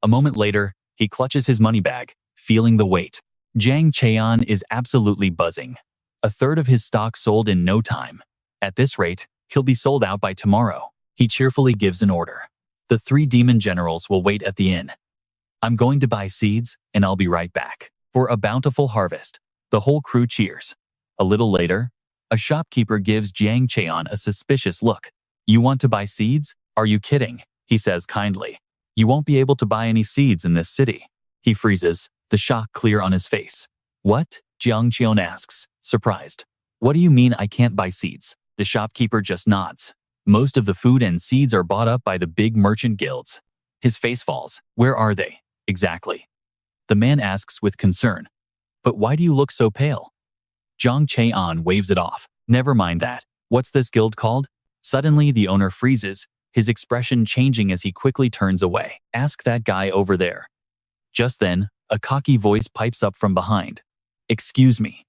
A moment later, he clutches his money bag, feeling the weight. Jang Cheon is absolutely buzzing. A third of his stock sold in no time. At this rate, he'll be sold out by tomorrow. He cheerfully gives an order. The 3 demon generals will wait at the inn. "I'm going to buy seeds, and I'll be right back." For a bountiful harvest. The whole crew cheers. A little later, a shopkeeper gives Jang Cheon a suspicious look. "You want to buy seeds? Are you kidding?" he says kindly. "You won't be able to buy any seeds in this city." He freezes, the shock clear on his face. "What?" Jang Cheon asks, surprised. "What do you mean I can't buy seeds?" The shopkeeper just nods. "Most of the food and seeds are bought up by the big merchant guilds." His face falls. "Where are they, exactly?" The man asks with concern. "But why do you look so pale?" Jang Cheon waves it off. "Never mind that. What's this guild called?" Suddenly the owner freezes, his expression changing as he quickly turns away. "Ask that guy over there." Just then, a cocky voice pipes up from behind. "Excuse me."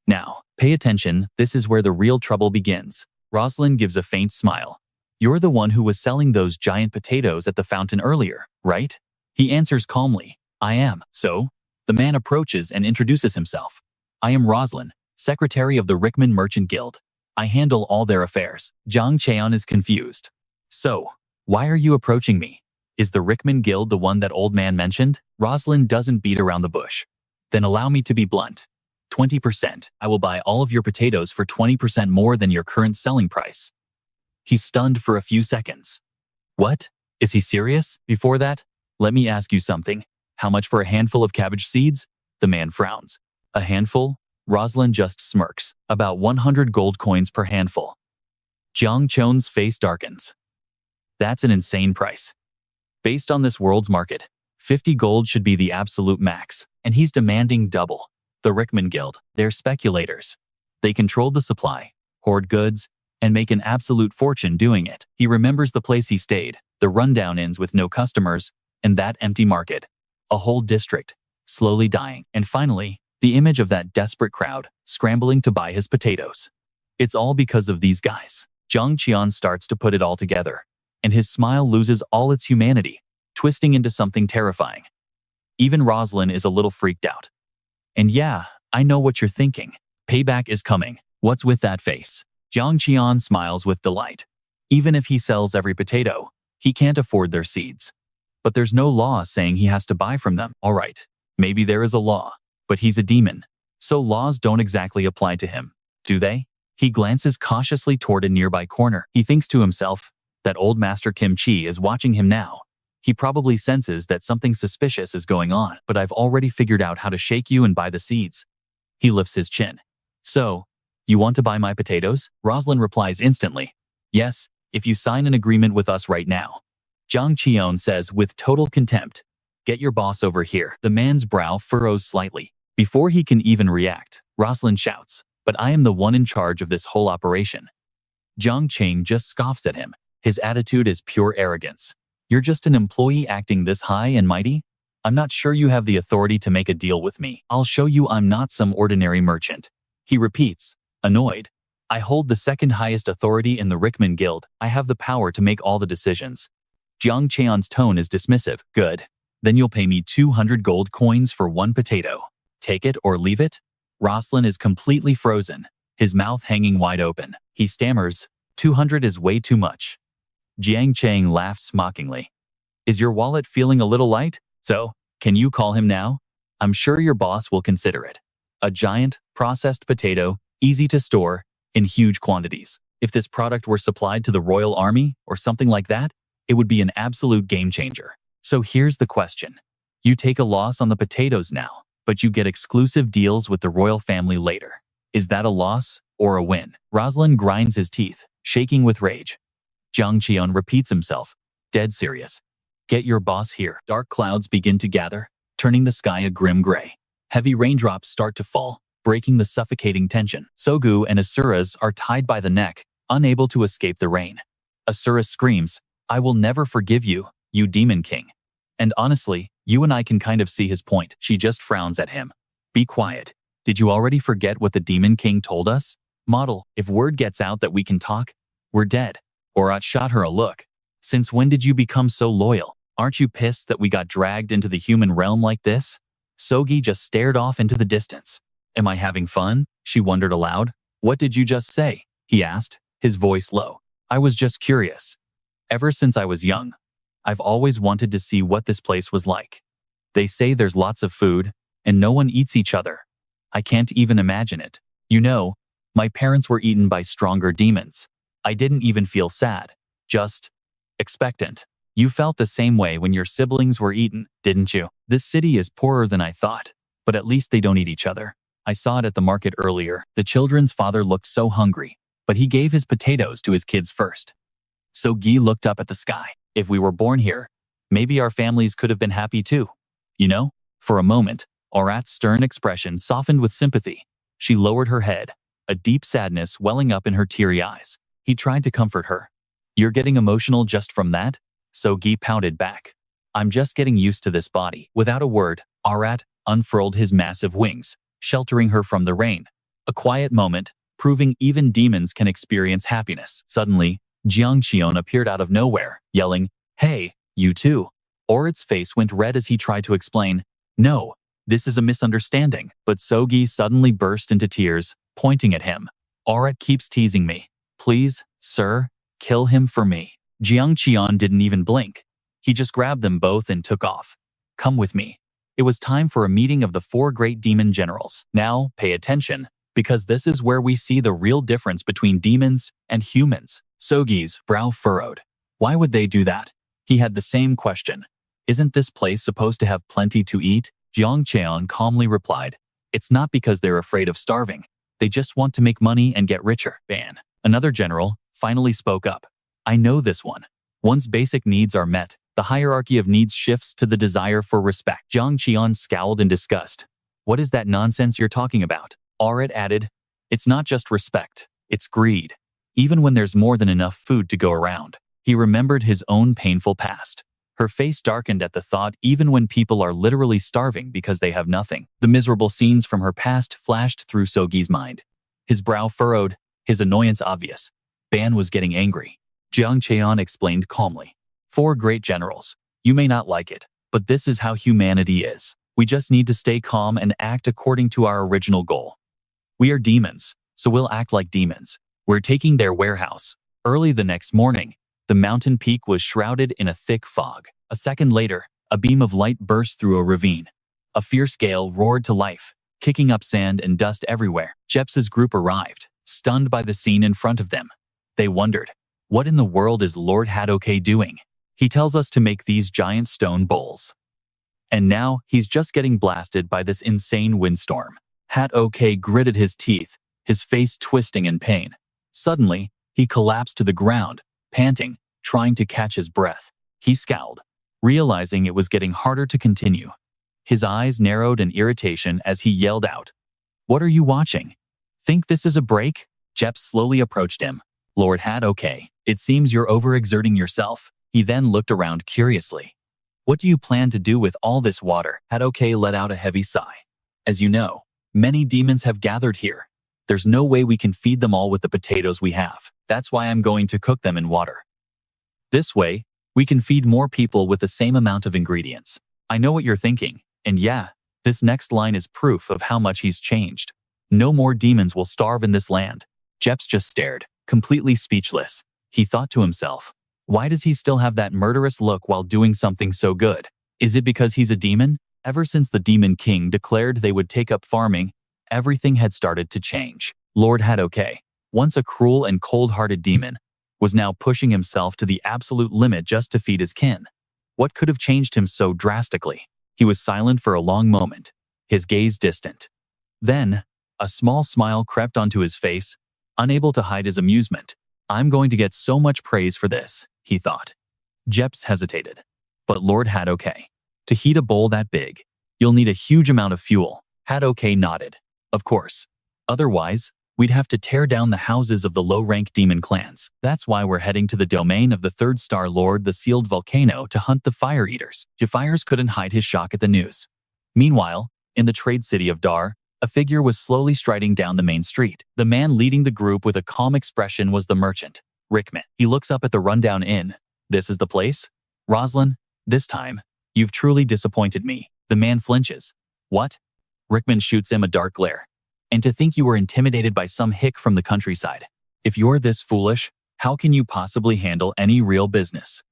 "Now, pay attention, this is where the real trouble begins." Rosalind gives a faint smile. "You're the one who was selling those giant potatoes at the fountain earlier, right?" He answers calmly. "I am." "So?" The man approaches and introduces himself. "I am Rosalind, secretary of the Rickman Merchant Guild. I handle all their affairs." Jang Cheon is confused. "So, why are you approaching me? Is the Rickman Guild the one that old man mentioned?" Rosalind doesn't beat around the bush. "Then allow me to be blunt. 20%. I will buy all of your potatoes for 20% more than your current selling price." He's stunned for a few seconds. "What? Is he serious?" "Before that, let me ask you something. How much for a handful of cabbage seeds?" The man frowns. "A handful?" Rosalind just smirks. "About 100 gold coins per handful." Jang Cheon's face darkens. "That's an insane price. Based on this world's market, 50 gold should be the absolute max, and he's demanding double." The Rickman Guild, they're speculators. They control the supply, hoard goods, and make an absolute fortune doing it. He remembers the place he stayed, the rundown inns with no customers, and that empty market. A whole district, slowly dying. And finally, the image of that desperate crowd, scrambling to buy his potatoes. It's all because of these guys. Jang Cheon starts to put it all together, and his smile loses all its humanity, twisting into something terrifying. Even Rosalind is a little freaked out. "And yeah, I know what you're thinking. Payback is coming. What's with that face?" Jang Cheon smiles with delight. Even if he sells every potato, he can't afford their seeds. But there's no law saying he has to buy from them. All right, maybe there is a law, but he's a demon, so laws don't exactly apply to him, do they? He glances cautiously toward a nearby corner. He thinks to himself that old Master Kim Chi is watching him now. He probably senses that something suspicious is going on, but I've already figured out how to shake you and buy the seeds. He lifts his chin. "So, you want to buy my potatoes?" Rosalind replies instantly. "Yes, if you sign an agreement with us right now." Jang Cheon says with total contempt, "Get your boss over here." The man's brow furrows slightly. Before he can even react, Rosalind shouts, "But I am the one in charge of this whole operation." Jang Cheon just scoffs at him. His attitude is pure arrogance. "You're just an employee acting this high and mighty? I'm not sure you have the authority to make a deal with me. I'll show you I'm not some ordinary merchant." He repeats, annoyed. "I hold the second highest authority in the Rickman Guild. I have the power to make all the decisions." Jang Cheon's tone is dismissive. "Good. Then you'll pay me 200 gold coins for one potato. Take it or leave it?" Rosalind is completely frozen, his mouth hanging wide open. He stammers, 200 is way too much." Jang Cheon laughs mockingly. "Is your wallet feeling a little light? So, can you call him now? I'm sure your boss will consider it. A giant, processed potato, easy to store, in huge quantities. If this product were supplied to the Royal Army or something like that, it would be an absolute game changer. So here's the question. You take a loss on the potatoes now, but you get exclusive deals with the royal family later. Is that a loss or a win?" Rosalind grinds his teeth, shaking with rage. Jang Cheon repeats himself, dead serious. "Get your boss here." Dark clouds begin to gather, turning the sky a grim gray. Heavy raindrops start to fall, breaking the suffocating tension. Sogu and Asuras are tied by the neck, unable to escape the rain. Asura screams, "I will never forgive you, you demon king." And honestly, you and I can kind of see his point. She just frowns at him. "Be quiet. Did you already forget what the demon king told us? Model, if word gets out that we can talk, we're dead." Orat shot her a look. "Since when did you become so loyal? Aren't you pissed that we got dragged into the human realm like this?" Sogi just stared off into the distance. "Am I having fun?" she wondered aloud. "What did you just say?" he asked, his voice low. "I was just curious. Ever since I was young, I've always wanted to see what this place was like. They say there's lots of food, and no one eats each other. I can't even imagine it. You know, my parents were eaten by stronger demons. I didn't even feel sad, just expectant. You felt the same way when your siblings were eaten, didn't you? This city is poorer than I thought, but at least they don't eat each other. I saw it at the market earlier. The children's father looked so hungry, but he gave his potatoes to his kids first." So Guy looked up at the sky. "If we were born here, maybe our families could have been happy too. You know?" For a moment, Orat's stern expression softened with sympathy. She lowered her head, a deep sadness welling up in her teary eyes. He tried to comfort her. "You're getting emotional just from that?" So Guy pouted back. "I'm just getting used to this body." Without a word, Orat unfurled his massive wings, sheltering her from the rain. A quiet moment, proving even demons can experience happiness. Suddenly, Jang Cheon appeared out of nowhere, yelling, "Hey, you too." Orat's face went red as he tried to explain, "No, this is a misunderstanding." But Sogi suddenly burst into tears, pointing at him. "Orat keeps teasing me. Please, sir, kill him for me." Jang Cheon didn't even blink. He just grabbed them both and took off. "Come with me." It was time for a meeting of the 4 great demon generals. Now, pay attention, because this is where we see the real difference between demons and humans. Sogi's brow furrowed. Why would they do that? He had the same question. Isn't this place supposed to have plenty to eat? Jang Cheon calmly replied, "It's not because they're afraid of starving. They just want to make money and get richer." Ban. Another general finally spoke up. "I know this one. Once basic needs are met, the hierarchy of needs shifts to the desire for respect." Jang Cheon scowled in disgust. "What is that nonsense you're talking about?" Orat added, "It's not just respect, it's greed. Even when there's more than enough food to go around." He remembered his own painful past. Her face darkened at the thought, even when people are literally starving because they have nothing. The miserable scenes from her past flashed through Sogi's mind. His brow furrowed, his annoyance obvious. Ban was getting angry. Jang Cheon explained calmly. 4 great generals. You may not like it, but this is how humanity is. We just need to stay calm and act according to our original goal. We are demons, so we'll act like demons. We're taking their warehouse. Early the next morning, the mountain peak was shrouded in a thick fog. A second later, a beam of light burst through a ravine. A fierce gale roared to life, kicking up sand and dust everywhere. Jeps's group arrived, stunned by the scene in front of them. They wondered, what in the world is Lord Hadoke doing? He tells us to make these giant stone bowls. And now, he's just getting blasted by this insane windstorm. Hadoke gritted his teeth, his face twisting in pain. Suddenly, he collapsed to the ground, panting, trying to catch his breath. He scowled, realizing it was getting harder to continue. His eyes narrowed in irritation as he yelled out, What are you watching? Think this is a break? Jep slowly approached him. Lord Had-okay, it seems you're overexerting yourself. He then looked around curiously. What do you plan to do with all this water? Had-okay let out a heavy sigh. As you know, many demons have gathered here. There's no way we can feed them all with the potatoes we have. That's why I'm going to cook them in water. This way, we can feed more people with the same amount of ingredients. I know what you're thinking, and yeah, this next line is proof of how much he's changed. No more demons will starve in this land. Jeps just stared, completely speechless. He thought to himself, why does he still have that murderous look while doing something so good? Is it because he's a demon? Ever since the Demon King declared they would take up farming, everything had started to change. Lord Had-okay, once a cruel and cold-hearted demon, was now pushing himself to the absolute limit just to feed his kin. What could have changed him so drastically? He was silent for a long moment, his gaze distant. Then, a small smile crept onto his face, unable to hide his amusement. I'm going to get so much praise for this, he thought. Jeps hesitated. But Lord Had-okay, to heat a bowl that big, you'll need a huge amount of fuel. Had-okay nodded. Of course. Otherwise, we'd have to tear down the houses of the low-rank demon clans. That's why we're heading to the domain of the third star lord, the sealed volcano, to hunt the fire eaters. Jafires couldn't hide his shock at the news. Meanwhile, in the trade city of Dar, a figure was slowly striding down the main street. The man leading the group with a calm expression was the merchant, Rickman. He looks up at the rundown inn. This is the place? Roslyn, this time, you've truly disappointed me. The man flinches. What? Rickman shoots him a dark glare. And to think you were intimidated by some hick from the countryside. If you're this foolish, how can you possibly handle any real business?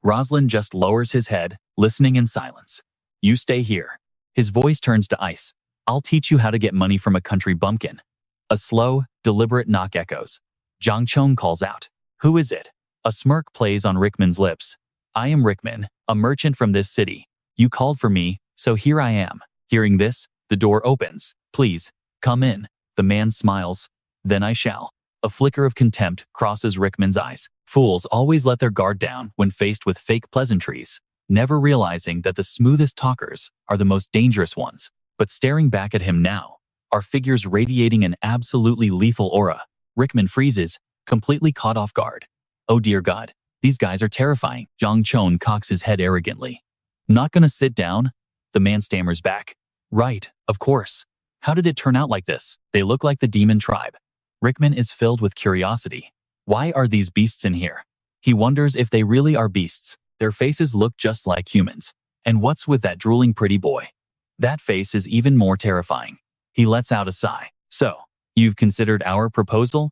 Roslyn just lowers his head, listening in silence. You stay here. His voice turns to ice. I'll teach you how to get money from a country bumpkin. A slow, deliberate knock echoes. Jang Cheon calls out. Who is it? A smirk plays on Rickman's lips. I am Rickman, a merchant from this city. You called for me, so here I am. Hearing this, the door opens. Please, come in. The man smiles. Then I shall. A flicker of contempt crosses Rickman's eyes. Fools always let their guard down when faced with fake pleasantries, never realizing that the smoothest talkers are the most dangerous ones. But staring back at him now are figures radiating an absolutely lethal aura. Rickman freezes, completely caught off guard. Oh dear God, these guys are terrifying. Jang Cheon cocks his head arrogantly. Not gonna sit down? The man stammers back. Right, of course. How did it turn out like this? They look like the demon tribe. Rickman is filled with curiosity. Why are these beasts in here? He wonders if they really are beasts. Their faces look just like humans. And what's with that drooling pretty boy? That face is even more terrifying. He lets out a sigh. So, you've considered our proposal?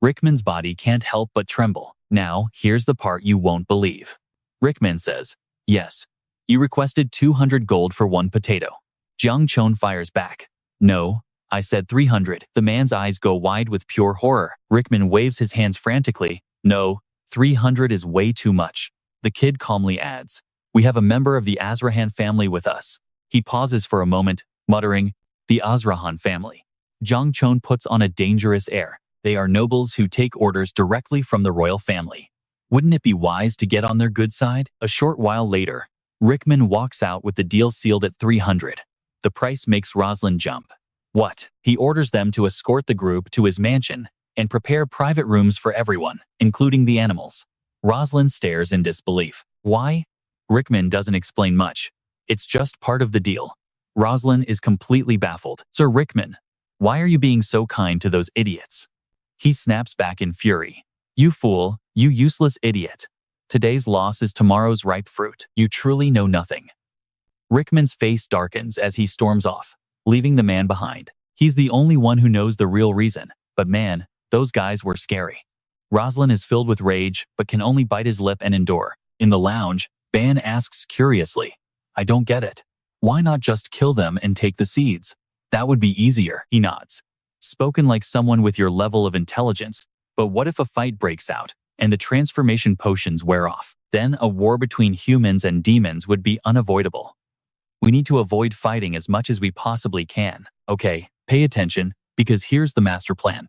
Rickman's body can't help but tremble. Now, here's the part you won't believe. Rickman says, yes. You requested 200 gold for one potato. Jang Cheon fires back. No, I said 300. The man's eyes go wide with pure horror. Rickman waves his hands frantically. No, 300 is way too much. The kid calmly adds, we have a member of the Azrahan family with us. He pauses for a moment, muttering, the Azrahan family. Jang Cheon puts on a dangerous air. They are nobles who take orders directly from the royal family. Wouldn't it be wise to get on their good side? A short while later, Rickman walks out with the deal sealed at 300. The price makes Roslyn jump. What? He orders them to escort the group to his mansion and prepare private rooms for everyone, including the animals. Roslyn stares in disbelief. Why? Rickman doesn't explain much. It's just part of the deal. Roslyn is completely baffled. Sir Rickman, why are you being so kind to those idiots? He snaps back in fury. You fool, you useless idiot. Today's loss is tomorrow's ripe fruit. You truly know nothing. Rickman's face darkens as he storms off, leaving the man behind. He's the only one who knows the real reason. But man, those guys were scary. Roslyn is filled with rage, but can only bite his lip and endure. In the lounge, Ban asks curiously, I don't get it. Why not just kill them and take the seeds? That would be easier. He nods. Spoken like someone with your level of intelligence. But what if a fight breaks out and the transformation potions wear off? Then a war between humans and demons would be unavoidable. We need to avoid fighting as much as we possibly can. Okay, pay attention, because here's the master plan.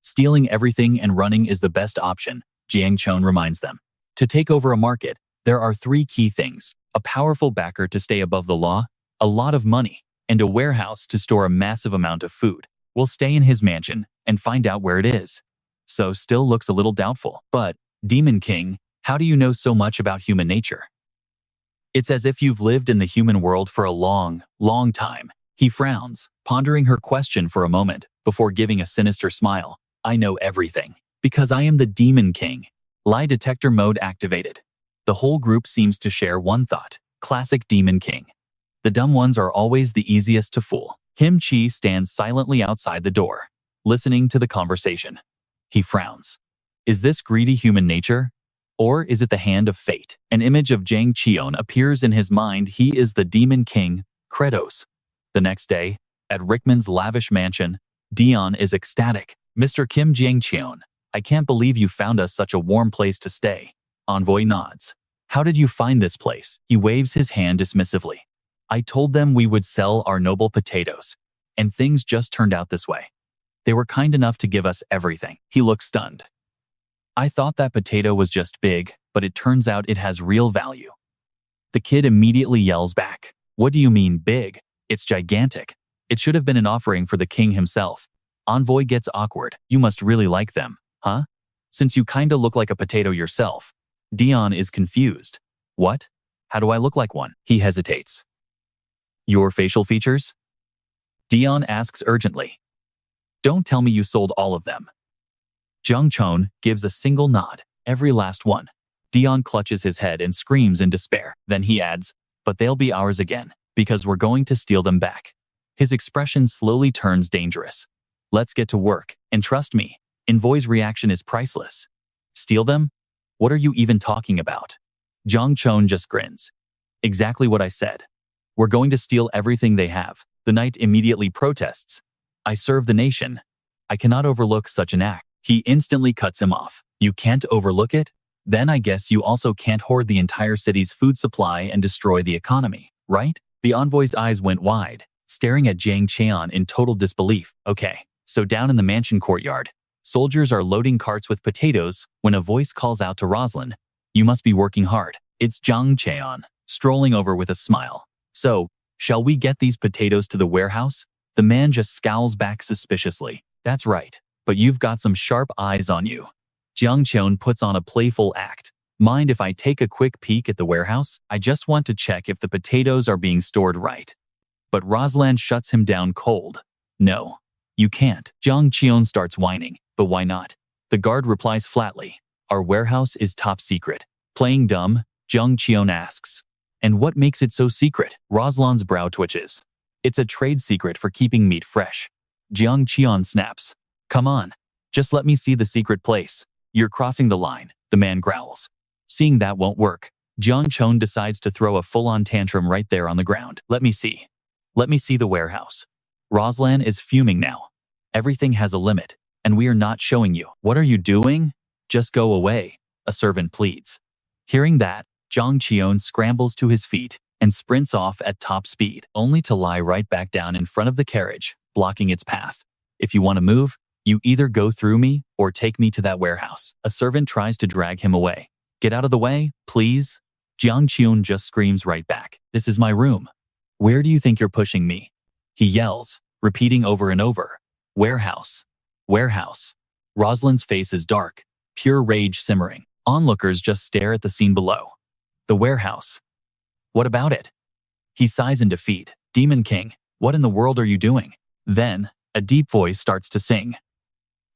Stealing everything and running is the best option, Jang Cheon reminds them. To take over a market, there are 3 key things: a powerful backer to stay above the law, a lot of money, and a warehouse to store a massive amount of food. We'll stay in his mansion and find out where it is. So still looks a little doubtful. But, Demon King, how do you know so much about human nature? It's as if you've lived in the human world for a long, long time. He frowns, pondering her question for a moment, before giving a sinister smile. I know everything. Because I am the Demon King. Lie detector mode activated. The whole group seems to share one thought. Classic Demon King. The dumb ones are always the easiest to fool. Kim Chi stands silently outside the door, listening to the conversation. He frowns. Is this greedy human nature? Or is it the hand of fate? An image of Jang Cheon appears in his mind. He is the Demon King, Credos. The next day, at Rickman's lavish mansion, Dion is ecstatic. Mr. Kim Jang Cheon, I can't believe you found us such a warm place to stay. Envoy nods. How did you find this place? He waves his hand dismissively. I told them we would sell our noble potatoes, and things just turned out this way. They were kind enough to give us everything. He looks stunned. I thought that potato was just big, but it turns out it has real value. The kid immediately yells back. What do you mean big? It's gigantic. It should have been an offering for the king himself. Envoy gets awkward. You must really like them, huh? Since you kinda look like a potato yourself. Dion is confused. What? How do I look like one? He hesitates. Your facial features? Dion asks urgently. Don't tell me you sold all of them. Jang Cheon gives a single nod. Every last one. Dion clutches his head and screams in despair. Then he adds, but they'll be ours again, because we're going to steal them back. His expression slowly turns dangerous. Let's get to work, and trust me, Envoy's reaction is priceless. Steal them? What are you even talking about? Jang Cheon just grins. Exactly what I said. We're going to steal everything they have. The knight immediately protests. I serve the nation. I cannot overlook such an act. He instantly cuts him off. You can't overlook it? Then I guess you also can't hoard the entire city's food supply and destroy the economy, right? The envoy's eyes went wide, staring at Jang Cheon in total disbelief. Okay, so down in the mansion courtyard, soldiers are loading carts with potatoes when a voice calls out to Rosalind. You must be working hard. It's Jang Cheon, strolling over with a smile. So, shall we get these potatoes to the warehouse? The man just scowls back suspiciously. That's right, but you've got some sharp eyes on you. Jang Cheon puts on a playful act. Mind if I take a quick peek at the warehouse? I just want to check if the potatoes are being stored right. But Rosalind shuts him down cold. No, you can't. Jang Cheon starts whining. But why not? The guard replies flatly. Our warehouse is top secret. Playing dumb, Jang Cheon asks. And what makes it so secret? Rosalind's brow twitches. It's a trade secret for keeping meat fresh. Jang Cheon snaps. Come on, just let me see the secret place. You're crossing the line, the man growls. Seeing that won't work, Jang Cheon decides to throw a full-on tantrum right there on the ground. Let me see. Let me see the warehouse. Rosalind is fuming now. Everything has a limit, and we are not showing you. What are you doing? Just go away, a servant pleads. Hearing that, Jang Cheon scrambles to his feet and sprints off at top speed, only to lie right back down in front of the carriage, blocking its path. If you want to move, you either go through me or take me to that warehouse. A servant tries to drag him away. Get out of the way, please. Jang Cheon just screams right back. This is my room. Where do you think you're pushing me? He yells, repeating over and over. Warehouse. Warehouse. Rosalind's face is dark, pure rage simmering. Onlookers just stare at the scene below. The warehouse. What about it? He sighs in defeat. Demon King, what in the world are you doing? Then, a deep voice starts to sing.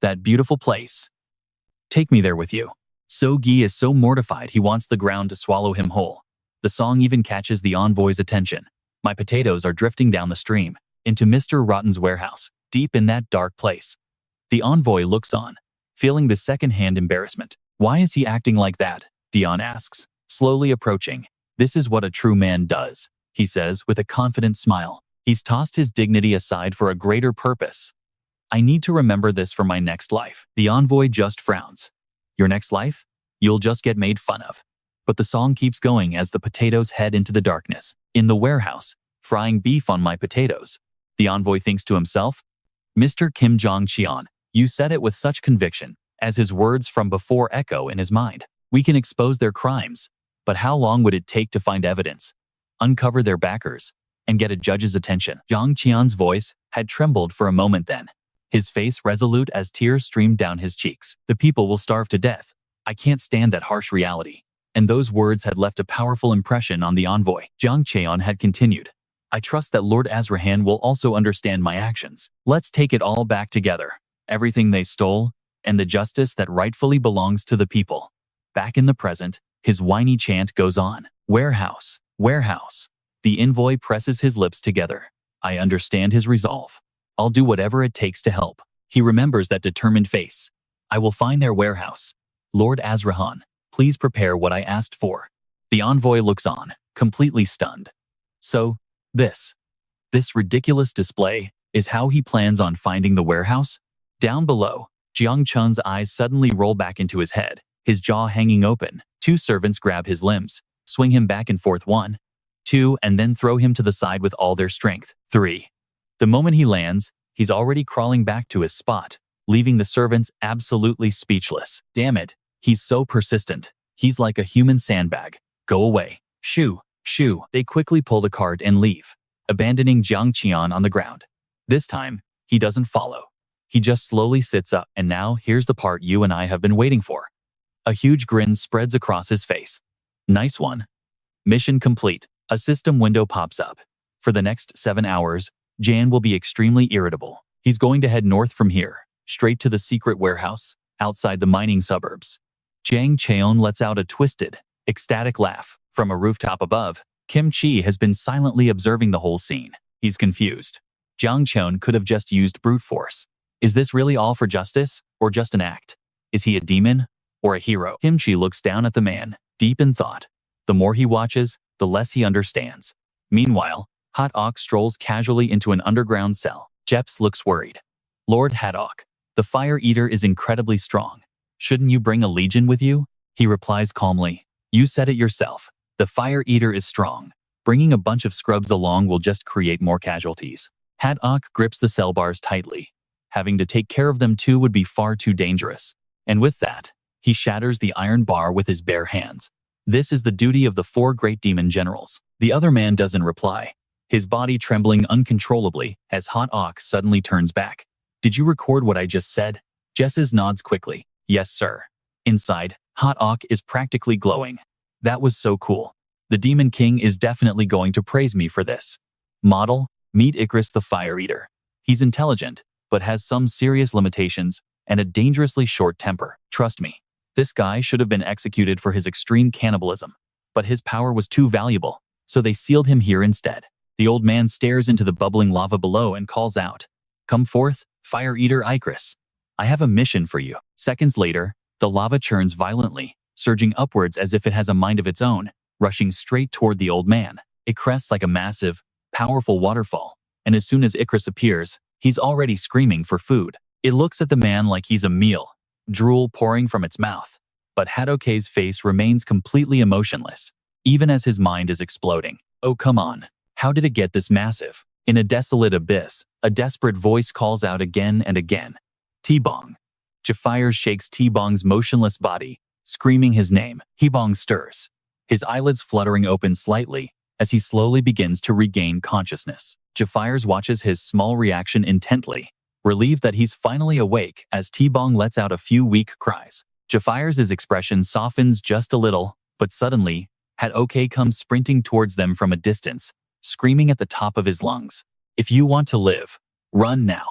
That beautiful place. Take me there with you. So-gi is so mortified he wants the ground to swallow him whole. The song even catches the envoy's attention. My potatoes are drifting down the stream, into Mr. Rotten's warehouse, deep in that dark place. The envoy looks on, feeling the second-hand embarrassment. Why is he acting like that? Dion asks, slowly approaching. This is what a true man does, he says with a confident smile. He's tossed his dignity aside for a greater purpose. I need to remember this for my next life. The envoy just frowns. Your next life? You'll just get made fun of. But the song keeps going as the potatoes head into the darkness. In the warehouse, frying beef on my potatoes. The envoy thinks to himself, Mr. Kim Jang Cheon, you said it with such conviction, as his words from before echo in his mind. We can expose their crimes, but how long would it take to find evidence, uncover their backers, and get a judge's attention? Jang Cheon's voice had trembled for a moment then. his face resolute as tears streamed down his cheeks. The people will starve to death. I can't stand that harsh reality. And those words had left a powerful impression on the envoy. Jang Cheon had continued. I trust that Lord Azrahan will also understand my actions. Let's take it all back together. Everything they stole, and the justice that rightfully belongs to the people. Back in the present, his whiny chant goes on. Warehouse, warehouse. The envoy presses his lips together. I understand his resolve. I'll do whatever it takes to help. He remembers that determined face. I will find their warehouse. Lord Azrahan, please prepare what I asked for. The envoy looks on, completely stunned. So, this ridiculous display is how he plans on finding the warehouse? Down below, Jang Cheon's eyes suddenly roll back into his head, his jaw hanging open. Two servants grab his limbs, swing him back and forth 1, 2, and then throw him to the side with all their strength. 3. The moment he lands, he's already crawling back to his spot, leaving the servants absolutely speechless. Damn it, he's so persistent. He's like a human sandbag. Go away. Shoo, shoo. They quickly pull the cart and leave, abandoning Jang Cheon on the ground. This time, he doesn't follow. He just slowly sits up, and now here's the part you and I have been waiting for. A huge grin spreads across his face. Nice one. Mission complete. A system window pops up. For the next 7 hours, Jan will be extremely irritable. He's going to head north from here, straight to the secret warehouse, outside the mining suburbs. Jang Cheon lets out a twisted, ecstatic laugh. From a rooftop above, Kim Chi has been silently observing the whole scene. He's confused. Jang Cheon could have just used brute force. Is this really all for justice, or just an act? Is he a demon, or a hero? Kim Chi looks down at the man, deep in thought. The more he watches, the less he understands. Meanwhile, Haddock strolls casually into an underground cell. Jeps looks worried. Lord Haddock, the Fire Eater is incredibly strong. Shouldn't you bring a legion with you? He replies calmly. You said it yourself. The Fire Eater is strong. Bringing a bunch of scrubs along will just create more casualties. Haddock grips the cell bars tightly. Having to take care of them too would be far too dangerous. And with that, he shatters the iron bar with his bare hands. This is the duty of the 4 great demon generals. The other man doesn't reply, his body trembling uncontrollably as Haddock suddenly turns back. Did you record what I just said? Jesses nods quickly. Yes, sir. Inside, Haddock is practically glowing. That was so cool. The Demon King is definitely going to praise me for this. Model, meet Icarus the Fire Eater. He's intelligent, but has some serious limitations and a dangerously short temper. Trust me, this guy should have been executed for his extreme cannibalism, but his power was too valuable, so they sealed him here instead. The old man stares into the bubbling lava below and calls out, Come forth, Fire Eater Icarus. I have a mission for you. Seconds later, the lava churns violently, surging upwards as if it has a mind of its own, rushing straight toward the old man. It crests like a massive, powerful waterfall, and as soon as Icarus appears, he's already screaming for food. It looks at the man like he's a meal, drool pouring from its mouth. But Haddock's face remains completely emotionless, even as his mind is exploding. Oh, come on. How did it get this massive? In a desolate abyss, a desperate voice calls out again and again. T-Bong. Jafire shakes T-Bong's motionless body, screaming his name. T-Bong stirs, his eyelids fluttering open slightly as he slowly begins to regain consciousness. Jafire watches his small reaction intently, relieved that he's finally awake as T-Bong lets out a few weak cries. Jafire's expression softens just a little, but suddenly, Haddock comes sprinting towards them from a distance, screaming at the top of his lungs. If you want to live, run now.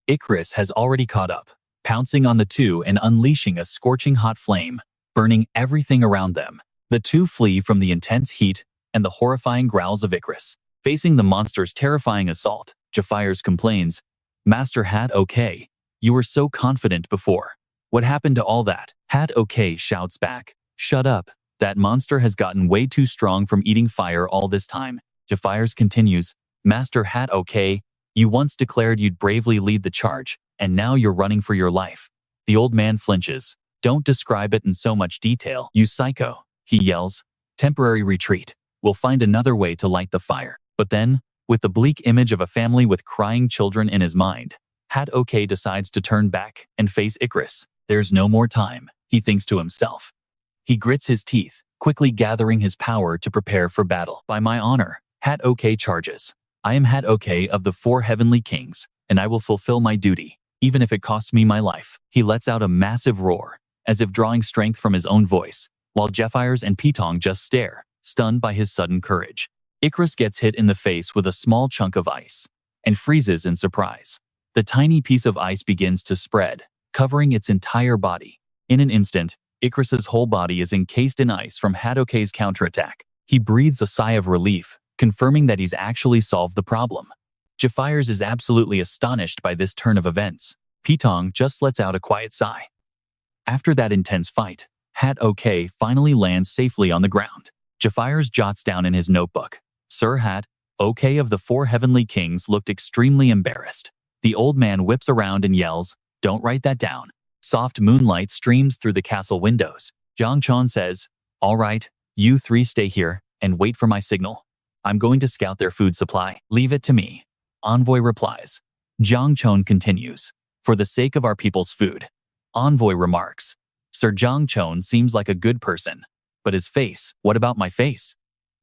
Icarus has already caught up, pouncing on the two and unleashing a scorching hot flame, burning everything around them. The two flee from the intense heat and the horrifying growls of Icarus. Facing the monster's terrifying assault, Jafire complains, Master Haddock, you were so confident before. What happened to all that? Haddock shouts back, Shut up. That monster has gotten way too strong from eating fire all this time. Jafire continues, Master Haddock, you once declared you'd bravely lead the charge, and now you're running for your life. The old man flinches. Don't describe it in so much detail, you psycho, he yells. Temporary retreat. We'll find another way to light the fire. But then, with the bleak image of a family with crying children in his mind, Haddock decides to turn back and face Icarus. There's no more time, he thinks to himself. He grits his teeth, quickly gathering his power to prepare for battle. By my honor, Haddock charges. I am Haddock of the 4 heavenly kings, and I will fulfill my duty. even if it costs me my life. He lets out a massive roar, as if drawing strength from his own voice, while Jeffires and Pitong just stare, stunned by his sudden courage. Icarus gets hit in the face with a small chunk of ice, and freezes in surprise. The tiny piece of ice begins to spread, covering its entire body. In an instant, Icarus's whole body is encased in ice from Hadokei's counterattack. He breathes a sigh of relief, confirming that he's actually solved the problem. Jeffires is absolutely astonished by this turn of events. Pitong just lets out a quiet sigh. After that intense fight, Hadokei finally lands safely on the ground. Jeffires jots down in his notebook. Sir Hadokei of the 4 Heavenly Kings looked extremely embarrassed. The old man whips around and yells, "Don't write that down." Soft moonlight streams through the castle windows. Jang Cheon says, "All right, you 3 stay here and wait for my signal. I'm going to scout their food supply. Leave it to me." Envoy replies. Jang Cheon continues, "For the sake of our people's food." Envoy remarks, "Sir Jang Cheon seems like a good person, but his face, what about my face?"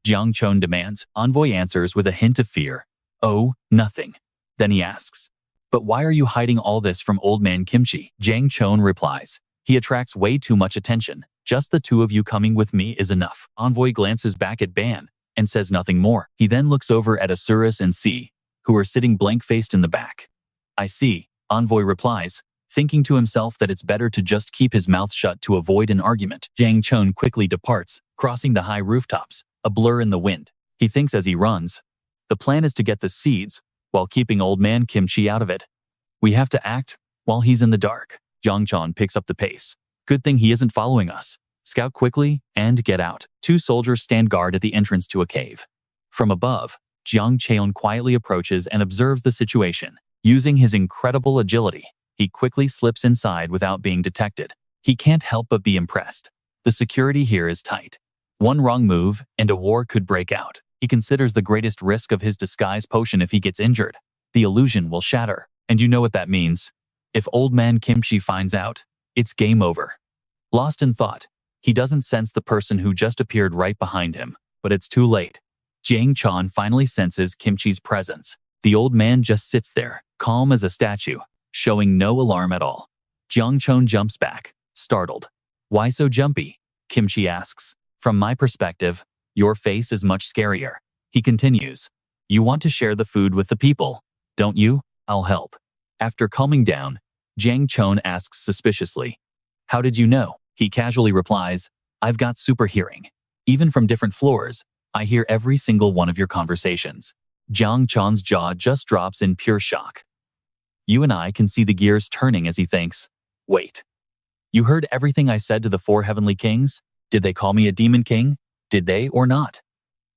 Jang Cheon demands. Envoy answers with a hint of fear, "Oh, nothing." Then he asks, "But why are you hiding all this from old man Kimchi?" Jang Cheon replies, "He attracts way too much attention. Just the 2 of you coming with me is enough." Envoy glances back at Ban and says nothing more. He then looks over at Asuras and C, who are sitting blank-faced in the back. "I see," Envoy replies, thinking to himself that it's better to just keep his mouth shut to avoid an argument. Jang Cheon quickly departs, crossing the high rooftops, a blur in the wind. He thinks as he runs, the plan is to get the seeds, while keeping old man Kimchi out of it. We have to act while he's in the dark. Jang Cheon picks up the pace. Good thing he isn't following us. Scout quickly and get out. 2 soldiers stand guard at the entrance to a cave. From above, Jang Cheon quietly approaches and observes the situation. Using his incredible agility, he quickly slips inside without being detected. He can't help but be impressed. The security here is tight. One wrong move, and a war could break out. He considers the greatest risk of his disguise potion if he gets injured. The illusion will shatter. And you know what that means. If old man Kimchi finds out, it's game over. Lost in thought, he doesn't sense the person who just appeared right behind him, but it's too late. Jang Cheon finally senses Kimchi's presence. The old man just sits there, calm as a statue, showing no alarm at all. Jang Cheon jumps back, startled. "Why so jumpy?" Kimchi asks. "From my perspective, your face is much scarier." He continues, "You want to share the food with the people, don't you? I'll help." After calming down, Jang Cheon asks suspiciously, "How did you know?" He casually replies, "I've got super hearing. Even from different floors, I hear every single one of your conversations." Jang Cheon's jaw just drops in pure shock. You and I can see the gears turning as he thinks, "Wait. You heard everything I said to the 4 Heavenly Kings? Did they call me a demon king? Did they or not?"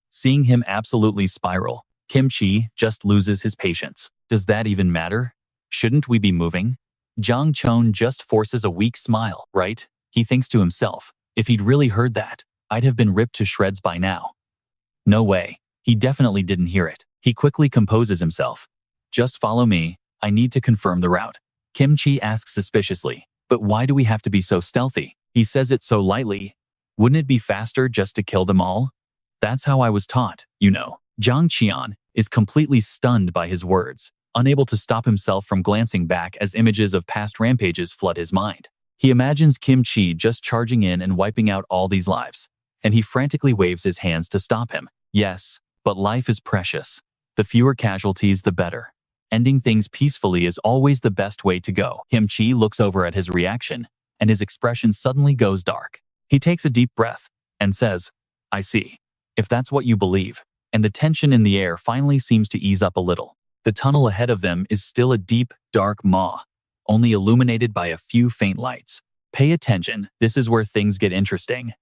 Seeing him absolutely spiral, Kimchi just loses his patience. Does that even matter? Shouldn't we be moving? Jang Cheon just forces a weak smile, right? He thinks to himself, if he'd really heard that, I'd have been ripped to shreds by now. No way. He definitely didn't hear it. He quickly composes himself. "Just follow me. I need to confirm the route." Kimchi asks suspiciously, "But why do we have to be so stealthy?" He says it so lightly. "Wouldn't it be faster just to kill them all? That's how I was taught, you know." Jang Cheon is completely stunned by his words, unable to stop himself from glancing back as images of past rampages flood his mind. He imagines Kimchi just charging in and wiping out all these lives, and he frantically waves his hands to stop him. Yes, but life is precious. The fewer casualties, the better. Ending things peacefully is always the best way to go. Kimchi looks over at his reaction, and his expression suddenly goes dark. He takes a deep breath and says, "I see. If that's what you believe." And the tension in the air finally seems to ease up a little. The tunnel ahead of them is still a deep, dark maw, only illuminated by a few faint lights. Pay attention, this is where things get interesting.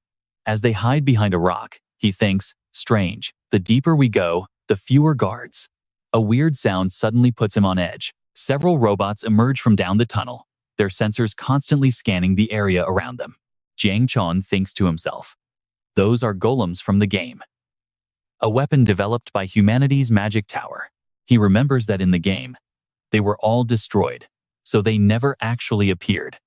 As they hide behind a rock, he thinks, strange, the deeper we go, the fewer guards. A weird sound suddenly puts him on edge. Several robots emerge from down the tunnel, their sensors constantly scanning the area around them. Jang Cheon thinks to himself, those are golems from the game. A weapon developed by humanity's magic tower. He remembers that in the game, they were all destroyed, so they never actually appeared.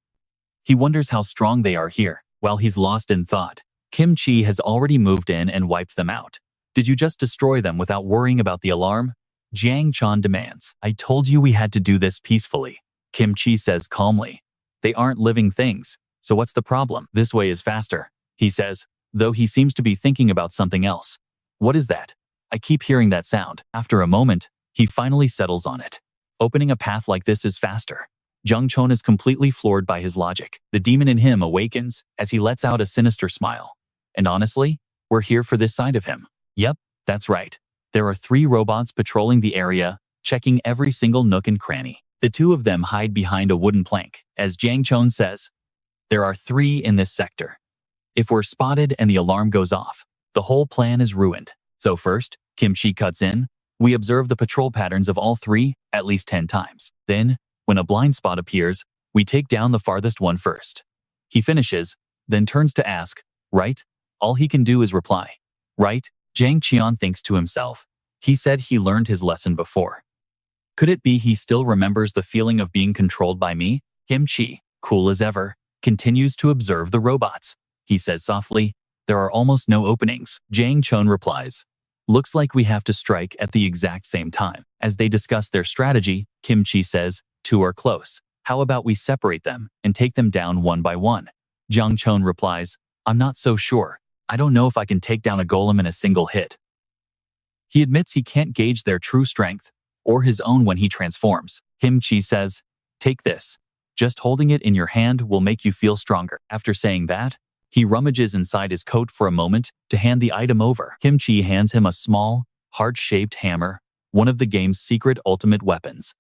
He wonders how strong they are here. While he's lost in thought, Kimchi has already moved in and wiped them out. Did you just destroy them without worrying about the alarm? Jang Cheon demands. I told you we had to do this peacefully. Kim Chi says calmly. They aren't living things, so what's the problem? This way is faster, he says, though he seems to be thinking about something else. What is that? I keep hearing that sound. After a moment, he finally settles on it. Opening a path like this is faster. Jang Cheon is completely floored by his logic. The demon in him awakens as he lets out a sinister smile. And honestly, we're here for this side of him. Yep, that's right. There are 3 robots patrolling the area, checking every single nook and cranny. The 2 of them hide behind a wooden plank. As Jang Cheon says, there are 3 in this sector. If we're spotted and the alarm goes off, the whole plan is ruined. So first, Kim Chi cuts in. We observe the patrol patterns of all 3 at least 10 times. Then, when a blind spot appears, we take down the farthest one first. He finishes, then turns to ask, right? All he can do is reply, right? Jang Cheon thinks to himself. He said he learned his lesson before. Could it be he still remembers the feeling of being controlled by me? Kim Chi, cool as ever, continues to observe the robots. He says softly, there are almost no openings. Jang Cheon replies, looks like we have to strike at the exact same time. As they discuss their strategy, Kim Chi says, 2 are close. How about we separate them and take them down one by one? Jang Cheon replies, I'm not so sure. I don't know if I can take down a golem in a single hit. He admits he can't gauge their true strength or his own when he transforms. Kim Chi says, take this. Just holding it in your hand will make you feel stronger. After saying that, he rummages inside his coat for a moment to hand the item over. Kim Chi hands him a small, heart-shaped hammer, one of the game's secret ultimate weapons.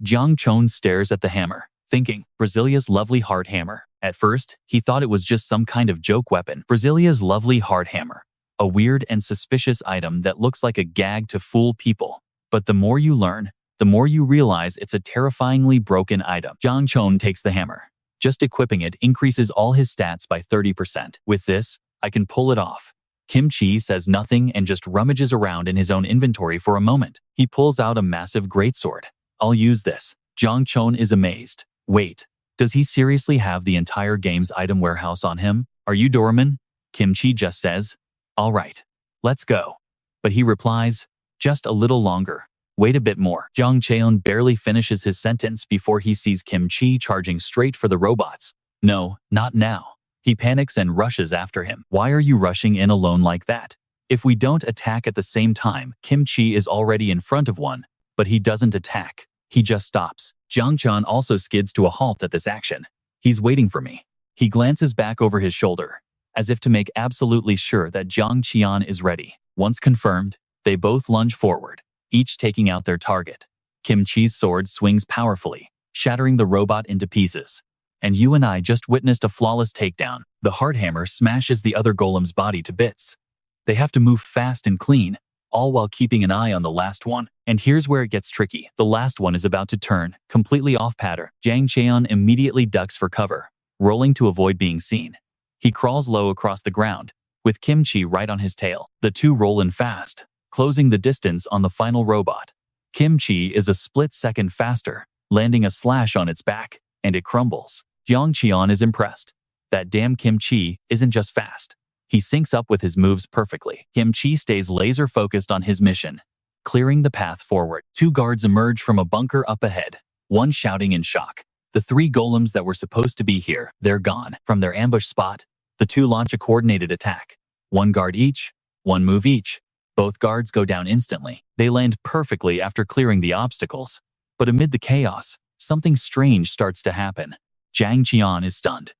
Jang Cheon stares at the hammer, thinking, Brazilia's lovely heart hammer. At first, he thought it was just some kind of joke weapon. Brazilia's lovely heart hammer. A weird and suspicious item that looks like a gag to fool people. But the more you learn, the more you realize it's a terrifyingly broken item. Jang Cheon takes the hammer. Just equipping it increases all his stats by 30%. With this, I can pull it off. Kim Chi says nothing and just rummages around in his own inventory for a moment. He pulls out a massive greatsword. I'll use this. Jang Cheon is amazed. Wait, does he seriously have the entire game's item warehouse on him? Are you Doraemon? Kim Chi just says, all right, let's go. But he replies, just a little longer. Wait a bit more. Jang Cheon barely finishes his sentence before he sees Kim Chi charging straight for the robots. No, not now. He panics and rushes after him. Why are you rushing in alone like that? If we don't attack at the same time, Kim Chi is already in front of one, but he doesn't attack. He just stops. Jang Cheon also skids to a halt at this action. He's waiting for me. He glances back over his shoulder, as if to make absolutely sure that Jang Cheon is ready. Once confirmed, they both lunge forward, each taking out their target. Kim Chi's sword swings powerfully, shattering the robot into pieces. And you and I just witnessed a flawless takedown. The hard hammer smashes the other golem's body to bits. They have to move fast and clean, all while keeping an eye on the last one. And here's where it gets tricky. The last one is about to turn, completely off pattern. Jang Cheon immediately ducks for cover, rolling to avoid being seen. He crawls low across the ground, with Kim Chi right on his tail. The 2 roll in fast, closing the distance on the final robot. Kim Chi is a split second faster, landing a slash on its back, and it crumbles. Jang Cheon is impressed. That damn Kim Chi isn't just fast. He syncs up with his moves perfectly. Kim Chi stays laser-focused on his mission, clearing the path forward. 2 guards emerge from a bunker up ahead, one shouting in shock. The 3 golems that were supposed to be here, they're gone. From their ambush spot, the 2 launch a coordinated attack. 1 guard each, 1 move each. Both guards go down instantly. They land perfectly after clearing the obstacles. But amid the chaos, something strange starts to happen. Jang Cheon is stunned.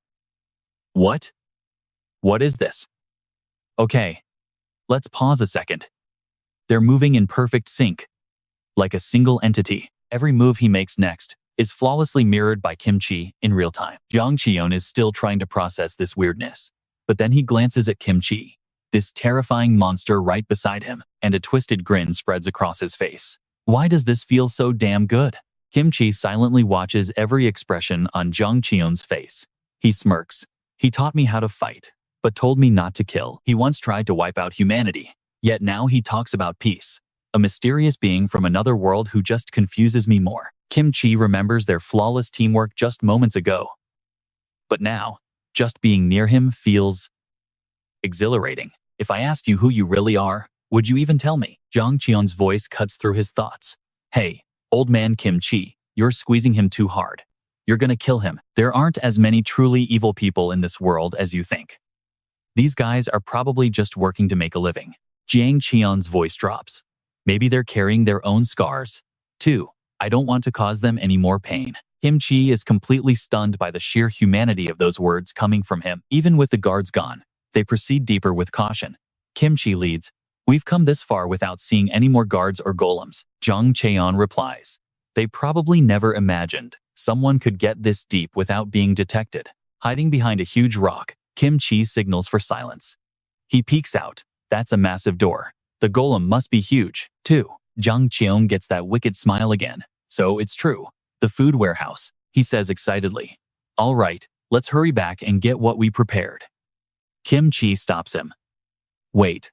What? What is this? Okay, let's pause a second. They're moving in perfect sync, like a single entity. Every move he makes next is flawlessly mirrored by Kim Chi in real time. Jang Cheon is still trying to process this weirdness, but then he glances at Kim Chi, this terrifying monster right beside him, and a twisted grin spreads across his face. Why does this feel so damn good? Kim Chi silently watches every expression on Jang Cheon's face. He smirks. He taught me how to fight, but told me not to kill. He once tried to wipe out humanity, yet now he talks about peace. A mysterious being from another world who just confuses me more. Kim Chi remembers their flawless teamwork just moments ago. But now, just being near him feels exhilarating. If I asked you who you really are, would you even tell me? Jang Cheon's voice cuts through his thoughts. Hey, old man Kim Chi, you're squeezing him too hard. You're gonna kill him. There aren't as many truly evil people in this world as you think. These guys are probably just working to make a living. Jang Cheon's voice drops. Maybe they're carrying their own scars. 2. I don't want to cause them any more pain. Kim Chi is completely stunned by the sheer humanity of those words coming from him. Even with the guards gone, they proceed deeper with caution. Kim Chi leads. We've come this far without seeing any more guards or golems. Jang Cheon replies. They probably never imagined someone could get this deep without being detected. Hiding behind a huge rock, Kim Chi signals for silence. He peeks out. That's a massive door. The golem must be huge, too. Jang Cheon gets that wicked smile again. So it's true. The food warehouse, he says excitedly. All right, let's hurry back and get what we prepared. Kim Chi stops him. Wait.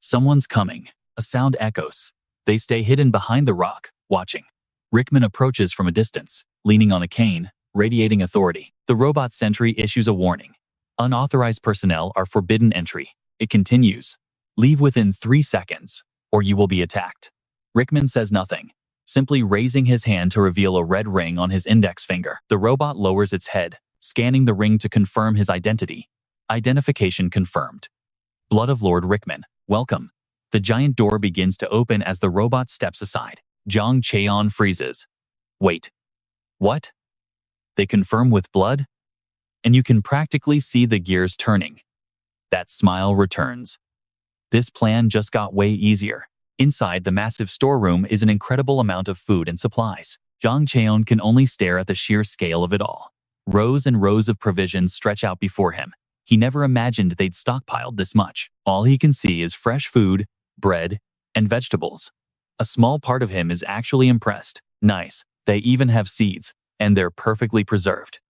Someone's coming. A sound echoes. They stay hidden behind the rock, watching. Rickman approaches from a distance, leaning on a cane, radiating authority. The robot sentry issues a warning. Unauthorized personnel are forbidden entry. It continues. Leave within 3 seconds, or you will be attacked. Rickman says nothing, simply raising his hand to reveal a red ring on his index finger. The robot lowers its head, scanning the ring to confirm his identity. Identification confirmed. Blood of Lord Rickman, welcome. The giant door begins to open as the robot steps aside. Jang Cheon freezes. Wait. What? They confirm with blood? And you can practically see the gears turning. That smile returns. This plan just got way easier. Inside the massive storeroom is an incredible amount of food and supplies. Jang Cheon can only stare at the sheer scale of it all. Rows and rows of provisions stretch out before him. He never imagined they'd stockpiled this much. All he can see is fresh food, bread, and vegetables. A small part of him is actually impressed. Nice, they even have seeds, and they're perfectly preserved.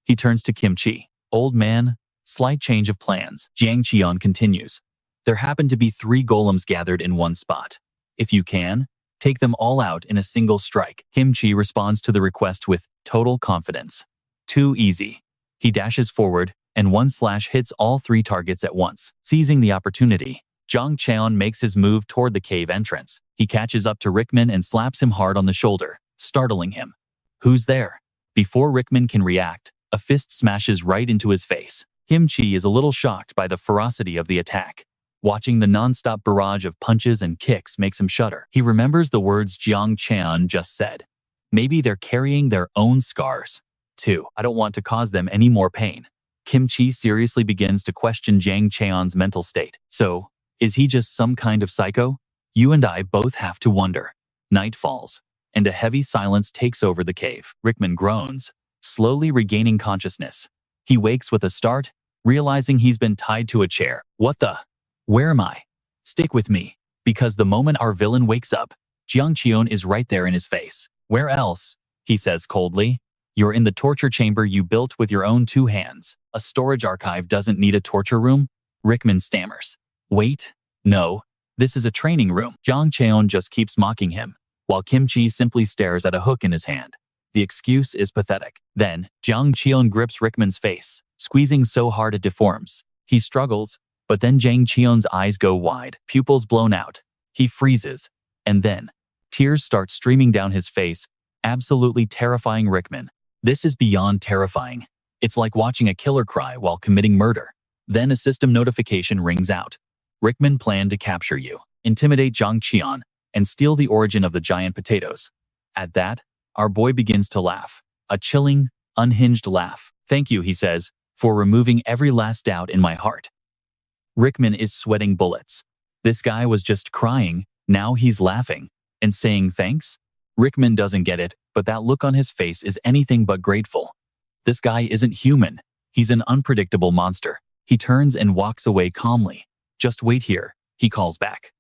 He turns to Kim Chi. Old man, slight change of plans. Jang Cheon continues. There happen to be 3 golems gathered in one spot. If you can, take them all out in a single strike. Kim Chi responds to the request with total confidence. Too easy. He dashes forward, and one slash hits all 3 targets at once. Seizing the opportunity, Jang Cheon makes his move toward the cave entrance. He catches up to Rickman and slaps him hard on the shoulder, startling him. Who's there? Before Rickman can react, a fist smashes right into his face. Kim Chi is a little shocked by the ferocity of the attack. Watching the non-stop barrage of punches and kicks makes him shudder. He remembers the words Jang Cheon just said. Maybe they're carrying their own scars. 2. I don't want to cause them any more pain. Kim Chi seriously begins to question Jang Cheon's mental state. So, is he just some kind of psycho? You and I both have to wonder. Night falls, and a heavy silence takes over the cave. Rickman groans, slowly regaining consciousness. He wakes with a start, realizing he's been tied to a chair. What the? Where am I? Stick with me, because the moment our villain wakes up, Jang Cheon is right there in his face. Where else? He says coldly. You're in the torture chamber you built with your own 2 hands. A storage archive doesn't need a torture room? Rickman stammers. Wait, no, this is a training room. Jang Cheon just keeps mocking him, while Kim Chi simply stares at a hook in his hand. The excuse is pathetic. Then, Jang Cheon grips Rickman's face, squeezing so hard it deforms. He struggles, but then Jang Cheon's eyes go wide, pupils blown out. He freezes, and then, tears start streaming down his face, absolutely terrifying Rickman. This is beyond terrifying. It's like watching a killer cry while committing murder. Then a system notification rings out. Rickman planned to capture you, intimidate Jang Cheon, and steal the origin of the giant potatoes. At that, our boy begins to laugh. A chilling, unhinged laugh. Thank you, he says, for removing every last doubt in my heart. Rickman is sweating bullets. This guy was just crying, now he's laughing, and saying thanks? Rickman doesn't get it, but that look on his face is anything but grateful. This guy isn't human. He's an unpredictable monster. He turns and walks away calmly. Just wait here, he calls back.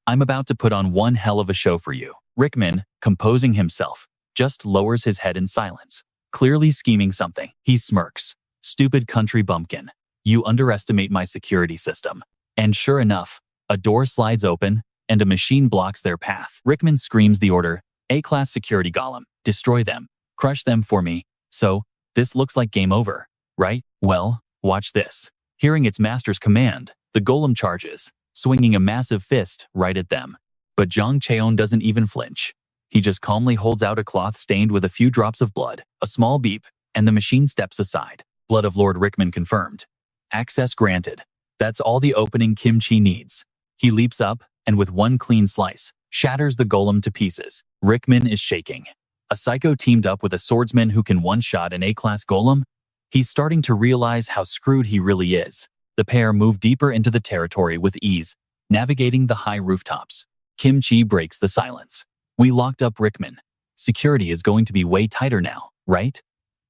I'm about to put on one hell of a show for you. Rickman, composing himself, just lowers his head in silence, clearly scheming something. He smirks. Stupid country bumpkin. You underestimate my security system. And sure enough, a door slides open, and a machine blocks their path. Rickman screams the order, A-class security golem, destroy them, crush them for me. So, this looks like game over, right? Well, watch this. Hearing its master's command, the golem charges, swinging a massive fist right at them. But Jang Cheon doesn't even flinch. He just calmly holds out a cloth stained with a few drops of blood. A small beep, and the machine steps aside. Blood of Lord Rickman confirmed. Access granted. That's all the opening Kimchi needs. He leaps up, and with one clean slice, shatters the golem to pieces. Rickman is shaking. A psycho teamed up with a swordsman who can one-shot an A-class golem? He's starting to realize how screwed he really is. The pair move deeper into the territory with ease, navigating the high rooftops. Kimchi breaks the silence. We locked up Rickman. Security is going to be way tighter now, right?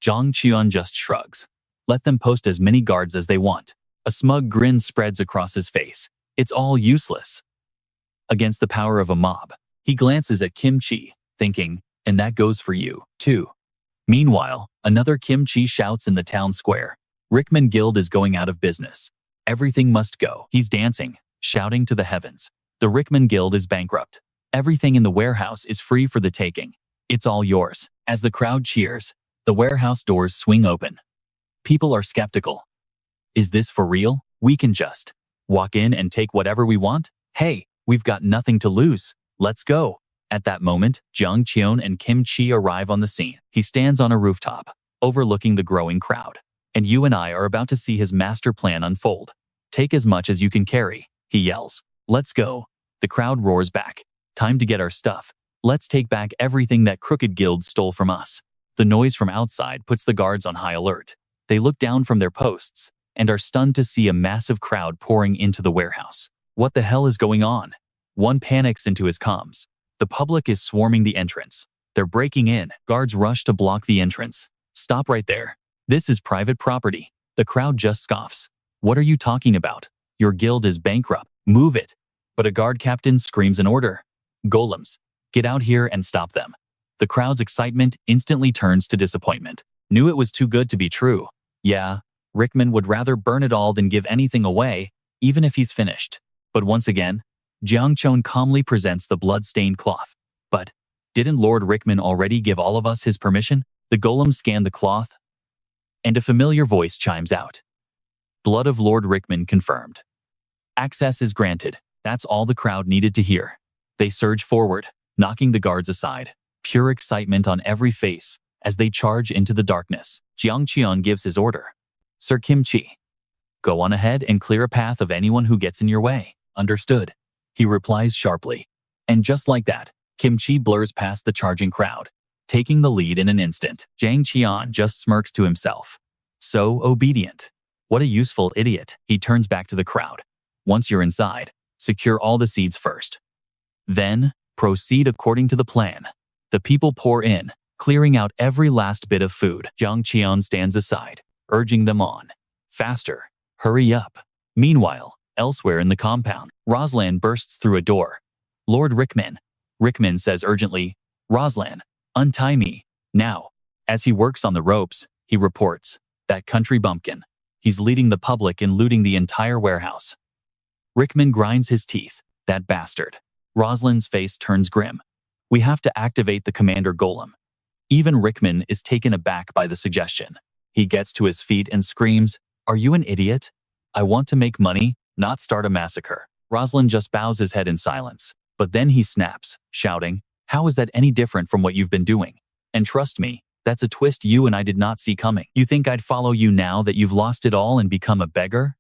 Jang Cheon just shrugs. Let them post as many guards as they want. A smug grin spreads across his face. It's all useless. Against the power of a mob, he glances at Kimchi, thinking, and that goes for you, too. Meanwhile, another Kimchi shouts in the town square. Rickman Guild is going out of business. Everything must go. He's dancing, shouting to the heavens. The Rickman Guild is bankrupt. Everything in the warehouse is free for the taking. It's all yours. As the crowd cheers, the warehouse doors swing open. People are skeptical. Is this for real? We can just walk in and take whatever we want? Hey, we've got nothing to lose. Let's go. At that moment, Jang Cheon and Kimchi arrive on the scene. He stands on a rooftop, overlooking the growing crowd. And you and I are about to see his master plan unfold. Take as much as you can carry, he yells. Let's go. The crowd roars back. Time to get our stuff. Let's take back everything that crooked guild stole from us. The noise from outside puts the guards on high alert. They look down from their posts and are stunned to see a massive crowd pouring into the warehouse. What the hell is going on? One panics into his comms. The public is swarming the entrance. They're breaking in. Guards rush to block the entrance. Stop right there. This is private property. The crowd just scoffs. What are you talking about? Your guild is bankrupt. Move it. But a guard captain screams an order. Golems, get out here and stop them. The crowd's excitement instantly turns to disappointment. Knew it was too good to be true. Yeah, Rickman would rather burn it all than give anything away, even if he's finished. But once again, Jang Cheon calmly presents the blood-stained cloth. But didn't Lord Rickman already give all of us his permission? The golems scan the cloth, and a familiar voice chimes out. Blood of Lord Rickman confirmed. Access is granted. That's all the crowd needed to hear. They surge forward, knocking the guards aside. Pure excitement on every face as they charge into the darkness. Jang Cheon gives his order. Sir Kimchi, go on ahead and clear a path of anyone who gets in your way. Understood. He replies sharply. And just like that, Kimchi blurs past the charging crowd, taking the lead in an instant. Jang Cheon just smirks to himself. So obedient. What a useful idiot. He turns back to the crowd. Once you're inside, secure all the seeds first. Then, proceed according to the plan. The people pour in, clearing out every last bit of food. Jang Cheon stands aside, urging them on. Faster. Hurry up. Meanwhile, elsewhere in the compound, Roslan bursts through a door. Lord Rickman. Rickman says urgently, Roslan, untie me, now. As he works on the ropes, he reports, that country bumpkin. He's leading the public in looting the entire warehouse. Rickman grinds his teeth. That bastard. Roslin's face turns grim. We have to activate the commander golem. Even Rickman is taken aback by the suggestion. He gets to his feet and screams, Are you an idiot? I want to make money, not start a massacre. Roslin just bows his head in silence. But then he snaps, shouting, How is that any different from what you've been doing? And trust me, that's a twist you and I did not see coming. You think I'd follow you now that you've lost it all and become a beggar?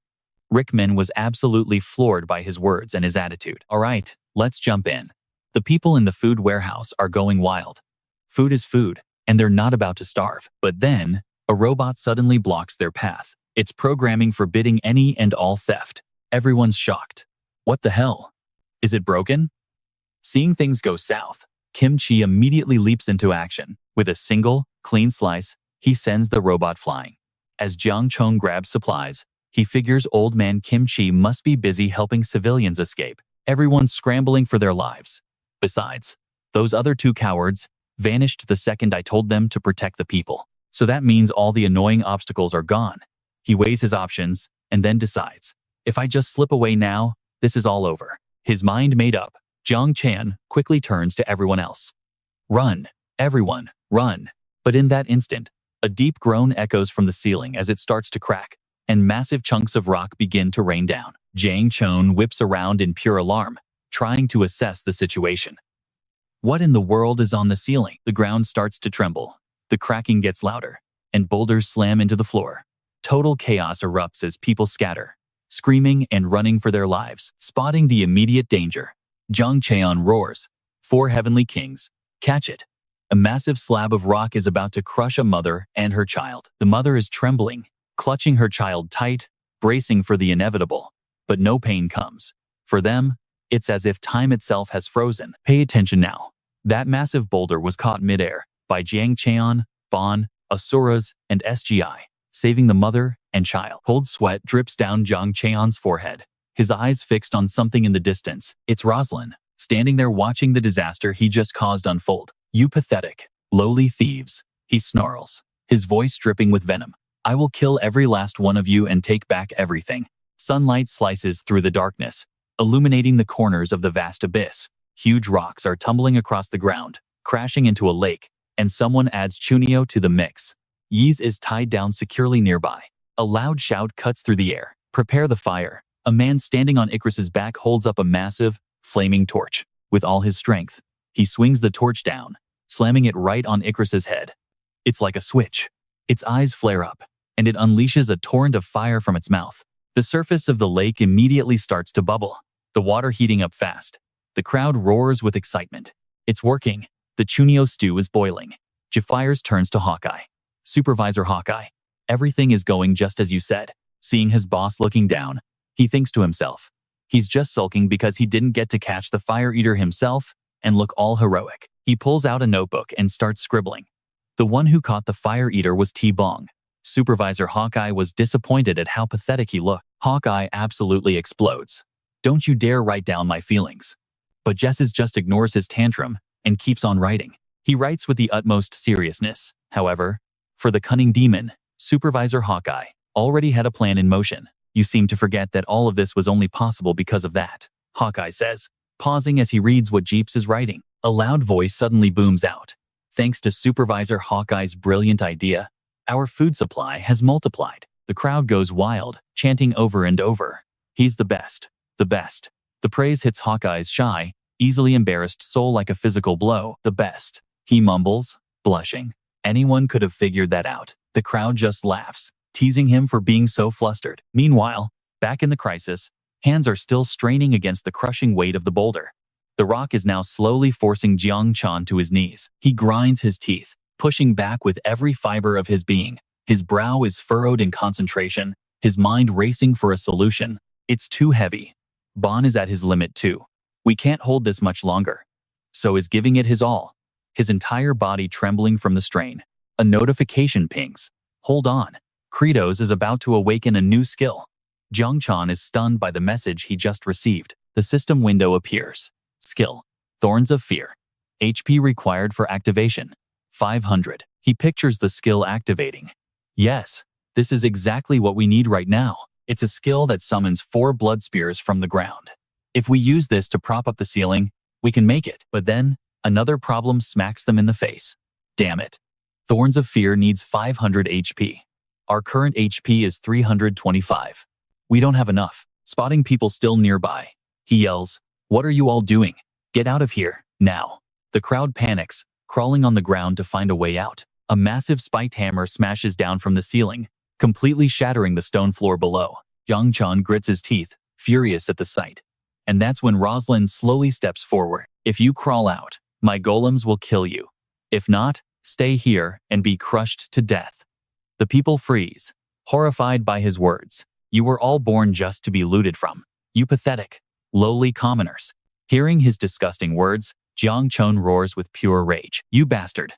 Rickman was absolutely floored by his words and his attitude. All right, let's jump in. The people in the food warehouse are going wild. Food is food, and they're not about to starve. But then, a robot suddenly blocks their path. It's programming forbidding any and all theft. Everyone's shocked. What the hell? Is it broken? Seeing things go south, Kimchi immediately leaps into action. With a single, clean slice, he sends the robot flying. As Jang Cheon grabs supplies, he figures old man Kimchi must be busy helping civilians escape. Everyone's scrambling for their lives. Besides, those other two cowards vanished the second I told them to protect the people. So that means all the annoying obstacles are gone. He weighs his options and then decides, if I just slip away now, this is all over. His mind made up, Jang Cheon quickly turns to everyone else. Run, everyone, run. But in that instant, a deep groan echoes from the ceiling as it starts to crack, and massive chunks of rock begin to rain down. Jang Cheon whips around in pure alarm, trying to assess the situation. What in the world is on the ceiling? The ground starts to tremble. The cracking gets louder, and boulders slam into the floor. Total chaos erupts as people scatter, screaming and running for their lives. Spotting the immediate danger, Jang Cheon roars, "4 heavenly kings, catch it!" A massive slab of rock is about to crush a mother and her child. The mother is trembling, clutching her child tight, bracing for the inevitable. But no pain comes. For them, it's as if time itself has frozen. Pay attention now. That massive boulder was caught midair by Jang Cheon, Bon, Asuras, and SGI, saving the mother and child. Cold sweat drips down Jang Cheon's forehead, his eyes fixed on something in the distance. It's Roslyn, standing there watching the disaster he just caused unfold. "You pathetic, lowly thieves," he snarls, his voice dripping with venom. "I will kill every last one of you and take back everything." Sunlight slices through the darkness, illuminating the corners of the vast abyss. Huge rocks are tumbling across the ground, crashing into a lake, and someone adds Chunio to the mix. Yeez is tied down securely nearby. A loud shout cuts through the air. "Prepare the fire." A man standing on Icarus's back holds up a massive, flaming torch. With all his strength, he swings the torch down, slamming it right on Icarus's head. It's like a switch. Its eyes flare up, and it unleashes a torrent of fire from its mouth. The surface of the lake immediately starts to bubble, the water heating up fast. The crowd roars with excitement. It's working. The Chunio stew is boiling. Jafires turns to Hawkeye. "Supervisor Hawkeye, everything is going just as you said." Seeing his boss looking down, he thinks to himself, he's just sulking because he didn't get to catch the fire eater himself and look all heroic. He pulls out a notebook and starts scribbling. The one who caught the fire eater was T-Bong. Supervisor Hawkeye was disappointed at how pathetic he looked. Hawkeye absolutely explodes. "Don't you dare write down my feelings." But Jess just ignores his tantrum and keeps on writing. He writes with the utmost seriousness. However, for the cunning demon, Supervisor Hawkeye already had a plan in motion. "You seem to forget that all of this was only possible because of that," Hawkeye says, pausing as he reads what Jeeps is writing. A loud voice suddenly booms out. "Thanks to Supervisor Hawkeye's brilliant idea, our food supply has multiplied." The crowd goes wild, chanting over and over, "He's the best, the best." The praise hits Hawkeye's shy, easily embarrassed soul like a physical blow. "The best," he mumbles, blushing. Anyone could have figured that out. The crowd just laughs, teasing him for being so flustered. Meanwhile, back in the crisis, hands are still straining against the crushing weight of the boulder. The rock is now slowly forcing Jang Cheon to his knees. He grinds his teeth, pushing back with every fiber of his being. His brow is furrowed in concentration, his mind racing for a solution. It's too heavy. Bon is at his limit too. "We can't hold this much longer." So is giving it his all, his entire body trembling from the strain. A notification pings. Hold on. Credos is about to awaken a new skill. Jang Cheon is stunned by the message he just received. The system window appears. Skill: Thorns of Fear. HP required for activation: 500. He pictures the skill activating. Yes, this is exactly what we need right now. It's a skill that summons 4 blood spears from the ground. If we use this to prop up the ceiling, we can make it. But then, another problem smacks them in the face. Damn it. Thorns of Fear needs 500 HP. Our current HP is 325. We don't have enough. Spotting people still nearby, he yells, "What are you all doing? Get out of here, now." The crowd panics, crawling on the ground to find a way out. A massive spiked hammer smashes down from the ceiling, completely shattering the stone floor below. Jang Cheon grits his teeth, furious at the sight. And that's when Roslyn slowly steps forward. "If you crawl out, my golems will kill you. If not, stay here and be crushed to death." The people freeze, horrified by his words. "You were all born just to be looted from. You pathetic, lowly commoners." Hearing his disgusting words, Jang Cheon roars with pure rage. "You bastard."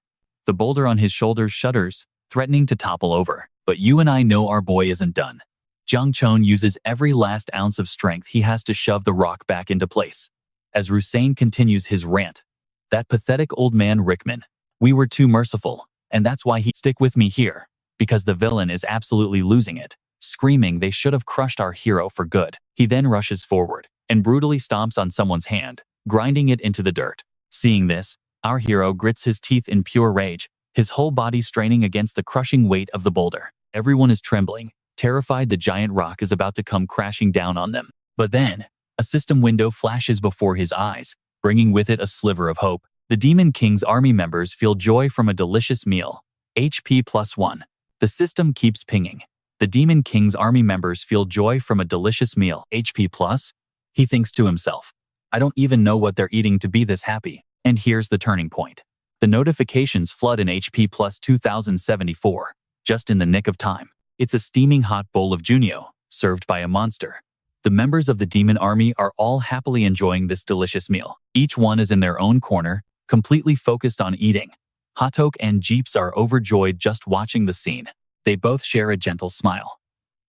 The boulder on his shoulders shudders, threatening to topple over. "But you and I know our boy isn't done." Jang Cheon uses every last ounce of strength he has to shove the rock back into place. As Rusain continues his rant, "That pathetic old man Rickman. We were too merciful, and that's why he stick with me here, because the villain is absolutely losing it," screaming they should have crushed our hero for good. He then rushes forward and brutally stomps on someone's hand, grinding it into the dirt. Seeing this, our hero grits his teeth in pure rage, his whole body straining against the crushing weight of the boulder. Everyone is trembling, terrified the giant rock is about to come crashing down on them. But then, a system window flashes before his eyes, bringing with it a sliver of hope. The Demon King's army members feel joy from a delicious meal. HP +1. The system keeps pinging. The Demon King's army members feel joy from a delicious meal. HP plus? He thinks to himself. I don't even know what they're eating to be this happy. And here's the turning point. The notifications flood in HP plus 2074, just in the nick of time. It's a steaming hot bowl of junyo, served by a monster. The members of the demon army are all happily enjoying this delicious meal. Each one is in their own corner, completely focused on eating. Hatok and Jeeps are overjoyed just watching the scene. They both share a gentle smile.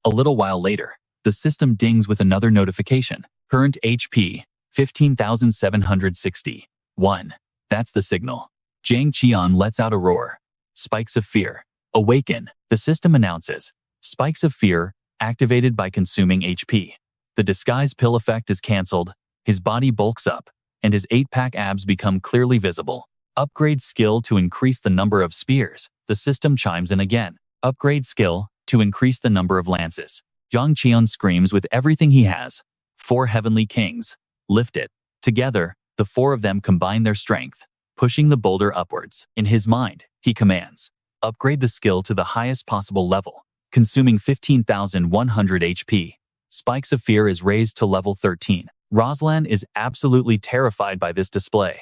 A little while later, the system dings with another notification. Current HP, 15,761. That's the signal. Jang Cheon lets out a roar. Spikes of fear. Awaken, the system announces. Spikes of fear, activated by consuming HP. The disguise pill effect is cancelled, his body bulks up, and his 8-pack abs become clearly visible. Upgrade skill to increase the number of spears. The system chimes in again. Upgrade skill to increase the number of lances. Jang Cheon screams with everything he has. 4 heavenly kings. Lift it. Together, the 4 of them combine their strength, pushing the boulder upwards. In his mind, he commands. Upgrade the skill to the highest possible level, consuming 15,100 HP. Spikes of Fear is raised to level 13. Roslan is absolutely terrified by this display.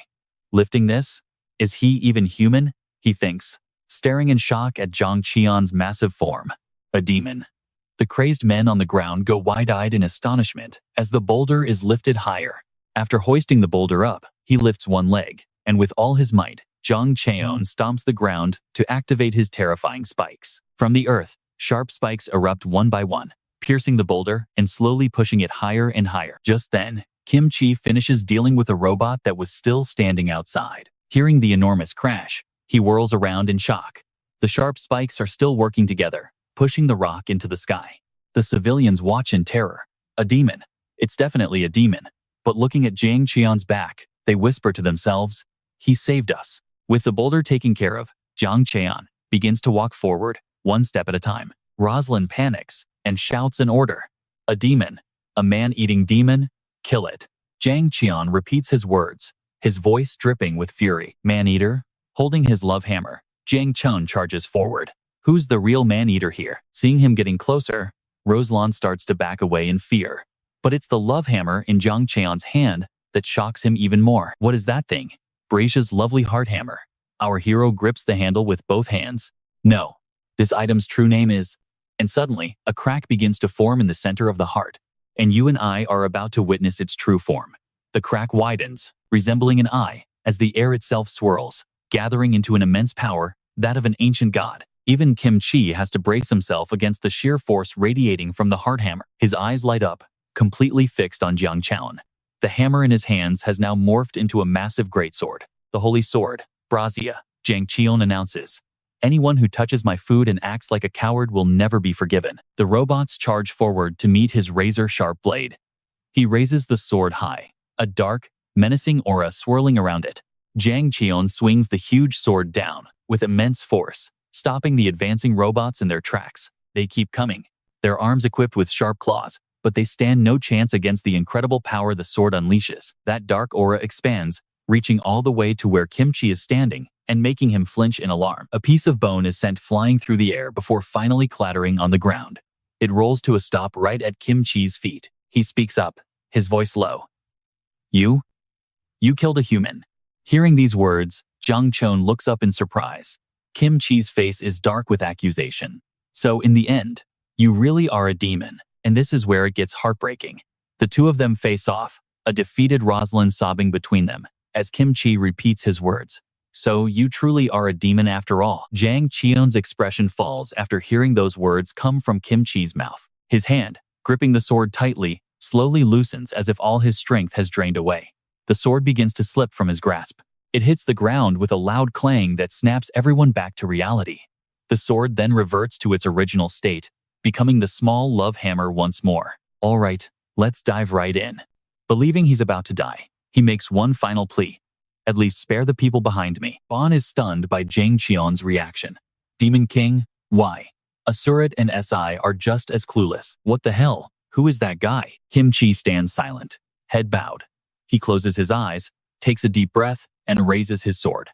Lifting this? Is he even human? He thinks, staring in shock at Jang Cheon's massive form. A demon. The crazed men on the ground go wide-eyed in astonishment as the boulder is lifted higher. After hoisting the boulder up, he lifts one leg, and with all his might, Jang Cheon stomps the ground to activate his terrifying spikes. From the earth, sharp spikes erupt one by one, piercing the boulder and slowly pushing it higher and higher. Just then, Kim Chi finishes dealing with a robot that was still standing outside. Hearing the enormous crash, he whirls around in shock. The sharp spikes are still working together, pushing the rock into the sky. The civilians watch in terror. A demon. It's definitely a demon. But looking at Jang Cheon's back, they whisper to themselves, he saved us. With the boulder taken care of, Jang Cheon begins to walk forward, one step at a time. Rosalind panics and shouts an order. A demon. A man-eating demon? Kill it. Jang Cheon repeats his words, his voice dripping with fury. Man-eater? Holding his love hammer, Jang Cheon charges forward. Who's the real man-eater here? Seeing him getting closer, Roslan starts to back away in fear. But it's the love hammer in Jang Cheon's hand that shocks him even more. What is that thing? Bracia's lovely heart hammer. Our hero grips the handle with both hands. No. This item's true name is... And suddenly, a crack begins to form in the center of the heart. And you and I are about to witness its true form. The crack widens, resembling an eye, as the air itself swirls, gathering into an immense power, that of an ancient god. Even Kim Chi has to brace himself against the sheer force radiating from the heart hammer. His eyes light up, completely fixed on Jang Cheon. The hammer in his hands has now morphed into a massive greatsword. The holy sword, Brazia, Jang Cheon announces. Anyone who touches my food and acts like a coward will never be forgiven. The robots charge forward to meet his razor-sharp blade. He raises the sword high, a dark, menacing aura swirling around it. Jang Cheon swings the huge sword down, with immense force, stopping the advancing robots in their tracks. They keep coming, their arms equipped with sharp claws, but they stand no chance against the incredible power the sword unleashes. That dark aura expands, reaching all the way to where Kim Chi is standing, and making him flinch in alarm. A piece of bone is sent flying through the air before finally clattering on the ground. It rolls to a stop right at Kim Chi's feet. He speaks up, his voice low. You killed a human. Hearing these words, Jang Cheon looks up in surprise. Kim Chi's face is dark with accusation. So in the end, you really are a demon, and this is where it gets heartbreaking. The two of them face off, a defeated Rosalind sobbing between them, as Kim Chi repeats his words. So you truly are a demon after all. Jang Cheon's expression falls after hearing those words come from Kim Chi's mouth. His hand, gripping the sword tightly, slowly loosens as if all his strength has drained away. The sword begins to slip from his grasp. It hits the ground with a loud clang that snaps everyone back to reality. The sword then reverts to its original state, becoming the small love hammer once more. All right, let's dive right in. Believing he's about to die, he makes one final plea. At least spare the people behind me. Bon is stunned by Jang Cheon's reaction. Demon King? Why? Asurat and SI are just as clueless. What the hell? Who is that guy? Kim Chi stands silent, head bowed. He closes his eyes, takes a deep breath, and raises his sword.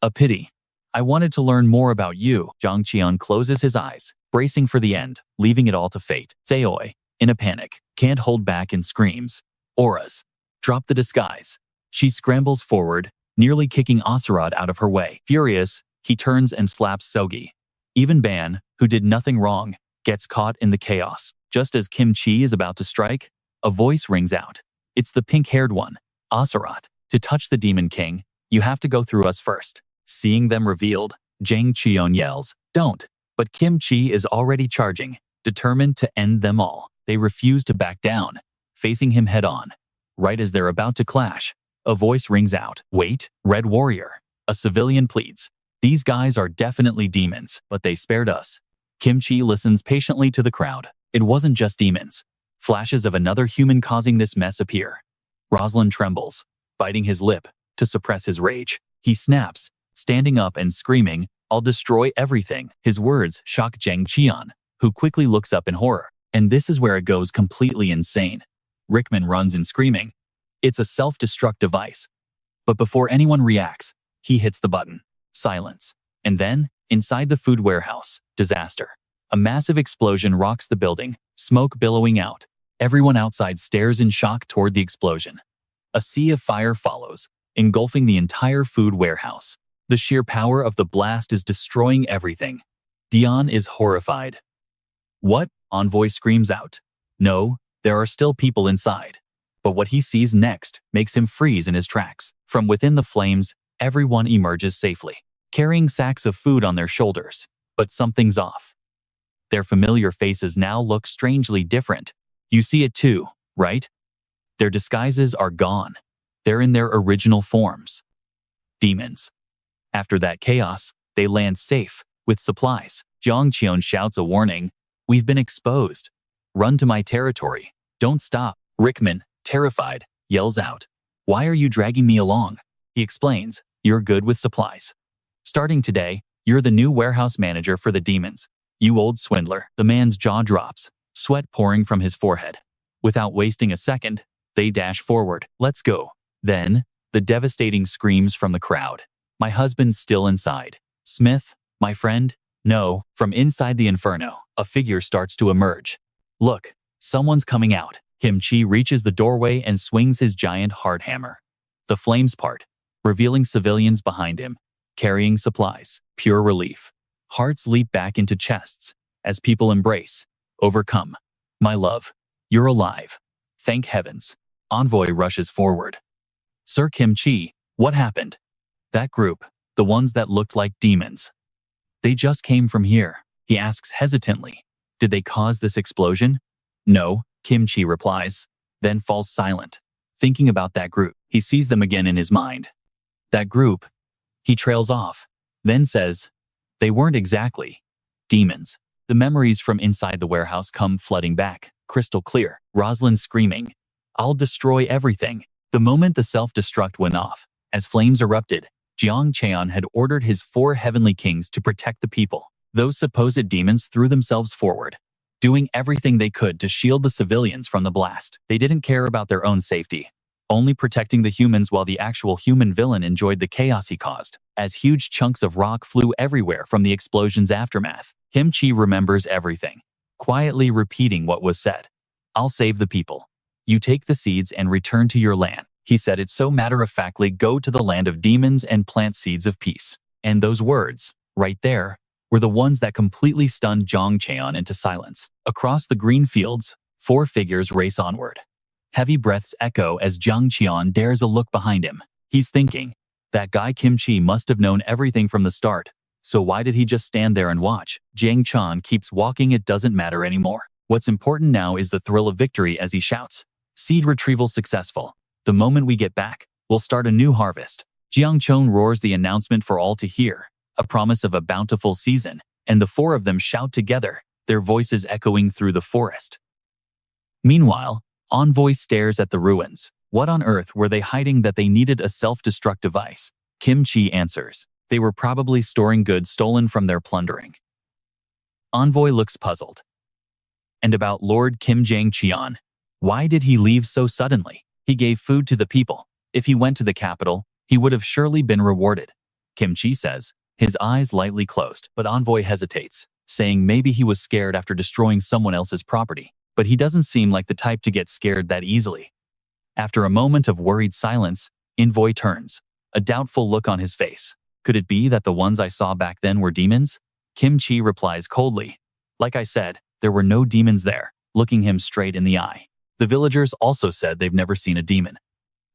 A pity. I wanted to learn more about you. Jang Cheon closes his eyes, bracing for the end, leaving it all to fate. Seoi, in a panic, can't hold back and screams. Auras. Drop the disguise. She scrambles forward, nearly kicking Asurad out of her way. Furious, he turns and slaps Seogi. Even Ban, who did nothing wrong, gets caught in the chaos. Just as Kim Chi is about to strike, a voice rings out. It's the pink-haired one, Asurad. To touch the Demon King, you have to go through us first. Seeing them revealed, Jang Cheon yells, "Don't!" But Kim Chi is already charging, determined to end them all. They refuse to back down, facing him head-on. Right as they're about to clash, a voice rings out. "Wait, Red Warrior." A civilian pleads. "These guys are definitely demons, but they spared us." Kim Chi listens patiently to the crowd. It wasn't just demons. Flashes of another human causing this mess appear. Rosalind trembles, biting his lip to suppress his rage. He snaps, standing up and screaming, "I'll destroy everything." His words shock Jang Cheon, who quickly looks up in horror. And this is where it goes completely insane. Rickman runs in screaming. It's a self-destruct device. But before anyone reacts, he hits the button. Silence. And then, inside the food warehouse, disaster. A massive explosion rocks the building, smoke billowing out. Everyone outside stares in shock toward the explosion. A sea of fire follows, engulfing the entire food warehouse. The sheer power of the blast is destroying everything. Dion is horrified. "What?" Envoy screams out. No, there are still people inside. But what he sees next makes him freeze in his tracks. From within the flames, everyone emerges safely, carrying sacks of food on their shoulders. But something's off. Their familiar faces now look strangely different. You see it too, right? Their disguises are gone. They're in their original forms. Demons. After that chaos, they land safe, with supplies. Jang Cheon shouts a warning. "We've been exposed. Run to my territory. Don't stop." Rickman, terrified, yells out. "Why are you dragging me along?" He explains, "You're good with supplies. Starting today, you're the new warehouse manager for the demons. You old swindler." The man's jaw drops, sweat pouring from his forehead. Without wasting a second, they dash forward. "Let's go." Then, the devastating screams from the crowd. "My husband's still inside." "Smith, my friend?" "No." From inside the inferno, a figure starts to emerge. "Look, someone's coming out." Kim Chi reaches the doorway and swings his giant hard hammer. The flames part, revealing civilians behind him, carrying supplies. Pure relief. Hearts leap back into chests as people embrace, overcome. "My love, you're alive. Thank heavens." Envoy rushes forward. "Sir Kim Chi, what happened?" "That group, the ones that looked like demons. They just came from here." He asks hesitantly. "Did they cause this explosion?" "No," Kim Chi replies, then falls silent, thinking about that group. He sees them again in his mind. "That group." He trails off, then says, "They weren't exactly demons." The memories from inside the warehouse come flooding back, crystal clear. Rosalind screaming, "I'll destroy everything." The moment the self-destruct went off, as flames erupted, Jang Cheon had ordered his 4 heavenly kings to protect the people. Those supposed demons threw themselves forward, doing everything they could to shield the civilians from the blast. They didn't care about their own safety, only protecting the humans while the actual human villain enjoyed the chaos he caused. As huge chunks of rock flew everywhere from the explosion's aftermath, Kim Chi remembers everything, quietly repeating what was said. "I'll save the people. You take the seeds and return to your land." He said it so matter-of-factly, "Go to the land of demons and plant seeds of peace." And those words, right there, were the ones that completely stunned Jang Cheon into silence. Across the green fields, 4 figures race onward. Heavy breaths echo as Jang Cheon dares a look behind him. He's thinking, that guy Kim Chi must have known everything from the start, so why did he just stand there and watch? Jang Cheon keeps walking. It doesn't matter anymore. What's important now is the thrill of victory as he shouts, "Seed retrieval successful. The moment we get back, we'll start a new harvest." Jang Cheon roars the announcement for all to hear, a promise of a bountiful season, and the 4 of them shout together, their voices echoing through the forest. Meanwhile, Envoy stares at the ruins. What on earth were they hiding that they needed a self-destruct device? Kim Chi answers, "They were probably storing goods stolen from their plundering." Envoy looks puzzled. "And about Lord Kim Jang Cheon, why did he leave so suddenly? He gave food to the people. If he went to the capital, he would have surely been rewarded." Kim Chi says, His eyes lightly closed, but Envoy hesitates, saying maybe he was scared after destroying someone else's property. But he doesn't seem like the type to get scared that easily. After a moment of worried silence, Envoy turns, a doubtful look on his face. Could it be that the ones I saw back then were demons? Kim Chi replies coldly. Like I said, there were no demons there, looking him straight in the eye. The villagers also said they've never seen a demon.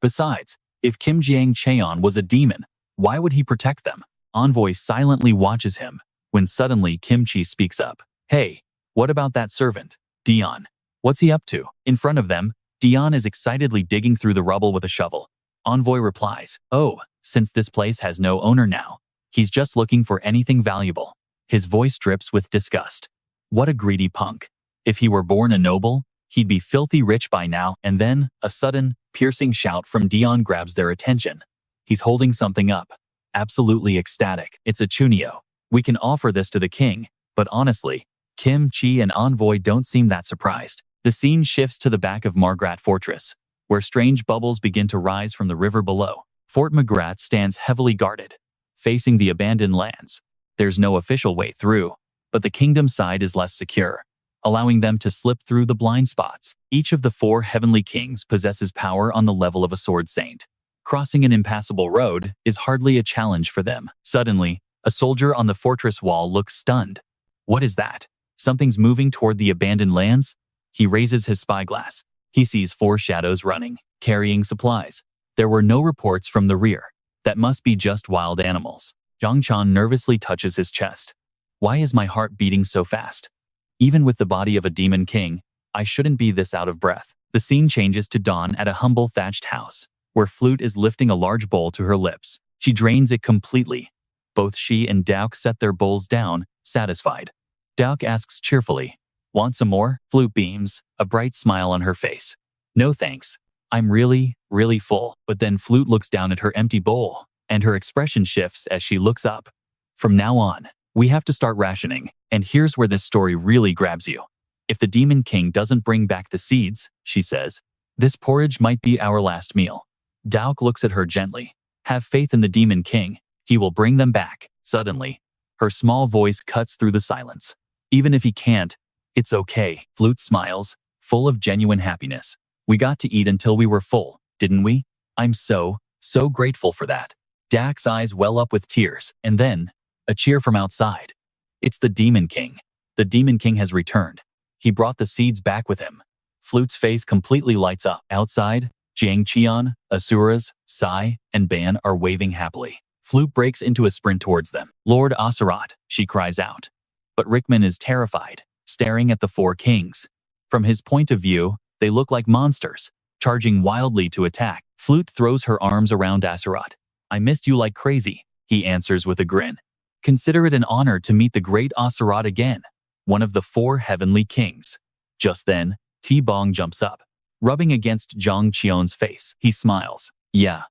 Besides, if Kim Jang Cheon was a demon, why would he protect them? Envoy silently watches him, when suddenly Kim Chi speaks up. Hey, what about that servant, Dion? What's he up to? In front of them, Dion is excitedly digging through the rubble with a shovel. Envoy replies, oh, since this place has no owner now, he's just looking for anything valuable. His voice drips with disgust. What a greedy punk. If he were born a noble, he'd be filthy rich by now. And then, a sudden, piercing shout from Dion grabs their attention. He's holding something up. Absolutely ecstatic. It's a chunio. We can offer this to the king, but honestly, Kim Chi and Envoy don't seem that surprised. The scene shifts to the back of Margrat Fortress, where strange bubbles begin to rise from the river below. Fort Margrat stands heavily guarded, facing the abandoned lands. There's no official way through, but the kingdom side is less secure, allowing them to slip through the blind spots. Each of the 4 heavenly kings possesses power on the level of a sword saint. Crossing an impassable road is hardly a challenge for them. Suddenly, a soldier on the fortress wall looks stunned. What is that? Something's moving toward the abandoned lands? He raises his spyglass. He sees 4 shadows running, carrying supplies. There were no reports from the rear. That must be just wild animals. Jang Cheon nervously touches his chest. Why is my heart beating so fast? Even with the body of a demon king, I shouldn't be this out of breath. The scene changes to dawn at a humble thatched house, where Flute is lifting a large bowl to her lips. She drains it completely. Both she and Dauk set their bowls down, satisfied. Dauk asks cheerfully, want some more? Flute beams, a bright smile on her face. No thanks. I'm really full. But then Flute looks down at her empty bowl, and her expression shifts as she looks up. From now on, we have to start rationing, and here's where this story really grabs you. If the Demon King doesn't bring back the seeds, she says, this porridge might be our last meal. Dauk looks at her gently. Have faith in the Demon King. He will bring them back. Suddenly, her small voice cuts through the silence. Even if he can't, it's okay. Flute smiles, full of genuine happiness. We got to eat until we were full, didn't we? I'm so grateful for that. Dauk's eyes well up with tears, and then, a cheer from outside. It's the Demon King. The Demon King has returned. He brought the seeds back with him. Flute's face completely lights up. Outside, Jang Cheon, Asuras, Sai, and Ban are waving happily. Flute breaks into a sprint towards them. Lord Asurat, she cries out. But Rickman is terrified, staring at the 4 kings. From his point of view, they look like monsters, charging wildly to attack. Flute throws her arms around Asurat. I missed you like crazy, he answers with a grin. Consider it an honor to meet the great Asurat again, one of the 4 heavenly kings. Just then, T-Bong jumps up, rubbing against Jang Cheon's face. He smiles. Yeah,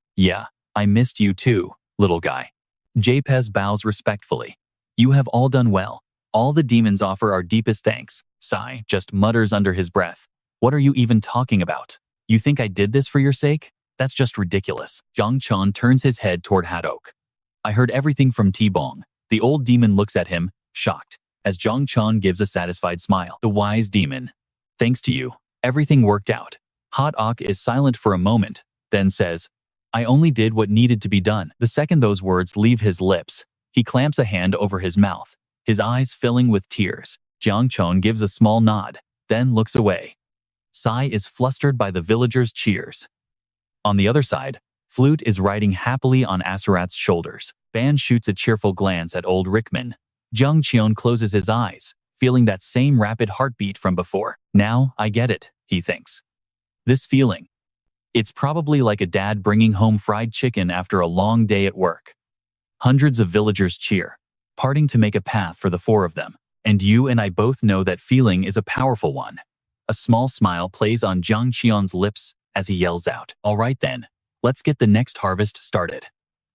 I missed you too, little guy. Japez bows respectfully. You have all done well. All the demons offer our deepest thanks. Sai just mutters under his breath. What are you even talking about? You think I did this for your sake? That's just ridiculous. Jang Cheon turns his head toward Hadok. I heard everything from T-Bong. The old demon looks at him, shocked, as Jang Cheon gives a satisfied smile. The wise demon. Thanks to you, everything worked out. Hadok is silent for a moment, then says, I only did what needed to be done. The second those words leave his lips, he clamps a hand over his mouth, his eyes filling with tears. Jang Cheon gives a small nod, then looks away. Sai is flustered by the villagers' cheers. On the other side, Flute is riding happily on Asurat's shoulders. Ban shoots a cheerful glance at old Rickman. Jang Cheon closes his eyes, feeling that same rapid heartbeat from before. Now, I get it, he thinks. This feeling. It's probably like a dad bringing home fried chicken after a long day at work. Hundreds of villagers cheer, parting to make a path for the 4 of them. And you and I both know that feeling is a powerful one. A small smile plays on Jang Cheon's lips as he yells out, all right then, let's get the next harvest started.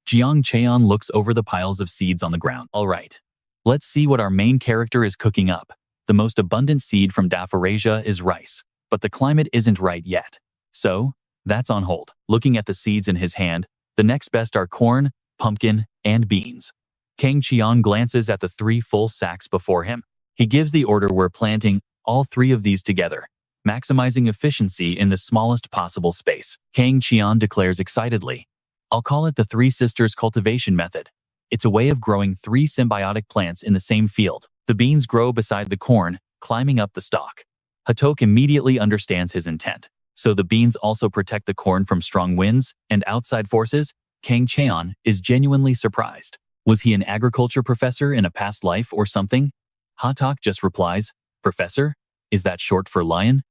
Jang Cheon looks over the piles of seeds on the ground. All right, let's see what our main character is cooking up. The most abundant seed from Daphorasia is rice, but the climate isn't right yet. So, that's on hold. Looking at the seeds in his hand, the next best are corn, pumpkin, and beans. Jang Cheon glances at the 3 full sacks before him. He gives the order we're planting all 3 of these together, maximizing efficiency in the smallest possible space. Jang Cheon declares excitedly, I'll call it the 3 Sisters cultivation method. It's a way of growing 3 symbiotic plants in the same field. The beans grow beside the corn, climbing up the stalk. Hatok immediately understands his intent. So the beans also protect the corn from strong winds and outside forces? Jang Cheon is genuinely surprised. Was he an agriculture professor in a past life or something? Hatok just replies, Professor? Is that short for lion?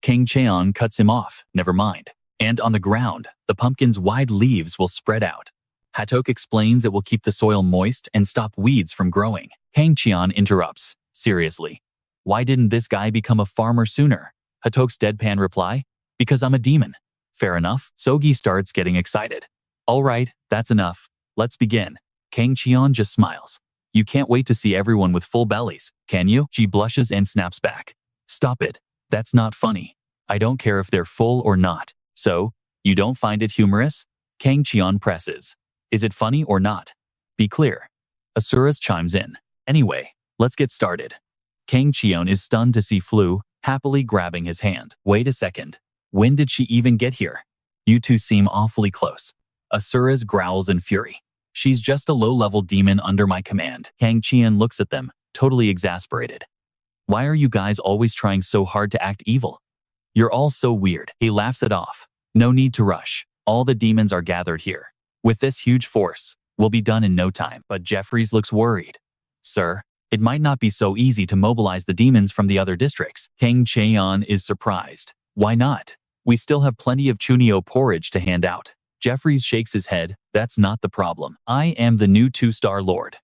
Jang Cheon cuts him off, never mind. And on the ground, the pumpkin's wide leaves will spread out. Hatok explains it will keep the soil moist and stop weeds from growing. Jang Cheon interrupts, seriously. Why didn't this guy become a farmer sooner? Hatok's deadpan reply, because I'm a demon. Fair enough. Sogi starts getting excited. All right, that's enough. Let's begin. Jang Cheon just smiles. You can't wait to see everyone with full bellies, can you? She blushes and snaps back. Stop it. That's not funny. I don't care if they're full or not. So, you don't find it humorous? Jang Cheon presses. Is it funny or not? Be clear. Asuras chimes in. Anyway, let's get started. Jang Cheon is stunned to see Flu happily grabbing his hand. Wait a second. When did she even get here? You two seem awfully close. Asuras growls in fury. She's just a low-level demon under my command. Jang Cheon looks at them, totally exasperated. Why are you guys always trying so hard to act evil? You're all so weird. He laughs it off. No need to rush. All the demons are gathered here. With this huge force, we'll be done in no time. But Jeffries looks worried. Sir, it might not be so easy to mobilize the demons from the other districts. Jang Cheon is surprised. Why not? We still have plenty of chunio porridge to hand out. Jeffries shakes his head. That's not the problem. I am the new 2-star lord.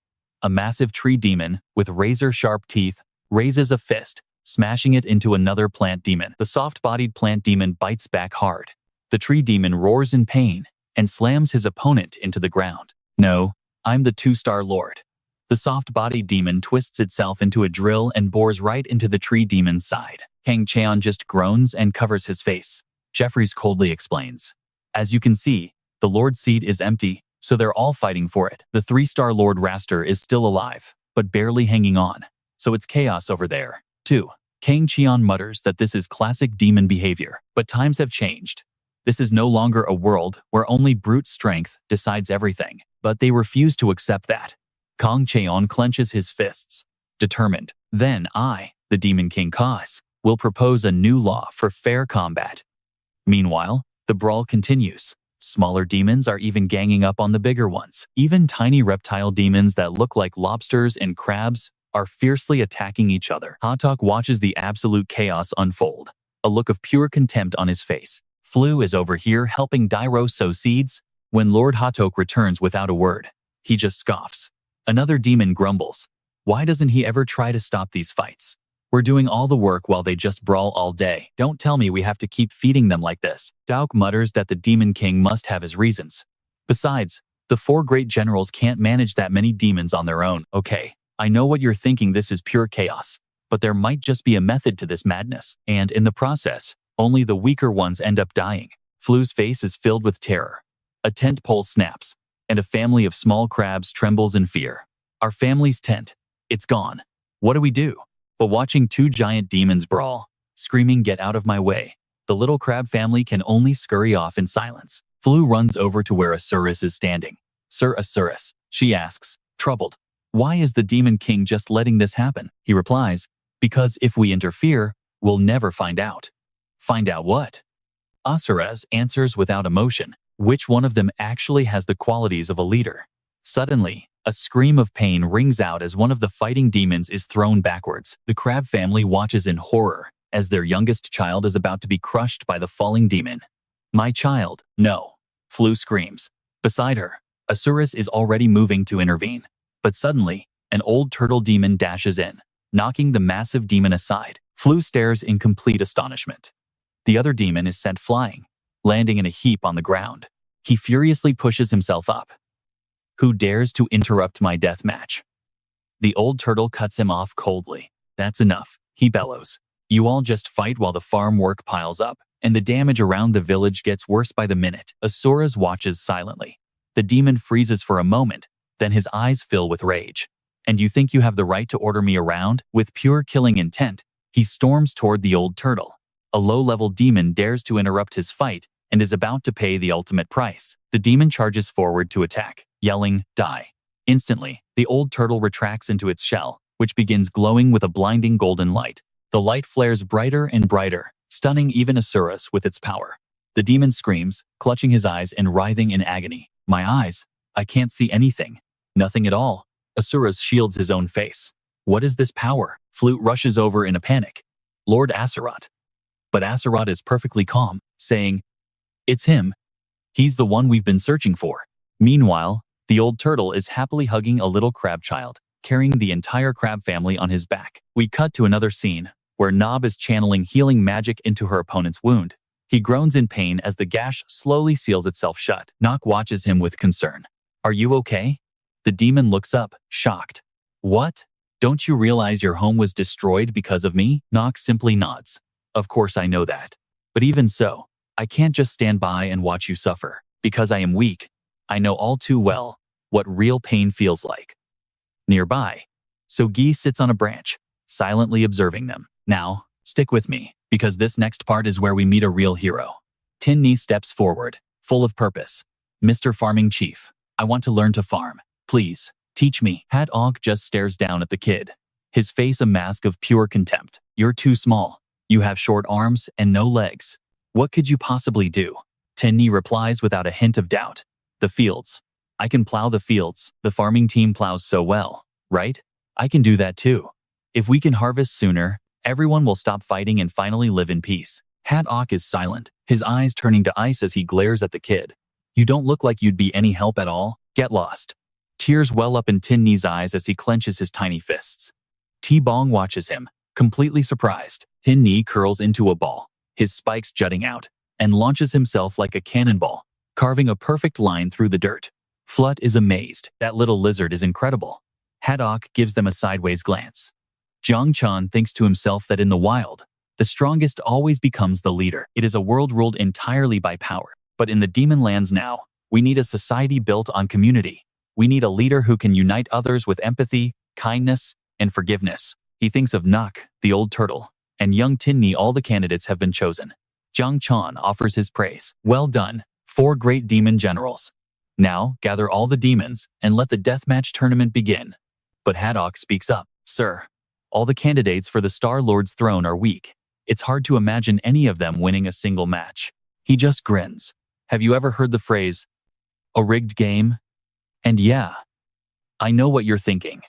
A massive tree demon with razor-sharp teeth raises a fist, smashing it into another plant demon. The soft-bodied plant demon bites back hard. The tree demon roars in pain and slams his opponent into the ground. No, I'm the 2-star lord. The soft-bodied demon twists itself into a drill and bores right into the tree demon's side. Jang Cheon just groans and covers his face. Jeffries coldly explains. As you can see, the Lord's seat is empty, so they're all fighting for it. The 3-star Lord Raster is still alive, but barely hanging on. So it's chaos over there, too. Jang Cheon mutters that this is classic demon behavior, but times have changed. This is no longer a world where only brute strength decides everything, but they refuse to accept that. Jang Cheon clenches his fists, determined. Then I, the Demon King Cause, will propose a new law for fair combat. Meanwhile, the brawl continues. Smaller demons are even ganging up on the bigger ones. Even tiny reptile demons that look like lobsters and crabs are fiercely attacking each other. Hatok watches the absolute chaos unfold, a look of pure contempt on his face. Flu is over here helping Dairo sow seeds. When Lord Hatok returns without a word, he just scoffs. Another demon grumbles. Why doesn't he ever try to stop these fights? We're doing all the work while they just brawl all day. Don't tell me we have to keep feeding them like this. Dauk mutters that the Demon King must have his reasons. Besides, the 4 great generals can't manage that many demons on their own. Okay, I know what you're thinking, this is pure chaos. But there might just be a method to this madness. And in the process, only the weaker ones end up dying. Flu's face is filled with terror. A tent pole snaps, and a family of small crabs trembles in fear. Our family's tent. It's gone. What do we do? But watching 2 giant demons brawl, screaming get out of my way, the little crab family can only scurry off in silence. Flu runs over to where Asuras is standing. Sir Asuras, she asks, troubled. Why is the Demon King just letting this happen? He replies, because if we interfere, we'll never find out. Find out what? Asuras answers without emotion. Which one of them actually has the qualities of a leader? Suddenly, a scream of pain rings out as one of the fighting demons is thrown backwards. The crab family watches in horror as their youngest child is about to be crushed by the falling demon. My child, no. Flu screams. Beside her, Asuras is already moving to intervene. But suddenly, an old turtle demon dashes in, knocking the massive demon aside. Flu stares in complete astonishment. The other demon is sent flying, landing in a heap on the ground. He furiously pushes himself up. Who dares to interrupt my death match? The old turtle cuts him off coldly. That's enough, he bellows. You all just fight while the farm work piles up, and the damage around the village gets worse by the minute. Asuras watches silently. The demon freezes for a moment, Then his eyes fill with rage. And you think you have the right to order me around? With pure killing intent, he storms toward the old turtle. A low-level demon dares to interrupt his fight and is about to pay the ultimate price. The demon charges forward to attack, yelling, "Die." Instantly, the old turtle retracts into its shell, which begins glowing with a blinding golden light. The light flares brighter and brighter, stunning even Asuras with its power. The demon screams, clutching his eyes and writhing in agony. "My eyes, I can't see anything. Nothing at all." Asuras shields his own face. "What is this power?" Flute rushes over in a panic. "Lord Asarat." But Asarat is perfectly calm, saying, "It's him. He's the one we've been searching for." Meanwhile, the old turtle is happily hugging a little crab child, carrying the entire crab family on his back. We cut to another scene, where Nob is channeling healing magic into her opponent's wound. He groans in pain as the gash slowly seals itself shut. Nock watches him with concern. "Are you okay?" The demon looks up, shocked. "What? Don't you realize your home was destroyed because of me?" Nock simply nods. "Of course I know that. But even so, I can't just stand by and watch you suffer. Because I am weak, I know all too well what real pain feels like." Nearby, So-gi sits on a branch, silently observing them. "Now, stick with me, because this next part is where we meet a real hero." Tin-ni steps forward, full of purpose. "Mr. Farming Chief, I want to learn to farm. Please, teach me." Had-og just stares down at the kid, his face a mask of pure contempt. "You're too small. You have short arms and no legs. What could you possibly do?" Tin-ni replies without a hint of doubt. "The fields. I can plow the fields. The farming team plows so well, right? I can do that too. If we can harvest sooner, everyone will stop fighting and finally live in peace." Had-ok is silent, his eyes turning to ice as he glares at the kid. "You don't look like you'd be any help at all. Get lost." Tears well up in Tin-ni's eyes as he clenches his tiny fists. T-bong watches him, completely surprised. Tin-ni curls into a ball, his spikes jutting out, and launches himself like a cannonball, carving a perfect line through the dirt. Flut is amazed. "That little lizard is incredible." Had-ok gives them a sideways glance. Jang Cheon thinks to himself that in the wild, the strongest always becomes the leader. It is a world ruled entirely by power. But in the demon lands now, we need a society built on community. We need a leader who can unite others with empathy, kindness, and forgiveness. He thinks of Nock, the old turtle, and young Tin-ni. All the candidates have been chosen. Jang Cheon offers his praise. "Well done, 4 great demon generals. Now, gather all the demons and let the deathmatch tournament begin." But Had-ok speaks up. "Sir, all the candidates for the Star Lord's throne are weak. It's hard to imagine any of them winning a single match." He just grins. "Have you ever heard the phrase, a rigged game? And yeah, I know what you're thinking."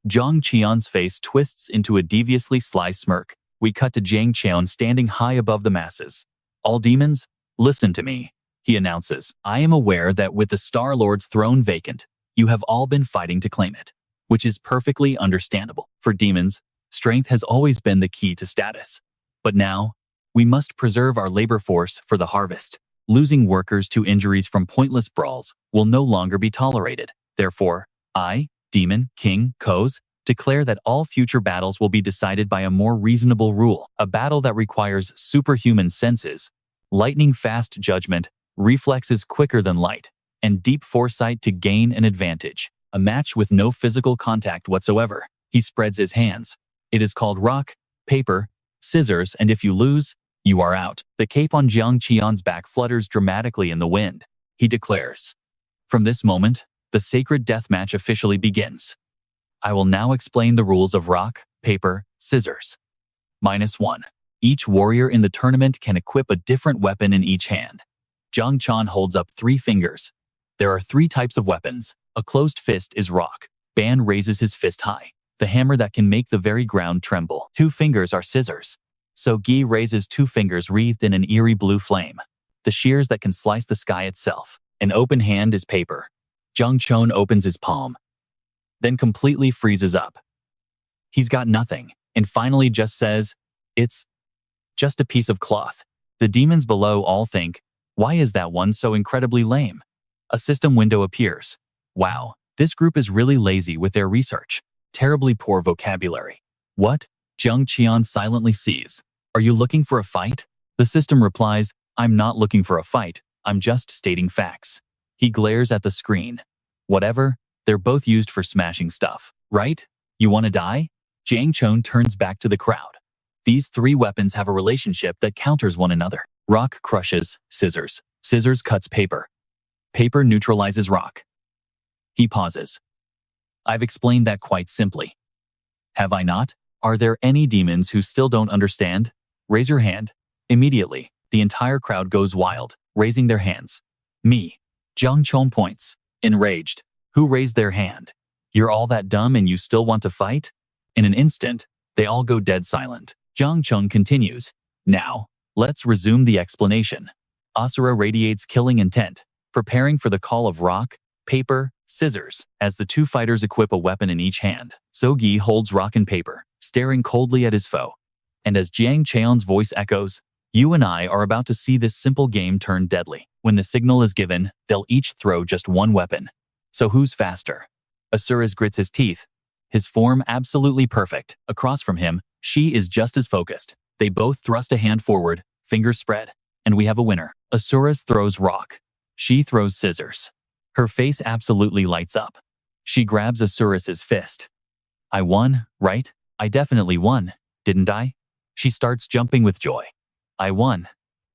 Jang Cheon's face twists into a deviously sly smirk. We cut to Jang Cheon standing high above the masses. "All demons, listen to me," he announces. "I am aware that with the Star Lord's throne vacant, you have all been fighting to claim it, which is perfectly understandable. For demons, strength has always been the key to status. But now, we must preserve our labor force for the harvest. Losing workers to injuries from pointless brawls will no longer be tolerated. Therefore, I, Demon King Koz, declare that all future battles will be decided by a more reasonable rule. A battle that requires superhuman senses, lightning-fast judgment, reflexes quicker than light, and deep foresight to gain an advantage. A match with no physical contact whatsoever." He spreads his hands. "It is called rock, paper, scissors, and if you lose, you are out." The cape on Jang Cheon's back flutters dramatically in the wind. He declares, "From this moment, the sacred deathmatch officially begins. I will now explain the rules of rock, paper, scissors. -1. Each warrior in the tournament can equip a different weapon in each hand." Jang Cheon holds up 3 fingers. "There are 3 types of weapons. A closed fist is rock." Ban raises his fist high, the hammer that can make the very ground tremble. 2 fingers are scissors. So-gi raises 2 fingers wreathed in an eerie blue flame, the shears that can slice the sky itself. An open hand is paper. Jang Cheon opens his palm, then completely freezes up. He's got nothing, and finally just says, "It's just a piece of cloth." The demons below all think, "Why is that one so incredibly lame?" A system window appears. Wow, this group is really lazy with their research. Terribly poor vocabulary. "What?" Jang Cheon silently sees. "Are you looking for a fight?" The system replies, "I'm not looking for a fight, I'm just stating facts." He glares at the screen. "Whatever, They're both used for smashing stuff, right? You want to die? Jang Cheon turns back to the crowd. These three weapons have a relationship that counters one another. Rock crushes scissors. Scissors cuts paper. Paper neutralizes rock. He pauses. I've explained that quite simply. Have I not? Are there any demons who still don't understand? Raise your hand. Immediately, the entire crowd goes wild, raising their hands. Me. Jang Cheon points, enraged. Who raised their hand? You're all that dumb and you still want to fight? In an instant, they all go dead silent. Jang Cheon continues. Now, let's resume the explanation. Asura radiates killing intent, preparing for the call of rock, paper, scissors. As the two fighters equip a weapon in each hand, So-gi holds rock and paper, staring coldly at his foe. And as Jang Cheon's voice echoes, you and I are about to see this simple game turn deadly. When the signal is given, they'll each throw just one weapon. So who's faster? Asura grits his teeth, his form absolutely perfect. Across from him, she is just as focused. They both thrust a hand forward, fingers spread, and we have a winner. Asura throws rock. She throws scissors. Her face absolutely lights up. She grabs Asura's fist. I won, right? I definitely won, didn't I? She starts jumping with joy. I won.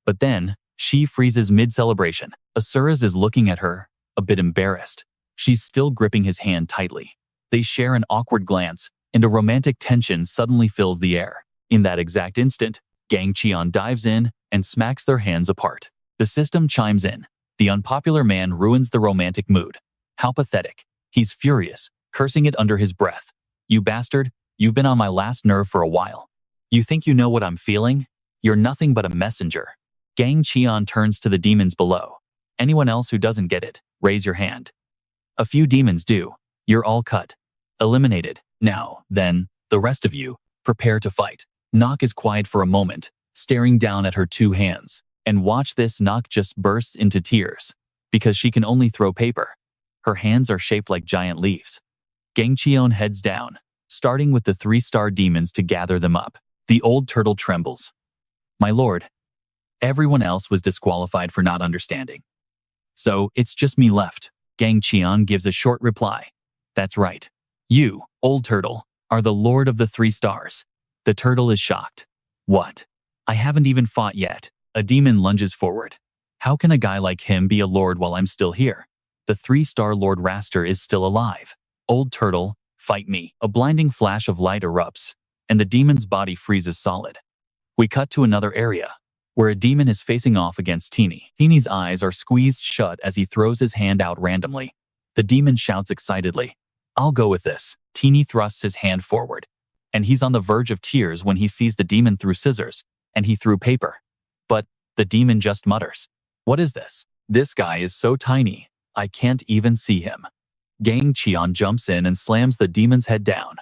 But then, she freezes mid-celebration. Asura is looking at her, a bit embarrassed. She's still gripping his hand tightly. They share an awkward glance, and a romantic tension suddenly fills the air. In that exact instant, Jang Cheon dives in and smacks their hands apart. The system chimes in. The unpopular man ruins the romantic mood. How pathetic. He's furious, cursing it under his breath. You bastard, you've been on my last nerve for a while. You think you know what I'm feeling? You're nothing but a messenger. Jang Cheon turns to the demons below. Anyone else who doesn't get it, raise your hand. A few demons do. You're all cut. Eliminated. Now, then, the rest of you, prepare to fight. Nok is quiet for a moment, staring down at her two hands. And watch this, Nok just bursts into tears. Because she can only throw paper. Her hands are shaped like giant leaves. Jang Cheon heads down, starting with the 3-star demons to gather them up. The old turtle trembles. My lord. Everyone else was disqualified for not understanding. So, it's just me left. Jang Cheon gives a short reply. That's right. You, old turtle, are the lord of the 3 stars. The turtle is shocked. What? I haven't even fought yet. A demon lunges forward. How can a guy like him be a lord while I'm still here? The 3-star Lord Raster is still alive. Old turtle, fight me. A blinding flash of light erupts, and the demon's body freezes solid. We cut to another area, where a demon is facing off against Teeny. Teeny's eyes are squeezed shut as he throws his hand out randomly. The demon shouts excitedly, I'll go with this. Teeny thrusts his hand forward, and he's on the verge of tears when he sees the demon threw scissors, and he threw paper. But the demon just mutters, what is this? This guy is so tiny, I can't even see him. Jang Cheon jumps in and slams the demon's head down.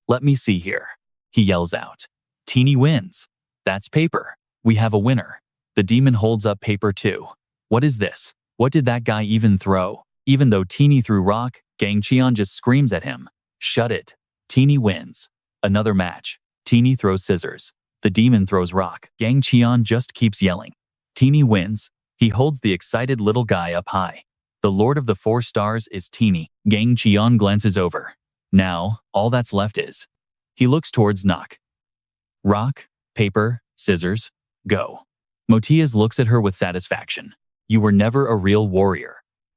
Let me see here. He yells out. Teeny wins. That's paper. We have a winner. The demon holds up paper too. What is this? What did that guy even throw? Even though Teeny threw rock, Jang Cheon just screams at him. Shut it. Teeny wins. Another match. Teeny throws scissors. The demon throws rock. Jang Cheon just keeps yelling. Teeny wins. He holds the excited little guy up high. The Lord of the 4 stars is Teeny. Jang Cheon glances over. Now, all that's left is. He looks towards Nok. Rock, paper, scissors, go. Motias looks at her with satisfaction. You were never a real warrior.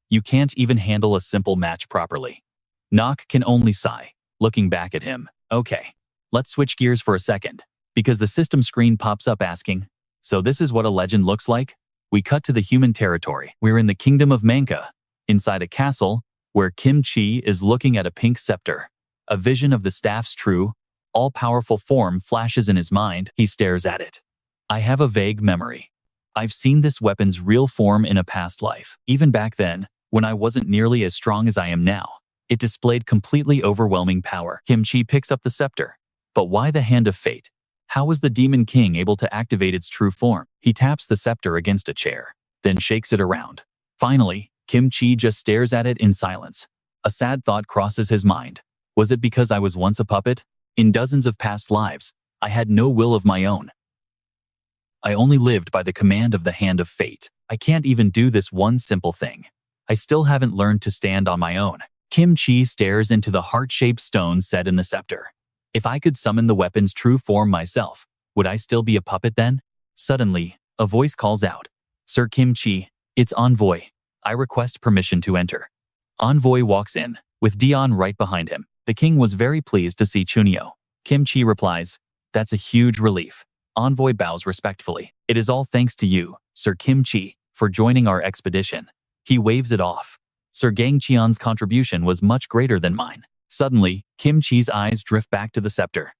You can't even handle a simple match properly. Nok can only sigh, looking back at him. Okay, let's switch gears for a second, because the system screen pops up asking, so this is what a legend looks like? We cut to the human territory. We're in the kingdom of Manka, inside a castle, where Kim Chi is looking at a pink scepter. A vision of the staff's true, all-powerful form flashes in his mind. He stares at it. I have a vague memory. I've seen this weapon's real form in a past life. Even back then, when I wasn't nearly as strong as I am now, it displayed completely overwhelming power. Kim Chi picks up the scepter. But why the Hand of Fate? How was the Demon King able to activate its true form? He taps the scepter against a chair, then shakes it around. Finally, Kim Chi just stares at it in silence. A sad thought crosses his mind. Was it because I was once a puppet? In dozens of past lives, I had no will of my own. I only lived by the command of the Hand of Fate. I can't even do this one simple thing. I still haven't learned to stand on my own. Kim Chi stares into the heart-shaped stone set in the scepter. If I could summon the weapon's true form myself, would I still be a puppet then? Suddenly, a voice calls out, "Sir Kim Chi, it's Envoy. I request permission to enter." Envoy walks in, with Dion right behind him. The king was very pleased to see Chunyo. Kim Chi replies, "That's a huge relief." Envoy bows respectfully. "It is all thanks to you, Sir Kim Chi, for joining our expedition." He waves it off. Sir Jang Cheon's contribution was much greater than mine. Suddenly, Kim Chi's eyes drift back to the scepter.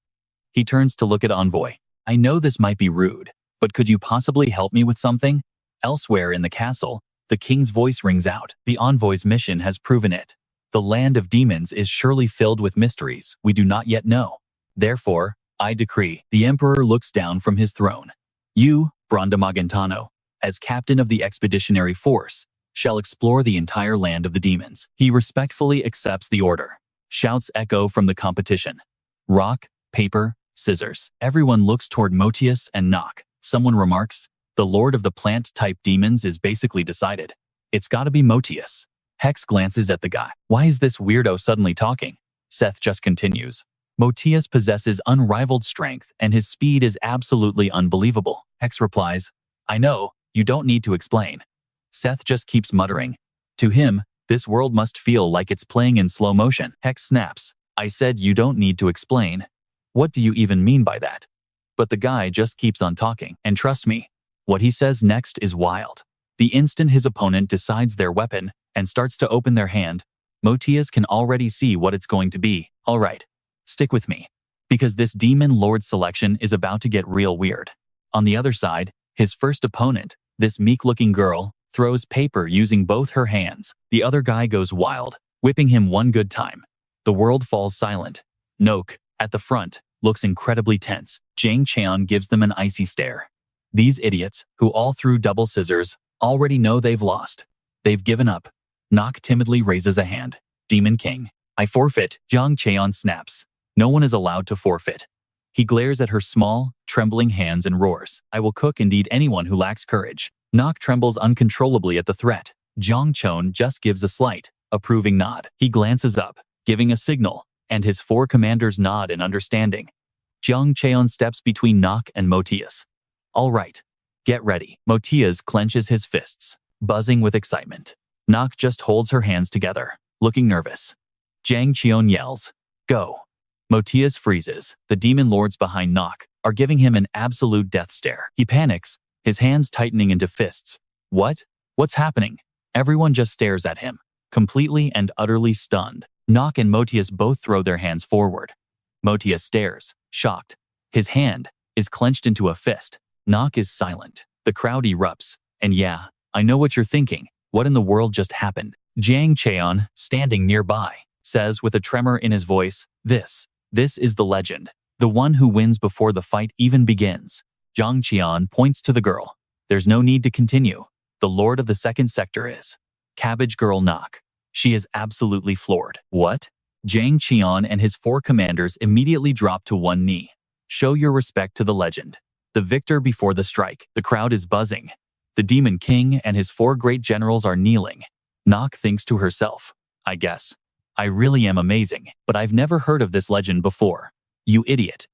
He turns to look at Envoy. "I know this might be rude, but could you possibly help me with something?" Elsewhere in the castle, the king's voice rings out. The Envoy's mission has proven it. The land of demons is surely filled with mysteries we do not yet know. Therefore, I decree. The emperor looks down from his throne. You, Branda Magentano, as captain of the expeditionary force, shall explore the entire land of the demons. He respectfully accepts the order. Shouts echo from the competition. Rock, paper, scissors. Everyone looks toward Motius and Nock. Someone remarks, "The lord of the plant-type demons is basically decided. It's gotta be Motius." Hex glances at the guy. "Why is this weirdo suddenly talking?" Seth just continues. "Motius possesses unrivaled strength and his speed is absolutely unbelievable." Hex replies, "I know, you don't need to explain." Seth just keeps muttering. To him, this world must feel like it's playing in slow motion. Hex snaps, "I said you don't need to explain. What do you even mean by that?" But the guy just keeps on talking. And trust me, what he says next is wild. The instant his opponent decides their weapon and starts to open their hand, Motius can already see what it's going to be. All right, stick with me, because this demon lord selection is about to get real weird. On the other side, his first opponent, this meek-looking girl, throws paper using both her hands. The other guy goes wild, whipping him one good time. The world falls silent. Noak, at the front, looks incredibly tense. Jang Cheon gives them an icy stare. These idiots, who all threw double scissors, already know they've lost. They've given up. Nock timidly raises a hand. "Demon King, I forfeit." Jang Cheon snaps. No one is allowed to forfeit. He glares at her small, trembling hands and roars, "I will cook and eat anyone who lacks courage." Nock trembles uncontrollably at the threat. Jang Cheon just gives a slight, approving nod. He glances up, giving a signal, and his four commanders nod in understanding. Jang Cheon steps between Nock and Motius. "All right, get ready." Motius clenches his fists, buzzing with excitement. Nock just holds her hands together, looking nervous. Jang Cheon yells, "Go." Motius freezes. The demon lords behind Nock are giving him an absolute death stare. He panics, his hands tightening into fists. What? What's happening? Everyone just stares at him, completely and utterly stunned. Nock and Motius both throw their hands forward. Motius stares, shocked. His hand is clenched into a fist. Nock is silent. The crowd erupts. And yeah, I know what you're thinking. What in the world just happened? Jang Cheon, standing nearby, says with a tremor in his voice, This is the legend. The one who wins before the fight even begins." Jang Cheon points to the girl. "There's no need to continue. The lord of the second sector is Cabbage Girl Nock. She is absolutely floored." "What?" Jang Cheon and his four commanders immediately drop to one knee. Show your respect to the legend. The victor before the strike. The crowd is buzzing. The Demon King and his four great generals are kneeling. Nock thinks to herself, "I guess I really am amazing, but I've never heard of this legend before." "You idiot.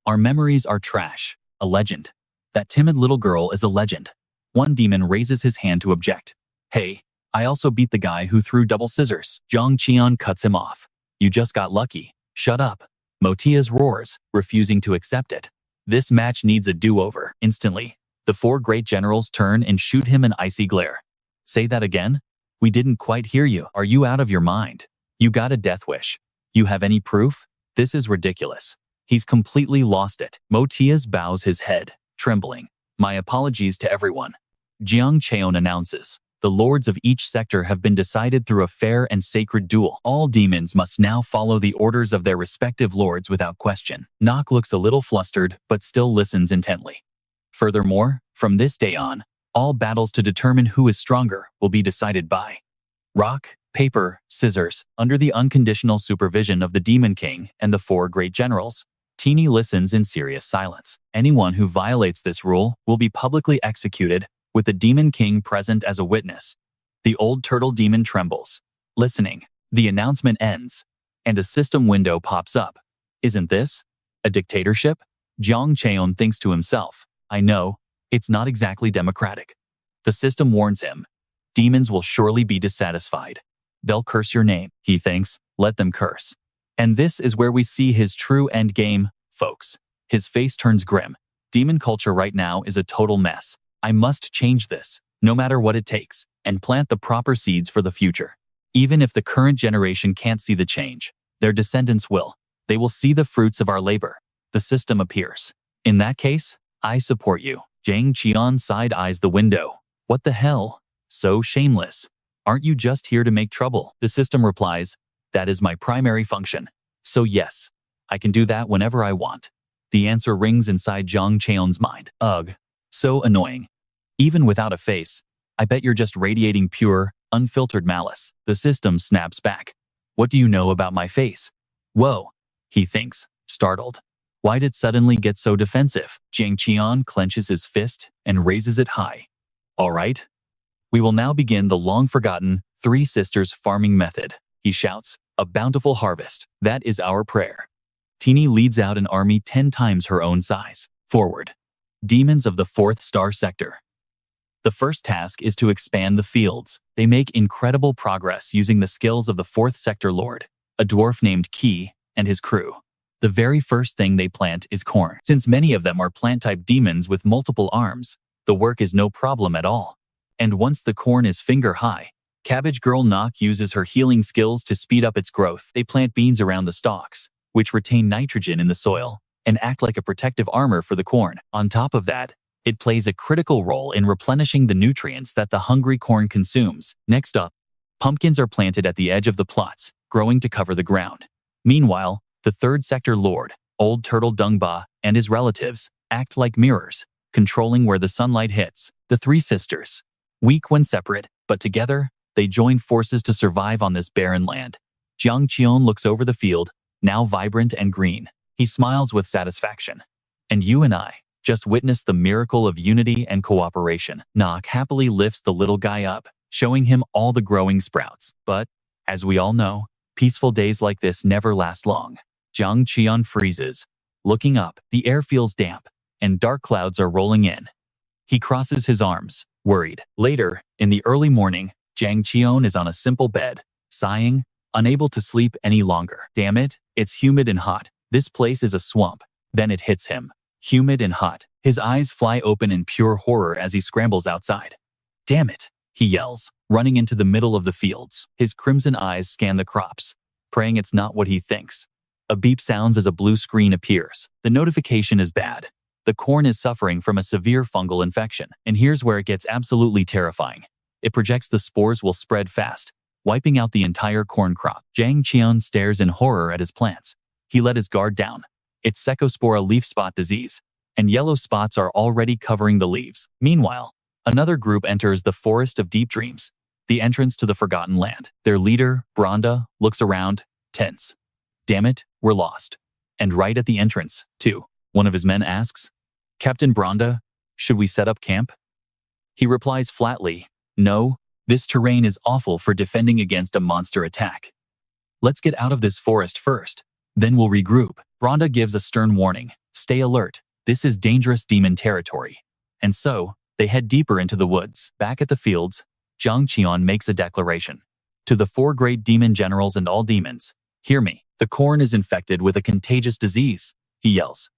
Our memories are trash. A legend. That timid little girl is a legend." One demon raises his hand to object. "Hey, I also beat the guy who threw double scissors." Jang Cheon cuts him off. "You just got lucky. Shut up." Motius roars, refusing to accept it. This match needs a do-over. Instantly, the four great generals turn and shoot him an icy glare. "Say that again? We didn't quite hear you. Are you out of your mind? You got a death wish. You have any proof? This is ridiculous." He's completely lost it. Motius bows his head, trembling. "My apologies to everyone." Jang Cheon announces, "The lords of each sector have been decided through a fair and sacred duel. All demons must now follow the orders of their respective lords without question." Nock looks a little flustered, but still listens intently. Furthermore, from this day on, all battles to determine who is stronger will be decided by rock, paper, scissors, under the unconditional supervision of the Demon King and the four great generals. Teeny listens in serious silence. Anyone who violates this rule will be publicly executed, with the Demon King present as a witness. The old turtle demon trembles, listening. The announcement ends, and a system window pops up. Isn't this a dictatorship? Jang Cheon thinks to himself. I know, it's not exactly democratic. The system warns him. Demons will surely be dissatisfied. They'll curse your name, he thinks. Let them curse. And this is where we see his true endgame, folks. His face turns grim. Demon culture right now is a total mess. I must change this, no matter what it takes, and plant the proper seeds for the future. Even if the current generation can't see the change, their descendants will. They will see the fruits of our labor. The system appears. In that case, I support you. Jang Cheon side-eyes the window. What the hell? So shameless. Aren't you just here to make trouble? The system replies, that is my primary function. So yes, I can do that whenever I want. The answer rings inside Jang Cheon's mind. Ugh. So annoying. Even without a face, I bet you're just radiating pure, unfiltered malice. The system snaps back. What do you know about my face? Whoa, he thinks, startled. Why'd it suddenly get so defensive? Jang Cheon clenches his fist and raises it high. All right. We will now begin the long-forgotten Three Sisters farming method, he shouts. A bountiful harvest. That is our prayer. Teeny leads out an army 10 times her own size. Forward. Demons of the 4th star sector. The first task is to expand the fields. They make incredible progress using the skills of the 4th sector lord, a dwarf named Ki, and his crew. The very first thing they plant is corn. Since many of them are plant-type demons with multiple arms, the work is no problem at all. And once the corn is finger-high, Cabbage Girl Nok uses her healing skills to speed up its growth. They plant beans around the stalks, which retain nitrogen in the soil, and act like a protective armor for the corn. On top of that, it plays a critical role in replenishing the nutrients that the hungry corn consumes. Next up, pumpkins are planted at the edge of the plots, growing to cover the ground. Meanwhile, the 3rd sector lord, Old Turtle Dungba, and his relatives, act like mirrors, controlling where the sunlight hits. The 3 sisters, weak when separate, but together, they join forces to survive on this barren land. Jang Cheon looks over the field, now vibrant and green. He smiles with satisfaction. And you and I just witnessed the miracle of unity and cooperation. Nok happily lifts the little guy up, showing him all the growing sprouts. But, as we all know, peaceful days like this never last long. Jang Cheon freezes. Looking up, the air feels damp, and dark clouds are rolling in. He crosses his arms, worried. Later, in the early morning, Jang Cheon is on a simple bed, sighing, unable to sleep any longer. Damn it, it's humid and hot. This place is a swamp. Then it hits him. Humid and hot. His eyes fly open in pure horror as he scrambles outside. Damn it, he yells, running into the middle of the fields. His crimson eyes scan the crops, praying it's not what he thinks. A beep sounds as a blue screen appears. The notification is bad. The corn is suffering from a severe fungal infection. And here's where it gets absolutely terrifying. It projects the spores will spread fast, wiping out the entire corn crop. Jang Cheon stares in horror at his plants. He let his guard down. It's Secospora leaf spot disease, and yellow spots are already covering the leaves. Meanwhile, another group enters the Forest of Deep Dreams, the entrance to the Forgotten Land. Their leader, Bronda, looks around, tense. Damn it, we're lost. And right at the entrance, too, one of his men asks, Captain Bronda, should we set up camp? He replies flatly, no, this terrain is awful for defending against a monster attack. Let's get out of this forest first, then we'll regroup. Bronda gives a stern warning, stay alert, this is dangerous demon territory. And so, they head deeper into the woods. Back at the fields, Jang Cheon makes a declaration. To the 4 great demon generals and all demons, hear me, the corn is infected with a contagious disease, he yells.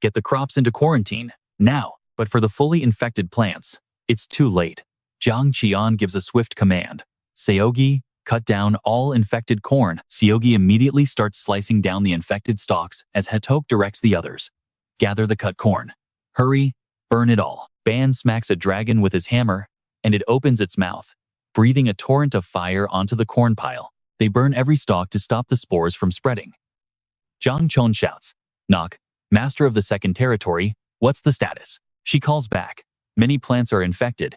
Get the crops into quarantine, now, but for the fully infected plants, it's too late. Jang Cheon gives a swift command. Seogi, cut down all infected corn. Seogi immediately starts slicing down the infected stalks as Hatok directs the others. Gather the cut corn. Hurry, burn it all. Ban smacks a dragon with his hammer, and it opens its mouth, breathing a torrent of fire onto the corn pile. They burn every stalk to stop the spores from spreading. Jang Cheon shouts, Nok, master of the 2nd territory, what's the status? She calls back. Many plants are infected.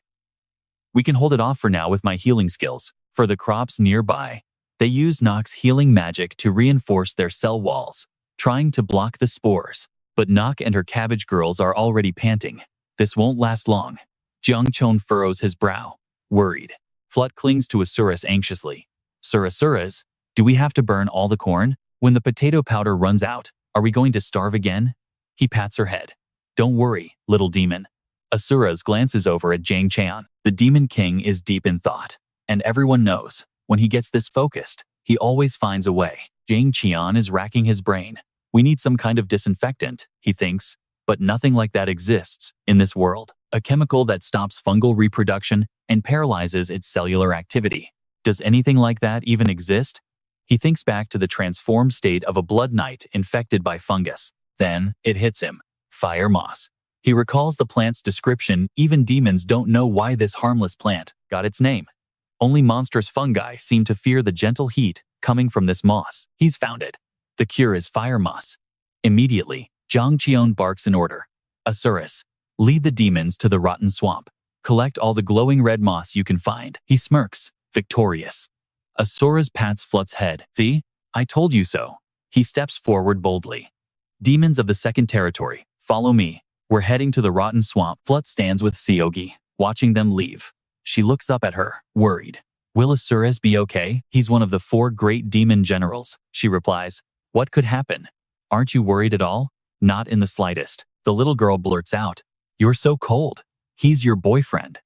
We can hold it off for now with my healing skills. For the crops nearby, they use Nok's healing magic to reinforce their cell walls, trying to block the spores. But Nok and her cabbage girls are already panting. This won't last long. Jang Cheon furrows his brow, worried. Flut clings to Asuras anxiously. Surasuras, do we have to burn all the corn? When the potato powder runs out, are we going to starve again? He pats her head. Don't worry, little demon. Asuras glances over at Jang Cheon. The demon king is deep in thought. And everyone knows, when he gets this focused, he always finds a way. Jang Cheon is racking his brain. We need some kind of disinfectant, he thinks, but nothing like that exists in this world. A chemical that stops fungal reproduction and paralyzes its cellular activity. Does anything like that even exist? He thinks back to the transformed state of a blood knight infected by fungus. Then, it hits him. Fire moss. He recalls the plant's description. Even demons don't know why this harmless plant got its name. Only monstrous fungi seem to fear the gentle heat coming from this moss. He's found it. The cure is fire moss. Immediately, Jang Cheon barks an order. Asuras, lead the demons to the rotten swamp. Collect all the glowing red moss you can find. He smirks, victorious. Asuras pats Flut's head. See? I told you so. He steps forward boldly. Demons of the second territory, follow me. We're heading to the rotten swamp. Flut stands with Seogi, watching them leave. She looks up at her, worried. Will Asuras be okay? He's one of the 4 great demon generals, she replies. What could happen? Aren't you worried at all? Not in the slightest. The little girl blurts out. You're so cold. He's your boyfriend.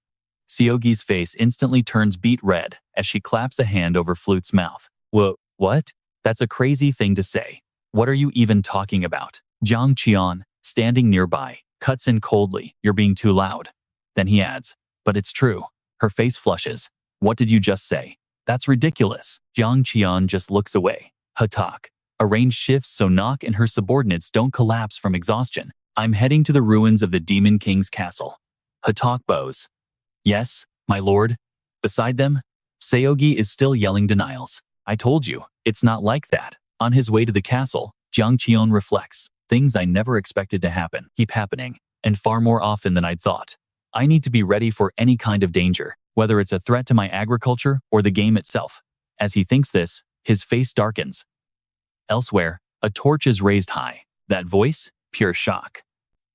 Seogi's face instantly turns beet red as she claps a hand over Flute's mouth. What? That's a crazy thing to say. What are you even talking about? Jang Cheon, standing nearby, cuts in coldly. You're being too loud. Then he adds, but it's true. Her face flushes. What did you just say? That's ridiculous. Jang Cheon just looks away. Hatak. Arrange shifts so Nok and her subordinates don't collapse from exhaustion. I'm heading to the ruins of the Demon King's castle. Hatak bows. Yes, my lord. Beside them, Seogi is still yelling denials. I told you, it's not like that. On his way to the castle, Jang Cheon reflects. Things I never expected to happen keep happening, and far more often than I'd thought. I need to be ready for any kind of danger, whether it's a threat to my agriculture or the game itself. As he thinks this, his face darkens. Elsewhere, a torch is raised high. That voice? Pure shock.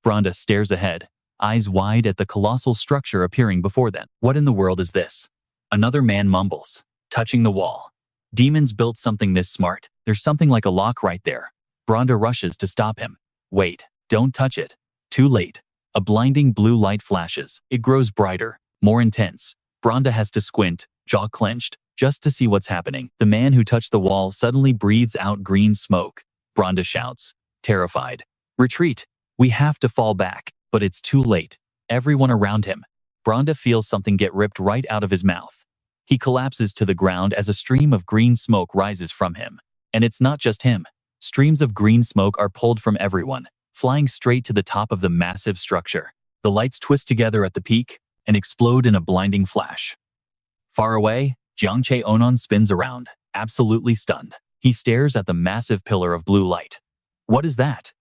Branda stares ahead, eyes wide at the colossal structure appearing before them. What in the world is this? Another man mumbles, touching the wall. Demons built something this smart. There's something like a lock right there. Branda rushes to stop him. Wait, don't touch it. Too late. A blinding blue light flashes. It grows brighter, more intense. Branda has to squint, jaw clenched, just to see what's happening. The man who touched the wall suddenly breathes out green smoke. Branda shouts, terrified. Retreat. We have to fall back, but it's too late. Everyone around him. Branda feels something get ripped right out of his mouth. He collapses to the ground as a stream of green smoke rises from him. And it's not just him. Streams of green smoke are pulled from everyone, flying straight to the top of the massive structure. The lights twist together at the peak and explode in a blinding flash. Far away, Jang Cheon spins around, absolutely stunned. He stares at the massive pillar of blue light. What is that?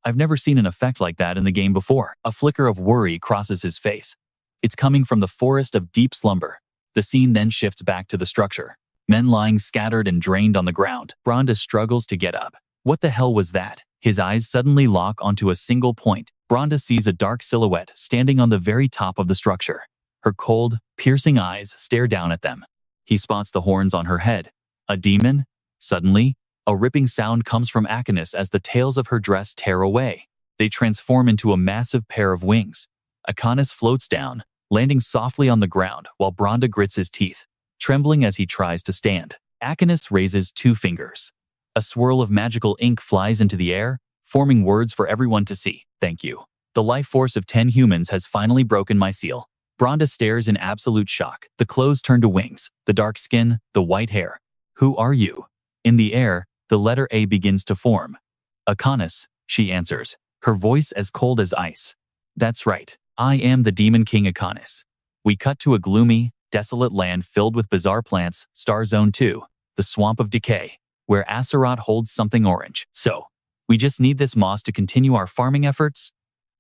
I've never seen an effect like that in the game before. A flicker of worry crosses his face. It's coming from the forest of deep slumber. The scene then shifts back to the structure. Men lying scattered and drained on the ground. Branda struggles to get up. What the hell was that? His eyes suddenly lock onto a single point. Branda sees a dark silhouette standing on the very top of the structure. Her cold, piercing eyes stare down at them. He spots the horns on her head. A demon? Suddenly, a ripping sound comes from Akonis as the tails of her dress tear away. They transform into a massive pair of wings. Akonis floats down, landing softly on the ground while Branda grits his teeth, trembling as he tries to stand. Akonis raises 2 fingers. A swirl of magical ink flies into the air, forming words for everyone to see. Thank you. The life force of 10 humans has finally broken my seal. Branda stares in absolute shock. The clothes turn to wings, the dark skin, the white hair. Who are you? In the air, the letter A begins to form. Akonis, she answers, her voice as cold as ice. That's right. I am the Demon King Akonis. We cut to a gloomy, desolate land filled with bizarre plants, Star Zone 2, the Swamp of Decay, where Aserat holds something orange. So, we just need this moss to continue our farming efforts?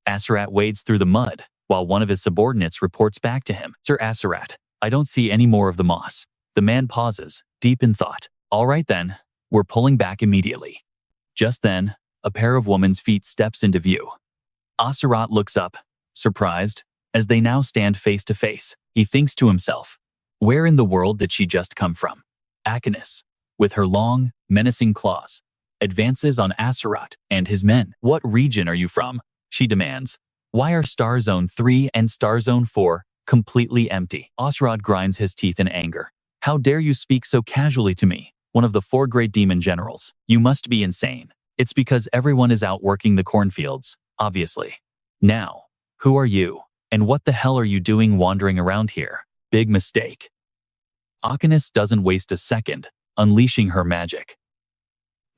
Aserat wades through the mud, while one of his subordinates reports back to him. Sir Aserat, I don't see any more of the moss. The man pauses, deep in thought. All right then, we're pulling back immediately. Just then, a pair of women's feet steps into view. Aserat looks up, surprised, as they now stand face to face. He thinks to himself, where in the world did she just come from? Achenis, with her long, menacing claws, advances on Aseroth and his men. "What region are you from?" she demands. "Why are Star Zone 3 and Star Zone 4 completely empty?" Aseroth grinds his teeth in anger. "How dare you speak so casually to me, one of the 4 great demon generals? You must be insane. It's because everyone is out working the cornfields, obviously. Now, who are you? And what the hell are you doing wandering around here? Big mistake." Achenis doesn't waste a second, unleashing her magic.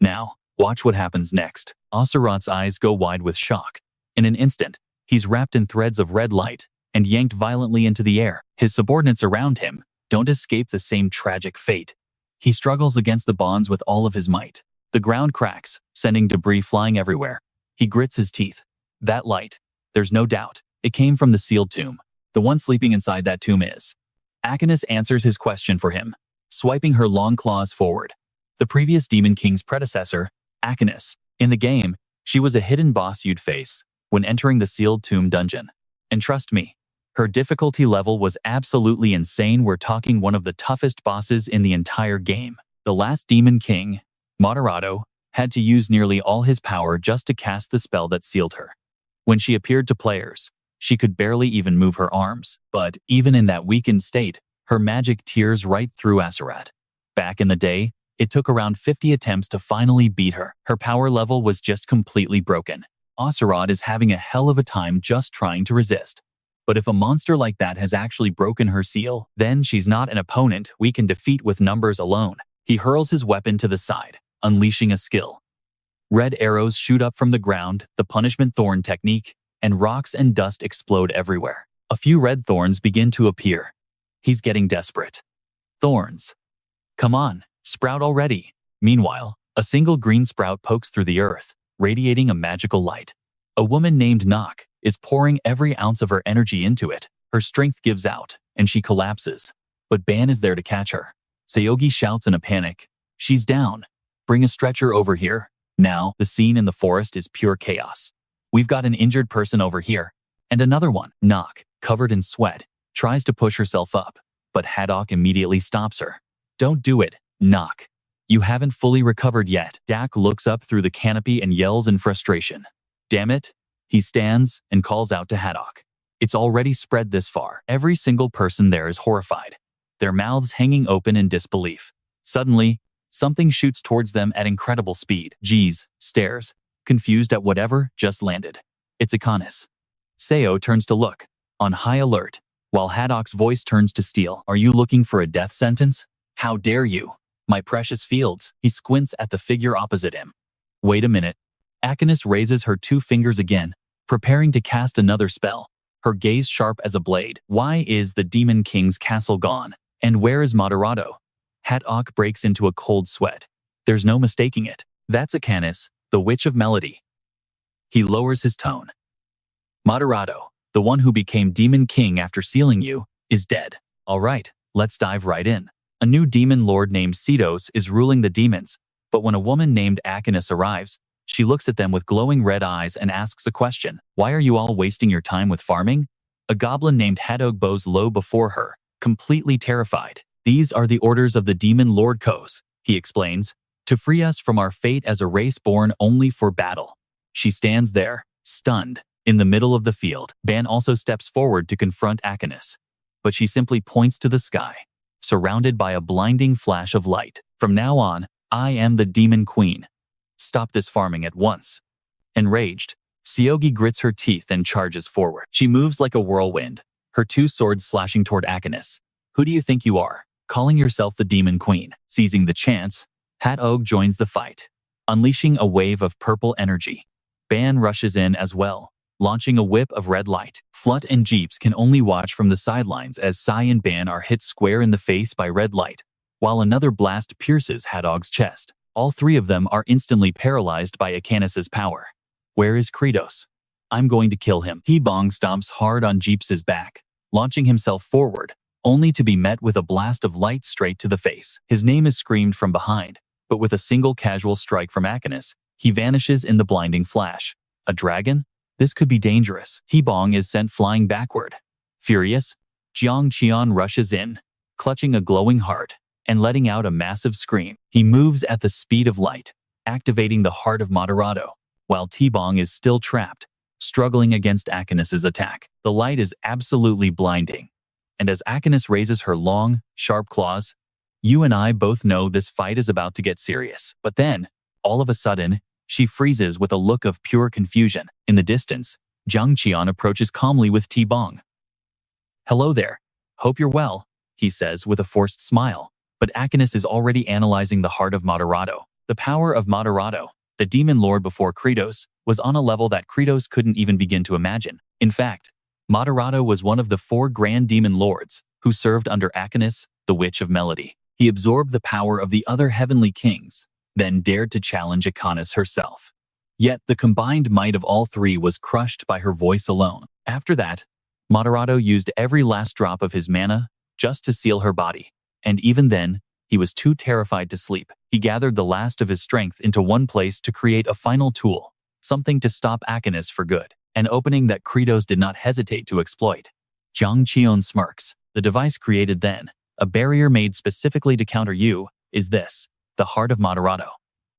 Now, watch what happens next. Aseroth's eyes go wide with shock. In an instant, he's wrapped in threads of red light and yanked violently into the air. His subordinates around him don't escape the same tragic fate. He struggles against the bonds with all of his might. The ground cracks, sending debris flying everywhere. He grits his teeth. That light, there's no doubt, it came from the sealed tomb. The one sleeping inside that tomb is. Achenis answers his question for him, swiping her long claws forward. The previous Demon King's predecessor, Achenis. In the game, she was a hidden boss you'd face when entering the sealed tomb dungeon. And trust me, her difficulty level was absolutely insane. We're talking one of the toughest bosses in the entire game. The last Demon King, Moderato, had to use nearly all his power just to cast the spell that sealed her. When she appeared to players, she could barely even move her arms, but even in that weakened state, her magic tears right through Aseroth. Back in the day, it took around 50 attempts to finally beat her. Her power level was just completely broken. Aseroth is having a hell of a time just trying to resist. But if a monster like that has actually broken her seal, then she's not an opponent we can defeat with numbers alone. He hurls his weapon to the side, unleashing a skill. Red arrows shoot up from the ground, the punishment thorn technique, and rocks and dust explode everywhere. A few red thorns begin to appear. He's getting desperate. Thorns. Come on, sprout already. Meanwhile, a single green sprout pokes through the earth, radiating a magical light. A woman named Nock is pouring every ounce of her energy into it. Her strength gives out, and she collapses. But Ban is there to catch her. Seogi shouts in a panic. "She's down. Bring a stretcher over here." Now, the scene in the forest is pure chaos. We've got an injured person over here, and another one. Nock, covered in sweat, tries to push herself up, but Haddock immediately stops her. "Don't do it, Nock. You haven't fully recovered yet." Dak looks up through the canopy and yells in frustration. "Damn it." He stands and calls out to Haddock. It's already spread this far. Every single person there is horrified, their mouths hanging open in disbelief. Suddenly, something shoots towards them at incredible speed. Jeez stares, confused at whatever just landed. It's Achenis. Seo turns to look, on high alert, while Haddock's voice turns to steel. "Are you looking for a death sentence? How dare you? My precious fields." He squints at the figure opposite him. Wait a minute. Achenis raises her 2 fingers again, preparing to cast another spell, her gaze sharp as a blade. Why is the Demon King's castle gone? And where is Moderato? Haddock breaks into a cold sweat. There's no mistaking it. That's Achenis, the Witch of Melody. He lowers his tone. Moderato, the one who became Demon King after sealing you, is dead. All right, let's dive right in. A new demon lord named Credos is ruling the demons, but when a woman named Achenis arrives, she looks at them with glowing red eyes and asks a question. "Why are you all wasting your time with farming?" A goblin named Haddock bows low before her, completely terrified. "These are the orders of the demon lord Kos," he explains, "to free us from our fate as a race born only for battle." She stands there, stunned, in the middle of the field. Ban also steps forward to confront Achenis, but she simply points to the sky, surrounded by a blinding flash of light. "From now on, I am the Demon Queen. Stop this farming at once." Enraged, Seogi grits her teeth and charges forward. She moves like a whirlwind, her 2 swords slashing toward Achenis. "Who do you think you are, calling yourself the Demon Queen?" Seizing the chance, Haddock joins the fight, unleashing a wave of purple energy. Ban rushes in as well, launching a whip of red light. Flut and Jeeps can only watch from the sidelines as Sai and Ban are hit square in the face by red light, while another blast pierces Haddock's chest. All 3 of them are instantly paralyzed by Achenis's power. Where is Credos? I'm going to kill him. He bong stomps hard on Jeeps's back, launching himself forward, only to be met with a blast of light straight to the face. His name is screamed from behind, but with a single casual strike from Achenis, he vanishes in the blinding flash. A dragon? This could be dangerous. Hebong is sent flying backward. Furious, Jang Cheon rushes in, clutching a glowing heart, and letting out a massive scream. He moves at the speed of light, activating the heart of Moderato, while T-Bong is still trapped, struggling against Akanis's attack. The light is absolutely blinding, and as Akanis raises her long, sharp claws, you and I both know this fight is about to get serious. But then, all of a sudden, she freezes with a look of pure confusion. In the distance, Jang Cheon approaches calmly with T-Bong. "Hello there. Hope you're well," he says with a forced smile. But Akanis is already analyzing the heart of Moderato. The power of Moderato, the demon lord before Credos, was on a level that Credos couldn't even begin to imagine. In fact, Moderato was one of the 4 grand demon lords who served under Akanis, the Witch of Melody. He absorbed the power of the other heavenly kings, then dared to challenge Akanis herself. Yet the combined might of all 3 was crushed by her voice alone. After that, Moderato used every last drop of his mana just to seal her body, and even then, he was too terrified to sleep. He gathered the last of his strength into one place to create a final tool, something to stop Akanis for good, an opening that Credos did not hesitate to exploit. Jang Cheon smirks. The device created then, a barrier made specifically to counter you, is this, the heart of Moderato.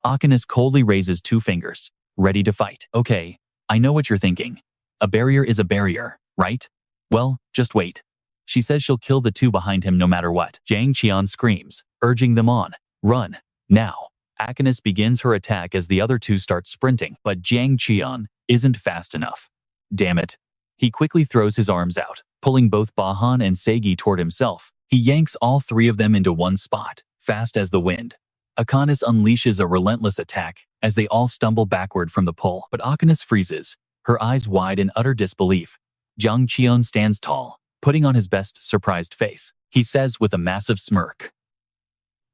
Akanis coldly raises 2 fingers, ready to fight. Okay, I know what you're thinking. A barrier is a barrier, right? Well, just wait. She says she'll kill the 2 behind him no matter what. Jang Cheon screams, urging them on. Run, now. Akanis begins her attack as the other 2 start sprinting, but Jang Cheon isn't fast enough. Damn it. He quickly throws his arms out, pulling both Bahan and Seigi toward himself. He yanks all 3 of them into one spot, fast as the wind. Akanis unleashes a relentless attack as they all stumble backward from the pull, but Akanis freezes, her eyes wide in utter disbelief. Jang Cheon stands tall, putting on his best surprised face. He says with a massive smirk,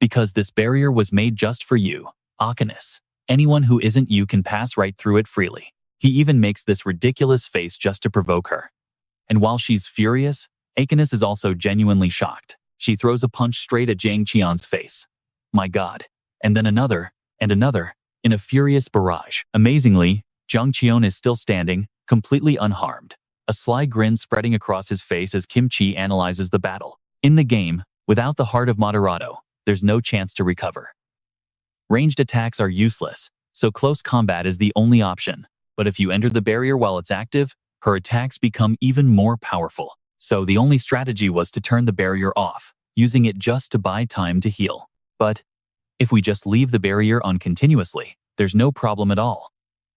"Because this barrier was made just for you, Akanis. Anyone who isn't you can pass right through it freely." He even makes this ridiculous face just to provoke her. And while she's furious, Akanis is also genuinely shocked. She throws a punch straight at Jang Cheon's face. My god. And then another, and another, in a furious barrage. Amazingly, Jang Cheon is still standing, completely unharmed, a sly grin spreading across his face as Kim Chi analyzes the battle. In the game, without the heart of Moderato, there's no chance to recover. Ranged attacks are useless, so close combat is the only option. But if you enter the barrier while it's active, her attacks become even more powerful. So the only strategy was to turn the barrier off, using it just to buy time to heal. But if we just leave the barrier on continuously, there's no problem at all.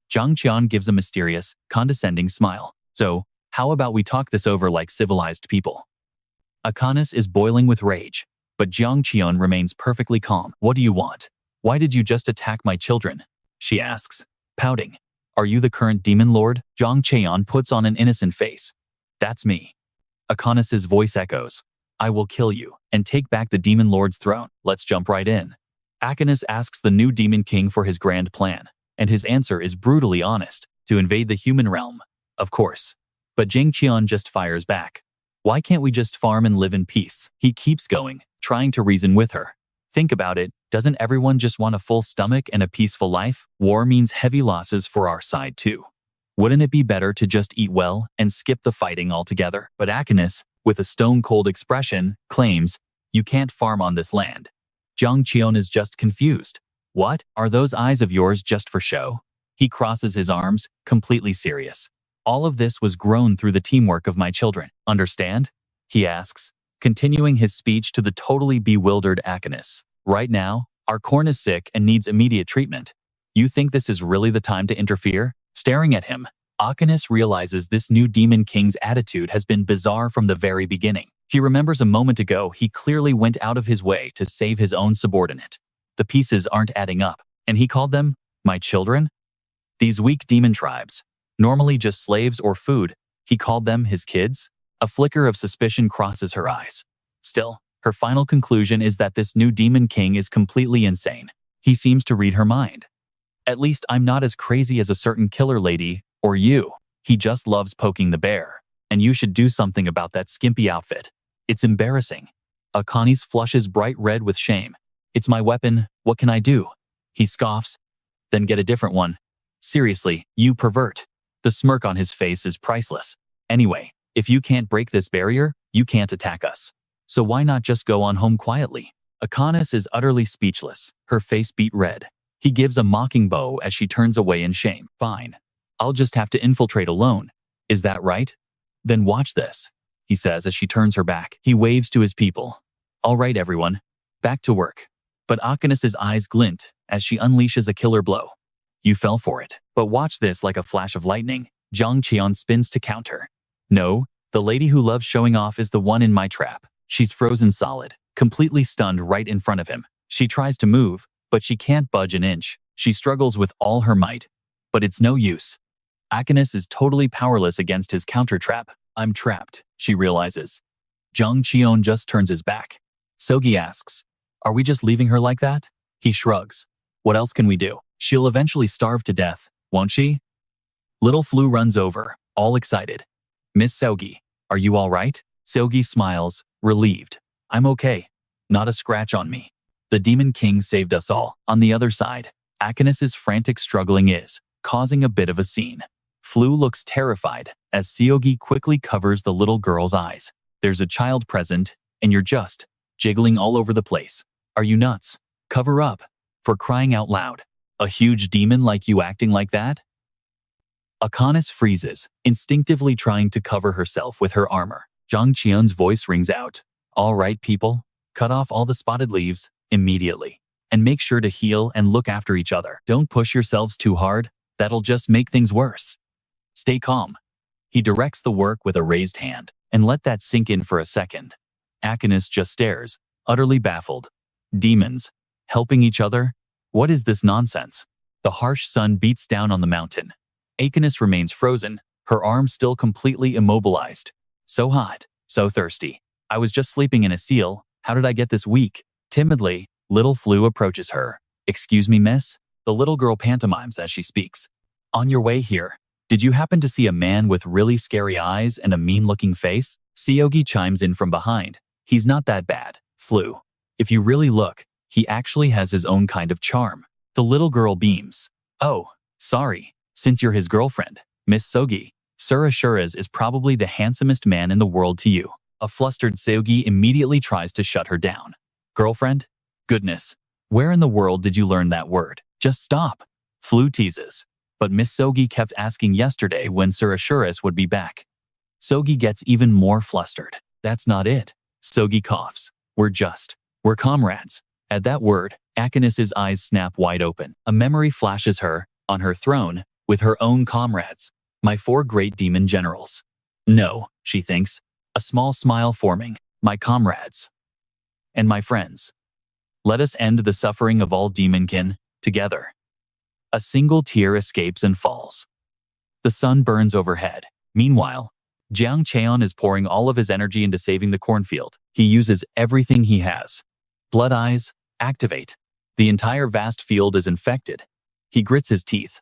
Jang Cheon gives a mysterious, condescending smile. So, how about we talk this over like civilized people? Akanis is boiling with rage, but Jang Cheon remains perfectly calm. What do you want? Why did you just attack my children? She asks, pouting. Are you the current demon lord? Jang Cheon puts on an innocent face. That's me. Akanis's voice echoes. I will kill you and take back the demon lord's throne. Let's jump right in. Akanis asks the new demon king for his grand plan, and his answer is brutally honest, to invade the human realm. Of course. But Jang Cheon just fires back. Why can't we just farm and live in peace? He keeps going, trying to reason with her. Think about it, doesn't everyone just want a full stomach and a peaceful life? War means heavy losses for our side too. Wouldn't it be better to just eat well and skip the fighting altogether? But Akanis, with a stone-cold expression, claims, you can't farm on this land. Jang Cheon is just confused. What? Are those eyes of yours just for show? He crosses his arms, completely serious. All of this was grown through the teamwork of my children. Understand? He asks, continuing his speech to the totally bewildered Akanis. Right now, our corn is sick and needs immediate treatment. You think this is really the time to interfere? Staring at him, Akanis realizes this new demon king's attitude has been bizarre from the very beginning. He remembers a moment ago he clearly went out of his way to save his own subordinate. The pieces aren't adding up, and he called them, my children? These weak demon tribes, normally just slaves or food, he called them his kids? A flicker of suspicion crosses her eyes. Still, her final conclusion is that this new demon king is completely insane. He seems to read her mind. At least I'm not as crazy as a certain killer lady, or you. He just loves poking the bear. And you should do something about that skimpy outfit. It's embarrassing. Akanis flushes bright red with shame. It's my weapon, what can I do? He scoffs. Then get a different one. Seriously, you pervert. The smirk on his face is priceless. Anyway, if you can't break this barrier, you can't attack us. So why not just go on home quietly? Akanis is utterly speechless, her face beat red. He gives a mocking bow as she turns away in shame. Fine. I'll just have to infiltrate alone. Is that right? Then watch this, he says as she turns her back. He waves to his people. All right, everyone. Back to work. But Akanis's eyes glint as she unleashes a killer blow. You fell for it. But watch this. Like a flash of lightning, Jang Cheon spins to counter. No, the lady who loves showing off is the one in my trap. She's frozen solid, completely stunned right in front of him. She tries to move, but she can't budge an inch. She struggles with all her might. But it's no use. Akanis is totally powerless against his counter trap. I'm trapped, she realizes. Jang Cheon just turns his back. Seogi asks, are we just leaving her like that? He shrugs. What else can we do? She'll eventually starve to death, won't she? Little Flu runs over, all excited. Miss Seogi, are you all right? Seogi smiles, relieved. I'm okay. Not a scratch on me. The Demon King saved us all. On the other side, Akanis's frantic struggling is causing a bit of a scene. Flu looks terrified as Seogi quickly covers the little girl's eyes. There's a child present, and you're just jiggling all over the place. Are you nuts? Cover up. For crying out loud. A huge demon like you acting like that? Akanis freezes, instinctively trying to cover herself with her armor. Jang Cheon's voice rings out. All right, people. Cut off all the spotted leaves, immediately. And make sure to heal and look after each other. Don't push yourselves too hard. That'll just make things worse. Stay calm. He directs the work with a raised hand. And let that sink in for a second. Akanis just stares, utterly baffled. Demons. Helping each other? What is this nonsense? The harsh sun beats down on the mountain. Akanis remains frozen, her arms still completely immobilized. So hot, so thirsty. I was just sleeping in a seal. How did I get this weak? Timidly, Little Flu approaches her. Excuse me, miss? The little girl pantomimes as she speaks. On your way here, did you happen to see a man with really scary eyes and a mean-looking face? Seogi chimes in from behind. He's not that bad, Flu. If you really look, he actually has his own kind of charm. The little girl beams. Oh, sorry. Since you're his girlfriend, Miss Seogi, Sir Assuras is probably the handsomest man in the world to you. A flustered Seogi immediately tries to shut her down. Girlfriend? Goodness. Where in the world did you learn that word? Just stop. Flu teases. But Miss Seogi kept asking yesterday when Sir Assuras would be back. Seogi gets even more flustered. That's not it. Seogi coughs. We're comrades. At that word, Akanis's eyes snap wide open. A memory flashes her, on her throne, with her own comrades. My 4 great demon generals. No, she thinks, a small smile forming. My comrades. And my friends. Let us end the suffering of all demonkin, together. A single tear escapes and falls. The sun burns overhead. Meanwhile, Jang Cheon is pouring all of his energy into saving the cornfield. He uses everything he has. Blood eyes, activate. The entire vast field is infected. He grits his teeth.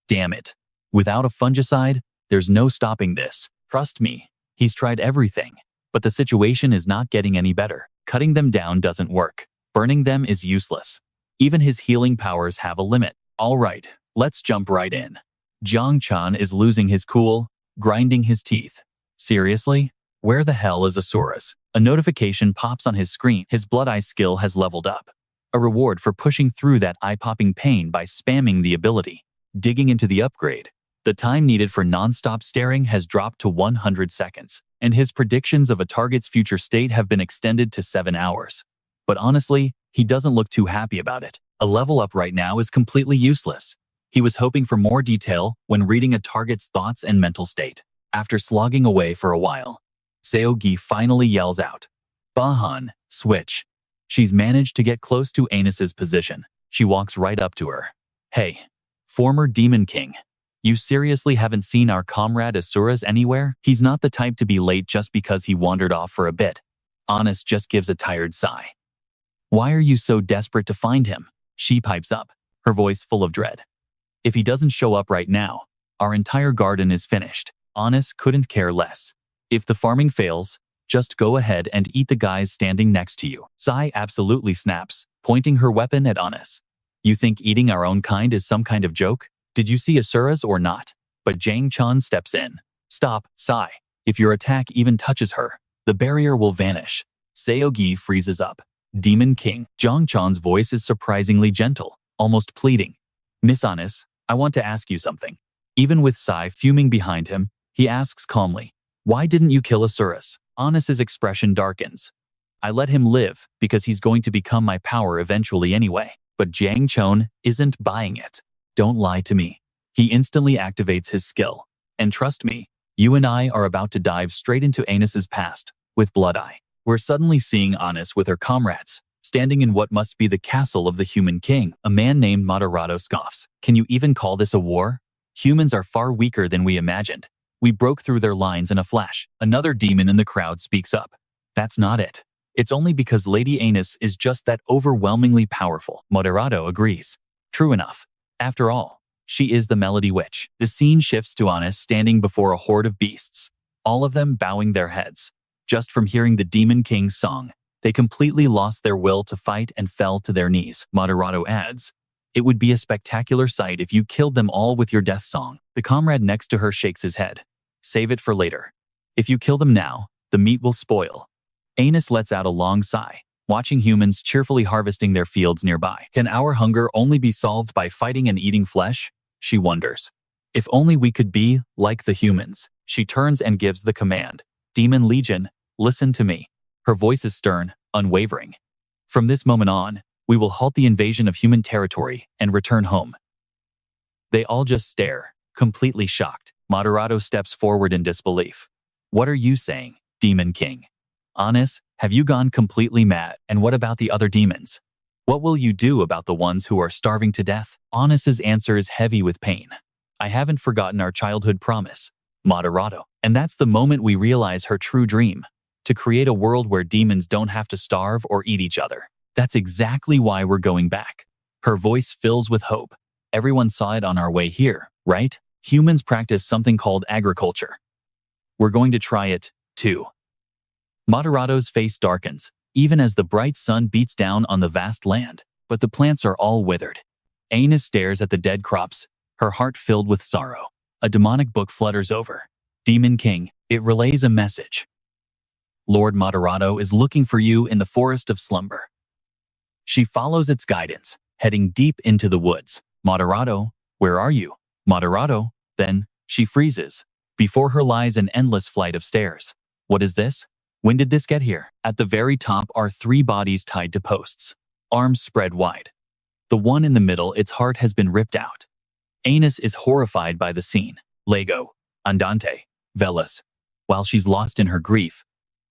Damn it. Without a fungicide, there's no stopping this. Trust me, he's tried everything. But the situation is not getting any better. Cutting them down doesn't work. Burning them is useless. Even his healing powers have a limit. All right, let's jump right in. Jang Cheon is losing his cool, grinding his teeth. Seriously? Where the hell is Asuras? A notification pops on his screen. His blood eye skill has leveled up. A reward for pushing through that eye-popping pain by spamming the ability. Digging into the upgrade. The time needed for non-stop staring has dropped to 100 seconds, and his predictions of a target's future state have been extended to 7 hours. But honestly, he doesn't look too happy about it. A level up right now is completely useless. He was hoping for more detail when reading a target's thoughts and mental state. After slogging away for a while, Seogi finally yells out, Bahan, switch. She's managed to get close to Anis's position. She walks right up to her. Hey, former Demon King. You seriously haven't seen our comrade Asuras anywhere? He's not the type to be late just because he wandered off for a bit. Anis just gives a tired sigh. Why are you so desperate to find him? She pipes up, her voice full of dread. If he doesn't show up right now, our entire garden is finished. Anis couldn't care less. If the farming fails, just go ahead and eat the guys standing next to you. Sai absolutely snaps, pointing her weapon at Anis. You think eating our own kind is some kind of joke? Did you see Asuras or not? But Jang Cheon steps in. Stop, Sai. If your attack even touches her, the barrier will vanish. Seogi freezes up. Demon King. Jang Cheon's voice is surprisingly gentle, almost pleading. Miss Honest, I want to ask you something. Even with Sai fuming behind him, he asks calmly, why didn't you kill Asuras? Honest's expression darkens. I let him live because he's going to become my power eventually anyway. But Jang Cheon isn't buying it. Don't lie to me. He instantly activates his skill. And trust me, you and I are about to dive straight into Anus's past with Blood Eye. We're suddenly seeing Anus with her comrades, standing in what must be the castle of the human king. A man named Moderato scoffs. Can you even call this a war? Humans are far weaker than we imagined. We broke through their lines in a flash. Another demon in the crowd speaks up. That's not it. It's only because Lady Anus is just that overwhelmingly powerful. Moderato agrees. True enough. After all, she is the Melody Witch. The scene shifts to Anus standing before a horde of beasts, all of them bowing their heads. Just from hearing the Demon King's song, they completely lost their will to fight and fell to their knees. Moderato adds, it would be a spectacular sight if you killed them all with your death song. The comrade next to her shakes his head. Save it for later. If you kill them now, the meat will spoil. Anus lets out a long sigh, watching humans cheerfully harvesting their fields nearby. Can our hunger only be solved by fighting and eating flesh? She wonders. If only we could be like the humans. She turns and gives the command. Demon Legion, listen to me. Her voice is stern, unwavering. From this moment on, we will halt the invasion of human territory and return home. They all just stare, completely shocked. Moderato steps forward in disbelief. What are you saying, Demon King? Anus, have you gone completely mad? And what about the other demons? What will you do about the ones who are starving to death? Anus's answer is heavy with pain. I haven't forgotten our childhood promise, Moderato. And that's the moment we realize her true dream, to create a world where demons don't have to starve or eat each other. That's exactly why we're going back. Her voice fills with hope. Everyone saw it on our way here, right? Humans practice something called agriculture. We're going to try it, too. Moderato's face darkens, even as the bright sun beats down on the vast land, but the plants are all withered. Anus stares at the dead crops, her heart filled with sorrow. A demonic book flutters over. Demon King, it relays a message. Lord Moderato is looking for you in the forest of slumber. She follows its guidance, heading deep into the woods. Moderato, where are you? Moderato, then, she freezes. Before her lies an endless flight of stairs. What is this? When did this get here? At the very top are 3 bodies tied to posts, arms spread wide. The one in the middle, its heart has been ripped out. Anus is horrified by the scene. Lego, Andante, Velas. While she's lost in her grief,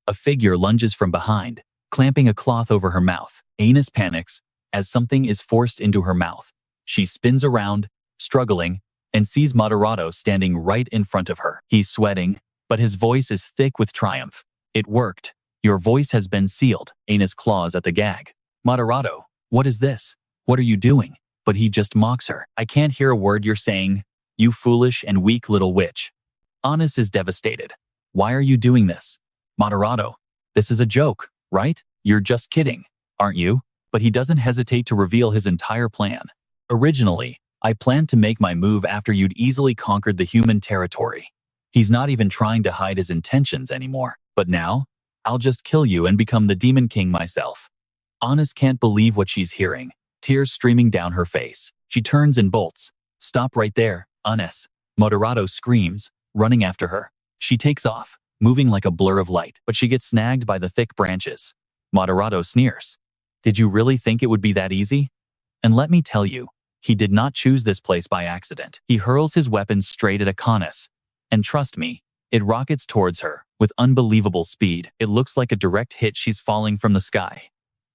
a figure lunges from behind, clamping a cloth over her mouth. Anus panics as something is forced into her mouth. She spins around, struggling, and sees Moderato standing right in front of her. He's sweating, but his voice is thick with triumph. It worked. Your voice has been sealed. Anus claws at the gag. Moderato, what is this? What are you doing? But he just mocks her. I can't hear a word you're saying, you foolish and weak little witch. Anus is devastated. Why are you doing this? Moderato, this is a joke, right? You're just kidding, aren't you? But he doesn't hesitate to reveal his entire plan. Originally, I planned to make my move after you'd easily conquered the human territory. He's not even trying to hide his intentions anymore. But now, I'll just kill you and become the Demon King myself. Anus can't believe what she's hearing, tears streaming down her face. She turns and bolts. Stop right there, Anus. Moderato screams, running after her. She takes off, moving like a blur of light, but she gets snagged by the thick branches. Moderato sneers. Did you really think it would be that easy? And let me tell you, he did not choose this place by accident. He hurls his weapon straight at Akonis. And trust me, it rockets towards her, with unbelievable speed. It looks like a direct hit. She's falling from the sky.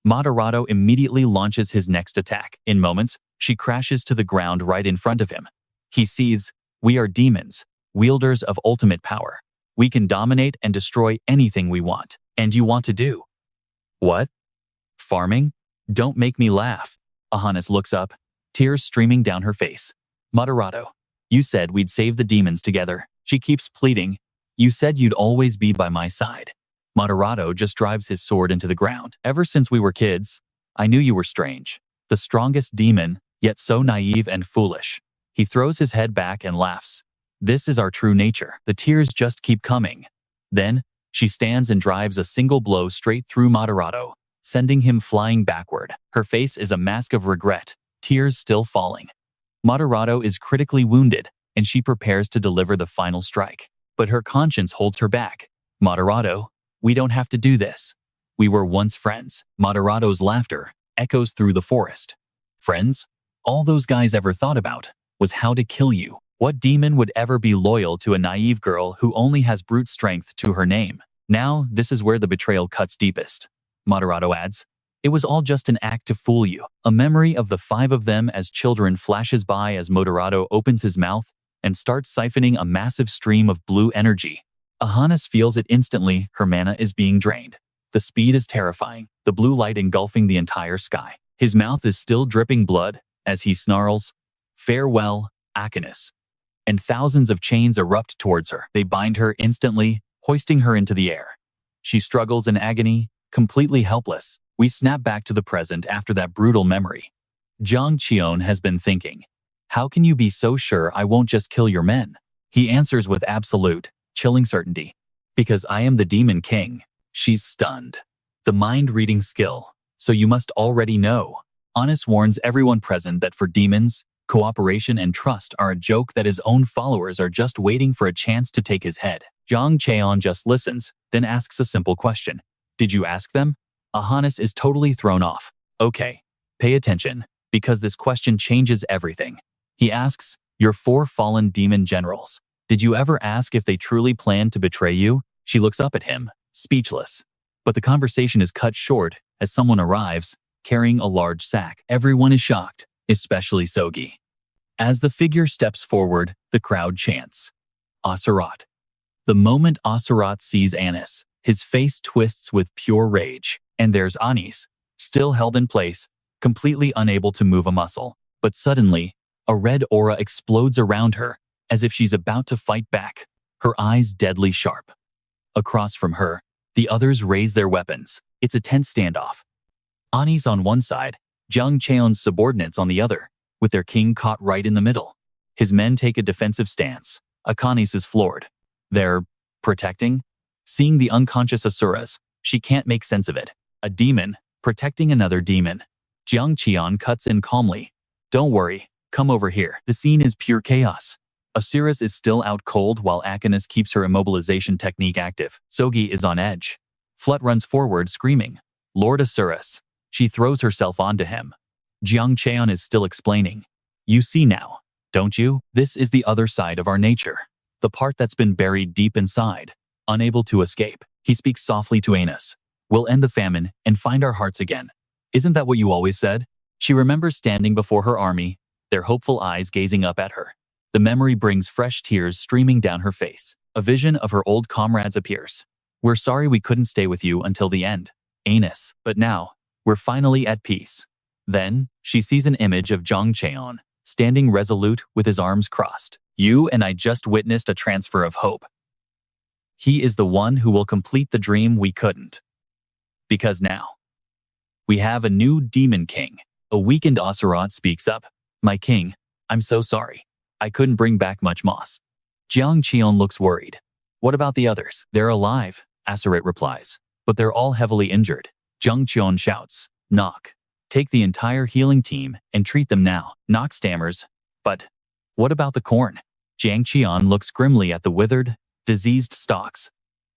Moderato immediately launches his next attack. In moments, she crashes to the ground right in front of him. He sees, we are demons, wielders of ultimate power. We can dominate and destroy anything we want. And you want to do? What? Farming? Don't make me laugh. Ahanis looks up, tears streaming down her face. Moderato, you said we'd save the demons together. She keeps pleading. You said you'd always be by my side. Moderato just drives his sword into the ground. Ever since we were kids, I knew you were strange. The strongest demon, yet so naive and foolish. He throws his head back and laughs. This is our true nature. The tears just keep coming. Then, she stands and drives a single blow straight through Moderato, sending him flying backward. Her face is a mask of regret, tears still falling. Moderato is critically wounded, and she prepares to deliver the final strike. But her conscience holds her back. Moderato, we don't have to do this. We were once friends. Moderato's laughter echoes through the forest. Friends? All those guys ever thought about was how to kill you. What demon would ever be loyal to a naive girl who only has brute strength to her name? Now, this is where the betrayal cuts deepest. Moderato adds, it was all just an act to fool you. A memory of the 5 of them as children flashes by as Moderato opens his mouth and starts siphoning a massive stream of blue energy. Ahanas feels it instantly. Her mana is being drained. The speed is terrifying, the blue light engulfing the entire sky. His mouth is still dripping blood as he snarls, farewell, Achenis. And thousands of chains erupt towards her. They bind her instantly, hoisting her into the air. She struggles in agony, completely helpless. We snap back to the present after that brutal memory. Jang Cheon has been thinking, how can you be so sure I won't just kill your men? He answers with absolute, chilling certainty. Because I am the Demon King. She's stunned. The mind-reading skill. So you must already know. Ahanas warns everyone present that for demons, cooperation and trust are a joke that his own followers are just waiting for a chance to take his head. Jang Cheon just listens, then asks a simple question. Did you ask them? Ahanas is totally thrown off. Okay, pay attention, because this question changes everything. He asks, your 4 fallen demon generals. Did you ever ask if they truly planned to betray you? She looks up at him, speechless. But the conversation is cut short as someone arrives, carrying a large sack. Everyone is shocked, especially Sogi. As the figure steps forward, the crowd chants, Asarat. The moment Asarat sees Anis, his face twists with pure rage. And there's Anis, still held in place, completely unable to move a muscle. But suddenly, a red aura explodes around her, as if she's about to fight back, her eyes deadly sharp. Across from her, the others raise their weapons. It's a tense standoff. Anis on one side, Jang Cheon's subordinates on the other, with their king caught right in the middle. His men take a defensive stance. Akanis is floored. They're protecting? Seeing the unconscious Asuras, she can't make sense of it. A demon, protecting another demon. Jang Cheon cuts in calmly. Don't worry, come over here. The scene is pure chaos. Asuras is still out cold while Achenis keeps her immobilization technique active. Sogi is on edge. Flut runs forward screaming, Lord Asuras. She throws herself onto him. Jang Cheon is still explaining. You see now, don't you? This is the other side of our nature. The part that's been buried deep inside, unable to escape. He speaks softly to Anis. We'll end the famine and find our hearts again. Isn't that what you always said? She remembers standing before her army, their hopeful eyes gazing up at her. The memory brings fresh tears streaming down her face. A vision of her old comrades appears. We're sorry we couldn't stay with you until the end, Anis, but now, we're finally at peace. Then, she sees an image of Jang Cheon, standing resolute with his arms crossed. You and I just witnessed a transfer of hope. He is the one who will complete the dream we couldn't. Because now, we have a new demon king. A weakened Asurat speaks up. My king, I'm so sorry. I couldn't bring back much moss. Jang Cheon looks worried. What about the others? They're alive, Asurat replies. But they're all heavily injured. Jang Cheon shouts, Knock. Take the entire healing team and treat them now. Knock stammers. But what about the corn? Jang Cheon looks grimly at the withered, diseased stalks.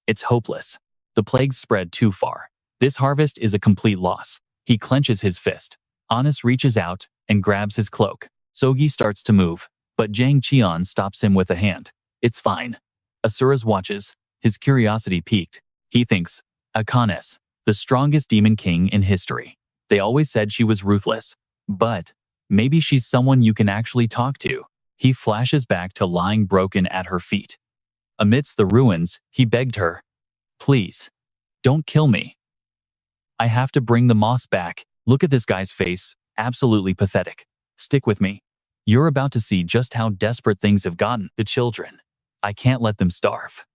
It's hopeless. The plagues spread too far. This harvest is a complete loss. He clenches his fist. Anis reaches out and grabs his cloak. Sogi starts to move, but Jang Cheon stops him with a hand. It's fine. Asuras watches, his curiosity piqued. He thinks, Akanes, the strongest demon king in history. They always said she was ruthless, but maybe she's someone you can actually talk to. He flashes back to lying broken at her feet. Amidst the ruins, he begged her, Please, don't kill me. I have to bring the moss back. Look at this guy's face, absolutely pathetic. Stick with me. You're about to see just how desperate things have gotten. The children. I can't let them starve.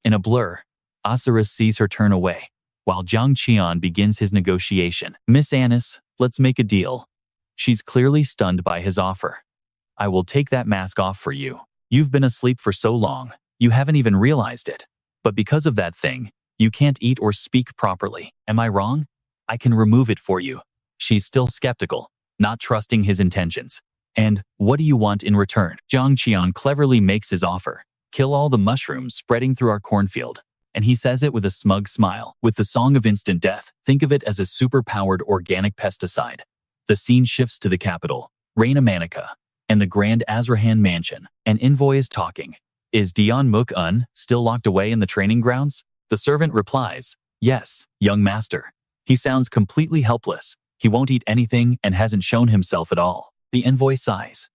In a blur, Asuras sees her turn away, while Jang Cheon begins his negotiation. Miss Anis, let's make a deal. She's clearly stunned by his offer. I will take that mask off for you. You've been asleep for so long, you haven't even realized it. But because of that thing, you can't eat or speak properly. Am I wrong? I can remove it for you. She's still skeptical, not trusting his intentions. And what do you want in return? Jang Cheon cleverly makes his offer. Kill all the mushrooms spreading through our cornfield. And he says it with a smug smile. With the song of instant death, think of it as a super-powered organic pesticide. The scene shifts to the capital, Reina Manica, and the Grand Azrahan mansion. An envoy is talking. Is Dion Muk-un still locked away in the training grounds? The servant replies, yes, young master. He sounds completely helpless. He won't eat anything and hasn't shown himself at all. The envoy sighs.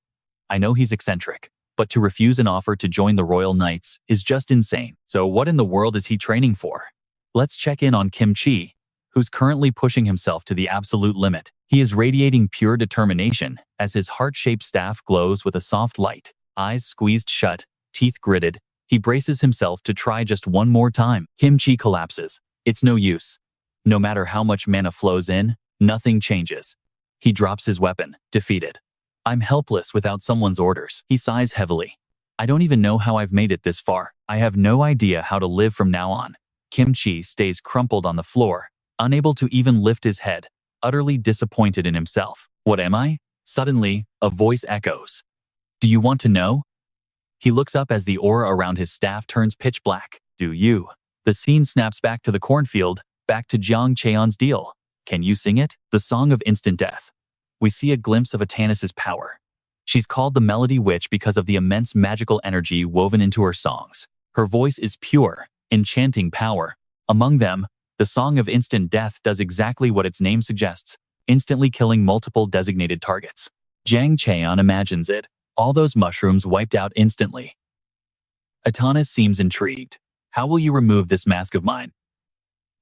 I know he's eccentric, but to refuse an offer to join the Royal Knights is just insane. So what in the world is he training for? Let's check in on Kim Chi, who's currently pushing himself to the absolute limit. He is radiating pure determination as his heart-shaped staff glows with a soft light. Eyes squeezed shut, teeth gritted, he braces himself to try just one more time. Kim Chi collapses. It's no use. No matter how much mana flows in, nothing changes. He drops his weapon, defeated. I'm helpless without someone's orders. He sighs heavily. I don't even know how I've made it this far. I have no idea how to live from now on. Kim Chi stays crumpled on the floor, unable to even lift his head, utterly disappointed in himself. What am I? Suddenly, a voice echoes. Do you want to know? He looks up as the aura around his staff turns pitch black. Do you? The scene snaps back to the cornfield, back to Jang Cheon's deal. Can you sing it? The song of instant death. We see a glimpse of Atanis's power. She's called the Melody Witch because of the immense magical energy woven into her songs. Her voice is pure, enchanting power. Among them, the song of instant death does exactly what its name suggests, instantly killing multiple designated targets. Jang Cheon imagines it, all those mushrooms wiped out instantly. Atanis seems intrigued. How will you remove this mask of mine?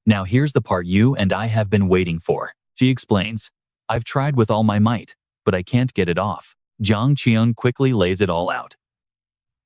Now here's the part you and I have been waiting for. She explains. I've tried with all my might, but I can't get it off. Jang Cheon quickly lays it all out.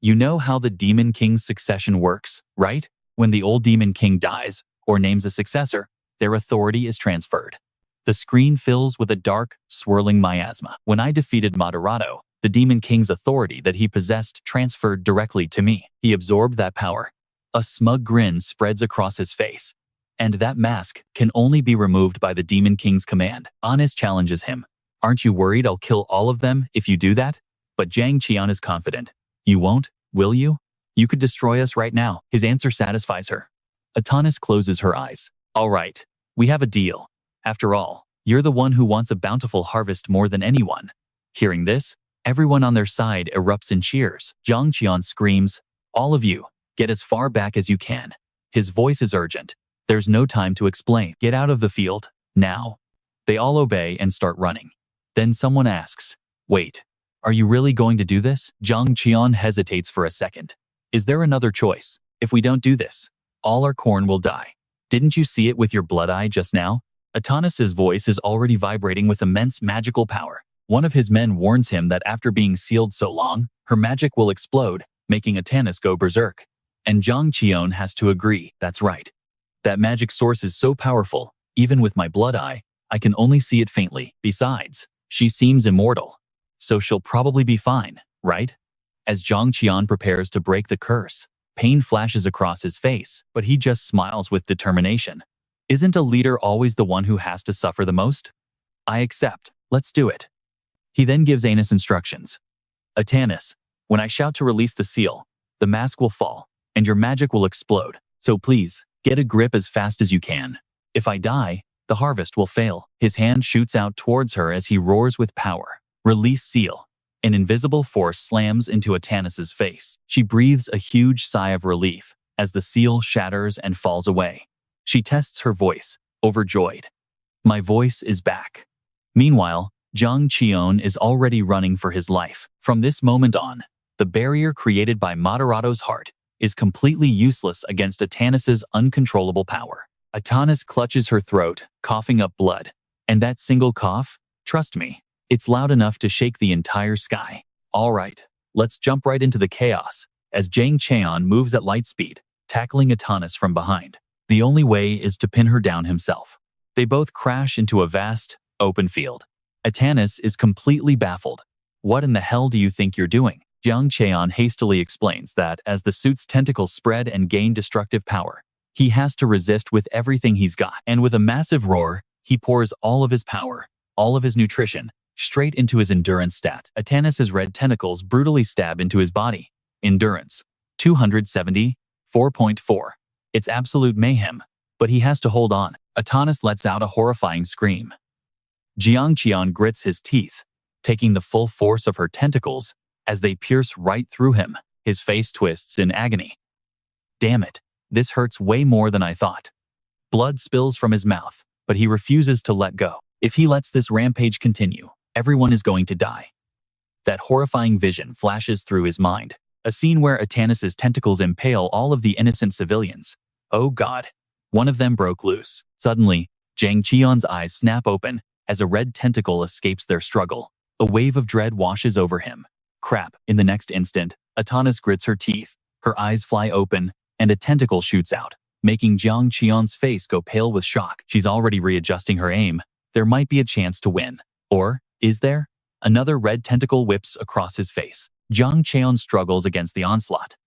You know how the Demon King's succession works, right? When the old Demon King dies, or names a successor, their authority is transferred. The screen fills with a dark, swirling miasma. When I defeated Moderato, the Demon King's authority that he possessed transferred directly to me. He absorbed that power. A smug grin spreads across his face. And that mask can only be removed by the Demon King's command. Honest challenges him. Aren't you worried I'll kill all of them if you do that? But Jang Cheon is confident. You won't, will you? You could destroy us right now. His answer satisfies her. Atanis closes her eyes. All right, we have a deal. After all, you're the one who wants a bountiful harvest more than anyone. Hearing this, everyone on their side erupts in cheers. Jang Cheon screams, all of you, get as far back as you can. His voice is urgent. There's no time to explain. Get out of the field, now. They all obey and start running. Then someone asks, wait, are you really going to do this? Jang Cheon hesitates for a second. Is there another choice? If we don't do this, all our corn will die. Didn't you see it with your blood eye just now? Atanis's voice is already vibrating with immense magical power. One of his men warns him that after being sealed so long, her magic will explode, making Atanis go berserk. And Jang Cheon has to agree, that's right. That magic source is so powerful, even with my blood eye, I can only see it faintly. Besides, she seems immortal. So she'll probably be fine, right? As Jang Cheon prepares to break the curse, pain flashes across his face, but he just smiles with determination. Isn't a leader always the one who has to suffer the most? I accept. Let's do it. He then gives Anis instructions. Atanis, when I shout to release the seal, the mask will fall, and your magic will explode. So please, get a grip as fast as you can. If I die, the harvest will fail. His hand shoots out towards her as he roars with power. Release seal. An invisible force slams into Atanis's face. She breathes a huge sigh of relief as the seal shatters and falls away. She tests her voice, overjoyed. My voice is back. Meanwhile, Jang Cheon is already running for his life. From this moment on, the barrier created by Moderato's heart is completely useless against Atanis's uncontrollable power. Atanis clutches her throat, coughing up blood. And that single cough, trust me, it's loud enough to shake the entire sky. All right, let's jump right into the chaos, as Jang Cheon moves at light speed, tackling Atanis from behind. The only way is to pin her down himself. They both crash into a vast, open field. Atanis is completely baffled. What in the hell do you think you're doing? Jang Cheon hastily explains that as the suit's tentacles spread and gain destructive power, he has to resist with everything he's got. And with a massive roar, He pours all of his power, all of his nutrition, straight into his endurance stat. Atanas' red tentacles brutally stab into his body. Endurance, 270, 4.4. It's absolute mayhem, but he has to hold on. Atanas lets out a horrifying scream. Jang Cheon grits his teeth, taking the full force of her tentacles as they pierce right through him. His face twists in agony. Damn it, this hurts way more than I thought. Blood spills from his mouth, but he refuses to let go. If he lets this rampage continue, everyone is going to die. That horrifying vision flashes through his mind. A scene where Atanas' tentacles impale all of the innocent civilians. Oh God. One of them broke loose. Suddenly, Jang Cheon's eyes snap open as a red tentacle escapes their struggle. A wave of dread washes over him. Crap. In the next instant, Atanas grits her teeth, her eyes fly open, and a tentacle shoots out, making Jang Cheon's face go pale with shock. She's already readjusting her aim. There might be a chance to win. Or, is there? Another red tentacle whips across his face. Jang Cheon struggles against the onslaught.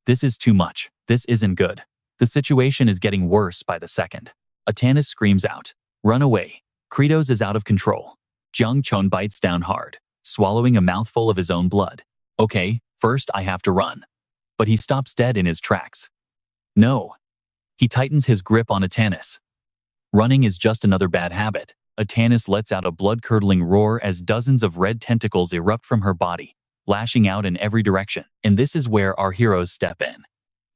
This is too much. This isn't good. The situation is getting worse by the second. Atanas screams out, "Run away. Credos is out of control." Jang Cheon bites down hard, swallowing a mouthful of his own blood. Okay, first I have to run. But he stops dead in his tracks. No. He tightens his grip on Atanas. Running is just another bad habit. Atanas lets out a blood-curdling roar as dozens of red tentacles erupt from her body, lashing out in every direction. And this is where our heroes step in.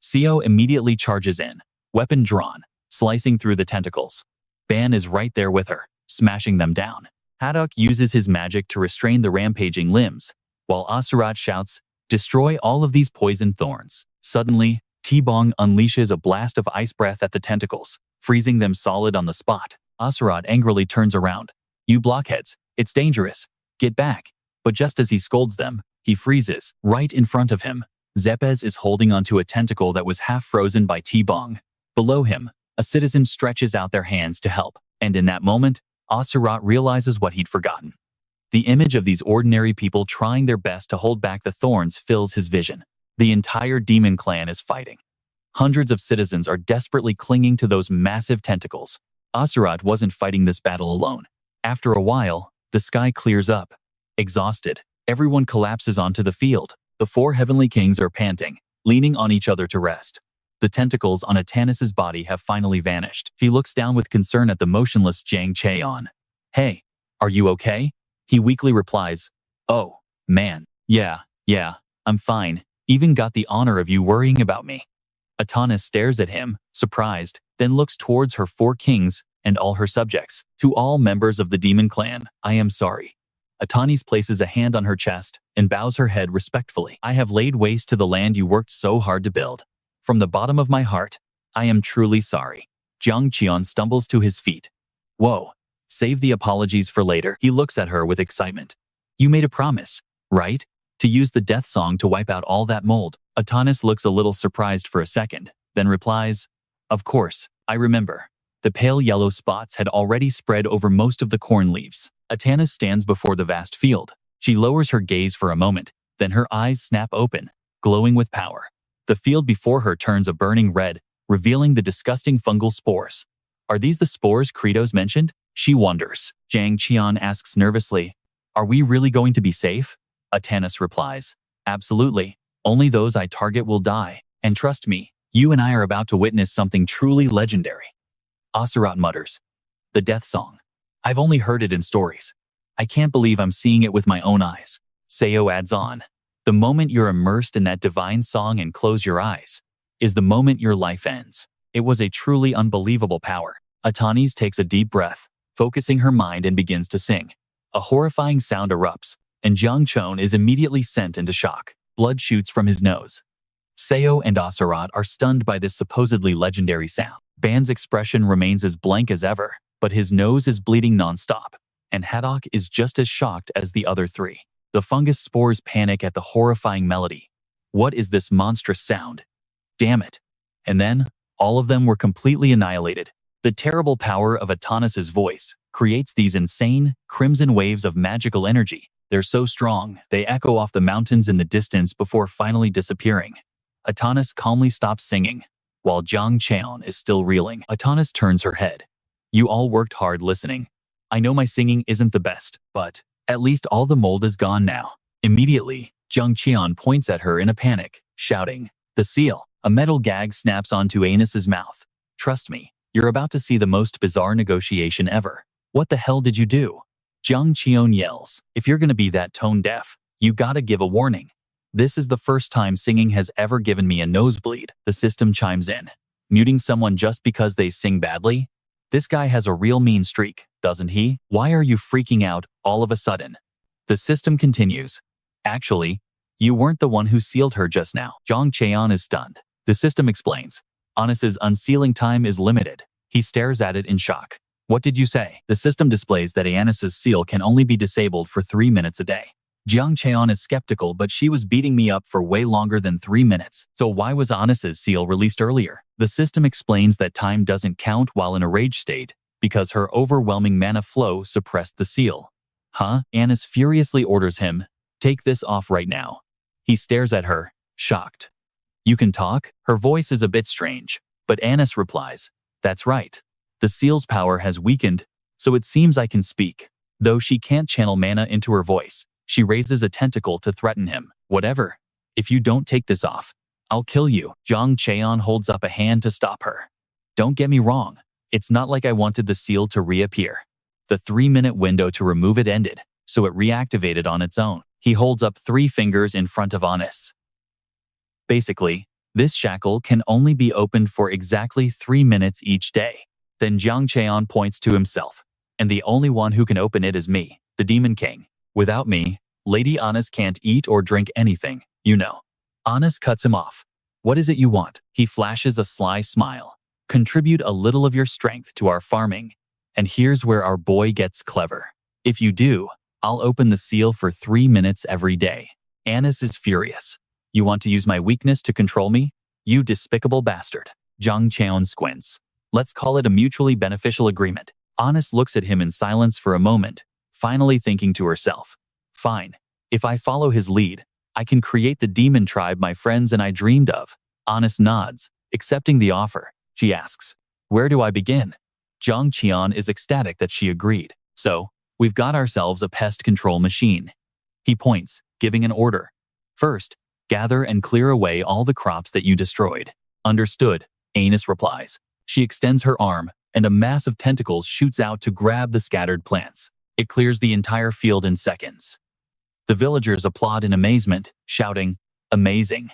Seo immediately charges in, weapon drawn, slicing through the tentacles. Ban is right there with her, smashing them down. Haddock uses his magic to restrain the rampaging limbs, while Asurat shouts, "Destroy all of these poison thorns." Suddenly, T-Bong unleashes a blast of ice breath at the tentacles, freezing them solid on the spot. Asurat angrily turns around. "You blockheads, it's dangerous. Get back." But just as he scolds them, he freezes. Right in front of him, Zepez is holding onto a tentacle that was half frozen by T-Bong. Below him, a citizen stretches out their hands to help, and in that moment, Asurat realizes what he'd forgotten. The image of these ordinary people trying their best to hold back the thorns fills his vision. The entire demon clan is fighting. Hundreds of citizens are desperately clinging to those massive tentacles. Asurat wasn't fighting this battle alone. After a while, the sky clears up. Exhausted, everyone collapses onto the field. The four heavenly kings are panting, leaning on each other to rest. The tentacles on Atanas' body have finally vanished. He looks down with concern at the motionless Jang Cheon. "Hey, are you okay?" He weakly replies, "Oh, man. Yeah, I'm fine. Even got the honor of you worrying about me." Atanas stares at him, surprised, then looks towards her four kings and all her subjects. "To all members of the demon clan, I am sorry." Atanas places a hand on her chest and bows her head respectfully. "I have laid waste to the land you worked so hard to build. From the bottom of my heart, I am truly sorry." Jang Cheon stumbles to his feet. "Whoa, save the apologies for later." He looks at her with excitement. "You made a promise, right? To use the death song to wipe out all that mold." Atanas looks a little surprised for a second, then replies, "Of course, I remember." The pale yellow spots had already spread over most of the corn leaves. Atanas stands before the vast field. She lowers her gaze for a moment, then her eyes snap open, glowing with power. The field before her turns a burning red, revealing the disgusting fungal spores. Are these the spores Credos mentioned? She wonders. Jang Cheon asks nervously, "Are we really going to be safe?" Atanas replies, "Absolutely. Only those I target will die. And trust me, you and I are about to witness something truly legendary." Asurat mutters, "The death song. I've only heard it in stories. I can't believe I'm seeing it with my own eyes." Seo adds on, "The moment you're immersed in that divine song and close your eyes, is the moment your life ends." It was a truly unbelievable power. Atanas takes a deep breath, focusing her mind, and begins to sing. A horrifying sound erupts, and Jang Cheon is immediately sent into shock. Blood shoots from his nose. Seo and Asurat are stunned by this supposedly legendary sound. Ban's expression remains as blank as ever, but his nose is bleeding nonstop, and Haddock is just as shocked as the other three. The fungus spores panic at the horrifying melody. What is this monstrous sound? Damn it. And then, all of them were completely annihilated. The terrible power of Atanas' voice creates these insane, crimson waves of magical energy. They're so strong, they echo off the mountains in the distance before finally disappearing. Atanas calmly stops singing, while Jang Cheon is still reeling. Atanas turns her head. You all worked hard listening. I know my singing isn't the best, but at least all the mold is gone now. Immediately, Jang Cheon points at her in a panic, shouting, "The seal!" A metal gag snaps onto Anus's mouth. "Trust me, you're about to see the most bizarre negotiation ever. What the hell did you do?" Jang Cheon yells, "If you're gonna be that tone deaf, you gotta give a warning. This is the first time singing has ever given me a nosebleed." The system chimes in. Muting someone just because they sing badly? This guy has a real mean streak, doesn't he? Why are you freaking out all of a sudden? The system continues. Actually, you weren't the one who sealed her just now. Jang Cheon is stunned. The system explains. Anus's unsealing time is limited. He stares at it in shock. What did you say? The system displays that Anus's seal can only be disabled for 3 minutes a day. Jang Cheon is skeptical, but she was beating me up for way longer than 3 minutes. So why was Anus's seal released earlier? The system explains that time doesn't count while in a rage state, because her overwhelming mana flow suppressed the seal. Huh? Anus furiously orders him, "Take this off right now." He stares at her, shocked. "You can talk?" Her voice is a bit strange, but Anus replies, "That's right. The seal's power has weakened, so it seems I can speak." Though she can't channel mana into her voice, she raises a tentacle to threaten him. "Whatever. If you don't take this off, I'll kill you." Jang Cheon holds up a hand to stop her. "Don't get me wrong. It's not like I wanted the seal to reappear. The 3-minute window to remove it ended, so it reactivated on its own." He holds up 3 fingers in front of Anus. Basically, this shackle can only be opened for exactly 3 minutes each day. Then Jang Cheon points to himself. "And the only one who can open it is me, the Demon King. Without me, Lady Anus can't eat or drink anything, you know." Anus cuts him off. "What is it you want?" He flashes a sly smile. "Contribute a little of your strength to our farming. And here's where our boy gets clever. If you do, I'll open the seal for 3 minutes every day." Anus is furious. "You want to use my weakness to control me? You despicable bastard." Jang Cheon squints. "Let's call it a mutually beneficial agreement." Anus looks at him in silence for a moment, finally thinking to herself, "Fine. If I follow his lead, I can create the demon tribe my friends and I dreamed of." Anus nods, accepting the offer. She asks, "Where do I begin?" Jang Cheon is ecstatic that she agreed. "So, we've got ourselves a pest control machine." He points, giving an order. "First, gather and clear away all the crops that you destroyed." "Understood," Anus replies. She extends her arm, and a mass of tentacles shoots out to grab the scattered plants. It clears the entire field in seconds. The villagers applaud in amazement, shouting, "Amazing.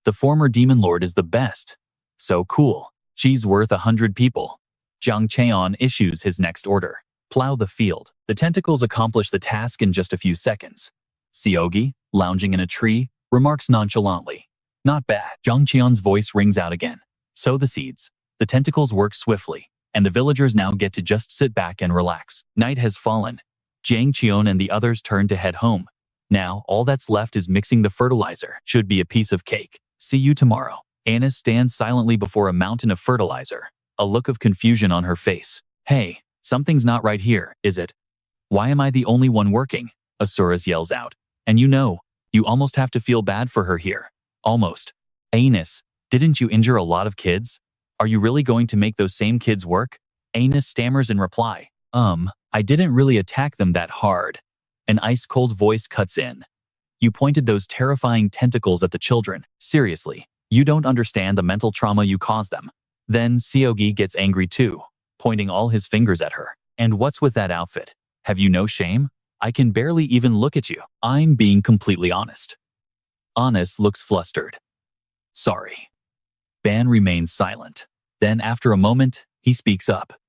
The former demon lord is the best. So cool. She's worth 100 people." Jang Cheon issues his next order. "Plow the field." The tentacles accomplish the task in just a few seconds. Seogi, lounging in a tree, remarks nonchalantly, "Not bad." Jang Cheon's voice rings out again. "Sow the seeds." The tentacles work swiftly, and the villagers now get to just sit back and relax. Night has fallen. Jang Cheon and the others turn to head home. Now, all that's left is mixing the fertilizer. Should be a piece of cake. See you tomorrow. Anus stands silently before a mountain of fertilizer, a look of confusion on her face. "Hey, something's not right here, is it? Why am I the only one working?" Asuras yells out. "And you almost have to feel bad for her here. Almost." "Anus, didn't you injure a lot of kids? Are you really going to make those same kids work?" Anus stammers in reply. I didn't really attack them that hard." An ice-cold voice cuts in. "You pointed those terrifying tentacles at the children. Seriously, you don't understand the mental trauma you caused them." Then Seogi gets angry too, pointing all his fingers at her. "And what's with that outfit? Have you no shame? I can barely even look at you." "I'm being completely honest." Anus looks flustered. "Sorry." Ban remains silent. Then after a moment, he speaks up.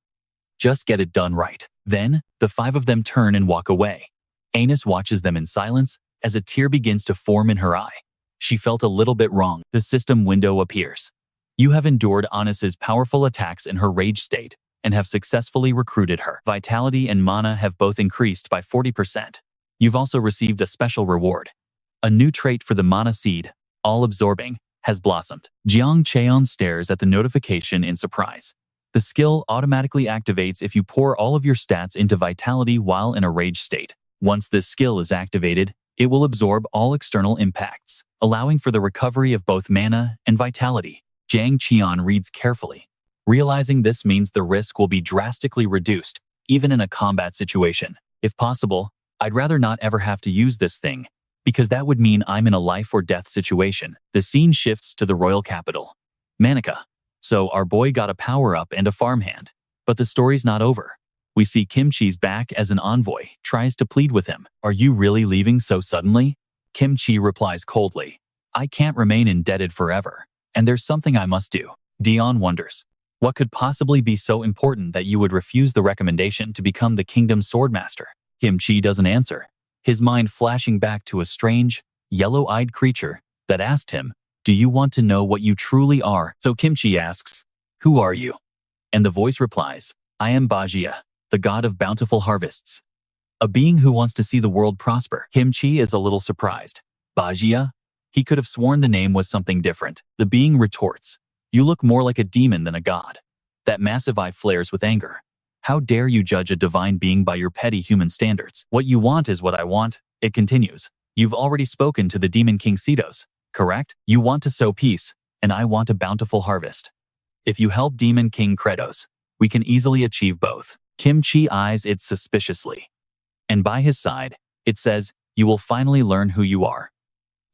"Just get it done right." Then, the 5 of them turn and walk away. Anus watches them in silence as a tear begins to form in her eye. She felt a little bit wrong. The system window appears. "You have endured Anus's powerful attacks in her rage state and have successfully recruited her. Vitality and mana have both increased by 40%. You've also received a special reward. A new trait for the mana seed, all-absorbing, has blossomed." Jang Cheon stares at the notification in surprise. The skill automatically activates if you pour all of your stats into vitality while in a rage state. Once this skill is activated, it will absorb all external impacts, allowing for the recovery of both mana and vitality. Jang Cheon reads carefully. Realizing this means the risk will be drastically reduced, even in a combat situation. If possible, I'd rather not ever have to use this thing, because that would mean I'm in a life or death situation. The scene shifts to the royal capital, Manhwa. So our boy got a power-up and a farmhand. But the story's not over. We see Kimchi's back as an envoy, tries to plead with him. Are you really leaving so suddenly? Kimchi replies coldly. I can't remain indebted forever, and there's something I must do. Dion wonders. What could possibly be so important that you would refuse the recommendation to become the kingdom's swordmaster? Kimchi doesn't answer, his mind flashing back to a strange, yellow-eyed creature that asked him, do you want to know what you truly are? So Kimchi asks, who are you? And the voice replies, I am Bajia, the god of bountiful harvests. A being who wants to see the world prosper. Kimchi is a little surprised. Bajia? He could have sworn the name was something different. The being retorts, you look more like a demon than a god. That massive eye flares with anger. How dare you judge a divine being by your petty human standards? What you want is what I want, it continues. You've already spoken to the demon king Credos, correct? You want to sow peace, and I want a bountiful harvest. If you help demon king Credos, we can easily achieve both. Kimchi eyes it suspiciously. And by his side, it says, you will finally learn who you are.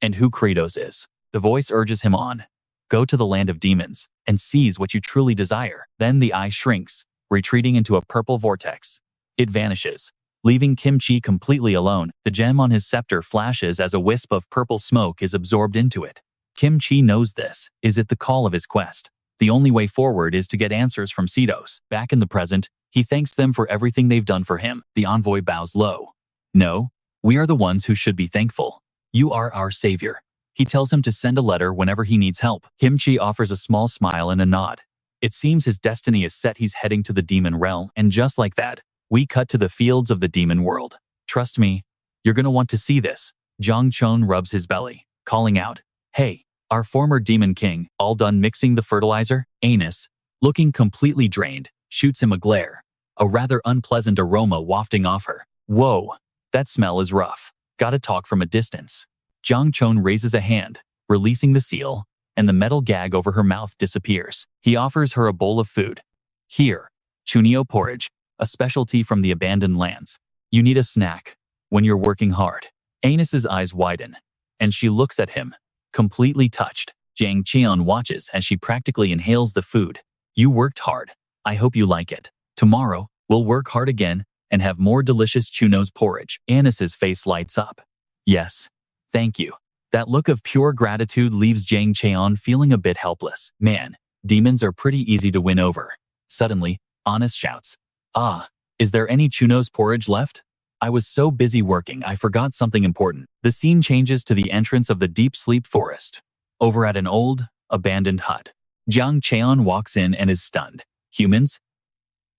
And who Credos is. The voice urges him on. Go to the land of demons, and seize what you truly desire. Then the eye shrinks, retreating into a purple vortex. It vanishes, leaving Kimchi completely alone. The gem on his scepter flashes as a wisp of purple smoke is absorbed into it. Kimchi knows this. Is it the call of his quest? The only way forward is to get answers from Credos. Back in the present, he thanks them for everything they've done for him. The envoy bows low. No, we are the ones who should be thankful. You are our savior. He tells him to send a letter whenever he needs help. Kimchi offers a small smile and a nod. It seems his destiny is set. He's heading to the demon realm. And just like that, we cut to the fields of the demon world. Trust me, you're gonna want to see this. Jang Cheon rubs his belly, calling out, hey, our former demon king, all done mixing the fertilizer? Anus, looking completely drained, shoots him a glare, a rather unpleasant aroma wafting off her. Whoa, that smell is rough. Gotta talk from a distance. Jang Cheon raises a hand, releasing the seal, and the metal gag over her mouth disappears. He offers her a bowl of food. Here, chunio porridge, a specialty from the abandoned lands. You need a snack when you're working hard. Anus's eyes widen, and she looks at him, completely touched. Jang Cheon watches as she practically inhales the food. You worked hard. I hope you like it. Tomorrow, we'll work hard again and have more delicious chuno's porridge. Anus's face lights up. Yes, thank you. That look of pure gratitude leaves Jang Cheon feeling a bit helpless. Man, demons are pretty easy to win over. Suddenly, Anus shouts, ah, is there any chuno's porridge left? I was so busy working I forgot something important. The scene changes to the entrance of the deep sleep forest. Over at an old, abandoned hut. Jang Cheon walks in and is stunned. Humans?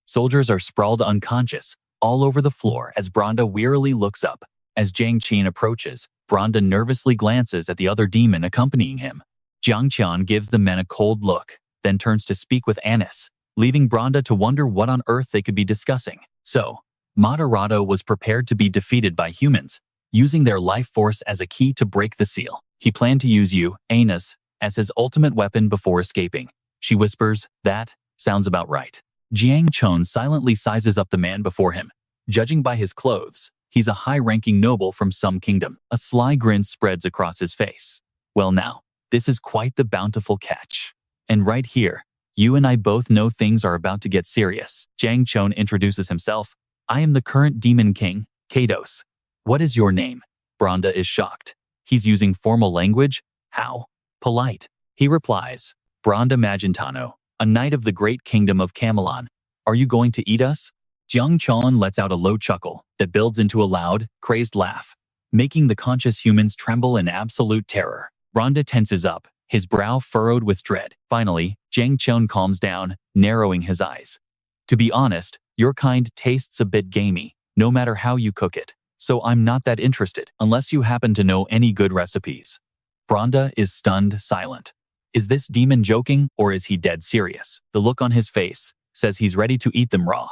Soldiers are sprawled unconscious, all over the floor as Branda wearily looks up. As Jang Cheon approaches, Branda nervously glances at the other demon accompanying him. Jang Cheon gives the men a cold look, then turns to speak with Anus, leaving Branda to wonder what on earth they could be discussing. So, Moderato was prepared to be defeated by humans, using their life force as a key to break the seal. He planned to use you, Anus, as his ultimate weapon before escaping. She whispers, that sounds about right. Jang Cheon silently sizes up the man before him. Judging by his clothes, he's a high-ranking noble from some kingdom. A sly grin spreads across his face. Well now, this is quite the bountiful catch. And right here, you and I both know things are about to get serious. Jang Cheon introduces himself. I am the current demon king, Credos. What is your name? Branda is shocked. He's using formal language? How? Polite. He replies, Branda Magentano, a knight of the great kingdom of Camelon. Are you going to eat us? Jang Cheon lets out a low chuckle that builds into a loud, crazed laugh, making the conscious humans tremble in absolute terror. Branda tenses up, his brow furrowed with dread. Finally, Jang Cheon calms down, narrowing his eyes. To be honest, your kind tastes a bit gamey, no matter how you cook it, so I'm not that interested, unless you happen to know any good recipes. Branda is stunned silent. Is this demon joking, or is he dead serious? The look on his face says he's ready to eat them raw.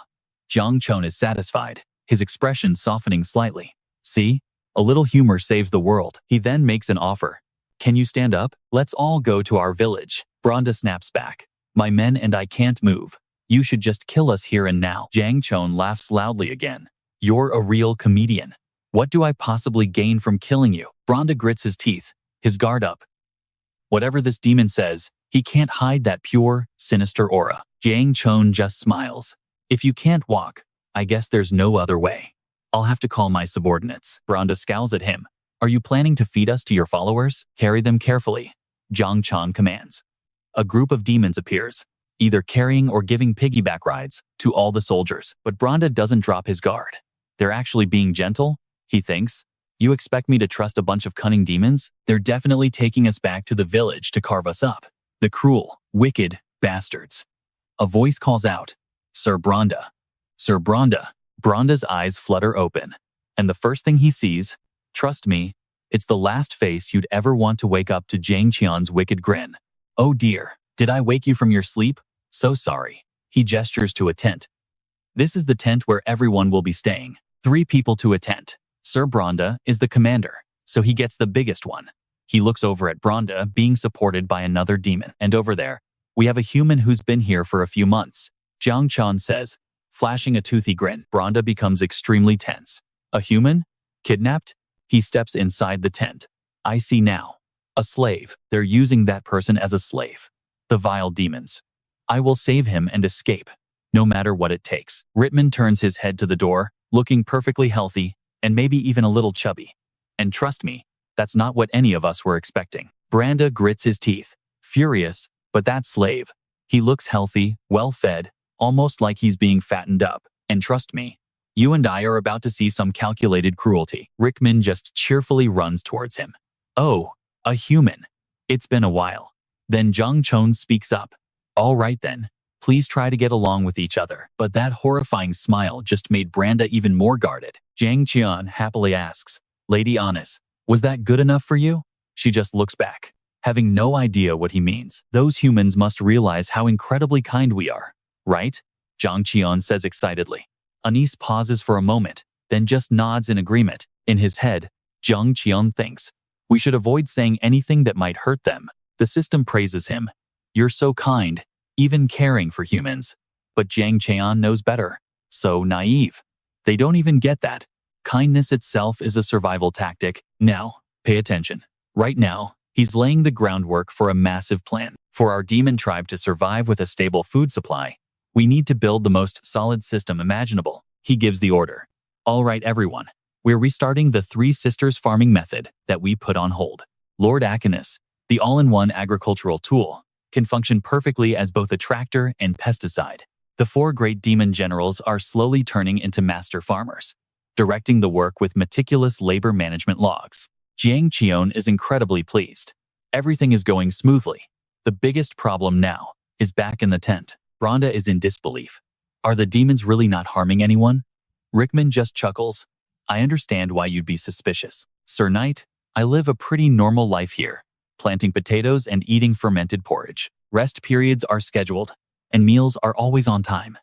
Jang Cheon is satisfied, his expression softening slightly. See? A little humor saves the world. He then makes an offer. Can you stand up? Let's all go to our village. Branda snaps back. My men and I can't move. You should just kill us here and now. Jang Cheon laughs loudly again. You're a real comedian. What do I possibly gain from killing you? Branda grits his teeth, his guard up. Whatever this demon says, he can't hide that pure, sinister aura. Jang Cheon just smiles. If you can't walk, I guess there's no other way. I'll have to call my subordinates. Branda scowls at him. Are you planning to feed us to your followers? Carry them carefully. Jang Cheon commands. A group of demons appears, either carrying or giving piggyback rides to all the soldiers. But Branda doesn't drop his guard. They're actually being gentle, he thinks. You expect me to trust a bunch of cunning demons? They're definitely taking us back to the village to carve us up. The cruel, wicked bastards. A voice calls out, Sir Branda. Sir Branda. Branda's eyes flutter open. And the first thing he sees, trust me, it's the last face you'd ever want to wake up to Jang Cheon's wicked grin. Oh dear, did I wake you from your sleep? So sorry. He gestures to a tent. This is the tent where everyone will be staying. 3 people to a tent. Sir Branda is the commander, so he gets the biggest one. He looks over at Branda being supported by another demon. And over there, we have a human who's been here for a few months. Jang Cheon says, flashing a toothy grin. Branda becomes extremely tense. A human? Kidnapped? He steps inside the tent. I see now. A slave. They're using that person as a slave. The vile demons. I will save him and escape, no matter what it takes. Rittman turns his head to the door, looking perfectly healthy, and maybe even a little chubby. And trust me, that's not what any of us were expecting. Branda grits his teeth, furious, but that slave. He looks healthy, well-fed, almost like he's being fattened up. And trust me, you and I are about to see some calculated cruelty. Rickman just cheerfully runs towards him. Oh, a human. It's been a while. Then Jang Cheon speaks up. All right then, please try to get along with each other. But that horrifying smile just made Branda even more guarded. Jang Cheon happily asks, Lady Honest, was that good enough for you? She just looks back, having no idea what he means. Those humans must realize how incredibly kind we are, right? Jang Cheon says excitedly. Anis pauses for a moment, then just nods in agreement. In his head, Jang Cheon thinks, we should avoid saying anything that might hurt them. The system praises him. You're so kind, even caring for humans. But Jang Cheon knows better. So naive. They don't even get that. Kindness itself is a survival tactic. Now, pay attention. Right now, he's laying the groundwork for a massive plan. For our demon tribe to survive with a stable food supply, we need to build the most solid system imaginable. He gives the order. All right, everyone. We're restarting the 3 Sisters farming method that we put on hold. Lord Akinus, the all-in-one agricultural tool, can function perfectly as both a tractor and pesticide. The 4 great demon generals are slowly turning into master farmers, directing the work with meticulous labor management logs. Jang Cheon is incredibly pleased. Everything is going smoothly. The biggest problem now is back in the tent. Branda is in disbelief. Are the demons really not harming anyone? Rickman just chuckles. I understand why you'd be suspicious. Sir Knight, I live a pretty normal life here, planting potatoes and eating fermented porridge. Rest periods are scheduled, and meals are always on time.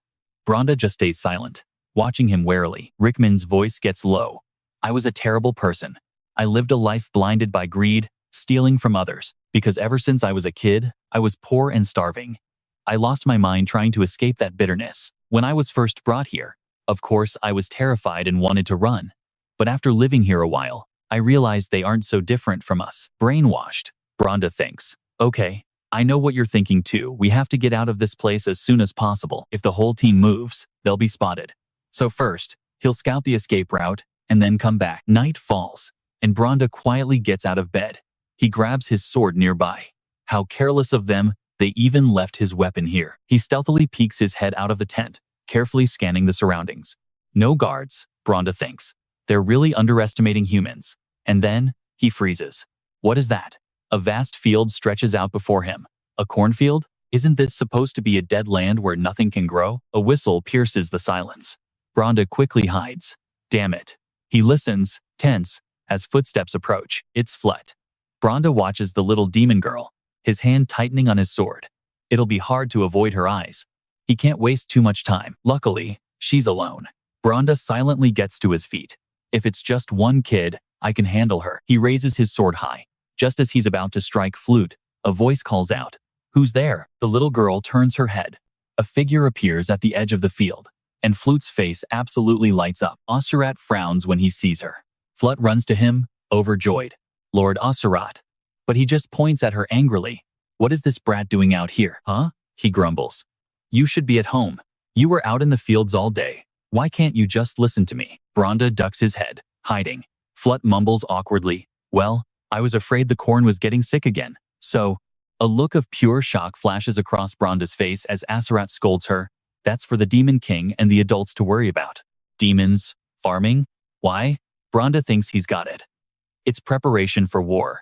Branda just stays silent, watching him warily. Rickman's voice gets low. I was a terrible person. I lived a life blinded by greed, stealing from others, because ever since I was a kid, I was poor and starving. I lost my mind trying to escape that bitterness. When I was first brought here, of course, I was terrified and wanted to run. But after living here a while, I realized they aren't so different from us. Brainwashed, Branda thinks. Okay, I know what you're thinking too. We have to get out of this place as soon as possible. If the whole team moves, they'll be spotted. So first, he'll scout the escape route and then come back. Night falls, and Branda quietly gets out of bed. He grabs his sword nearby. How careless of them, they even left his weapon here. He stealthily peeks his head out of the tent, carefully scanning the surroundings. No guards, Branda thinks. They're really underestimating humans. And then, he freezes. What is that? A vast field stretches out before him. A cornfield? Isn't this supposed to be a dead land where nothing can grow? A whistle pierces the silence. Branda quickly hides. Damn it. He listens, tense, as footsteps approach. It's Flut. Branda watches the little demon girl, his hand tightening on his sword. It'll be hard to avoid her eyes. He can't waste too much time. Luckily, she's alone. Branda silently gets to his feet. If it's just one kid, I can handle her. He raises his sword high. Just as he's about to strike Flute, a voice calls out. Who's there? The little girl turns her head. A figure appears at the edge of the field, and Flute's face absolutely lights up. Asurat frowns when he sees her. Flut runs to him, overjoyed. Lord Asurat. But he just points at her angrily. What is this brat doing out here, huh? He grumbles. You should be at home. You were out in the fields all day. Why can't you just listen to me? Bronda ducks his head, hiding. Flut mumbles awkwardly. Well, I was afraid the corn was getting sick again. So, a look of pure shock flashes across Bronda's face as Asurat scolds her. That's for the Demon King and the adults to worry about. Demons? Farming? Why? Bronda thinks he's got it. It's preparation for war.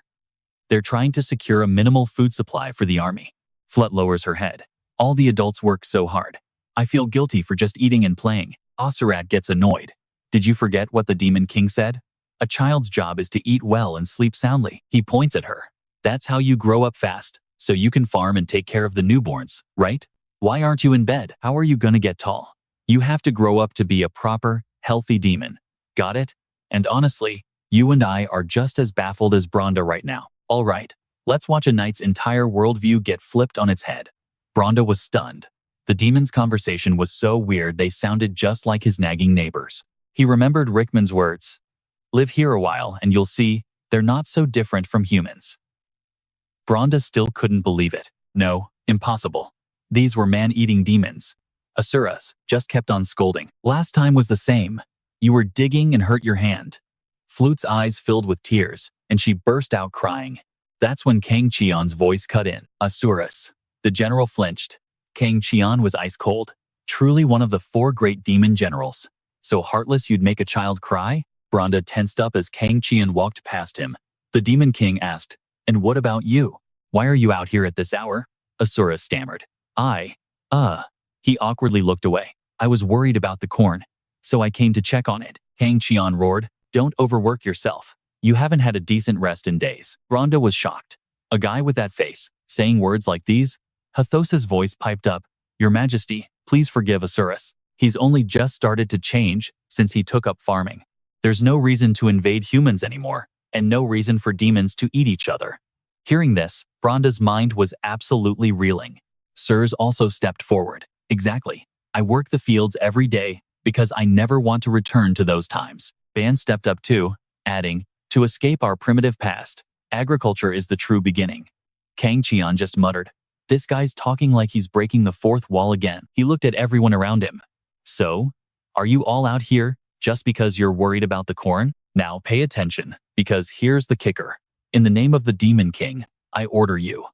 They're trying to secure a minimal food supply for the army. Flut lowers her head. All the adults work so hard. I feel guilty for just eating and playing. Asurat gets annoyed. Did you forget what the Demon King said? A child's job is to eat well and sleep soundly. He points at her. That's how you grow up fast, so you can farm and take care of the newborns, right? Why aren't you in bed? How are you gonna get tall? You have to grow up to be a proper, healthy demon. Got it? And honestly, you and I are just as baffled as Bronda right now. All right, let's watch a knight's entire worldview get flipped on its head. Bronda was stunned. The demon's conversation was so weird they sounded just like his nagging neighbors. He remembered Rickman's words. Live here a while and you'll see, they're not so different from humans. Bronda still couldn't believe it. No, impossible. These were man-eating demons. Asuras just kept on scolding. Last time was the same. You were digging and hurt your hand. Flute's eyes filled with tears, and she burst out crying. That's when Jang Cheon's voice cut in. Asuras. The general flinched. Jang Cheon was ice cold. Truly one of the 4 great demon generals. So heartless you'd make a child cry? Bronda tensed up as Jang Cheon walked past him. The Demon King asked, and what about you? Why are you out here at this hour? Asuras stammered. He awkwardly looked away. I was worried about the corn, so I came to check on it. Jang Cheon roared. Don't overwork yourself. You haven't had a decent rest in days. Bronda was shocked. A guy with that face, saying words like these? Hathos's voice piped up. Your Majesty, please forgive Asuras. He's only just started to change since he took up farming. There's no reason to invade humans anymore, and no reason for demons to eat each other. Hearing this, Bronda's mind was absolutely reeling. Sirs also stepped forward. Exactly. I work the fields every day because I never want to return to those times. Ban stepped up too, adding, to escape our primitive past, agriculture is the true beginning. Jang Cheon just muttered. This guy's talking like he's breaking the 4th wall again. He looked at everyone around him. So, are you all out here just because you're worried about the corn? Now pay attention, because here's the kicker. In the name of the Demon King, I order you.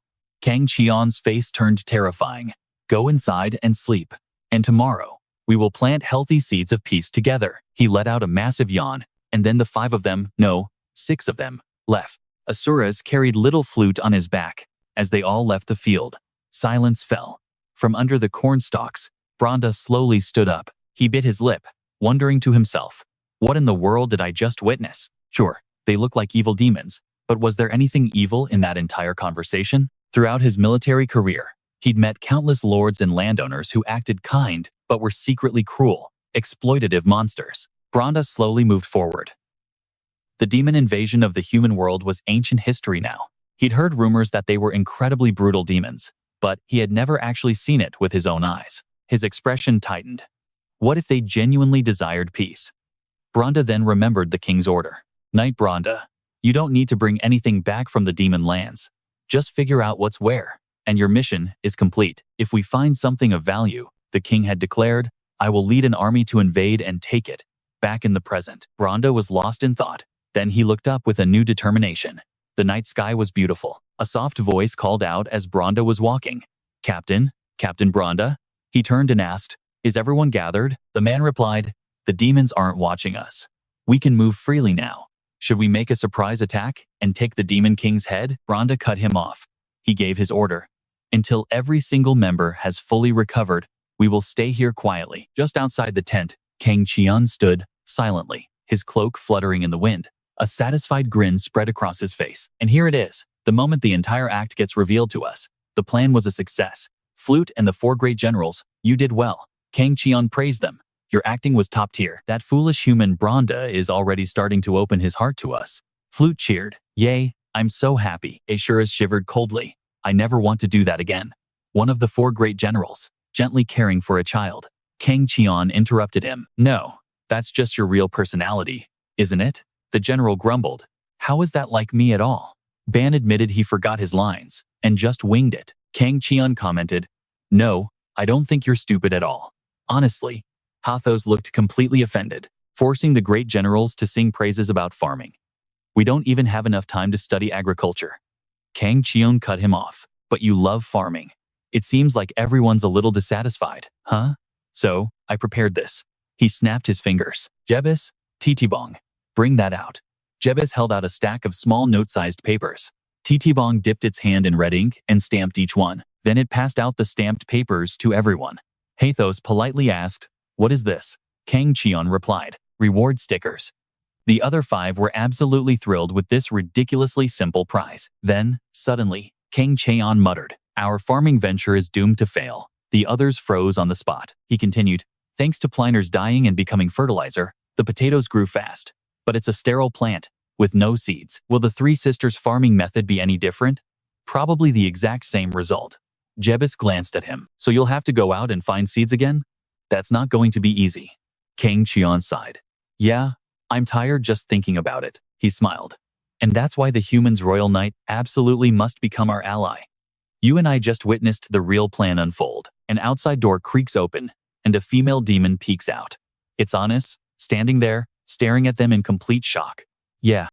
Jang Cheon's face turned terrifying. Go inside and sleep. And tomorrow, we will plant healthy seeds of peace together. He let out a massive yawn, and then the 5 of them, no, 6 of them, left. Asuras carried little Flute on his back. As they all left the field, silence fell. From under the corn stalks, Bronda slowly stood up. He bit his lip, wondering to himself, what in the world did I just witness? Sure, they look like evil demons, but was there anything evil in that entire conversation? Throughout his military career, he'd met countless lords and landowners who acted kind but were secretly cruel, exploitative monsters. Bronda slowly moved forward. The demon invasion of the human world was ancient history now. He'd heard rumors that they were incredibly brutal demons, but he had never actually seen it with his own eyes. His expression tightened. What if they genuinely desired peace? Bronda then remembered the king's order. Knight Bronda, you don't need to bring anything back from the demon lands. Just figure out what's where, and your mission is complete. If we find something of value, the king had declared, I will lead an army to invade and take it. Back in the present, Bronda was lost in thought. Then he looked up with a new determination. The night sky was beautiful. A soft voice called out as Bronda was walking. Captain Bronda? He turned and asked, is everyone gathered? The man replied, the demons aren't watching us. We can move freely now. Should we make a surprise attack and take the Demon King's head? Bronda cut him off. He gave his order. Until every single member has fully recovered, we will stay here quietly. Just outside the tent, Jang Cheon stood, silently, his cloak fluttering in the wind. A satisfied grin spread across his face. And here it is. The moment the entire act gets revealed to us, the plan was a success. Flute and the 4 great generals, you did well. Jang Cheon praised them. Your acting was top tier. That foolish human Bronda is already starting to open his heart to us. Flute cheered. Yay, I'm so happy. Asuras shivered coldly. I never want to do that again. One of the four great generals, gently caring for a child. Jang Cheon interrupted him. No, that's just your real personality, isn't it? The general grumbled. How is that like me at all? Ban admitted he forgot his lines and just winged it. Jang Cheon commented, no, I don't think you're stupid at all. Honestly, Hathos looked completely offended, forcing the great generals to sing praises about farming. We don't even have enough time to study agriculture. Jang Cheon cut him off. But you love farming. It seems like everyone's a little dissatisfied, huh? So, I prepared this. He snapped his fingers. Jebus, Titibong, bring that out. Jebus held out a stack of small note-sized papers. Titibong dipped its hand in red ink and stamped each one. Then it passed out the stamped papers to everyone. Hathos politely asked, what is this? Jang Cheon replied, reward stickers. The other five were absolutely thrilled with this ridiculously simple prize. Then, suddenly, Jang Cheon muttered, our farming venture is doomed to fail. The others froze on the spot. He continued, thanks to Pliner's dying and becoming fertilizer, the potatoes grew fast. But it's a sterile plant, with no seeds. Will the three sisters' farming method be any different? Probably the exact same result. Jebus glanced at him. So you'll have to go out and find seeds again? That's not going to be easy. Jang Cheon sighed. Yeah, I'm tired just thinking about it. He smiled. And that's why the humans' royal knight absolutely must become our ally. You and I just witnessed the real plan unfold. An outside door creaks open, and a female demon peeks out. It's Honest, standing there, staring at them in complete shock. Yeah,